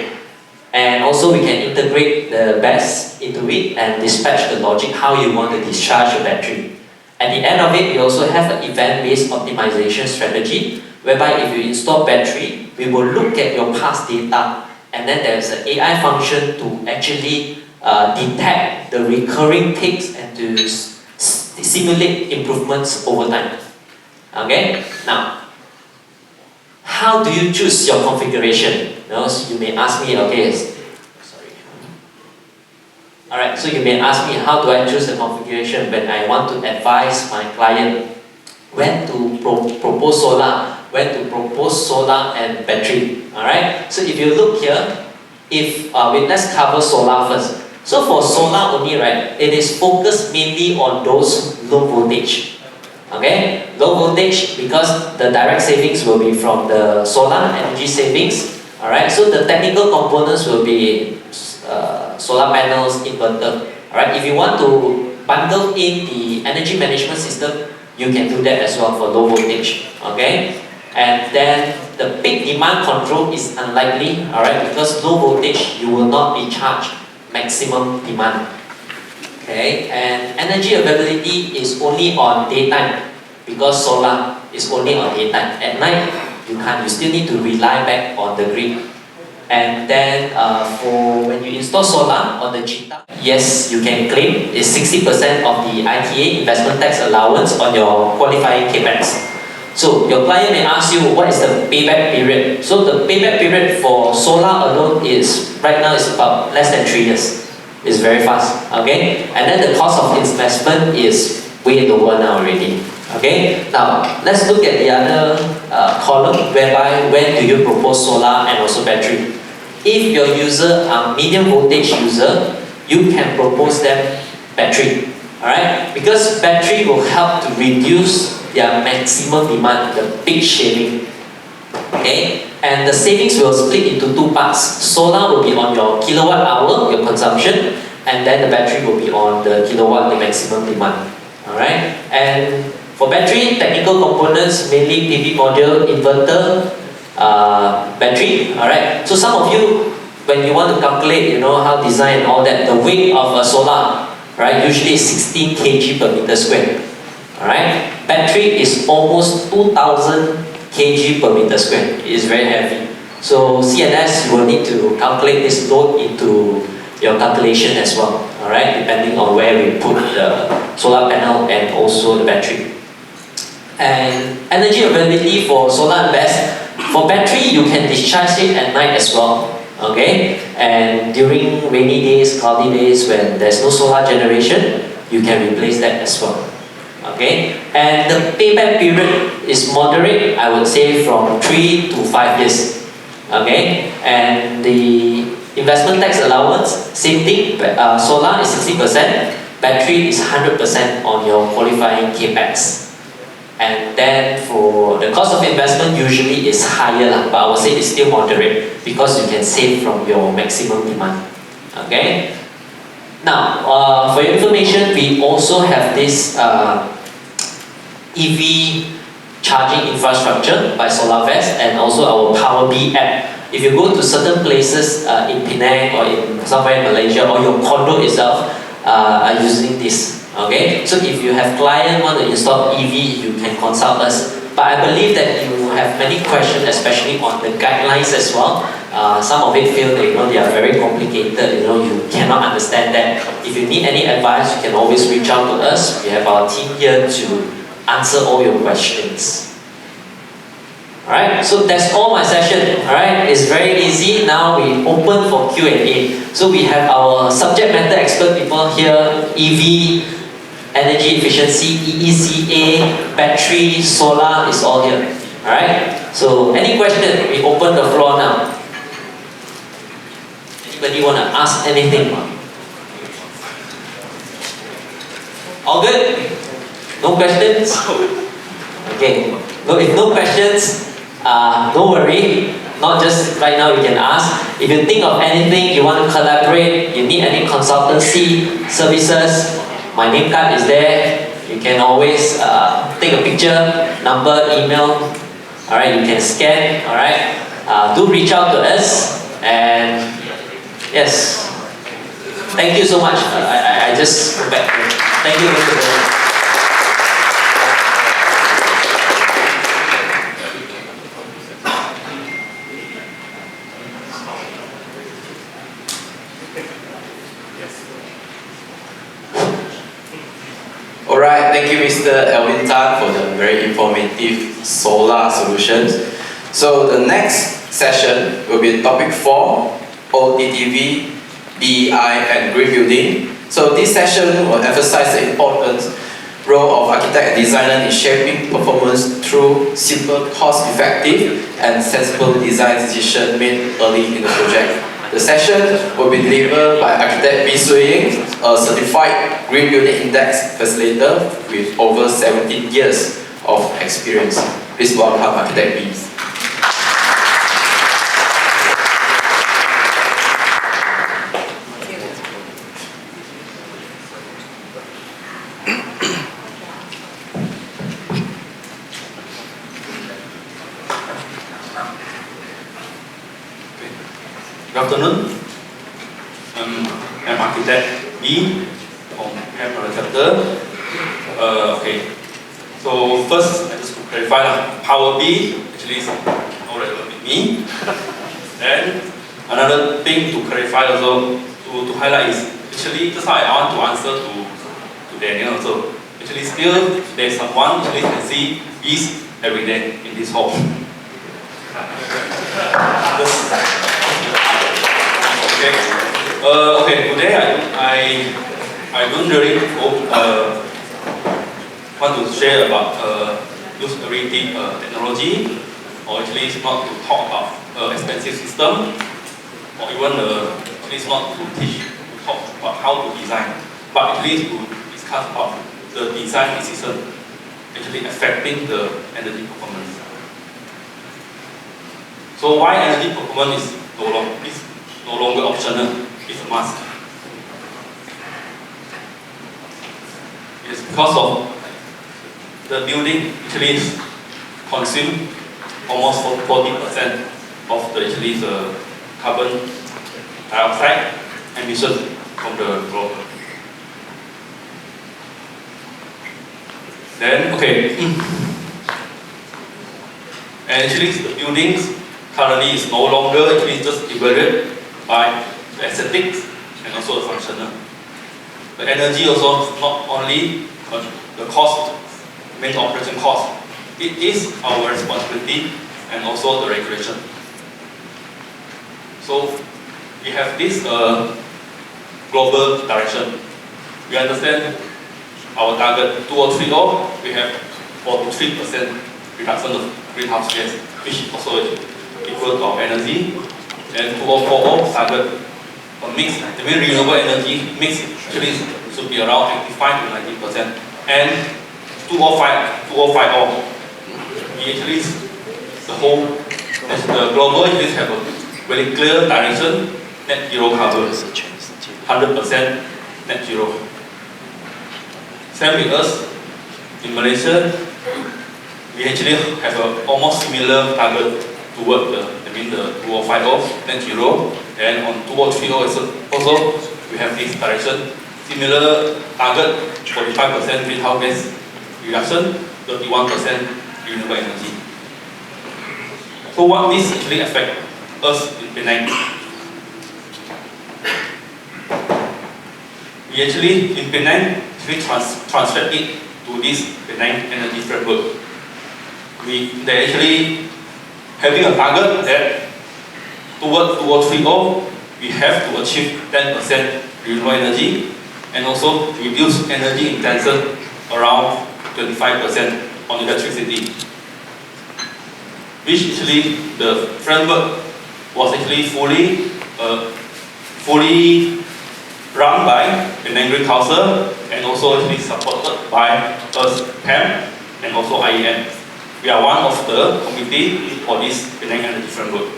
And also we can integrate the BES into it and dispatch the logic how you want to discharge your battery. At the end of it, we also have an event-based optimization strategy, whereby if you install battery, we will look at your past data, and then there's an AI function to actually detect the recurring peaks and to simulate improvements over time. Okay? Now, how do you choose your configuration? So you may ask me, okay, sorry. Alright, so you may ask me, how do I choose the configuration when I want to advise my client when to propose solar, and battery. Alright, so if you look here, let's cover solar first. So for solar only, right, it is focused mainly on those low voltage. Okay, low voltage because the direct savings will be from the solar energy savings. Alright, so the technical components will be solar panels, inverter. Alright, if you want to bundle in the energy management system, you can do that as well for low voltage. Okay, and then the peak demand control is unlikely. Alright, because low voltage you will not be charged maximum demand. Okay, and energy availability is only on daytime because solar is only on daytime. At night, you still need to rely back on the grid. And then for when you install solar on the GTA, yes, you can claim it's 60% of the ITA investment tax allowance on your qualifying capex. So your client may ask you, what is the payback period? So the payback period for solar alone is right now is about less than 3 years. It's very fast, okay? And then the cost of investment is way lower now already, okay? Now, let's look at the other column, whereby when do you propose solar and also battery? If your user are medium voltage user, you can propose them battery, alright? Because battery will help to reduce their maximum demand, the peak shaving, okay? And the savings will split into 2 parts. Solar will be on your kilowatt hour, your consumption, and then the battery will be on the kilowatt, the maximum demand. Alright? And for battery, technical components, mainly PV module, inverter, battery. Alright? So some of you, when you want to calculate, how design and all that, the weight of a solar, right, usually is 16 kg per meter square. Alright? Battery is almost 2000 kg per meter square. It is very heavy. So CNS, you will need to calculate this load into your calculation as well. Alright, depending on where we put the solar panel and also the battery. And energy availability for solar and BES. For battery, you can discharge it at night as well. Okay, and during rainy days, cloudy days, when there's no solar generation, you can replace that as well. Okay, and the payback period is moderate, I would say from 3 to 5 years. Okay, and the investment tax allowance, same thing, solar is 60%, battery is 100% on your qualifying capex. And then for the cost of investment usually is higher, but I would say it's still moderate because you can save from your maximum demand. Okay. Now, for your information, we also have this EV charging infrastructure by SolarVest and also our PowerBee app. If you go to certain places in Penang or in somewhere in Malaysia or your condo itself are using this. Okay, so if you have client want to install EV, you can consult us. But I believe that you have many questions, especially on the guidelines as well. Some of it feel that they are very complicated. You cannot understand that. If you need any advice, you can always reach out to us. We have our team here to answer all your questions. Alright, so that's all my session. Alright, it's very easy. Now we open for Q&A. So we have our subject matter expert people here, EV, energy efficiency, EECA, battery, solar is all here. Alright? So any question? We open the floor now. Anybody want to ask anything? All good? No questions? Okay. No, if no questions, don't worry. Not just right now you can ask. If you think of anything, you want to collaborate, you need any consultancy services, my name card is there. You can always take a picture, number, email. Alright, you can scan. Alright. Do reach out to us. And yes. Thank you so much. I just go back. Thank you, Mr. President. Alright, thank you Mr. Alvin Tan for the very informative solar solutions. So the next session will be topic 4, OTTV, BEI and green building. So this session will emphasize the important role of architect and designer in shaping performance through simple, cost-effective and sensible design decisions made early in the project. The session will be delivered by architect B. Sui, a certified Green Building Index facilitator with over 17 years of experience. Please welcome architect B. Good afternoon. I'm architect B from Penang chapter. Okay. So first, I just to clarify power B actually is not relevant with me. Then another thing to clarify also to highlight is actually just how I want to answer to Daniel also. Actually still there's someone actually can see bees every day in this hall. Okay, today I don't really want to share about usability technology, or actually it's not to talk about expensive system, or even actually it's not to talk about how to design, but at least to discuss about the design decision actually affecting the energy performance. So why energy performance is no longer optional, it's a must. It's because of the building actually consume almost 40% of the carbon dioxide emission from the globe. Then and actually the buildings currently is no longer actually just divided by the aesthetics and also the functional. The energy also not only the cost, main operation cost. It is our responsibility and also the regulation. So we have this global direction. We understand our target 2030, we have 43% reduction of greenhouse gas, which also is equal to our energy. And 2040 target a mix, the renewable energy mix actually should be around 85 to 90%. And 2050, we actually the global actually have a very clear direction, net zero carbon, 100% net zero. Same with us in Malaysia, we actually have a almost similar target toward the 2050 net zero, and on 2030 also we have this direction, similar target, 45% greenhouse gas reduction, 31% renewable energy. So what this actually affect us in Penang? We actually in Penang translate it to this Penang energy framework. They actually having a target that toward 2030 we have to achieve 10% renewable energy and also reduce energy intensive around 25% on electricity. which actually the framework was actually fully run by Penang Green Council and also actually supported by us, PAM, and also IEM. We are one of the committee for this Penang Energy Framework.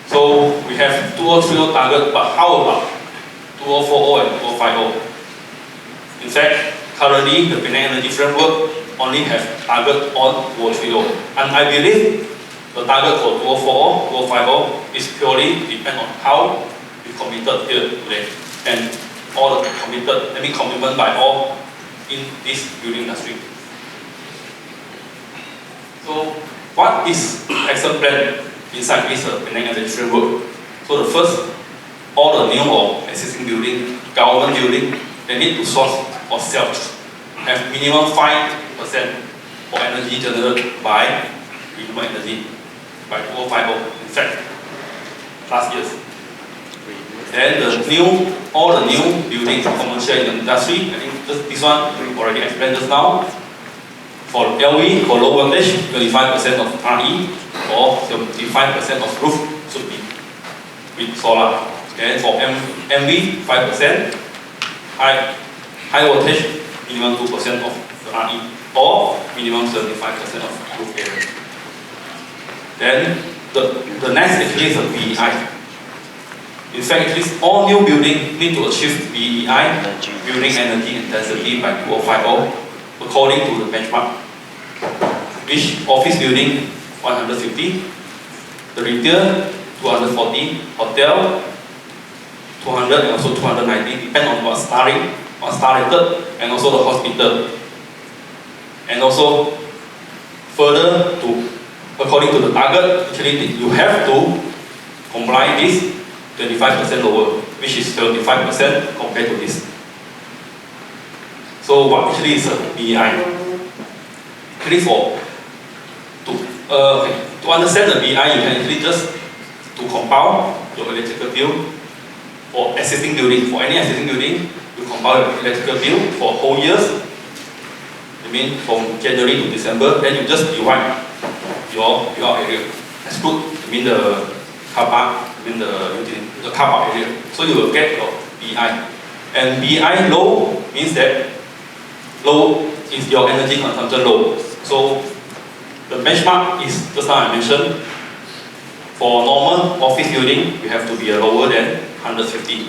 So we have 2030 target, but how about 2040 and 2050? In fact, currently the Penang Energy Framework only have target on 2030, and I believe the target for 2040, 2050 is purely depend on how we committed here today and all the commitment by all in this building industry. So what is action plan inside this Penang Energy Framework? So the first, all the new or existing building, government building, they need to source or sell, have minimum 5% for energy generated by renewable energy by 2050. In fact, last year. Then all the new buildings, commercial industry, I think this one we already explained just now. For LV, for low voltage, 25% of RE or 75% of roof should be with solar. Then for MV, 5%, high voltage, minimum 2% of the RE or minimum 75% of roof area. Then the next actually is a BEI. In fact, all new buildings need to achieve BEI, building energy intensity by 2050, according to the benchmark. Which office building 150, the retail 240, hotel 200 and also 290, depend on what star rated, and also the hospital. And also further to according to the target, actually you have to comply this 25% lower, which is 75% compared to this. So what actually is a BEI? Actually to understand the BEI, you can actually just to compile your electrical bill for existing building. For any existing building, you compile your electrical bill for whole years. I mean from January to December, then you just divide your area. Exclude, I mean the car park, I mean the car park area. So you will get your BEI. And BEI low means that low is your energy consumption low. So the benchmark is, just now I mentioned, for normal office building, you have to be lower than 150.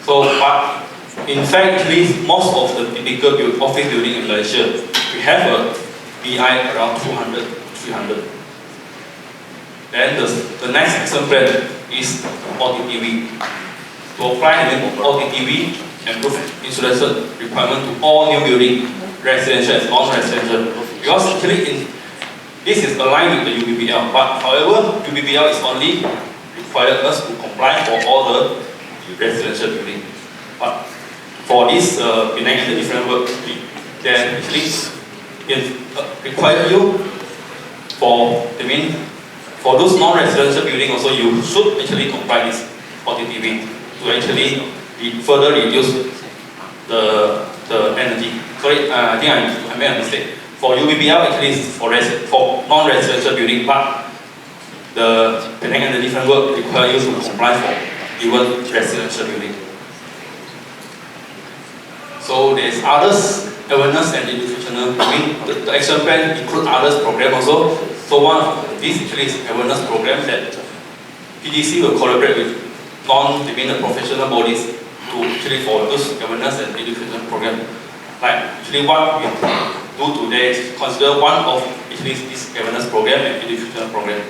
So, but in fact, actually, most of the typical office building in Malaysia, we have a BEI around 200, 300. Then the next action plan is OTTV. To apply OTTV and roof insulation requirement to all new building, residential and non-residential. Because actually this is aligned with the UBBL, but however, UBBL is only required us to comply for all the residential building. But for this Penang Energy Framework, then actually require you for those non-residential building also, you should actually comply this OTTV to actually further reduce the energy. Sorry, I think I made a mistake. For UBBL, actually is for non-residential building, but the Penang Energy Framework requires you to comply for even residential building. So there's others, awareness and educational. I mean, the action plan include others program also. So one of these actually is awareness program that PDC will collaborate with the professional bodies to actually for those awareness and educational program. Like actually what we do today is consider one of actually this awareness program and educational program.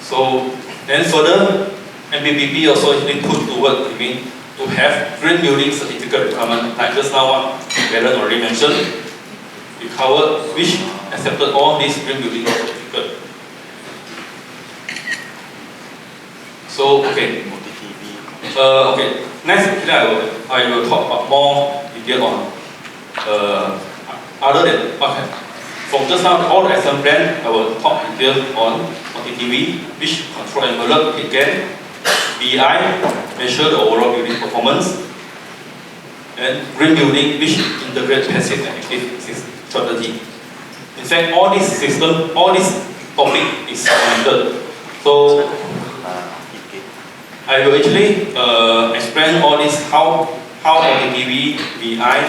So then further, MBPP also actually put toward to have green building certificate requirement. Like just now what Darren already mentioned, we covered which accepted all these green building certificate. So okay. Next, actually I will talk about more detail on other than from just now all the action plan. I will talk detail on OTTV, which control envelope it can, BEI, measure the overall building performance, and green building, which integrate passive and active strategy. In fact, all this system, all this topic is connected. So I will actually explain all this how OTTV BEI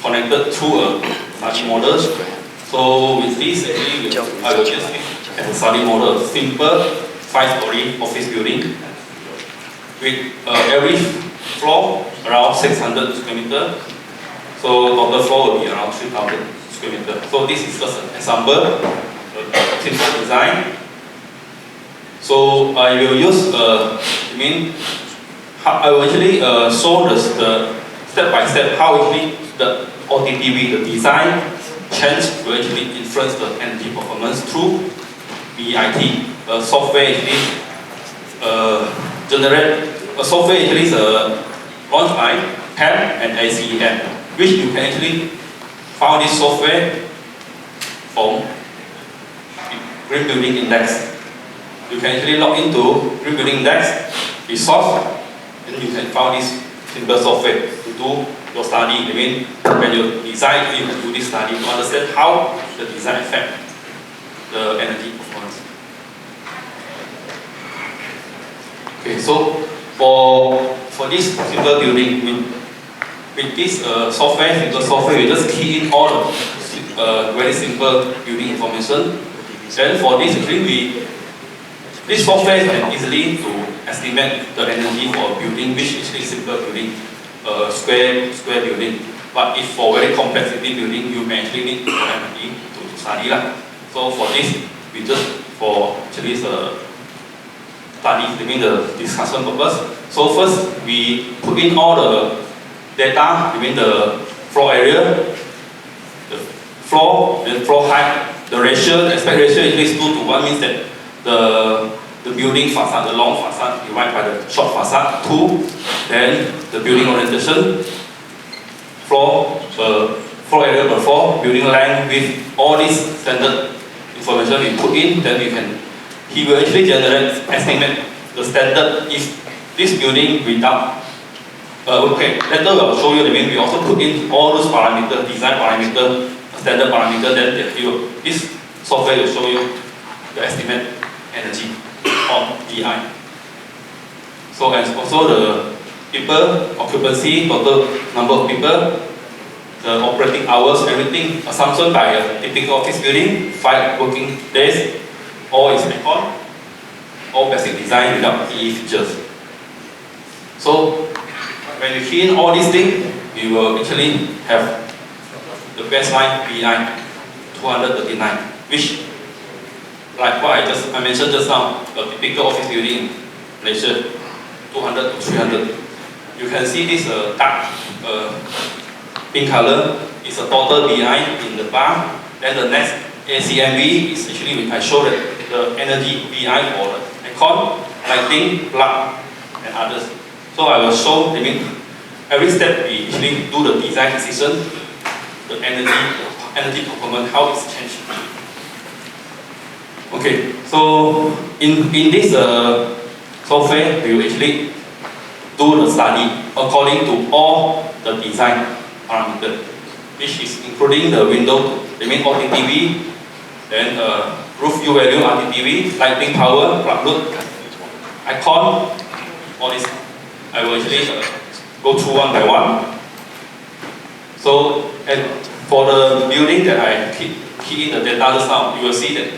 connected through a study model. So with this, actually, I will just have a study model, simple 5-story office building with every floor around 600 square meter. So total floor will be around 3,000 square meter. So this is just an example, simple design. So I will use, I will actually show the step by step how actually the OTTV, the design change will actually influence the energy performance through BEIT. Software actually software actually is launched by PEM and ACEM, which you can actually find this software from Green Building Index. You can actually log into Green Building Index, resource, and you can find this simple software to do your study. I mean, when you design, you can do this study to understand how the design affects the energy performance. Okay, so for this simple building, with this simple software, you just key in all the very simple building information. Then for this, actually, this software can easily to estimate the energy for a building, which is a simple building, square building. But if for very complexity building, you may actually need energy to study lah. So for this, we just for actually study, the discussion purpose. So first, we put in all the data, the floor area, the floor, then floor height, the ratio, the aspect ratio is 2:1, means that the building facade, the long facade divided by the short facade, 2. Then the building orientation, floor area per floor, building length, with all this standard information we put in, then he will actually estimate the standard if this building without. Okay, later I'll show you. We also put in all those parameters, design parameter, standard parameter. Then this software will show you the estimate energy of BEI. So and also the people occupancy, total number of people, the operating hours, everything. Assumption by a typical office building, 5 working days, all is recorded, all basic design without PE features. So when you key in all these things, we will actually have the baseline BEI 239, which, like what I mentioned just now, a typical office building in Malaysia, 200 to 300. You can see this dark pink color is a total BEI in the bar. Then the next ACMV is actually, I show that the energy BEI for the aircon, lighting, plug, and others. So I will show, every step we actually do the design decision, the energy performance, how it's changed. Okay, so in this software, we will actually do the study according to all the design parameters, which is including the window, OTTV, then roof U value RTTV, lighting power, plug load, icon, all this. I will actually go through one by one. So, and for the building that I key in the data just now, you will see that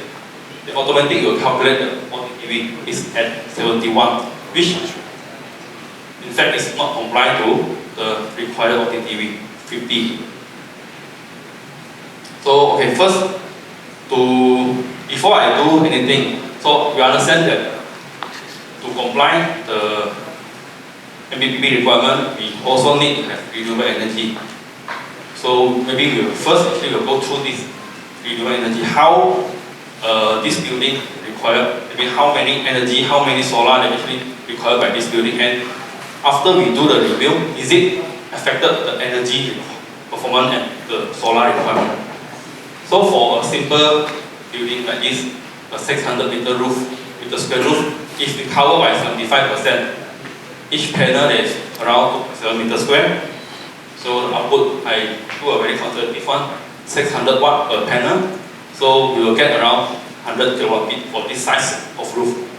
the automatic will calculate the OTTV is at 71, which in fact is not compliant to the required OTTV 50. So okay, first before I do anything, so we understand that to comply the MBPP requirement, we also need to have renewable energy. So maybe we will first actually go through this renewable energy, how this building required, how many energy, how many solar that actually required by this building, and after we do the review, is it affected the energy performance and the solar requirement? So for a simple building like this, a 600-meter roof with a square roof, if we cover by 75%, each panel is around 2.7 meters square. So the output, I do a very conservative one, 600 watt per panel. So we will get around 100 kilowatt peak for this size of roof.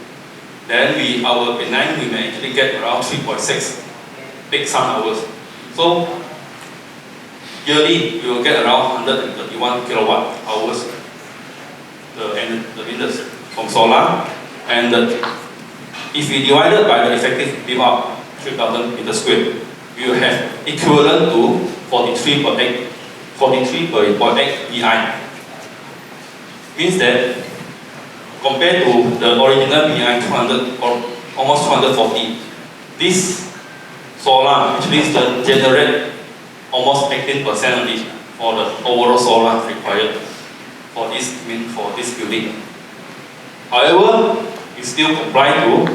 Then our Penang, we may actually get around 3.6 peak sun hours. So yearly, we will get around 131 kilowatt hours the winters from solar. And if we divide it by the effective build up 3,000 meters square, we will have equivalent to 43.8 BEI. Means that compared to the original BEI 200 or almost 240, this solar actually generate almost 18% of it for the overall solar required for this building. However, we still comply to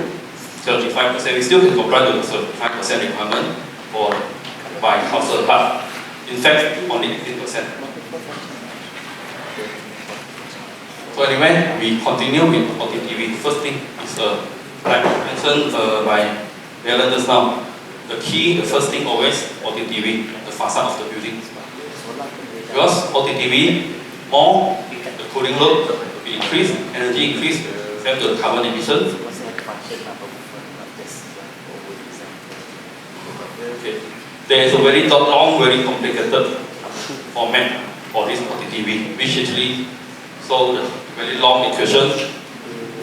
35%. We still can comply to the 35% requirement by council, but in fact only 18%. So anyway, we continue with OTTV. First thing is, like mentioned by Alan just now, the first thing always OTTV, the facade of the building. Because OTTV, more the cooling load will be increased, energy increase, same to the carbon emission. Okay. There is a very long, very complicated format for this OTTV, which actually so the very long equation.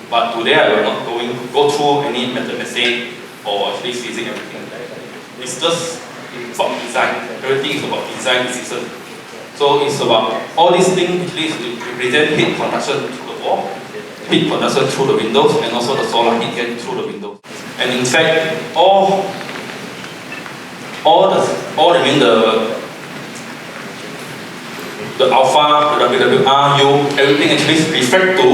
But today I will not go through any mathematics or actually physics everything. It's just about design. Everything is about design decision. So it's about all these things actually represent heat conduction through the wall, heat conduction through the windows, and also the solar heat gain through the windows. And in fact, all the alpha, the WWR, U, everything actually refers to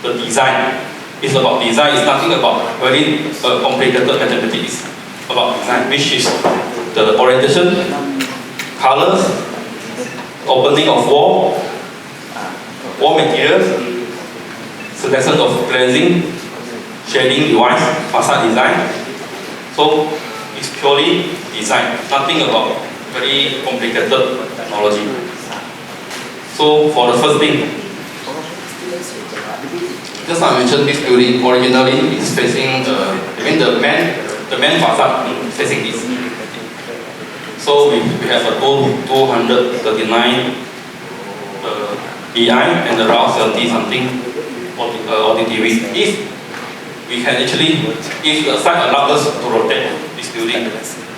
the design. It's about design. It's nothing about very complicated mathematics. It's about design, which is the orientation, colors, opening of wall materials, selection of glazing, shading device, facade design. So it's purely design, nothing about very complicated technology. So for the first thing, just I mentioned this building originally is facing the main facade facing this. So we have a 239 BI and around 70 something OTTV. If we can actually, if the site allows us to rotate this building,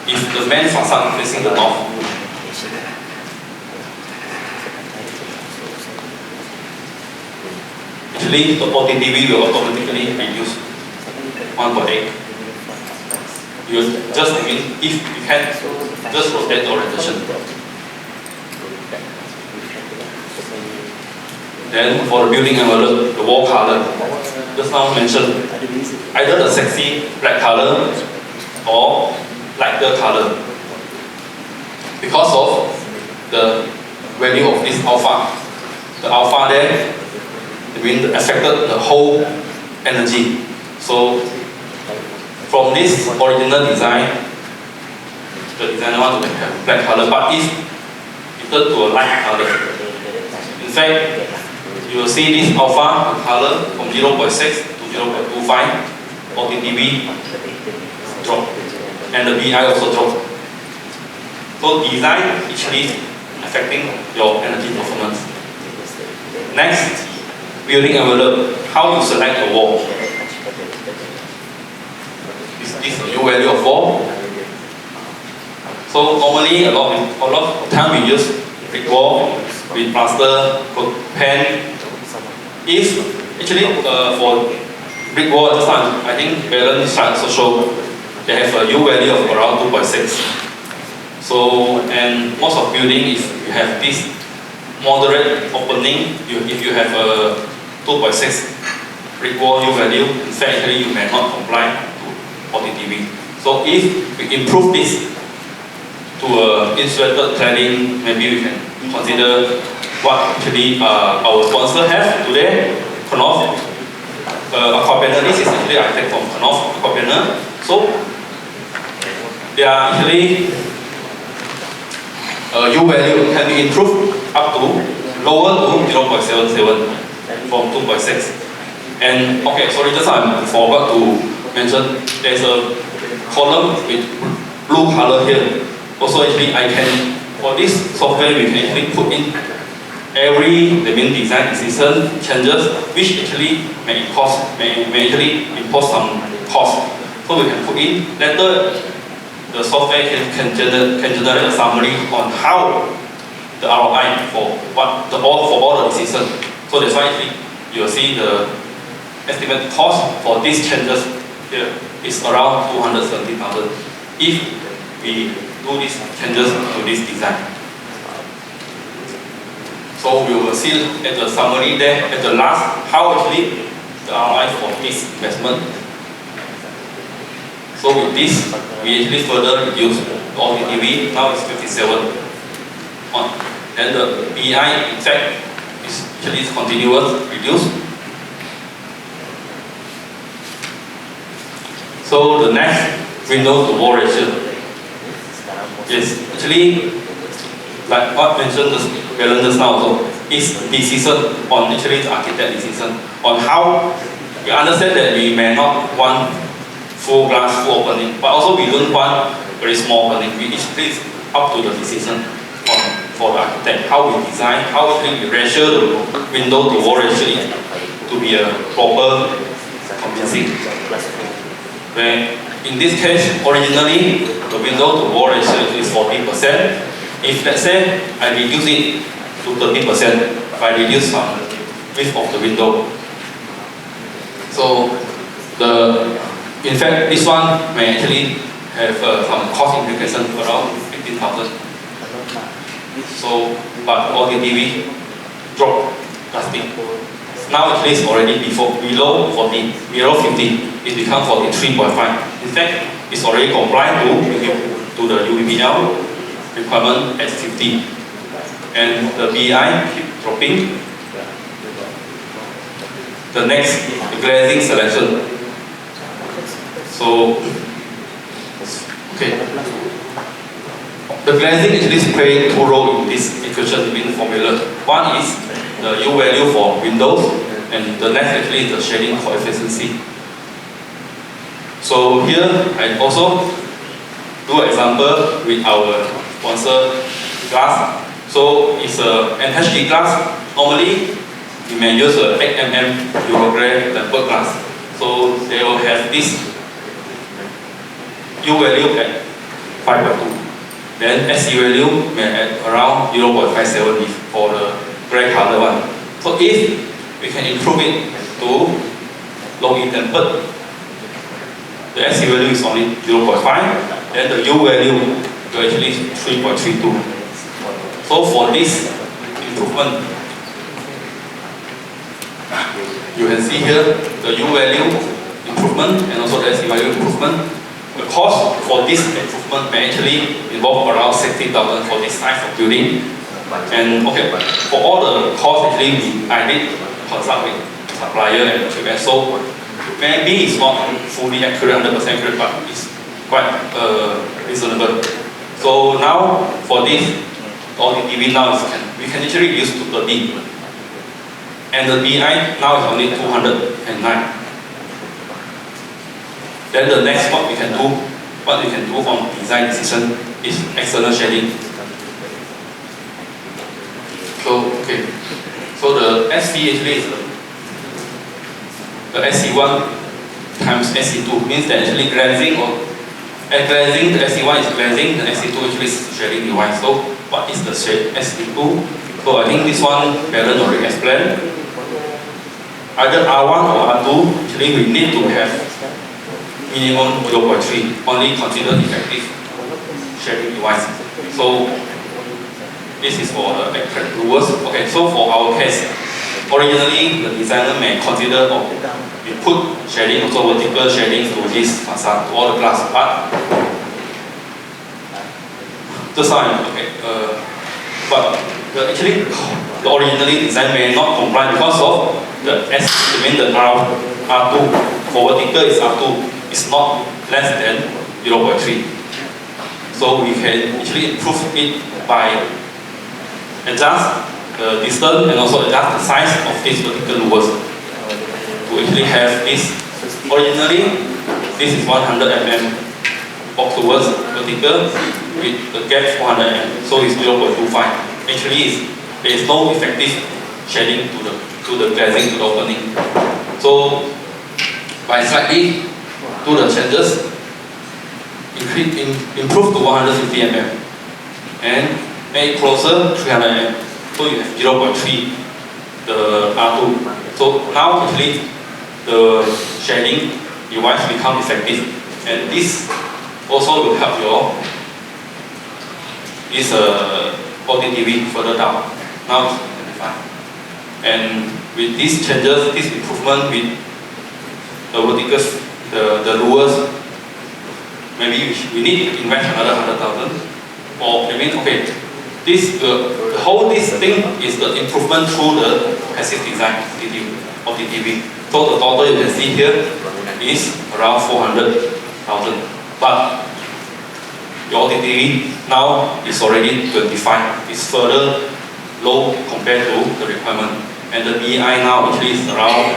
if the main facade facing the north, actually the OTTV will automatically reduce 1.8. You just if you can just rotate the orientation. Then for the building envelope, the wall color, just now mentioned, either the sexy black color or lighter color. Because of the value of this alpha, the alpha there, it means affected the whole energy. So from this original design, the designer wants to have black color, but if it turns to a light color, in fact, you will see this alpha color from 0.6 to 0.25 OTTV drop, and the BI also drop. So design actually affecting your energy performance. Next, building envelope. How you select the wall? Is this a new value of wall? So normally a lot of time we use brick wall with plaster, paint. If actually for brick wall, just I think balance chart also show they have a U value of around 2.6. So and most of building, if you have this moderate opening, if you have a 2.6 brick wall U value, in fact actually you may not comply to OTTV. So if we improve this to insulated cladding, maybe we can consider what actually our sponsor have today, Knof Aquapanel. This is actually I take from Knof Aquapanel. So they are actually U value can be improved up to lower to 0.77 from 2.6. And okay, sorry, just I forgot to mention there's a column with blue color here. Also, actually, I can for this software we can actually put in every design decision changes, which actually may actually impose some cost. So we can put in later. The software can generate a summary on how the ROI for all the decisions. So that's why actually you will see the estimated cost for these changes here is around 270,000 if we do these changes to this design. So we will see at the summary there at the last how actually the ROI for this investment. So with this, we actually further reduce the OTTV, now it's 57. Then the BEI, in fact, is actually continuous reduce. So the next window to wall ratio is actually, like what mentioned just now also, is decision on actually the architect decision on how we understand that we may not want full glass, full opening, but also we don't want very small opening. We each place up to the decision for the architect, how we design, how we ratio the window to wall ratio to be a proper convincing. Where in this case, originally the window to wall ratio is 40%. If let's say I reduce it to 30%, I reduce some width of the window. So in fact, this one may actually have some cost implication around 15,000. So, but OTTV drop drastic. Now actually it's already below 40, below 50. It becomes 43.5. In fact, it's already compliant to the UBBL requirement at 50. And the BEI keep dropping. The next, the glazing selection. So, okay. The glazing actually plays two roles in this equation in formula. One is the U value for windows, and the next actually is the shading coefficient. So here I also do an example with our sponsor glass. So it's a MHG glass. Normally we may use a 8 mm Eurograde tempered glass. So they will have this U value at 5.2. Then SC value may at around 0.57 for the gray color one. So if we can improve it to low E tempered, the SC value is only 0.5, then the U value will actually 3.32. So for this improvement, you can see here the U value improvement and also the SC value improvement. The cost for this improvement may actually involve around 60,000 for this size of building. And okay, for all the costs actually I did consult with supplier and equipment. So maybe it's not fully accurate, 100% accurate, but it's quite reasonable. So now for this, OTTV now we can actually use to 30. And the BEI now is only 209. Then the next what we can do on design decision is external shading. So okay, so the SC actually is the SC1 times SC2 means that actually glazing glazing, the SC1 is glazing, the SC2 actually is shading device. So what is the SC2? So I think this one Baron already explained. Either R1 or R2, actually we need to have minimum 0.3, only considered effective shading device. So this is for the accurate rules. Okay, so for our case, originally the designer may consider we put shading, also vertical shading to this facade, to all the glass, but this time, okay, but actually the originally design may not comply because of the R2 for vertical is R2. Is not less than 0.3. So we can actually improve it by adjust the distance and also adjust the size of this vertical lures to actually have this. Originally, this is 100 mm box lures vertical with the gap 400 mm, so it's 0.25. Actually, there is no effective shading to the glazing, to the opening. So by slightly do the changes, improve to 150 mm and make it closer 300 mm. So you have 0.3 the R2. So now actually the shading device become effective, and this also will help your this OTTV further down. Now it's 25. And with these changes, this improvement with the verticals, the lures, maybe we need to invest another 100,000. Or maybe okay, this the whole this thing is the improvement through the passive design OTTV. So the total you can see here is around 400,000. But your OTTV now is already 25. It's further low compared to the requirement. And the BEI now actually is around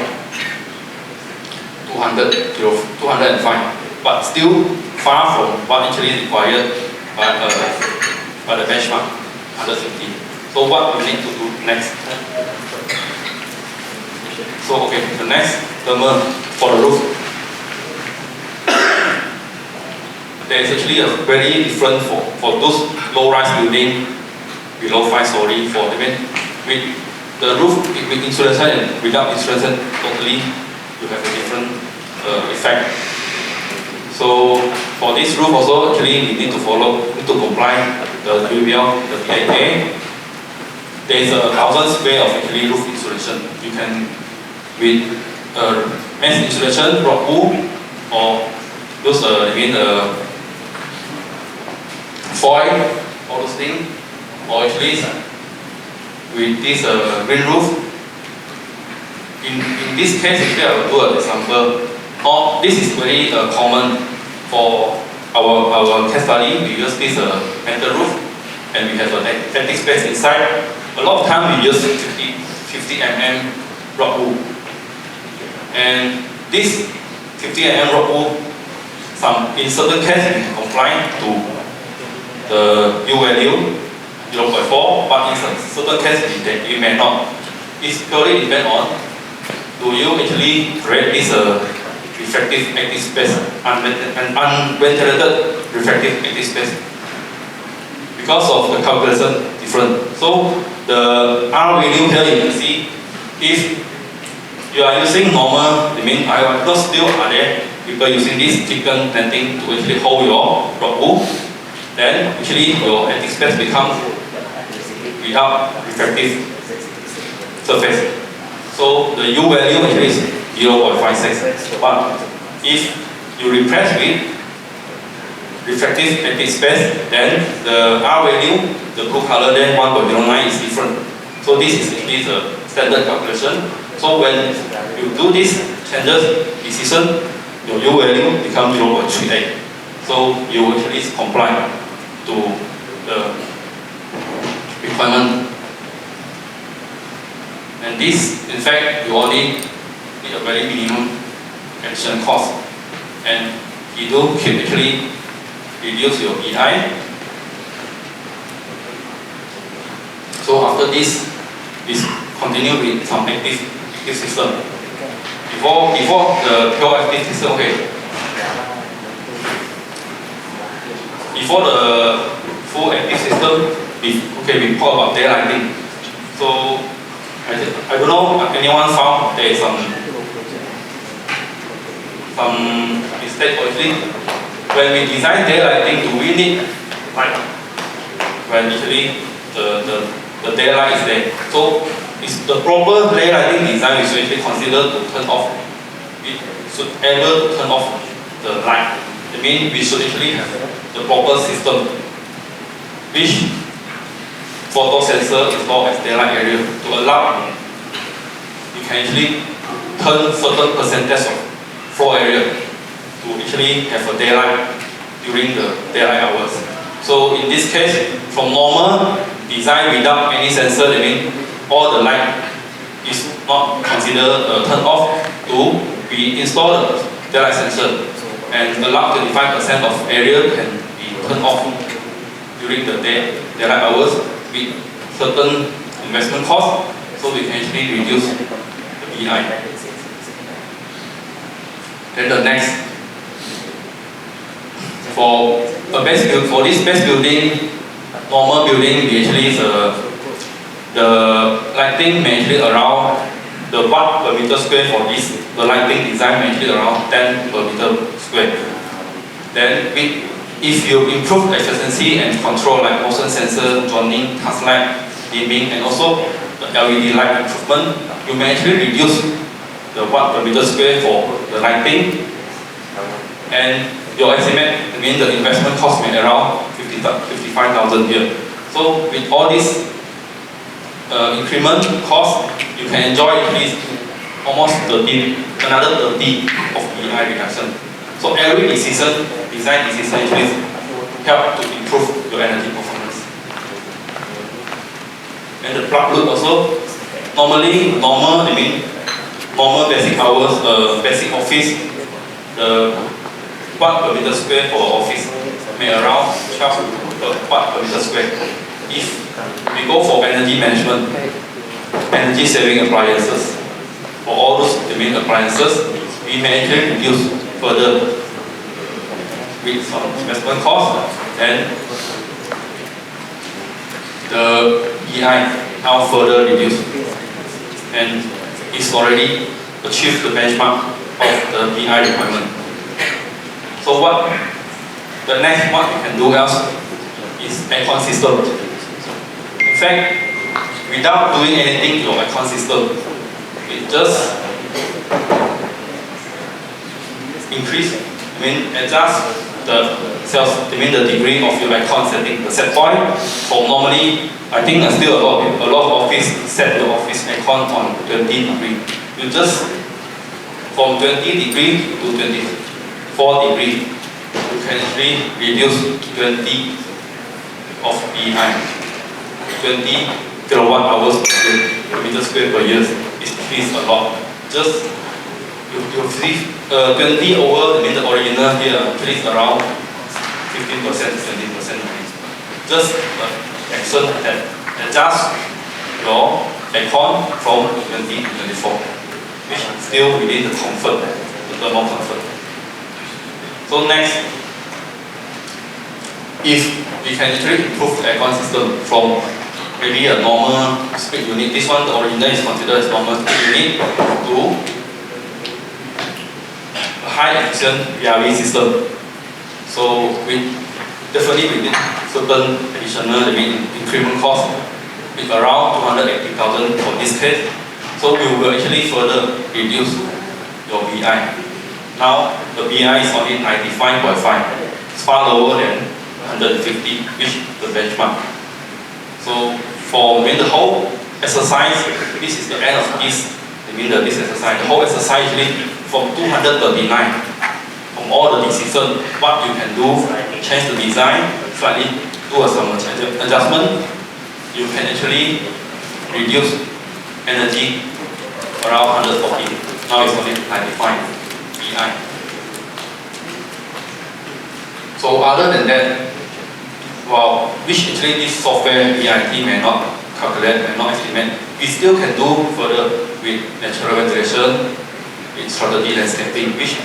205, but still far from what actually is required by the benchmark, 150. So what we need to do next? So okay, the next thermal for the roof. There is actually a very different for those low-rise building below 5 story for the with the roof with insulation and without insulation totally you have a different effect. So for this roof also actually we need to comply the UBBL, the BEI. There is a thousands way of actually roof insulation. You can with mesh insulation, rock wool, or those foil, all those things, or actually with this green roof. In this case, actually I will do an example. This is very common for our case study. We use this metal roof, and we have a static space inside. A lot of time we use 50 mm rock wool, and this 50 mm rock wool, in certain cases we can comply to the U value 0.4, but in certain cases you may not. It's purely depend on do you actually create this refractive active space and unventilated refractive active space. Because of the calculation different. So the R value here you can see, if you are using normal, because still are there people using this chicken netting to actually hold your rock wool, then actually your active space becomes without refractive surface. So the U value actually is 0.56. But if you replace with refractive active space, then the R value, the blue color then 1.09 is different. So this is actually the standard calculation. So when you do this changes decision, your U value becomes 0.38. So you actually comply to the requirement. And this, in fact, you only need a very minimum additional cost. And you do actually reduce your BEI. So after this, continue with some active system. Before the pure active system, okay. Before the full active system, we talk about daylighting. So I don't know if anyone found there is some mistake actually. When we design daylighting, do we need light? When actually the daylight is there. So it's the proper daylighting design is actually considered to turn off. We should able to turn off the light. I mean we should actually have the proper system which photo sensor installed as daylight area to allow you can actually turn certain percentage of floor area to actually have a daylight during the daylight hours. So in this case, from normal design without any sensor, I mean all the light is not considered turn off to be installed daylight sensor and allow 25% of area can be turned off during the daylight hours with certain investment cost, so we can actually reduce the BEI. Then the next, for this base building, normal building, we actually the lighting may actually around the watt per meter square for this. The lighting design may actually around 10 per meter square. Then if you improve efficiency and control like motion sensor, joining, task light, dimming, and also the LED light improvement, you may actually reduce the watt per meter square for the lighting, and your estimate, I mean the investment cost may around 55,000 here. So with all this increment cost, you can enjoy at least almost another 30 of BEI reduction. So every design decision actually help to improve your energy performance. And the plug loop also, normal basic hours, basic office, the watt per meter square for office may around 12 watt per meter square. If we go for energy management, energy saving appliances, for all those appliances, we may actually reduce further with some investment cost, and the BEI now further reduced, and it's already achieved the benchmark of the BEI requirement. So the next what we can do else is aircon system. In fact, without doing anything to your aircon system, it just adjust the degree of your aircon setting, the set point. For normally, I think there's still a lot of office set the office aircon on 20 degree. You just from 20 degree to 24 degree, you can actually reduce 20 of BEI. 20 kilowatt hours per meter square per year is a lot. Just you see 20 over the original here, actually is around 15%, 20%. Just action that adjust your aircon from 20 to 24, which is still within the comfort, the thermal comfort. So next, if we can actually improve the aircon system from maybe a normal split unit, this one, the original is considered as normal split unit, to a high efficient VRV system. So we definitely with certain additional increment cost with around 280,000 for this case. So we will actually further reduce your BEI. Now the BEI is only 95.5. It's far lower than 150, which is the benchmark. So for the whole exercise, this is the end of this exercise. The whole exercise actually from 239. From all the decisions, what you can do, change the design, slightly do some adjustment, you can actually reduce energy around 140. Now it's only 95 BEI. So other than that, well, which actually this software BIT may not calculate, may not estimate, we still can do further with natural ventilation, with strategy landscaping, which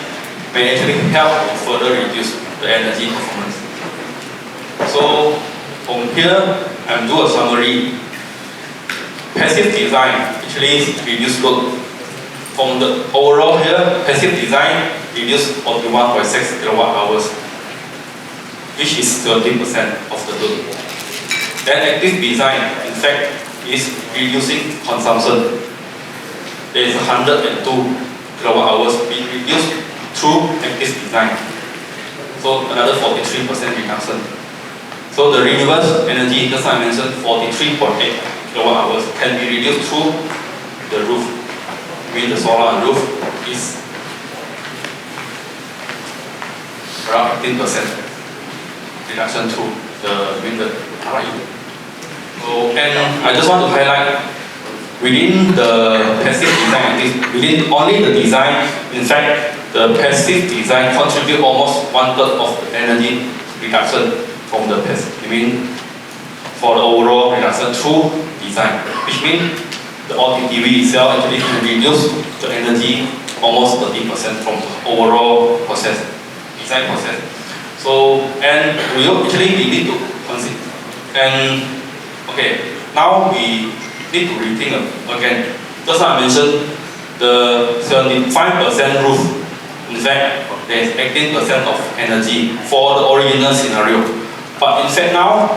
may actually help to further reduce the energy performance. So from here, I'm do a summary. Passive design actually reduce load. From the overall here, passive design reduce 41.6 kilowatt hours, which is 30% of the load. Then active design, in fact, is reducing consumption. There is 102 kilowatt hours being reduced through active design. So another 43% reduction. So the renewable energy, just I mentioned, 43.8 kilowatt hours can be reduced through the roof. I mean the solar roof is around 15% reduction to the RE. So, and I just want to highlight within the passive design, within only the design, in fact, the passive design contribute almost 1/3 of the energy reduction from the passive. I mean, for the overall reduction through design, which means the OTTV itself actually can reduce the energy almost 30% from the overall process, design process. So, and we need to consider, and okay, now we need to rethink again. Just like I mentioned, the 75% roof, in fact, there is 18% of energy for the original scenario. But in fact now,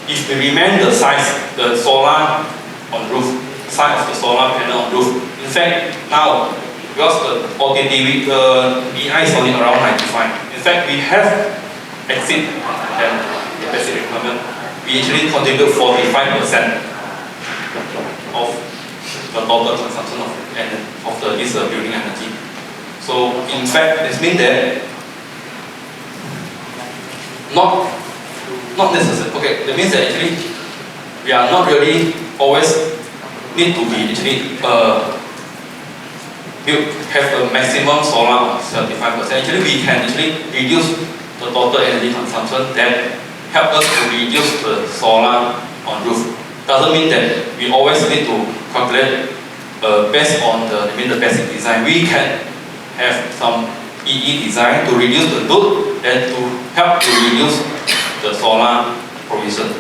if we remain the size, the solar on roof, size of the solar panel on roof, in fact now, because the OTTV, the BEI is only around 95. In fact, we have exceed the basic requirement. We actually contribute 45% of the total consumption of this building energy. So in fact, this means that not necessary. Okay, that means that actually we are not really always need to be actually have a maximum solar of 75%. Actually, we can actually reduce the total energy consumption that help us to reduce the solar on roof. Doesn't mean that we always need to calculate based on the basic design. We can have some EE design to reduce the load, then to help to reduce the solar provision.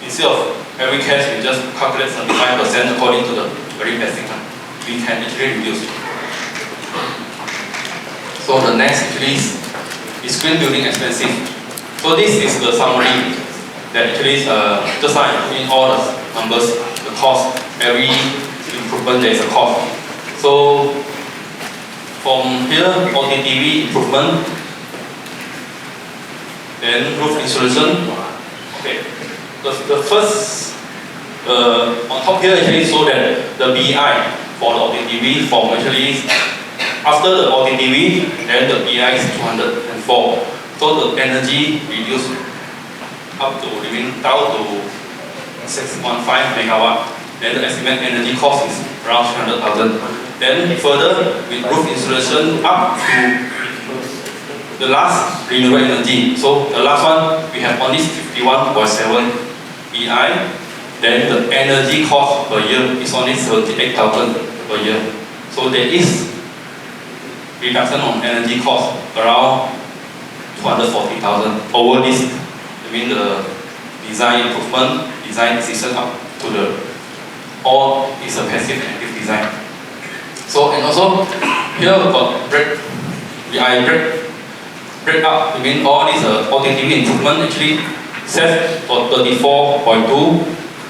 Instead of every case, we just calculate 75% according to the very basic one. We can actually reduce. So the next actually is green building expensive. So this is the summary that actually just like in all the numbers, the cost, every improvement there is a cost. So from here, OTTV improvement, then roof insulation. Okay, the first on top here actually show that the BEI for the OTTV from actually after the OTTV, then the BEI is 204. So the energy reduced up to down to 615 megawatt. Then the estimated energy cost is around 300,000. Then further with roof insulation up to the last renewable energy. So the last one we have only 51.7 BEI. Then the energy cost per year is only 78,000 per year. So there is reduction on energy cost around 240,000 over this. I mean the design improvement, design decision up to the all is a passive and active design. So and also here we got break up. I mean all these OTTV improvement actually set for 34.2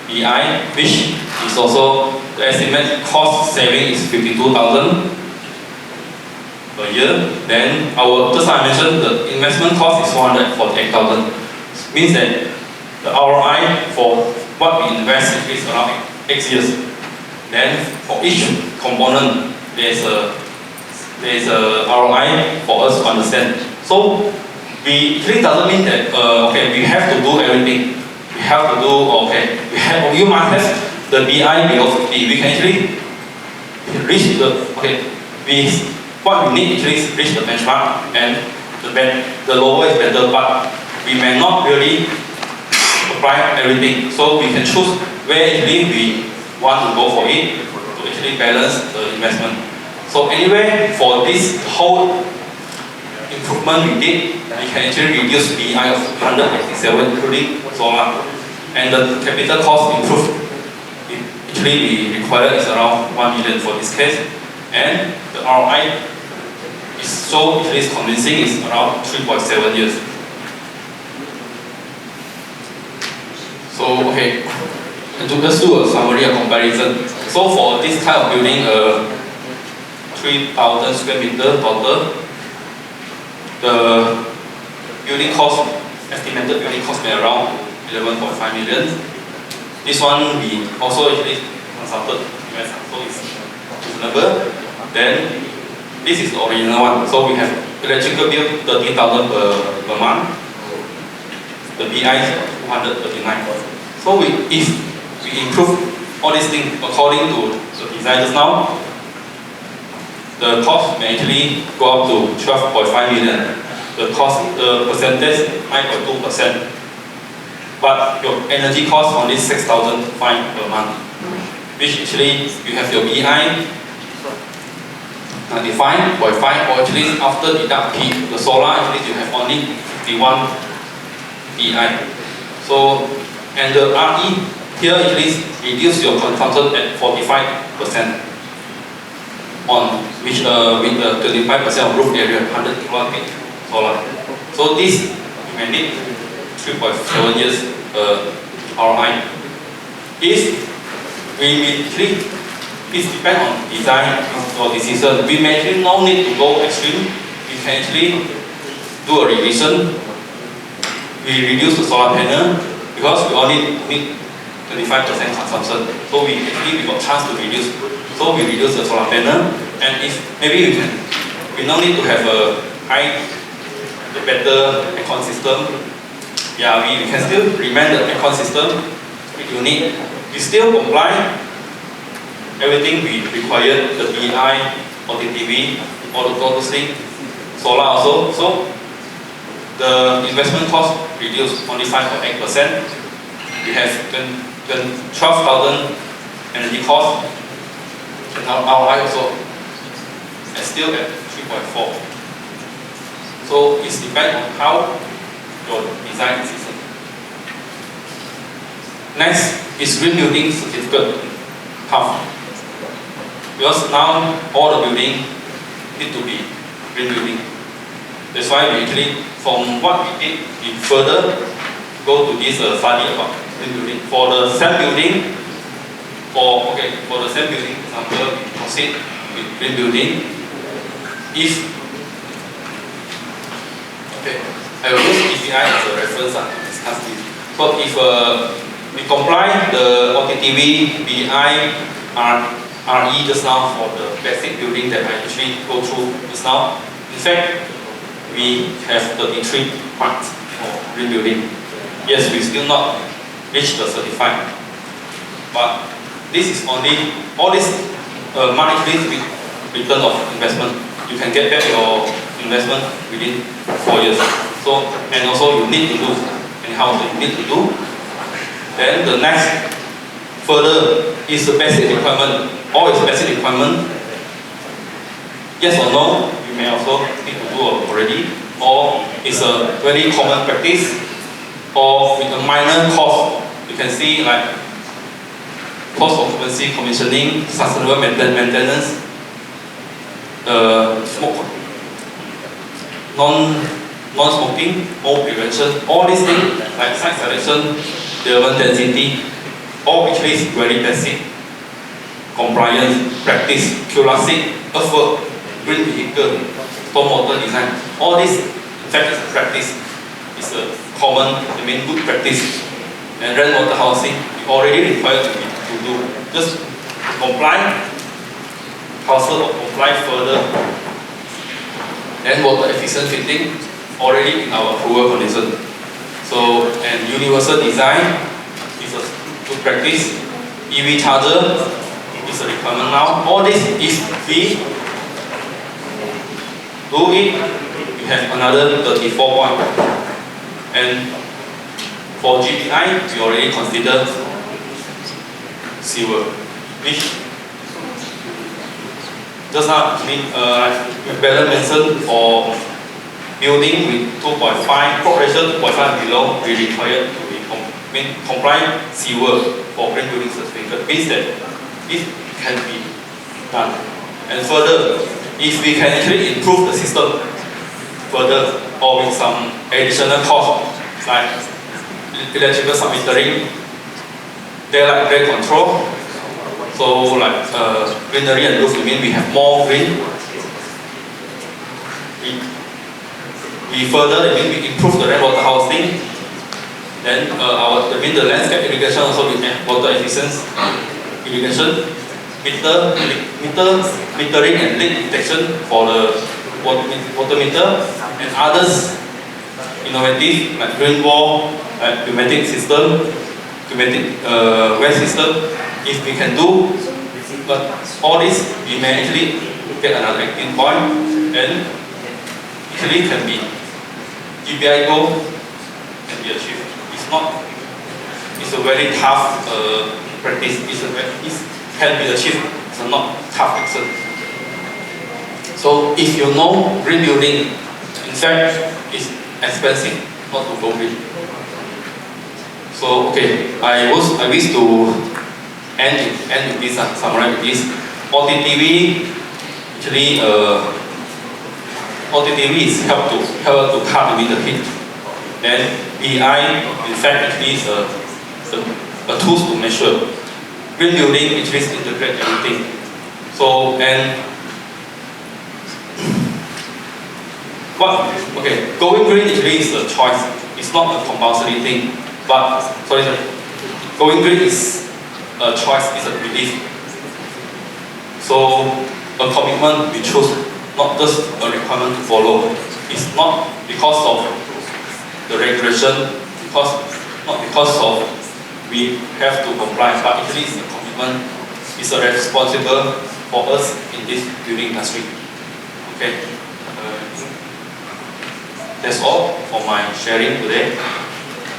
BEI, which is also the estimate cost saving is 52,000 per year. Then our just like I mentioned, the investment cost is 448,000. Means that the ROI for what we invest is around 8 years. Then for each component there is a ROI for us to understand. So we really doesn't mean that okay we have to do everything. We have to do you must have the BEI below 50. We can actually reach what we need actually is reach the benchmark, and the lower is better, but we may not really apply everything. So we can choose where actually we want to go for it to actually balance the investment. So anyway, for this whole improvement we did, we can actually reduce BEI of 187 including solar, and the capital cost improved. Actually we require is around 1 million for this case, and the ROI is so at least convincing is around 3.7 years. So okay, and to just do a summary, a comparison. So for this type of building, 3,000 square meter total, the building cost, estimated building cost may around 11.5 million. This one we also actually consulted US, so it's reasonable. Then this is the original one. So we have electrical bill 30,000 per month. The BEI is 239. So if we improve all these things according to the design just now, the cost may actually go up to 12.5 million. The percentage 9.2%. But your energy cost only 6,500 per month. Which actually you have your BEI 95.5, or actually after deduct P, the solar actually you have only 51 BEI. So, and the RE here actually reduce your consumption at 45% on which with the 25% of roof area, 100 kilowatt solar. So this you may need 3.7 years ROI. If we actually, it depends on design or decision. We may actually no need to go extreme. We can actually do a revision. We reduce the solar panel because we only need 25% consumption. So we got chance to reduce. So we reduce the solar panel, and if maybe we no need to have a the better aircon system. Yeah, we can still remain the aircon system if you need. We still comply everything we require, the BEI, OTTV, all those things, solar also. So the investment cost reduced only 5.8%. We have 12,000 energy cost, and ROI also is still at 3.4. So it depends on how your design is. Next is green building certificate tough. Because now all the building need to be green building. That's why we actually, from what we did, we further go to this study about green building. For the same building, for the same building, for example, we proceed with green building. I will use BEI as a reference to discuss this. So if we comply the OTTV, BEI, RE just now for the basic building that I actually go through just now. In fact, we have 33 points for green building. Yes, we still not reach the certified, but this is only all this monetary return of investment. You can get back your investment within 4 years. So, and also you need to do, and how you need to do. Then the next further is the basic requirement. All is basic requirement. Yes or no, you may also need to do already, or it's a very common practice, or with a minor cost. You can see like cost occupancy, commissioning, sustainable maintenance, smoke, non-smoking, mold prevention, all these things like site selection, development density, all actually is very basic. Compliance, practice, QLASIC, earthwork, green vehicle, stormwater design, all this in fact is a practice. It's a common, good practice. And rainwater housing, you already required to do. Just comply, council or comply further. Then water efficient fitting, already in our approval condition. So, and universal design is a good practice. EV charger is a requirement now. All this, if we do it, we have another 34 points. And for GBI, we already consider sewer, which just now, like better mentioned, for building with 2.5, corporation 2.5 below, we require to be comply sewer for green building certificate. Means that it can be done. And further, if we can actually improve the system further, or with some additional cost, like electrical submetering, daylight grade control. So like greenery and roof, we have more green. We further, we improve the rainwater housing. Then the landscape irrigation also with water efficiency irrigation, metering and leak detection for the water meter, and others innovative like green wall, like pneumatic system, climatic waste system. If we can do all this, we may actually get another acting point and actually can be GBI goal can be achieved. It's a very tough practice. It can be achieved. It's a not tough exercise. So if you know green building, in fact, it's expensive not to go green. So okay, I wish to end with this, summarize with this. OTTV actually OTTV is help to cut with the heat. Then BEI in fact actually is a tool to measure. Green building actually integrate everything. So and going green actually is a choice. It's not a compulsory thing. But going green is a choice, is a belief. So a commitment we choose, not just a requirement to follow. It's not because of the regulation, not because of we have to comply, but actually it's a commitment, it's a responsible for us in this building industry. Okay, that's all for my sharing today.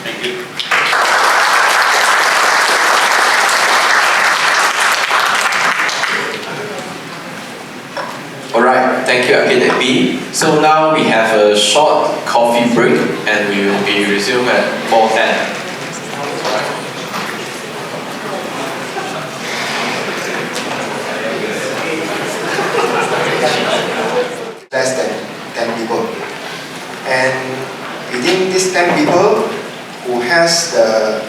Thank you. Alright, thank you Architect B. So now we have a short coffee break and we will be resumed at 4:10. Less than 10 people. And within these 10 people who has the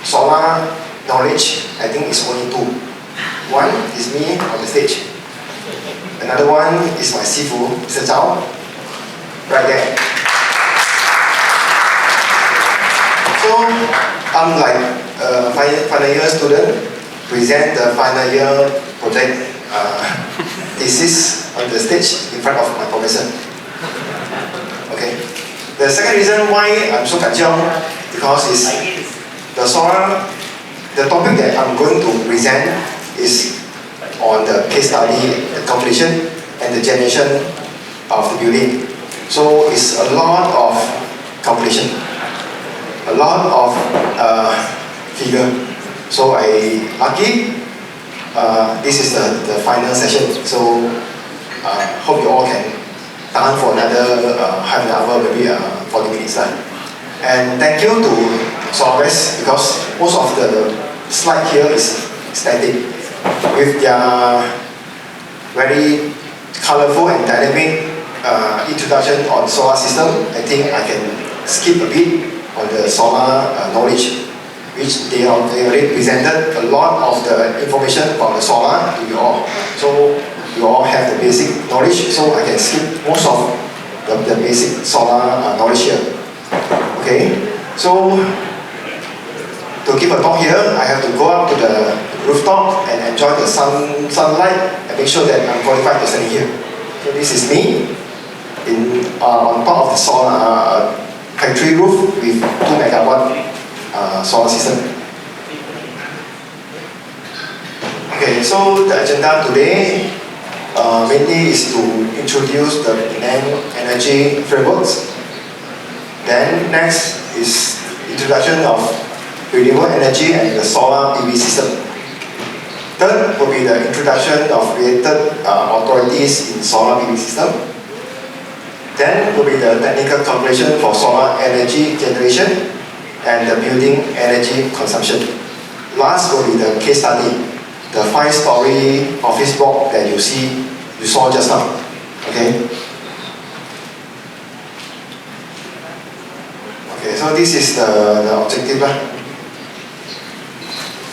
solar knowledge, I think it's only 2. One is me on the stage. Another one is my Sifu, Mr. Zhao, right there. So I'm like a final year student, present the final year project thesis on the stage in front of my professor. Okay. The second reason why I'm so kanchiong, because it's the topic that I'm going to present is on the case study, the calculation and the generation of the building. So it's a lot of calculation, a lot of figure. So I lucky this is the final session. So hope you all can tahan for another half an hour, maybe 40 minutes. And thank you to Solves, because most of the slide here is static. With their very colorful and dynamic introduction on solar system, I think I can skip a bit on the solar knowledge, which they already presented a lot of the information about the solar to you all. So you all have the basic knowledge, so I can skip most of the basic solar knowledge here. Okay, so to give a talk here, I have to go up to the rooftop and enjoy the sunlight and make sure that I'm qualified to stand here. So this is me on top of the solar factory roof with 2 megawatt solar system. Okay, so the agenda today mainly is to introduce the Penang energy frameworks. Then next is introduction of renewable energy and the solar PV system. Third will be the introduction of related authorities in solar PV system. Then will be the technical calculation for solar energy generation and the building energy consumption. Last will be the case study, the 5-story office block that you saw just now. Okay. Okay, so this is the objective.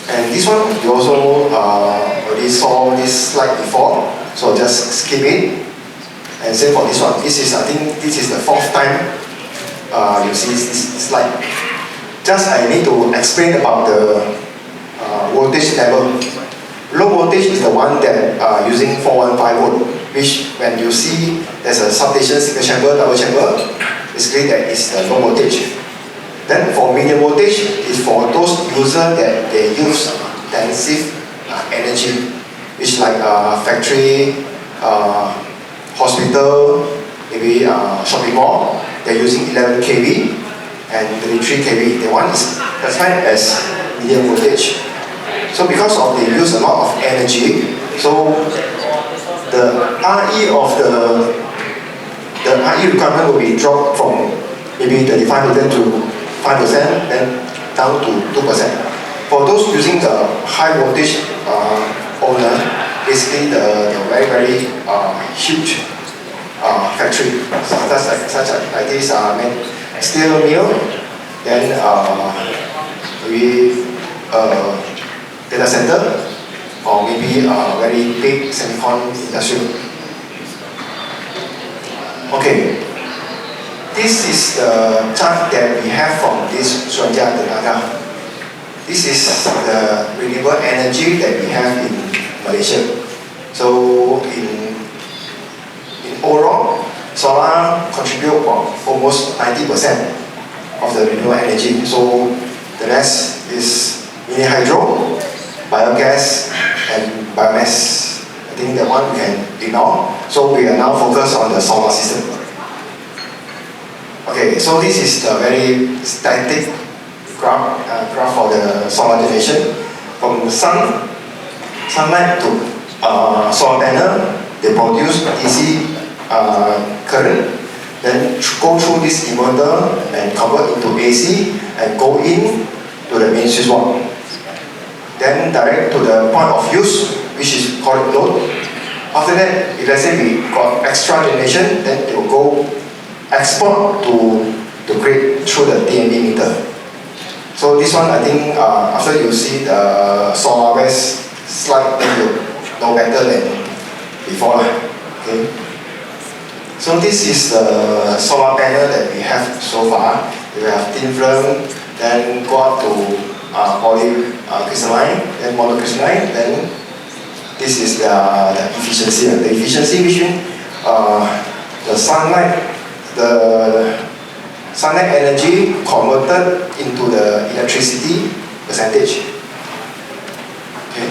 And this one, you also already saw this slide before, so just skip it. And same for this one. I think this is the 4th time you see this slide. Just I need to explain about the voltage level. Low voltage is the one that using 415 volt, which when you see there's a substation, single chamber, double chamber, basically that is the low voltage. Then for medium voltage is for those users that they use intensive energy, which like factory, hospital, maybe shopping mall. They're using 11 kV and 33 kV. The one is classified as medium voltage. So because of they use a lot of energy, so the RE of the RE requirement will be dropped from maybe 35% to 5%, then down to 2%. For those using the high voltage owner, basically the very huge factory, such like this steel mill, then maybe data center, or maybe a very big semicon industry. Okay, this is the chart that we have from this Suruhanjaya Tenaga. This is the renewable energy that we have in Malaysia. So in overall, solar contribute almost 90% of the renewable energy. So the rest is mini hydro, biogas, and biomass. I think that one we can ignore. So we are now focused on the solar system. Okay, so this is the very static graph for the solar generation. From the sunlight to solar panel, they produce DC current, then go through this inverter and convert into AC and go in to the main switch board. Then direct to the point of use, which is called load. After that, if let's say we got extra generation, then they will go export to the grid through the DMB meter. So this one, I think, after you see the solar west slide, then you know better than before. Okay. So this is the solar panel that we have so far. We have thin film, then go up to polycrystalline, then monocrystalline, then this is the efficiency. The efficiency, which means the sunlight energy converted into the electricity percentage. Okay.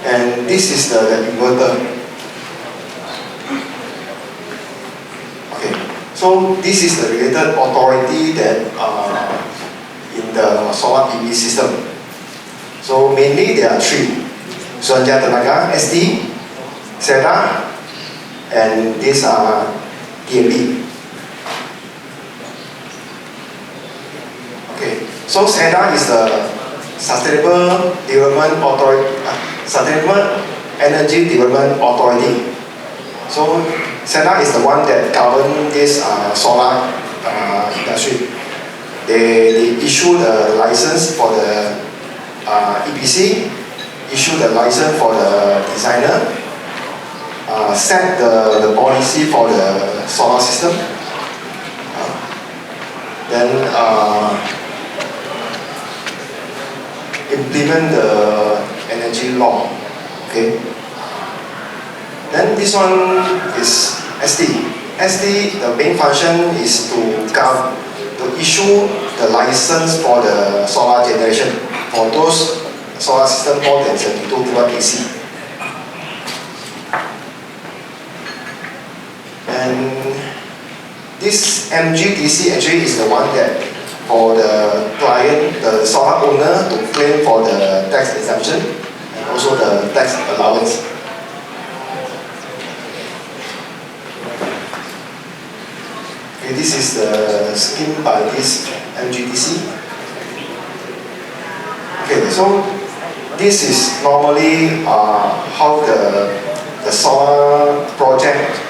And this is the inverter. Okay. So this is the related authority that in the solar PV system. So mainly there are three: Suruhanjaya Tenaga, SD, SEDA, and these are DMB. Okay, so SEDA is the Sustainable Energy Development Authority. So SEDA is the one that governs this solar industry. They issue the license for the EPC, issue the license for the designer, set the policy for the solar system, then implement the energy law. Okay. Then this one is SD. SD, the main function is to issue the license for the solar generation for those solar system more than 72 kW AC. And this MGDC actually is the one that for the client, the solar owner, to claim for the tax exemption and also the tax allowance. Okay, this is the scheme by this MGDC. Okay, so this is normally how the solar project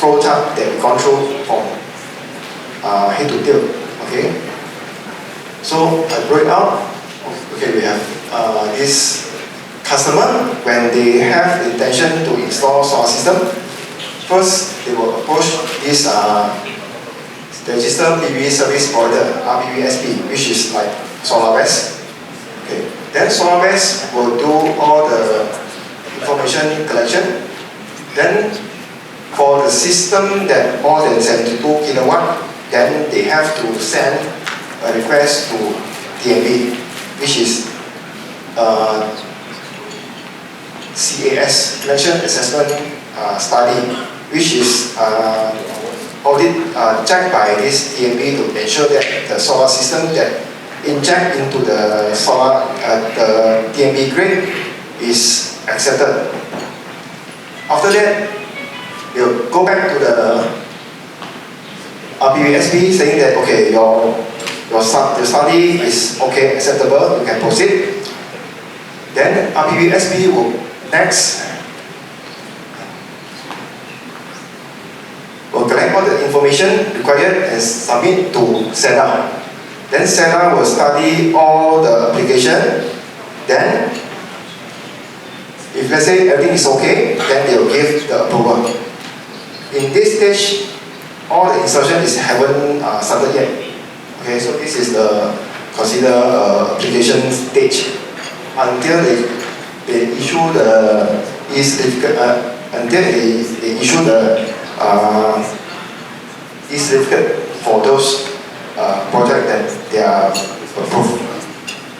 flowchart that we control from head to tail. Okay, so I break out. Okay, we have this customer when they have the intention to install solar system. First, they will approach this registered PV service provider, RPVSP, which is like SolarWest. Okay, then SolarWest will do all the information collection. Then for the system that more than 72 kilowatt, then they have to send a request to DMB, which is CAS, Mention Assessment Study, which is checked by this DMB to ensure that the solar system that inject into the solar the DMB grid is accepted. After that, you go back to the RBUSB saying that okay, your study is okay, acceptable, you can proceed. Then RBUSB will next collect all the information required and submit to SEDA. Then SEDA will study all the application. Then, if let's say everything is okay, then they will give the approval. In this stage, all the instruction is haven't started yet. Okay, so this is the consider application stage until they issue the e-certificate. Until they issue the e-certificate for those projects that they are approved.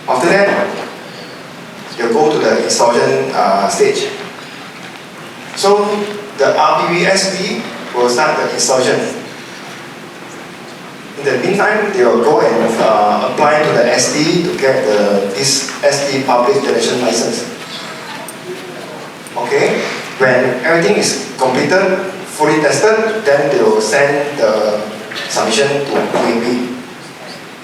After that, you go to the installation stage. So the RBUSB will start the installation. In the meantime, they will go and apply to the SD to get this SD public generation license. Okay, when everything is completed, fully tested, then they will send the submission to DMB.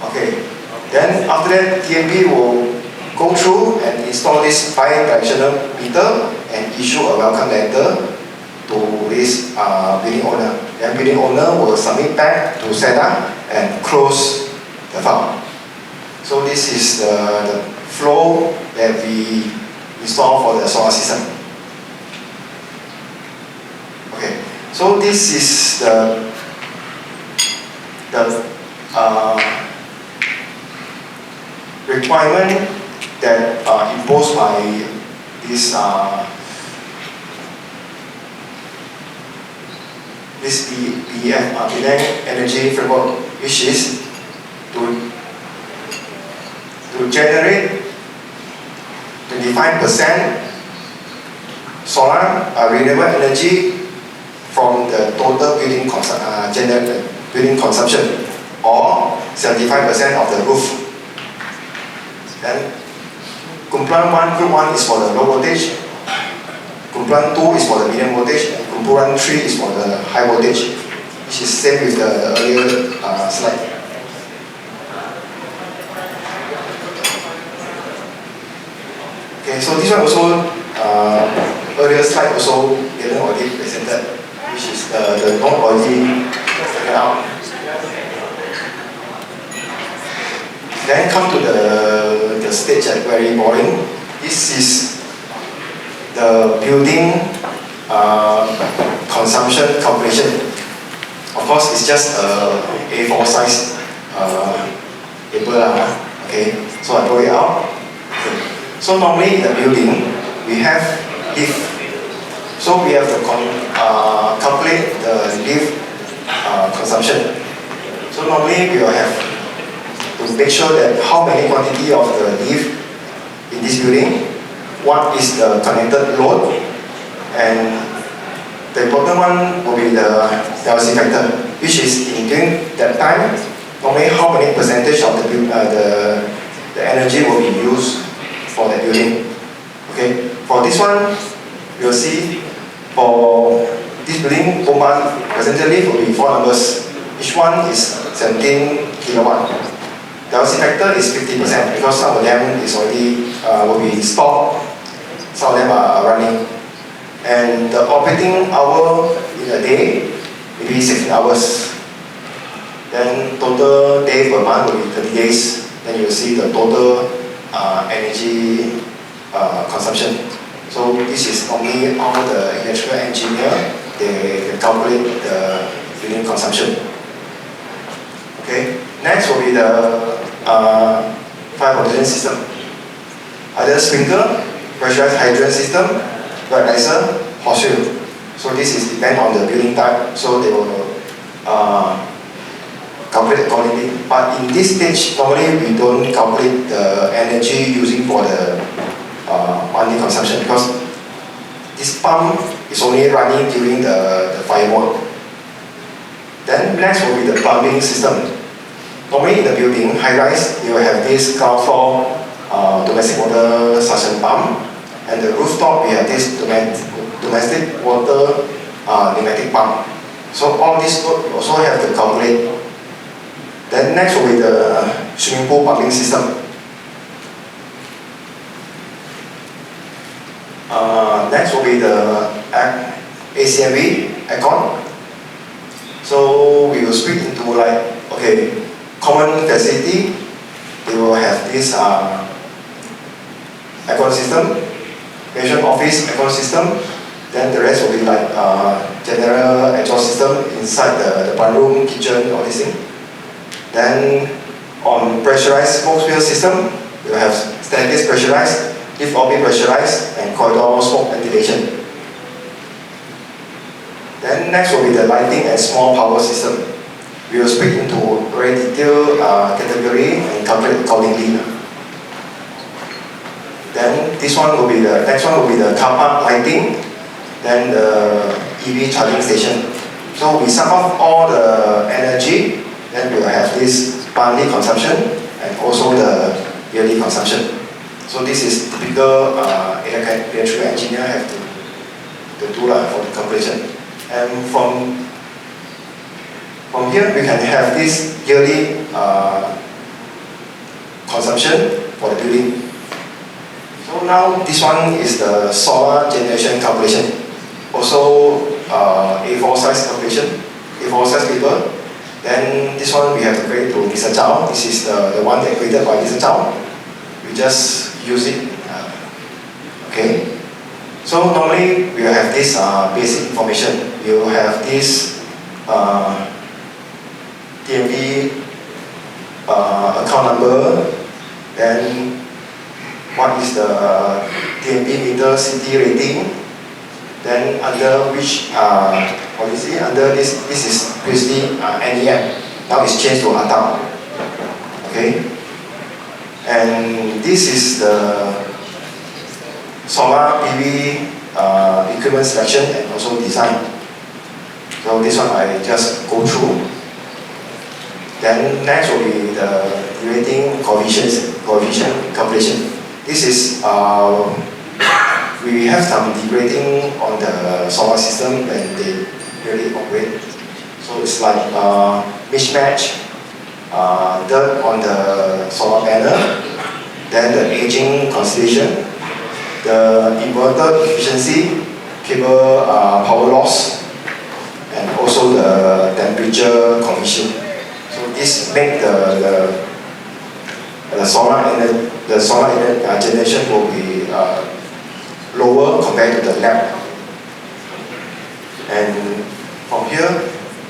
Okay, then after that, DMB will go through and install this bi-directional meter and issue a welcome letter to this building owner. Then building owner will submit back to SEDA and close the file. So this is the flow that we install for the solar system. Okay, so this is the requirement that imposed by this BEF, Penang Energy Framework, which is to generate 25% solar renewable energy from the total building consumption, or 75% of the roof. Then component 1, group 1 is for the low voltage, component 2 is for the medium voltage, and component 3 is for the high voltage, which is same with the earlier slide. Okay, so this one also, earlier slide also didn't already presented, which is the non-oily taken out. Then come to the stage like very boring. This is the building consumption calculation. Of course, it's just a A4 size paper. Okay, so I draw it out. Okay. So normally in the building, we have lift. So we have to calculate the lift consumption. So normally we will have to make sure that how many quantity of the lift in this building, what is the connected load, and the important one will be the LC factor, which is in during that time, normally how many percentage of the energy will be used for the building. Okay, for this one, you will see for this building, per month, percentage lift will be 4 numbers. Each one is 17 kilowatt. The LC factor is 50% because some of them is already will be stopped, some of them are running. And the operating hour in a day will be 16 hours. Then total day per month will be 30 days. Then you will see the total energy consumption. So this is only all the electrical engineer, they calculate the building consumption. Okay. Next will be the fire protection system. Either sprinkler, pressurized hydrant system, riser, hose. So this is depend on the building type. So they will calculate accordingly. But in this stage, normally we don't calculate the energy using for the monthly consumption because this pump is only running during the fire mode. Then next will be the plumbing system. Normally in the building, high-rise, you will have this ground floor domestic water suction pump, and the rooftop we have this domestic water pneumatic pump. So all this you also have to calculate. Then next will be the swimming pool pumping system. Next will be the ACMV, aircon. So we will split into like, okay, common facility, they will have this aircon system, patient office aircon system, then the rest will be like general exhaust system inside the bathroom, kitchen, all these things. Then on pressurized smoke spill system, we will have staircase pressurized, lift lobby pressurized, and corridor smoke ventilation. Then next will be the lighting and small power system. We will split into very detailed category and calculate accordingly. Then this one will be the next one will be the car park lighting, then the EV charging station. So we sum up all the energy, then we will have this monthly consumption and also the yearly consumption. So this is typical electrical engineer have to do for the calculation. And from here we can have this yearly consumption for the building. So now this one is the solar generation calculation. Also A4 size calculation, A4 size paper. Then this one we have to create to Mr. Zhao. This is the one that created by Mr. Zhao. We just use it. Okay. So normally we will have this basic information. We will have this TMV account number, then what is the TMV meter city rating, then under which policy, under this is previously NEM, now it's changed to ATAM. Okay, and this is the solar PV equipment selection and also design. So this one I just go through. Then next will be the rating coefficient calculation. This is we have some degrading on the solar system when they really operate. So it's like mismatch, dirt on the solar panel, then the aging constellation, the inverter efficiency, cable power loss, and also the temperature condition. So this make the solar generation will be lower compared to the lab. And from here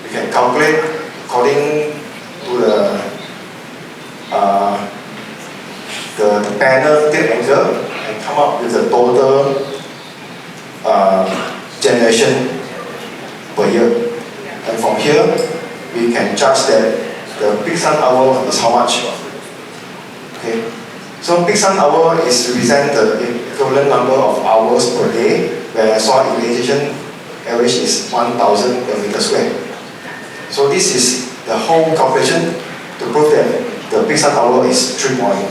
we can calculate according to the panel tilt angle and come up with the total generation per year. And from here, we can judge that the peak sun hour is how much. Okay, so peak sun hour is represent the equivalent number of hours per day, where solar utilization average is 1,000 per meter square. So this is the whole calculation to prove that the peak sun hour is 3.5.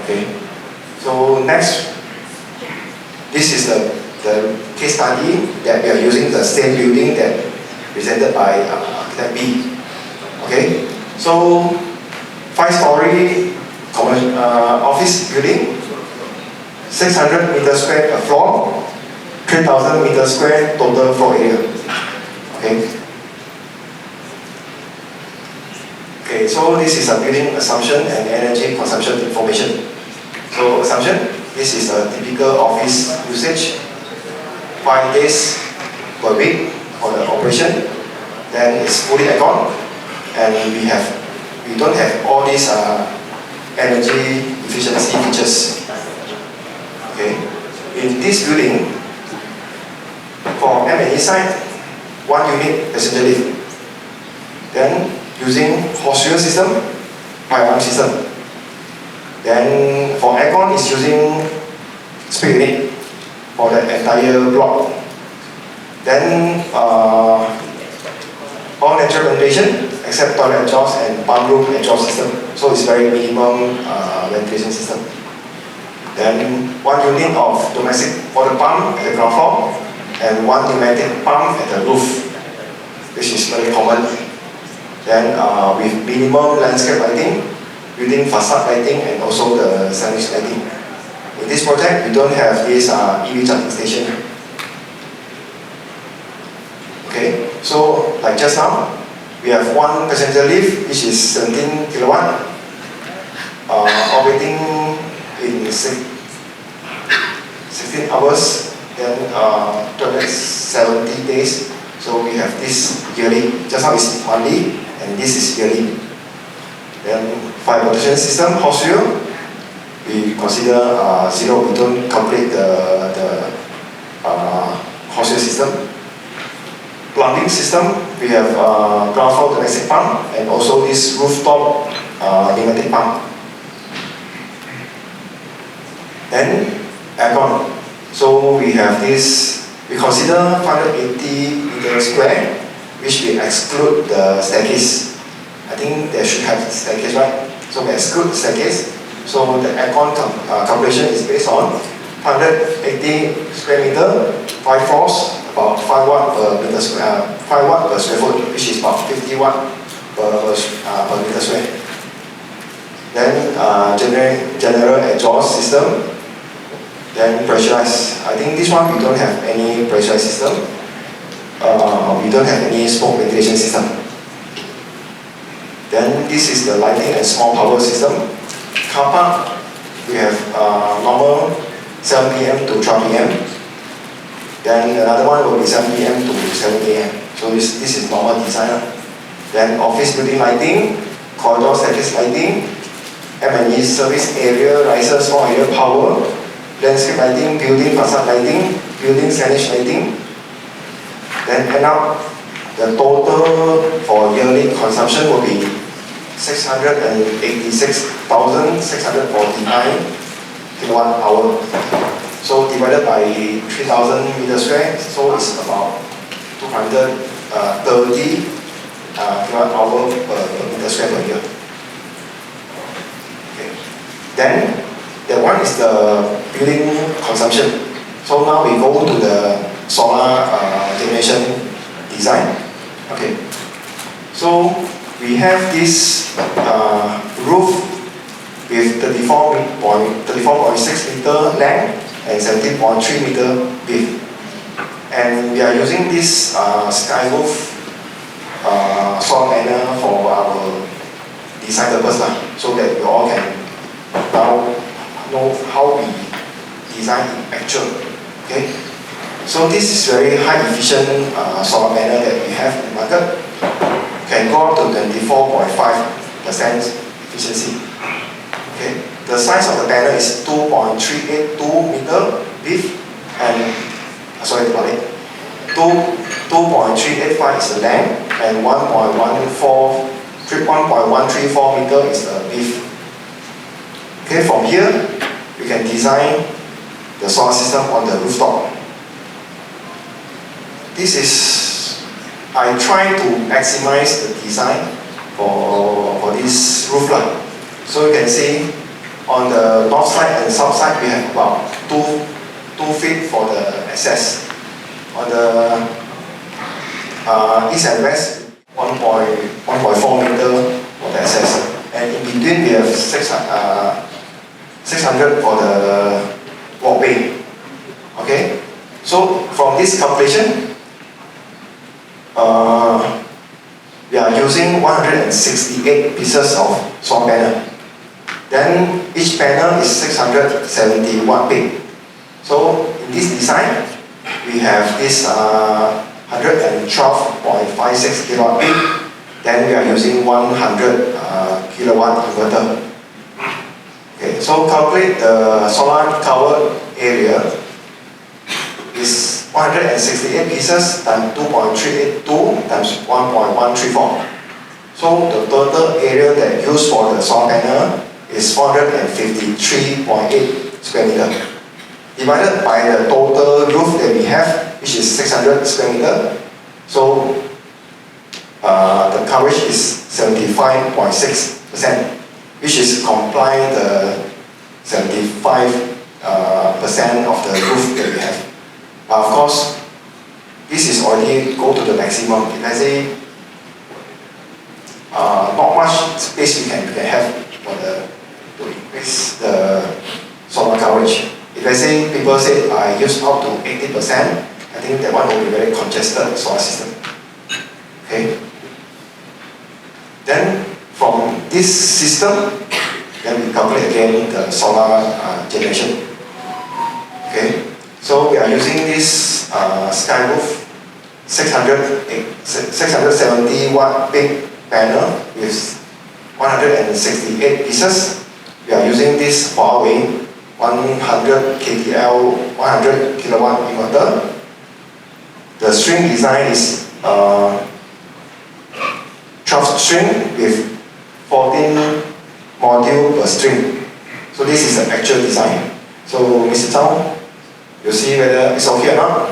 Okay, so next, this is the case study that we are using the same building that presented by B. Okay, so 5-story office building, 600 meters square per floor, 3,000 meters square total floor area. Okay. Okay, so this is a building assumption and energy consumption information. So assumption, this is a typical office usage, 5 days per week for the operation. Then it's fully aircon, and we don't have all these energy efficiency features. Okay, in this building, for M&E side, 1 unit passenger lift. Then using horseshoe system, pipe system. Then for aircon is using split unit for the entire block. Then all natural ventilation except toilet exhaust and pump room exhaust system. So it's very minimum ventilation system. Then 1 unit of domestic water pump at the ground floor and 1 pneumatic pump at the roof, which is very common. Then with minimum landscape lighting, building facade lighting and also the signage lighting. In this project, we don't have this EV charging station. Okay, so like just now, we have 1 passenger lift, which is 17 kilowatt, operating in 16 hours, then 270 days. So we have this yearly, just now is monthly, and this is yearly. Then fire protection system, horseshoe, we consider 0, we don't complete the horseshoe system. Plumbing system, we have ground floor domestic pump and also this rooftop pneumatic pump. Then aircon. So we have this, we consider 580 meters square, which we exclude the staircase. I think they should have staircase, right? So we exclude the staircase. So the aircon calculation is based on 180 square meter, 5 floors, about 5 watt per meter square, 5 watt per square foot, which is about 50 watt per meter square. Then general exhaust system. Then pressurized. I think this one we don't have any pressurized system. We don't have any smoke ventilation system. Then this is the lighting and small power system. Car park, we have normal 7 p.m. to 12 p.m. Then another one will be 7 p.m. to 7 a.m. So this is normal design. Then office building lighting, corridor staircase lighting, M&E service area, riser small area power, landscape lighting, building facade lighting, building signage lighting. Then end up the total for yearly consumption will be 686,649 kilowatt hour. So divided by 3,000 meters square, so it's about 230 kilowatt hour per meter square per year. Okay. Then that one is the building consumption. So now we go to the solar generation design. Okay. So we have this roof with 34.6 meter length and 17.3 meter width. And we are using this sky roof solar panel for our design purpose, so that we all can now know how we design in actual. Okay, so this is very high efficient solar panel that we have in the market. Can go up to 24.5% efficiency. Okay, the size of the panel is 2.382 meter width and 2.385 is the length and 1.134 meter is the width. Okay, from here we can design the solar system on the rooftop. This is, I try to maximize the design for this roof line. So you can see on the north side and south side we have about 2 feet for the access. On the east and west, 1.4 meter for the access. And in between we have 600 for the walkway. Okay, so from this calculation, we are using 168 pieces of solar panel. Then each panel is 671 big. So in this design, we have this 112.56 kilowatt peak. Then we are using 100 kilowatt inverter. Okay, so calculate the solar covered area is 168 pieces times 2.382 times 1.134. So the total area that used for the solar panel is 453.8 square meter. Divided by the total roof that we have, which is 600 square meter. So the coverage is 75.6%, which is complying the 75% of the roof that we have. But of course, this is already go to the maximum. If I say not much space we can have for to increase the solar coverage. If I say people say I use up to 80%, I think that one will be very congested solar system. Okay. Then from this system, then we calculate again the solar generation. Okay. So we are using this sky roof 670 watt big panel with 168 pieces. We are using this Huawei 100 kTL 100 kilowatt inverter. The string design is 12 string with 14 module per string. So this is the actual design. So Mr. Zhao, you see whether it's okay or not?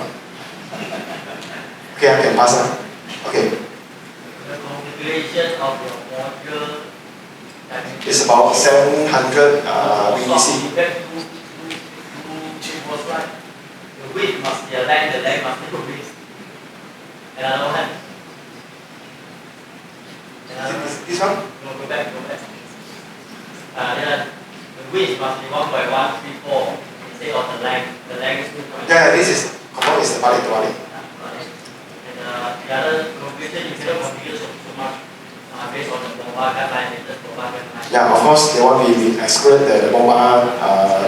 Okay, I can pass on. Okay. The configuration of your module It's about 700 BTC. Right? The width must be a length, the length must be a width. Another one. This one? No, go back. Yeah, the width must be 1.134 instead of the length. The length is 2.1. Yeah, this is common is the balik. And the other configuration you cannot configure so much based on the mobile guideline, latest mobile guideline. Yeah, of course, they want we exclude the mobile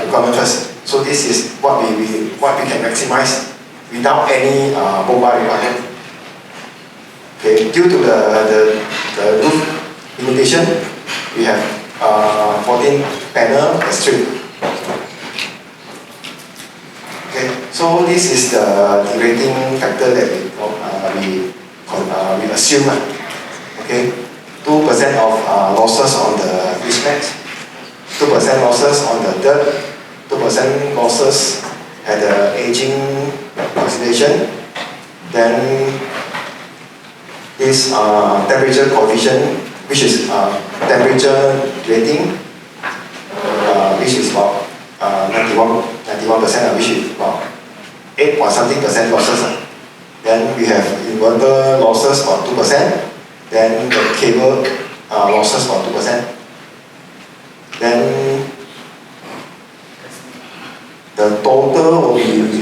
requirement first. So this is what we can maximize without any mobile requirement. Okay, due to the roof limitation, we have 14 panel per street. Okay, so this is the rating factor that we assume. Okay, 2% of losses on the grease mat, 2% losses on the dirt, 2% losses at the aging oxidation. Then this temperature coefficient, which is temperature rating, which is about 91%, which is about 8.something% losses. Then we have inverter losses about 2%. Then the cable losses about 2%. Then the total will be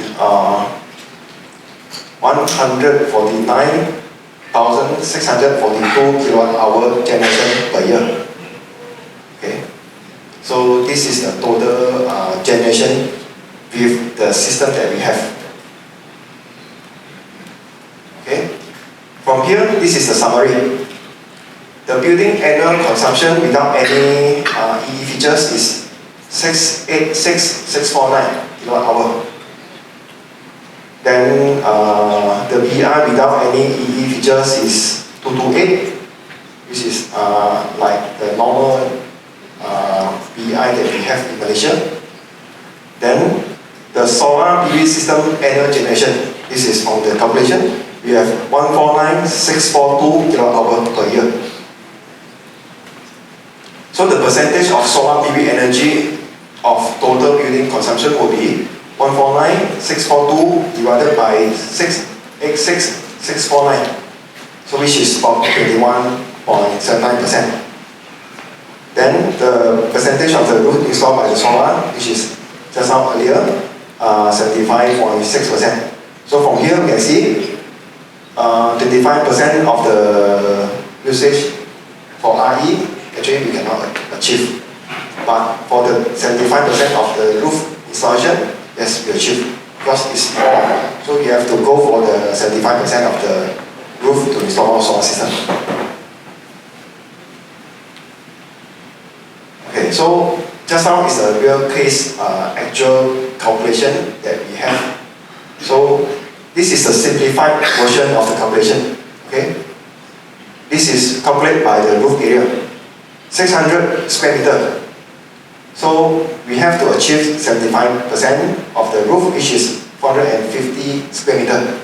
149,642 kilowatt hour generation per year. Okay, so this is the total generation with the system that we have. Okay, from here, this is the summary. The building annual consumption without any EE features is 686,649 kilowatt hour. Then the BEI without any EE features is 228, which is like the normal BEI that we have in Malaysia. Then the solar PV system annual generation, this is from the calculation. We have 149,642 kilowatt hour per year. So the percentage of solar PV energy of total building consumption will be 149,642 divided by 686,649. So which is about 21.79%. Then the percentage of the roof installed by the solar, which is just now earlier, 75.6%. So from here we can see 25% of the usage for RE, actually we cannot achieve. But for the 75% of the roof installation, yes, we achieve. Because it's more, so you have to go for the 75% of the roof to install solar system. Okay, so just now is a real case actual calculation that we have. So this is the simplified version of the calculation. Okay, this is calculated by the roof area, 600 square meter. So we have to achieve 75% of the roof, which is 450 square meter.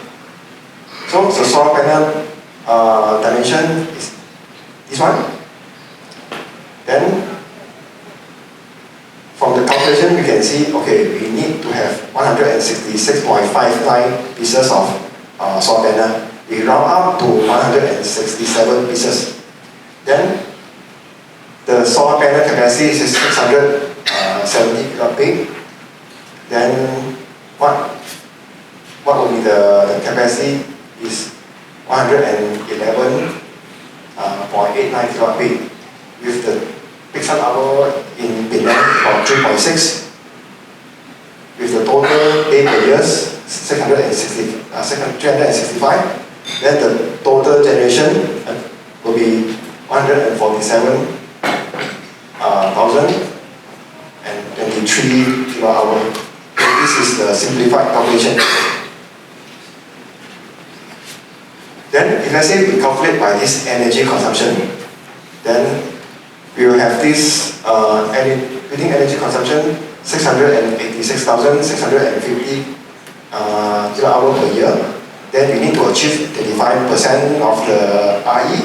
So the solar panel dimension is this one. Then from the calculation we can see, okay, we need to have 166.59 pieces of solar panel. We round up to 167 pieces. Then the solar panel capacity is 670 kilowatt peak. Then what will be the capacity is 111.89 kilowatt peak, with the peak sun hour in Penang of 3.6, with the total day per year 365. Then the total generation will be 147,023 kilowatt hour. This is the simplified calculation. Then if let's say we calculate by this energy consumption, then we will have this building energy consumption 686,650 kilowatt hour per year. Then we need to achieve 35% of the RE.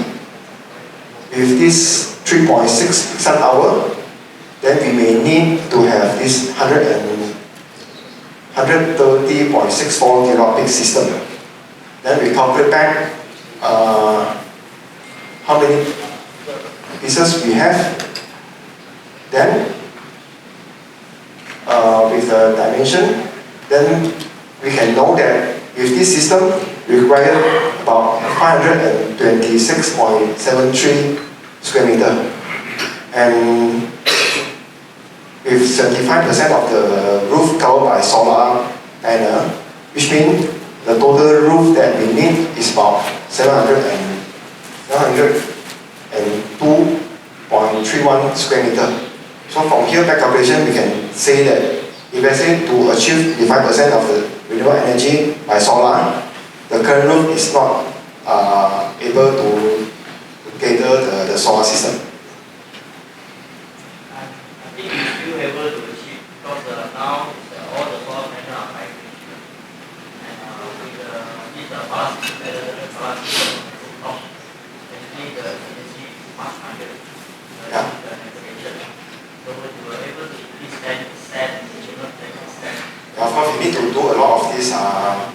With this 3.6 sun hour, then we may need to have this 130.64 kilowatt peak system. Then we calculate back how many pieces we have. Then with the dimension, then we can know that with this system we require about 526.73 square meter. And with 75% of the roof covered by solar panel, which means the total roof that we need is about 702.31 square meter. So from here, by calculation, we can say that if let's say to achieve 5% of the renewable energy by solar, the current roof is not able to cater the solar system. I think we still able to achieve because now all the solar panels are hybrid. And with this fast solar system on top, actually the energy is much higher. Yeah. The application. So we were able to increase 10%, even 10%. Of course, you need to do a lot of this. And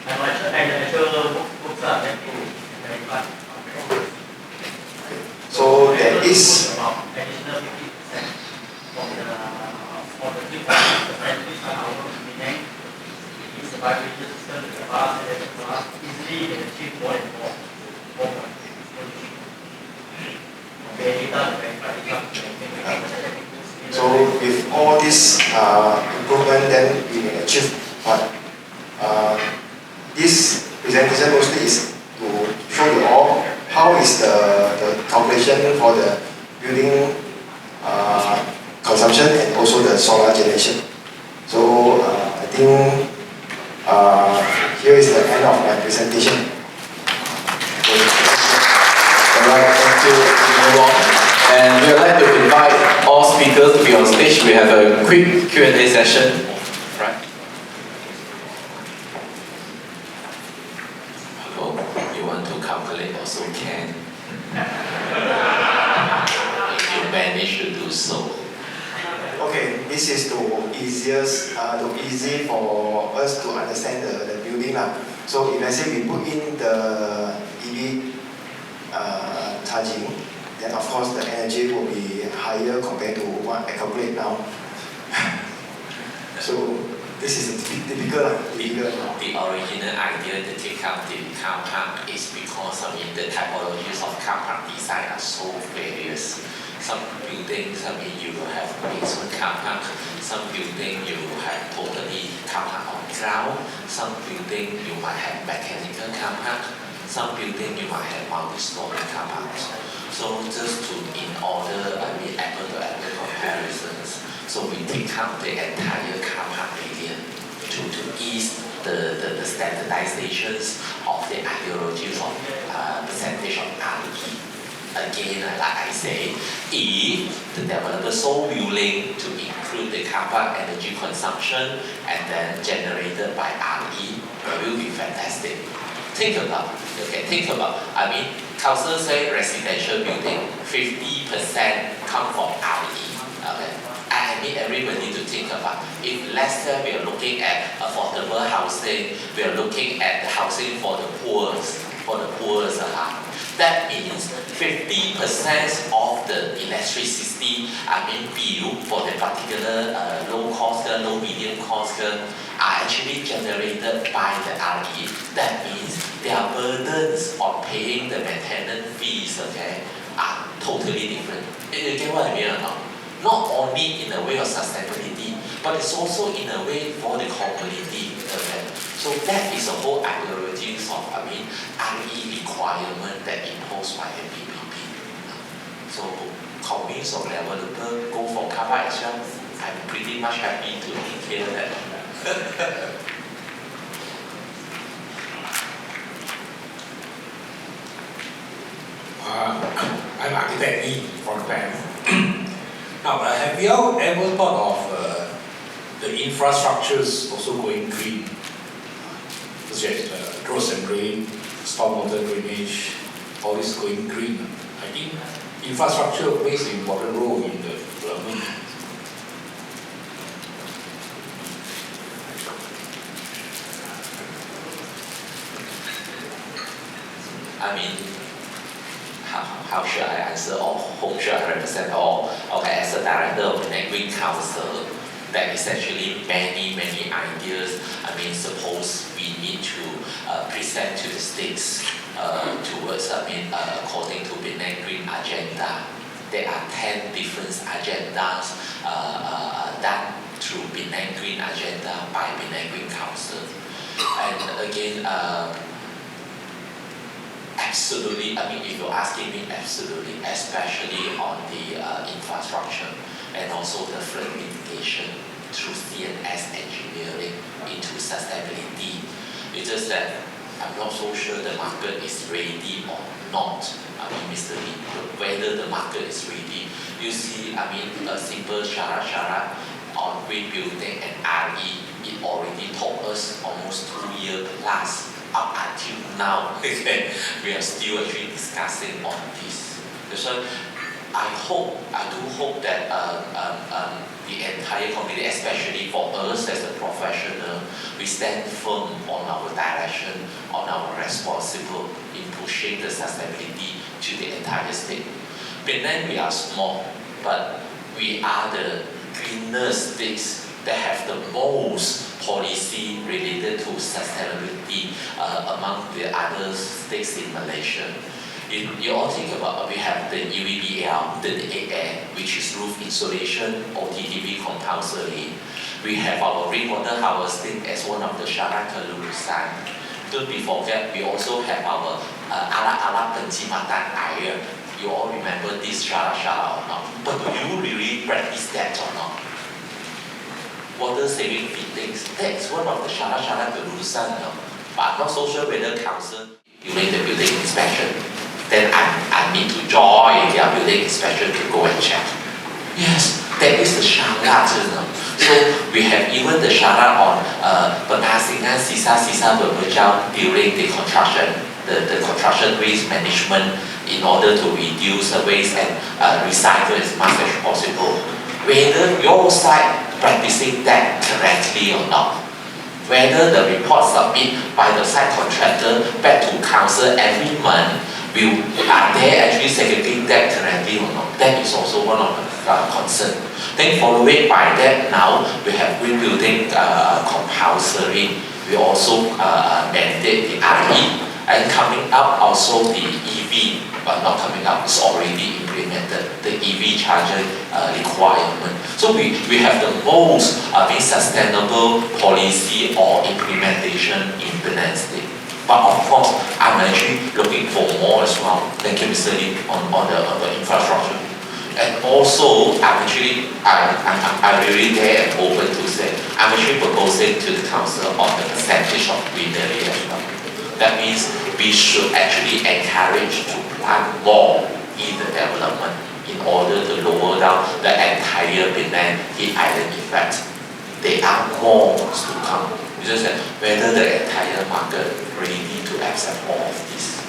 actual books are very good. Very fast. So there is about additional 50% from the 50% our Penang. It's a vibration system with the fast and the fast. Easily you can achieve more and more. So with all this improvement, then we may achieve. But this presentation mostly is to show you all how is the calculation for the building consumption and also the solar generation. So I think here is the end of my presentation. Alright, thank you, Wong. And we would like to invite all speakers to be on stage. We have a quick Q&A session. Right. Hello, you want to calculate also can. If you manage to do so. Okay, this is to easy for us to understand the building lah. So if let's say we put in the EV charging, then of course the energy will be higher compared to what I calculate now. So this is typical lah. The original idea to take out the car park is because the typologies of car park design are so various. Some buildings, you will have basement car park. Some building you have totally car park on ground. Some building you might have mechanical car park. Some building you might have multi-story car parks. So just to in order, apple to apple comparisons. So we take out the entire car park area to ease the standardizations of the ideologies of percentage of RE. again, like I say, if the developer so willing to include the car park energy consumption and then generated by RE, it will be fantastic. Think about, I mean, council say residential building, 50% come from RE. Okay. I need everybody to think about, if let's say we are looking at affordable housing, we are looking at the housing for the poor, that means 50% of the electricity bill for the particular low cost, low medium cost are actually generated by the RE. That means their burdens on paying the maintenance fees, okay, are totally different. You get what I mean or not? Not only in the way of sustainability, but it's also in a way for the community. Okay? So that is the whole ideology of RE requirement that imposed by MBPP. So convince of developer go for car park as well. I'm pretty much happy to hear that. I'm architect E from Penang. Now, have you all ever thought of the infrastructures also going green, such as roads and drain, stormwater drainage, all this going green? I think infrastructure plays an important role in the development. How should I answer, or whom should I represent? Okay, as a director of the Green Council, there is actually many ideas. Suppose we need to present to the states towards, according to Penang Green Agenda. There are 10 different agendas done through Penang Green Agenda by Penang Green Council. And again, absolutely, if you're asking me, absolutely, especially on the infrastructure and also the flood mitigation through CNS engineering into sustainability. It's just that I'm not so sure the market is ready or not. Mr. Lee, whether the market is ready. You see, a simple shara on green building and RE, it already took us almost 2 years plus. Up until now, we are still actually discussing on this. So I do hope that the entire community, especially for us as a professional, we stand firm on our direction, on our responsible in pushing the sustainability to the entire state. Penang, we are small, but we are the greenest states that have the most policy related to sustainability among the other states in Malaysia. You all think about, we have the UBBL, the AA, which is roof insulation, OTTV compulsory. We have our rainwater harvesting as one of the syarat kelulusan. Don't be forget, we also have our alat-alat penjimatan air. You all remember this syarat or not? But do you really practice that or not? Water saving fittings, that's one of the syarat kelulusan. But I'm not so sure whether council during the building inspection, then I need to join their building inspection to go and check. Yes, that is the syarat. So we have even the syarat on pengasingan sisa-sisa berbejau during the construction, the construction waste management in order to reduce the waste and recycle as much as possible. Whether your side practicing that correctly or not, whether the report submitted by the site contractor back to council every month, are they actually segregating that correctly or not? That is also one of the concerns. Then following by that, now we have green building compulsory. We also mandate the RE, and coming up also the EV, but not coming up, it's already implemented, the EV charger requirement. So we have the most sustainable policy or implementation in Penang State. But of course, I'm actually looking for more as well. Thank you, Mr. Lee, on the infrastructure. And also, I'm really there and open to say, I'm actually proposing to the council on the percentage of greenery as well. That means we should actually encourage to plant more in the development in order to lower down the entire Penang heat island effect. There are more to come. It's just that whether the entire market ready to accept all of this.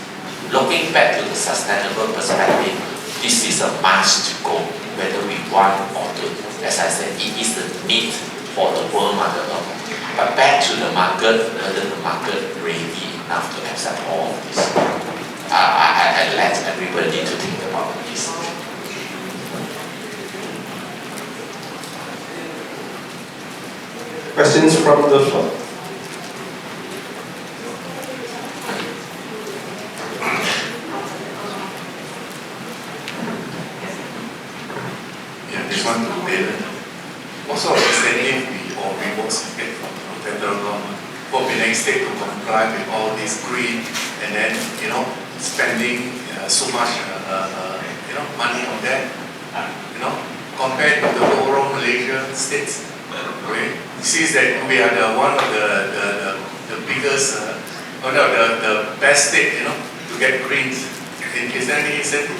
Looking back to the sustainable perspective, this is a must to go, whether we want or don't. As I said, it is the need for the world market. But back to the market, whether the market ready enough to accept all of this. I let everybody to think about this. Questions from the floor? Yeah, this one to David. What sort of incentive or rewards you get from the federal government for Penang State to comply with all this green and then, spending so much, money on that, compared to the overall Malaysia states? Okay. It seems that we are one of the biggest, the best state, to get greens. Is there any incentive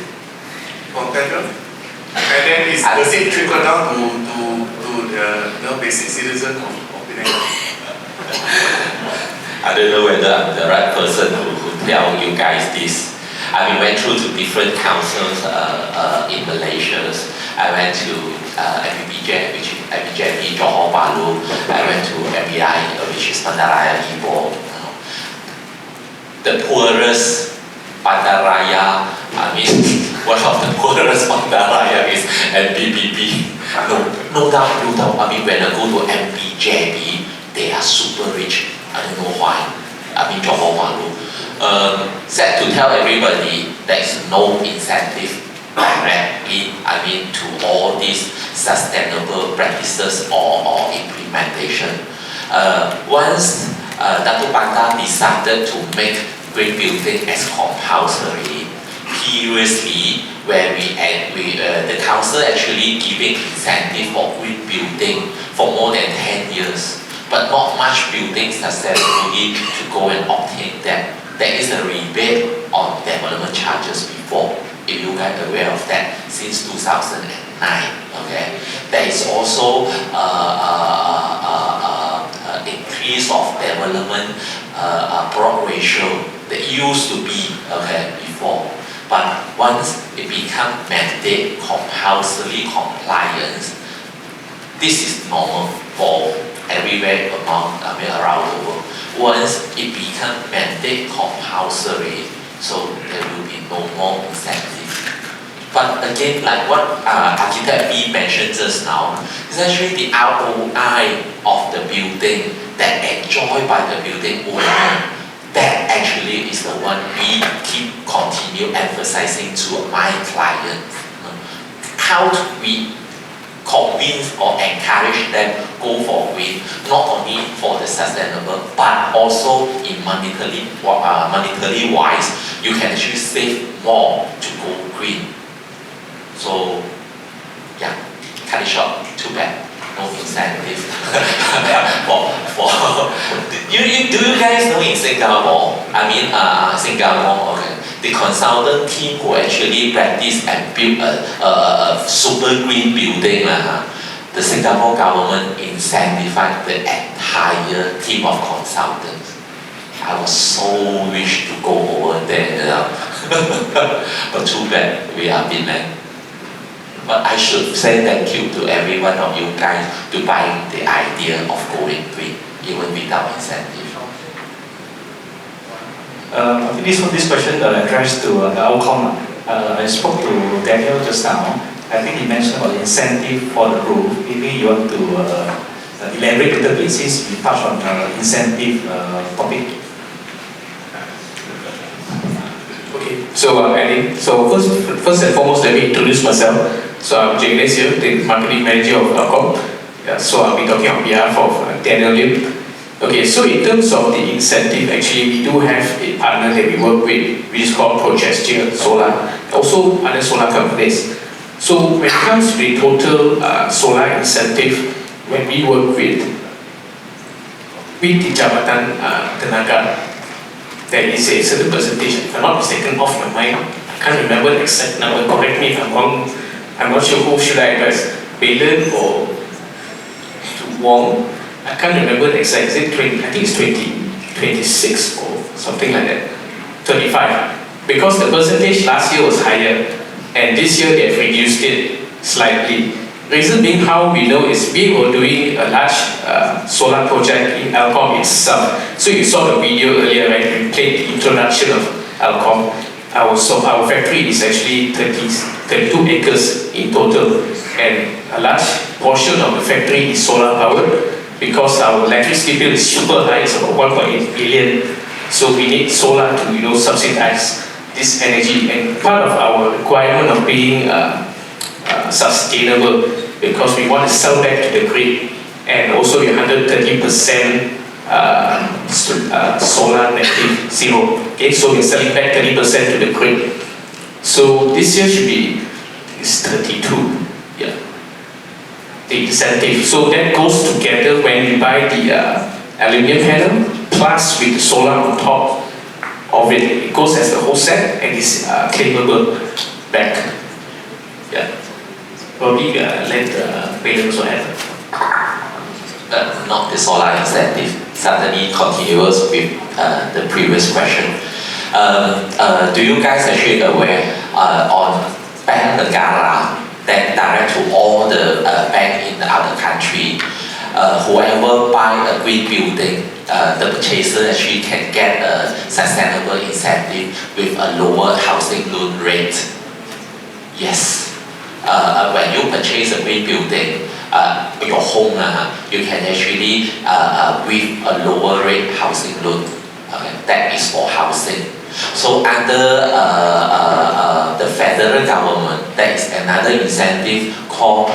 from federal? And then does it trickle down to the basic citizen of Penang? I don't know whether I'm the right person who tell you guys this. I went through to different councils in Malaysia. I went to MBPP, which is MBPP, Johor Bahru. I went to BEI, which is Bandaraya Pulau Pinang. The poorest Bandaraya, one of the poorest Bandaraya is MBPP. No doubt. When I go to MBPP, they are super rich. I don't know why. Johor Bahru. Sad to tell everybody, there is no incentive directly, to all these sustainable practices or implementation. Once Datuk Banta decided to make green building as compulsory, previously where the council actually giving incentive for green building for more than 10 years, but not much building successfully to go and obtain that. There is a rebate on development charges before, if you guys are aware of that, since 2009. Okay, there is also increase of development plot ratio that used to be before, but once it become mandate compulsory compliance, this is normal for everywhere around the world. Once it becomes mandate compulsory, so there will be no more incentive. But again, like what Architect B mentioned just now, is actually the ROI of the building that enjoyed by the building owner. That actually is the one we continue emphasizing to my clients. How do we convince or encourage them go for green, not only for the sustainable, but also in monetary wise, you can actually save more to go green. So, yeah, cut it short, too bad, no incentive. Do you guys know in Singapore? Singapore, okay. The consultant team who actually practice and build a super green building, the Singapore government incentivized the entire team of consultants. I was so wish to go over there, but too bad we are Penang. But I should say thank you to every one of you guys to buying the idea of going green, even without incentive. I think this question addressed to the outcome. I spoke to Daniel just now. I think he mentioned about the incentive for the roof. Maybe you want to elaborate a little bit since we touched on the incentive topic. Okay, so Andy, first and foremost, let me introduce myself. So I'm Jagnesh here, the marketing manager of Alcom. So I'll be talking on behalf of Daniel Lim. Okay, so in terms of the incentive, actually we do have a partner that we work with, which is called Progesture Solar, also other solar companies. So when it comes to the total solar incentive, when we work with the Jabatan Tenaga, there is a certain percentage, if I'm not mistaken, off my mind, can't remember the exact number, correct me if I'm wrong. I'm not sure who should I address, Baylen or to Wong. I can't remember the exact, is it 20, I think it's 26 or something like that, 25. Because the percentage last year was higher, and this year they have reduced it slightly. Reason being, how we know is we were doing a large solar project in Alcom itself. So you saw the video earlier, right? We played the introduction of Alcom. Our factory is actually 32 acres in total, and a large portion of the factory is solar powered because our electricity bill is super high, it's about 1.8 billion. So we need solar to subsidize this energy, and part of our requirement of being sustainable, because we want to sell back to the grid, and also the 130% solar negative zero. Okay, so we're selling back 30% to the grid. So this year should be is 32. Yeah, the incentive. So that goes together when you buy the aluminium panel plus with the solar on top of it. It goes as a whole set and is claimable back. Yeah. Probably let Baylen also have. Not the solar incentive, certainly continuous with the previous question. Do you guys actually aware on Bank Negara that direct to all the bank in the other country, whoever buy a green building, the purchaser actually can get a sustainable incentive with a lower housing loan rate. Yes. When you purchase a green building, your home, you can actually with a lower rate housing loan. Okay, that is for housing. So under the federal government, there is another incentive called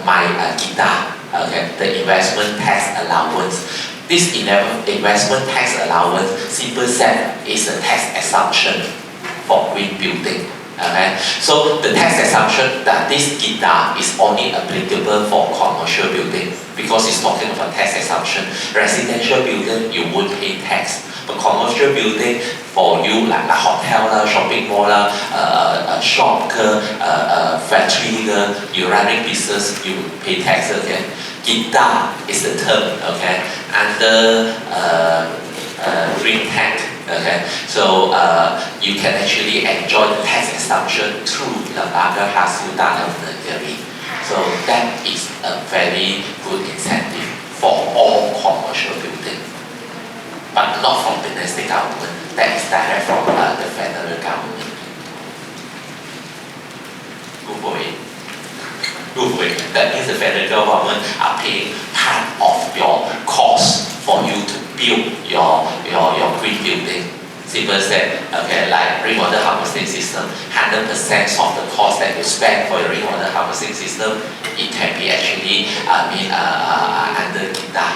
MyHIJAU, okay, the investment tax allowance. This investment tax allowance, simple said, is a tax exemption for green building. Okay, so the tax exemption that this GITA is only applicable for commercial building because it's talking about tax exemption. Residential building you won't pay tax, but commercial building for you like a hotel, shopping mall, shop, factory, you running business, you pay tax. Okay, GITA is the term. Okay, under green tax. Okay, so you can actually enjoy the tax exemption through lembaga hasil tanam negeri. So that is a very good incentive for all commercial building, but not from the state government. That is direct from the federal government. Go for it. Go for it. That means the federal government are paying part of your cost for you to build your green building. Simple said, okay, like rainwater harvesting system, 100% of the cost that you spend for your rainwater harvesting system, it can be actually, under GITA,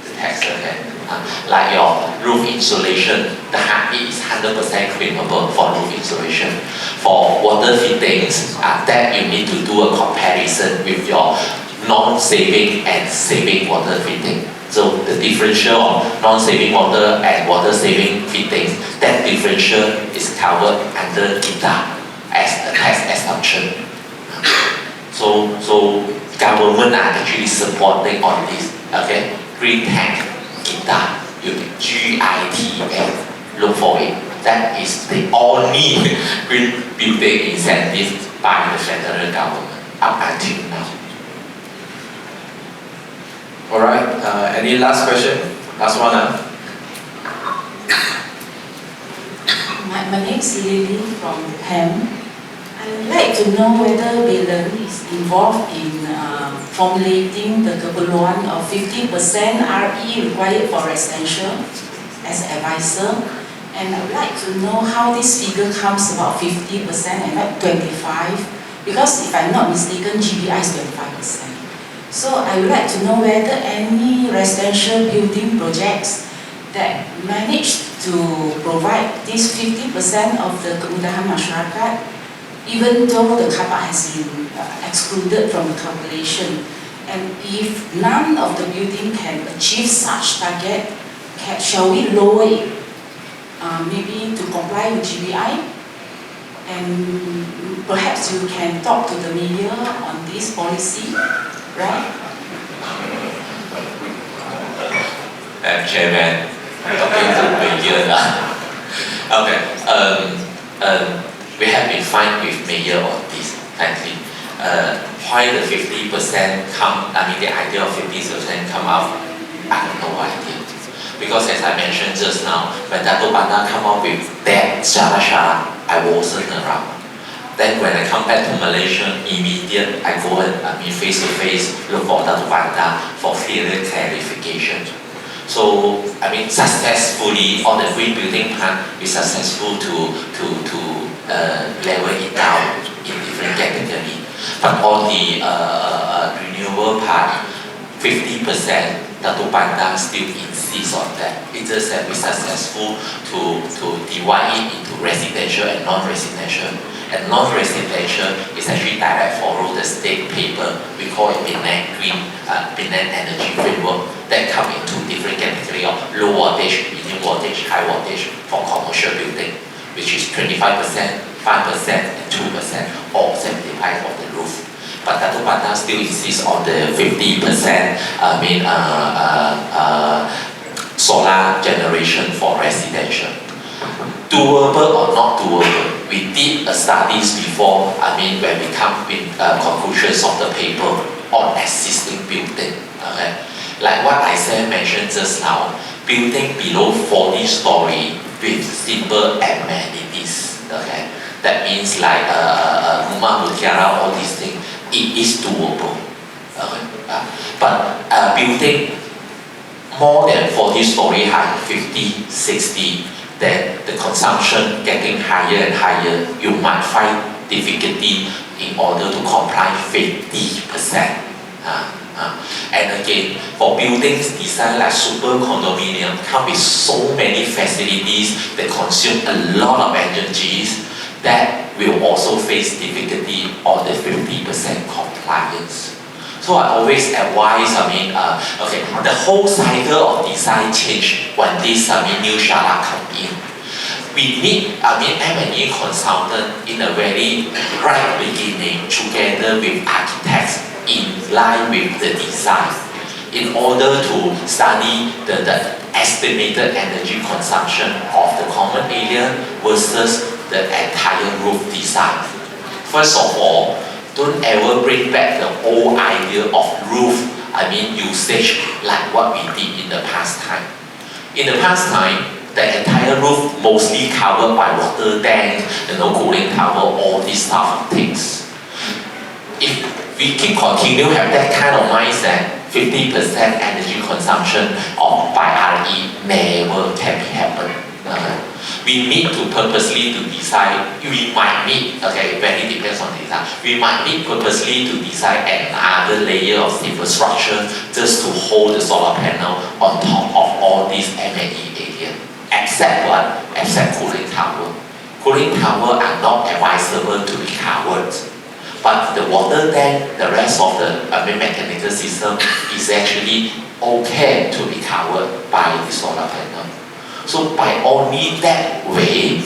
the tax. Okay. Like your roof insulation, it is 100% claimable for roof insulation. For water fittings, that you need to do a comparison with your non-saving and saving water fitting. So the differential of non-saving water and water-saving fittings, that differential is covered under GITA as a tax exemption. So government are actually supporting on this. Okay, green tax, GITA, GITA, look for it. That is the only green building incentive by the federal government up until now. Alright, any last question? Last one, My name is Lily from PAM. I would like to know whether Baylen is involved in formulating the keperluan of 50% RE required for residential as an advisor. And I would like to know how this figure comes about 50% and not 25%, because if I'm not mistaken, GBI is 25%. So I would like to know whether any residential building projects that manage to provide this 50% of the kemudahan masyarakat, even though the car park has been excluded from the calculation. And if none of the building can achieve such target, shall we lower it, maybe to comply with GBI? And perhaps you can talk to the media on this policy, right? Chairman, talking to Mayor now. Okay, we have been fine with Mayor on this, frankly. Why the 50% come, the idea of 50% come out, I have no idea. Because as I mentioned just now, when Dato' Banda come up with that shara, I wasn't around. Then when I come back to Malaysia, immediate I go and face to face, look for Dato' Banda for further clarification. So successfully on the green building part, we successful to level it down in different category. But on the renewable part, 50%, Dato' Banda still insists on that. It's just that we successful to divide it into residential and non-residential. And non-residential is actually direct follow the state paper. We call it Penang Penang Energy Framework that come into different category of low wattage, medium wattage, high wattage for commercial building, which is 25%, 5%, and 2%, or 75% of the roof. But Dato' Banda still insists on the 50%. Solar generation for residential. Doable or not doable? We did studies before, when we come with conclusions of the paper on existing building. Okay? Like what I said, mentioned just now, building below 40 story with simple amenities. Okay? That means like Rumah Mutiara, all these things, it is doable. Okay? But building more than 40 story high, 50, 60, then the consumption getting higher and higher, you might find difficulty in order to comply 50%. And again, for buildings designed like super condominium, come with so many facilities that consume a lot of energies, that will also face difficulty on the 50% compliance. So I always advise, the whole cycle of design change when this new shara come in. We need, M&E consultant in a very right beginning together with architects in line with the design in order to study the estimated energy consumption of the common area versus the entire roof design. First of all, don't ever bring back the old idea of roof, usage like what we did in the past time. In the past time, the entire roof mostly covered by water tank, cooling tower, all these type of things. If we continue have that kind of mindset, 50% energy consumption by RE never can be happen. We need to purposely to design, we might need, very depends on design, we might need purposely to design another layer of infrastructure just to hold the solar panel on top of all these M&E area. Except what? Except cooling tower. Cooling tower are not advisable to be covered. But the water tank, the rest of the mechanical system is actually okay to be covered by the solar panel. So by only that way,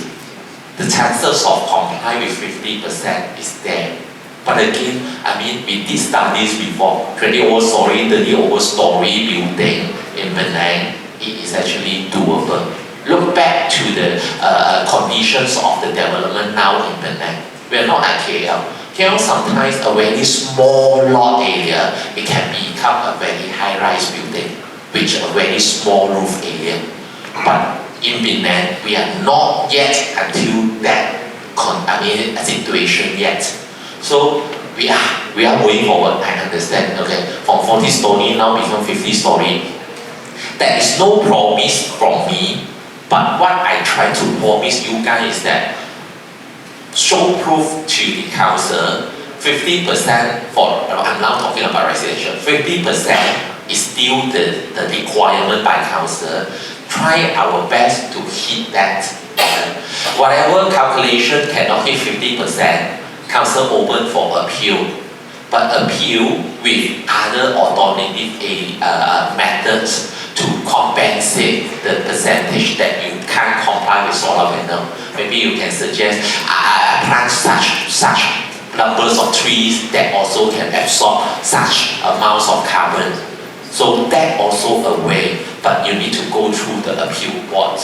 the chances of complying with 50% is there. But again, we did studies before. 20 over story, 30 over story building in Penang, it is actually doable. Look back to the conditions of the development now in Penang. We are not at KL. KL sometimes a very small lot area, it can become a very high-rise building, which a very small roof area. But in Penang, we are not yet until that situation yet. So we are moving forward. I understand. From 40 story now become 50 story. There is no promise from me, but what I try to promise you guys is that show proof to the council. 50% for, I'm now talking about residential. 50% is still the requirement by council. Try our best to hit that. Whatever calculation cannot hit 50%, council open for appeal. But appeal with other alternative methods to compensate the percentage that you can't comply with solar panel. Maybe you can suggest plant such numbers of trees that also can absorb such amounts of carbon. So that also a way, but you need to go through the appeal board.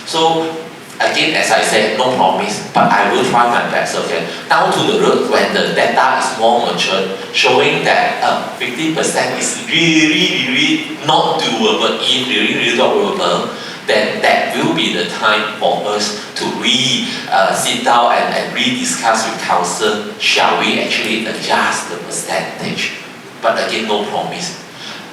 So again, as I said, no promise, but I will try my best. Okay, down to the road when the data is more mature, showing that 50% is really not doable. If really not doable, then that will be the time for us to sit down and re-discuss with council. Shall we actually adjust the percentage? But again, no promise.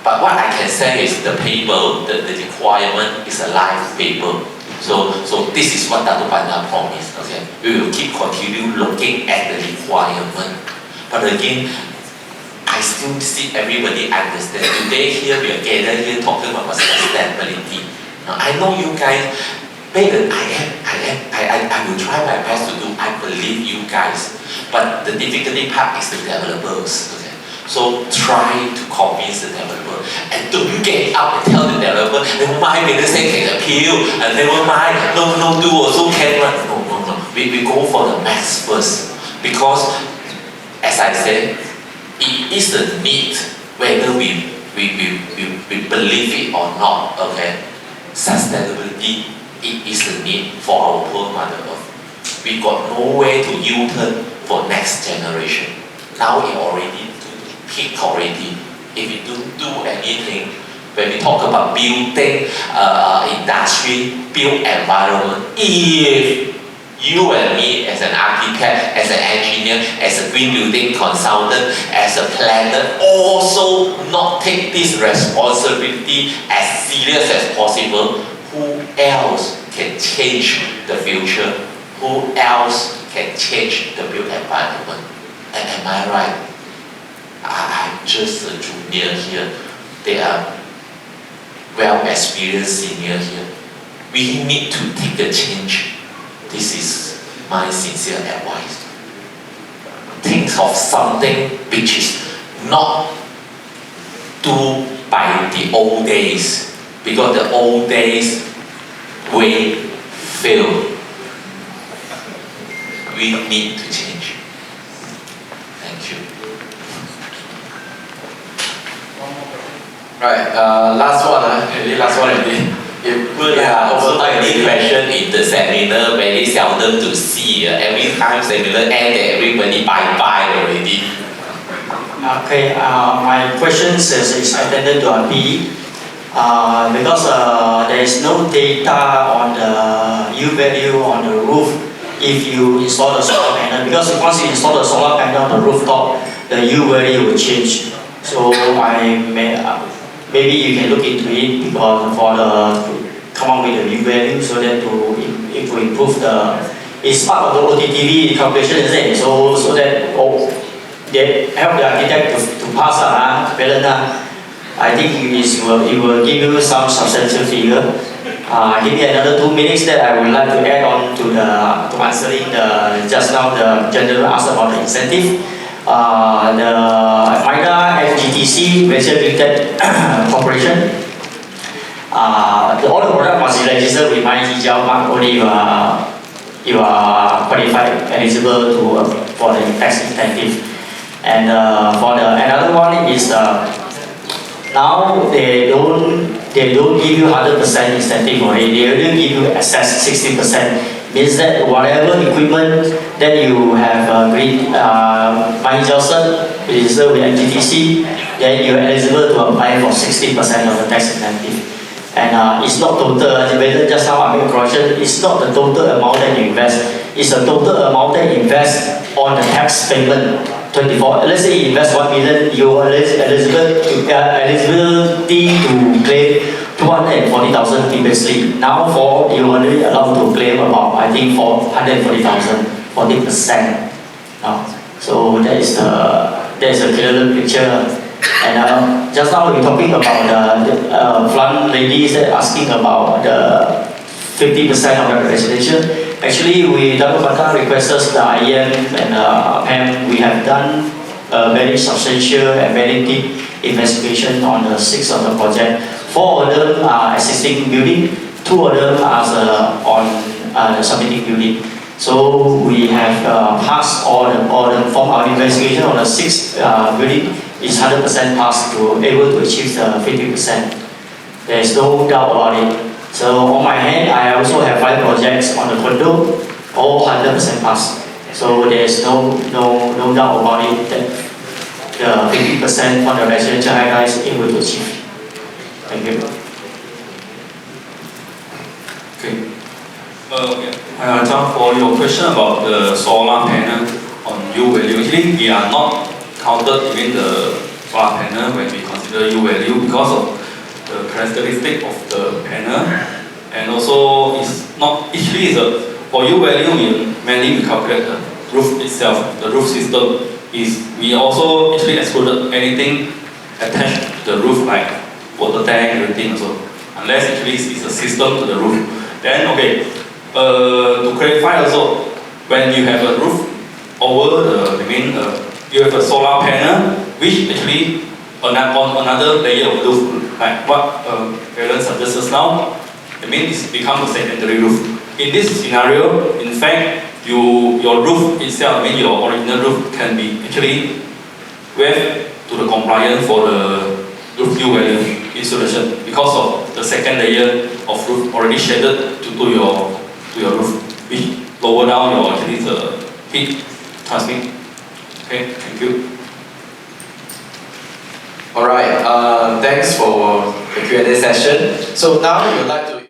But what I can say is the paper, the requirement is a live paper. So this is what Datuk Bandar promised. Okay, we will continue looking at the requirement. But again, I still see everybody understand. Today here we are gathered here talking about sustainability. Now I know you guys. Better I will try my best to do. I believe you guys. But the difficulty part is the developers. Okay. So try to convince the developer and don't get up and tell the developer, never mind, they say can appeal, and never mind, no do also can run. No. We go for the max first. Because as I said, it is a need whether we believe it or not, okay? Sustainability, it is a need for our poor Mother Earth. We got no way to U-turn for next generation. Now it already peak already. If you don't do anything, when we talk about building industry, build environment, if you and me as an architect, as an engineer, as a green building consultant, as a planner, also not take this responsibility as serious as possible, who else can change the future? Who else can change the built environment? And am I right? I'm just a junior here. They are well-experienced senior here. We need to take a change. This is my sincere advice. Think of something which is not do by the old days, because the old days way fail. We need to change. Thank you. Right, last one already. Also any question in the seminar very seldom to see. Every time seminar end, everybody bye already. Okay, my question is attended to a B. Because there is no data on the U value on the roof if you install the solar panel. Because once you install the solar panel on the rooftop, the U value will change. So maybe you can look into it because come up with the U value so that it will improve it's part of the OTTV calculation, isn't it? So that they help the architect to pass I think it will give you some substantial figure. Give me another 2 minutes that I would like to add on to answering just now the gentleman asked about the incentive. The MIDA and GTC, Venture Limited Corporation, all the product must be registered with MyHIJAU mark, only you are qualified, eligible for the tax incentive. And another one is now they don't give you 100% incentive already. They only give you access 60%. Means that whatever equipment that you have MyHIJAU cert registered with MGTC, then you are eligible to apply for 60% of the tax incentive. And it's not total. Just now I made a correction. It's not the total amount that you invest. It's the total amount that you invest on the tax payment. 24. Let's say you invest 1 million, you are eligibility to claim 240,000 previously. Now you are only allowed to claim about 140,000, 40%. So that is a clearer picture. And just now we're talking about the flood ladies asking about the 50% of the residential. Actually, Datuk Bandar requested the IM and PAM. We have done a very substantial and very deep investigation on the 6 of the project 4 of them are existing building, 2 of them are on submitting building. So we have passed all the from our investigation on the 6th building is 100% passed to able to achieve the 50%. There is no doubt about it. So on my hand, I also have 5 projects on the condo, all 100% passed. So there is no doubt about it that the 50% on the residential high-rise is able to achieve. Thank you. Okay. John, for your question about the solar panel on U value, actually we are not counted within the solar panel when we consider U value because of the characteristic of the panel, and also it's not actually for U value we mainly calculate the roof itself, the roof system. We also actually excluded anything attached to the roof like water tank, everything also, unless actually it's a system to the roof. Then okay, to clarify also, when you have a roof over you have a solar panel which actually on another layer of roof, like what Alan suggests now, it means it's become a secondary roof. In this scenario, in fact, your roof itself, your original roof can be actually waived to the compliance for the roof U value insulation because of the second layer of roof already shaded to your roof, which lower down your actually the heat transmit. Okay, thank you. Alright, thanks for the Q&A session. So now we would like to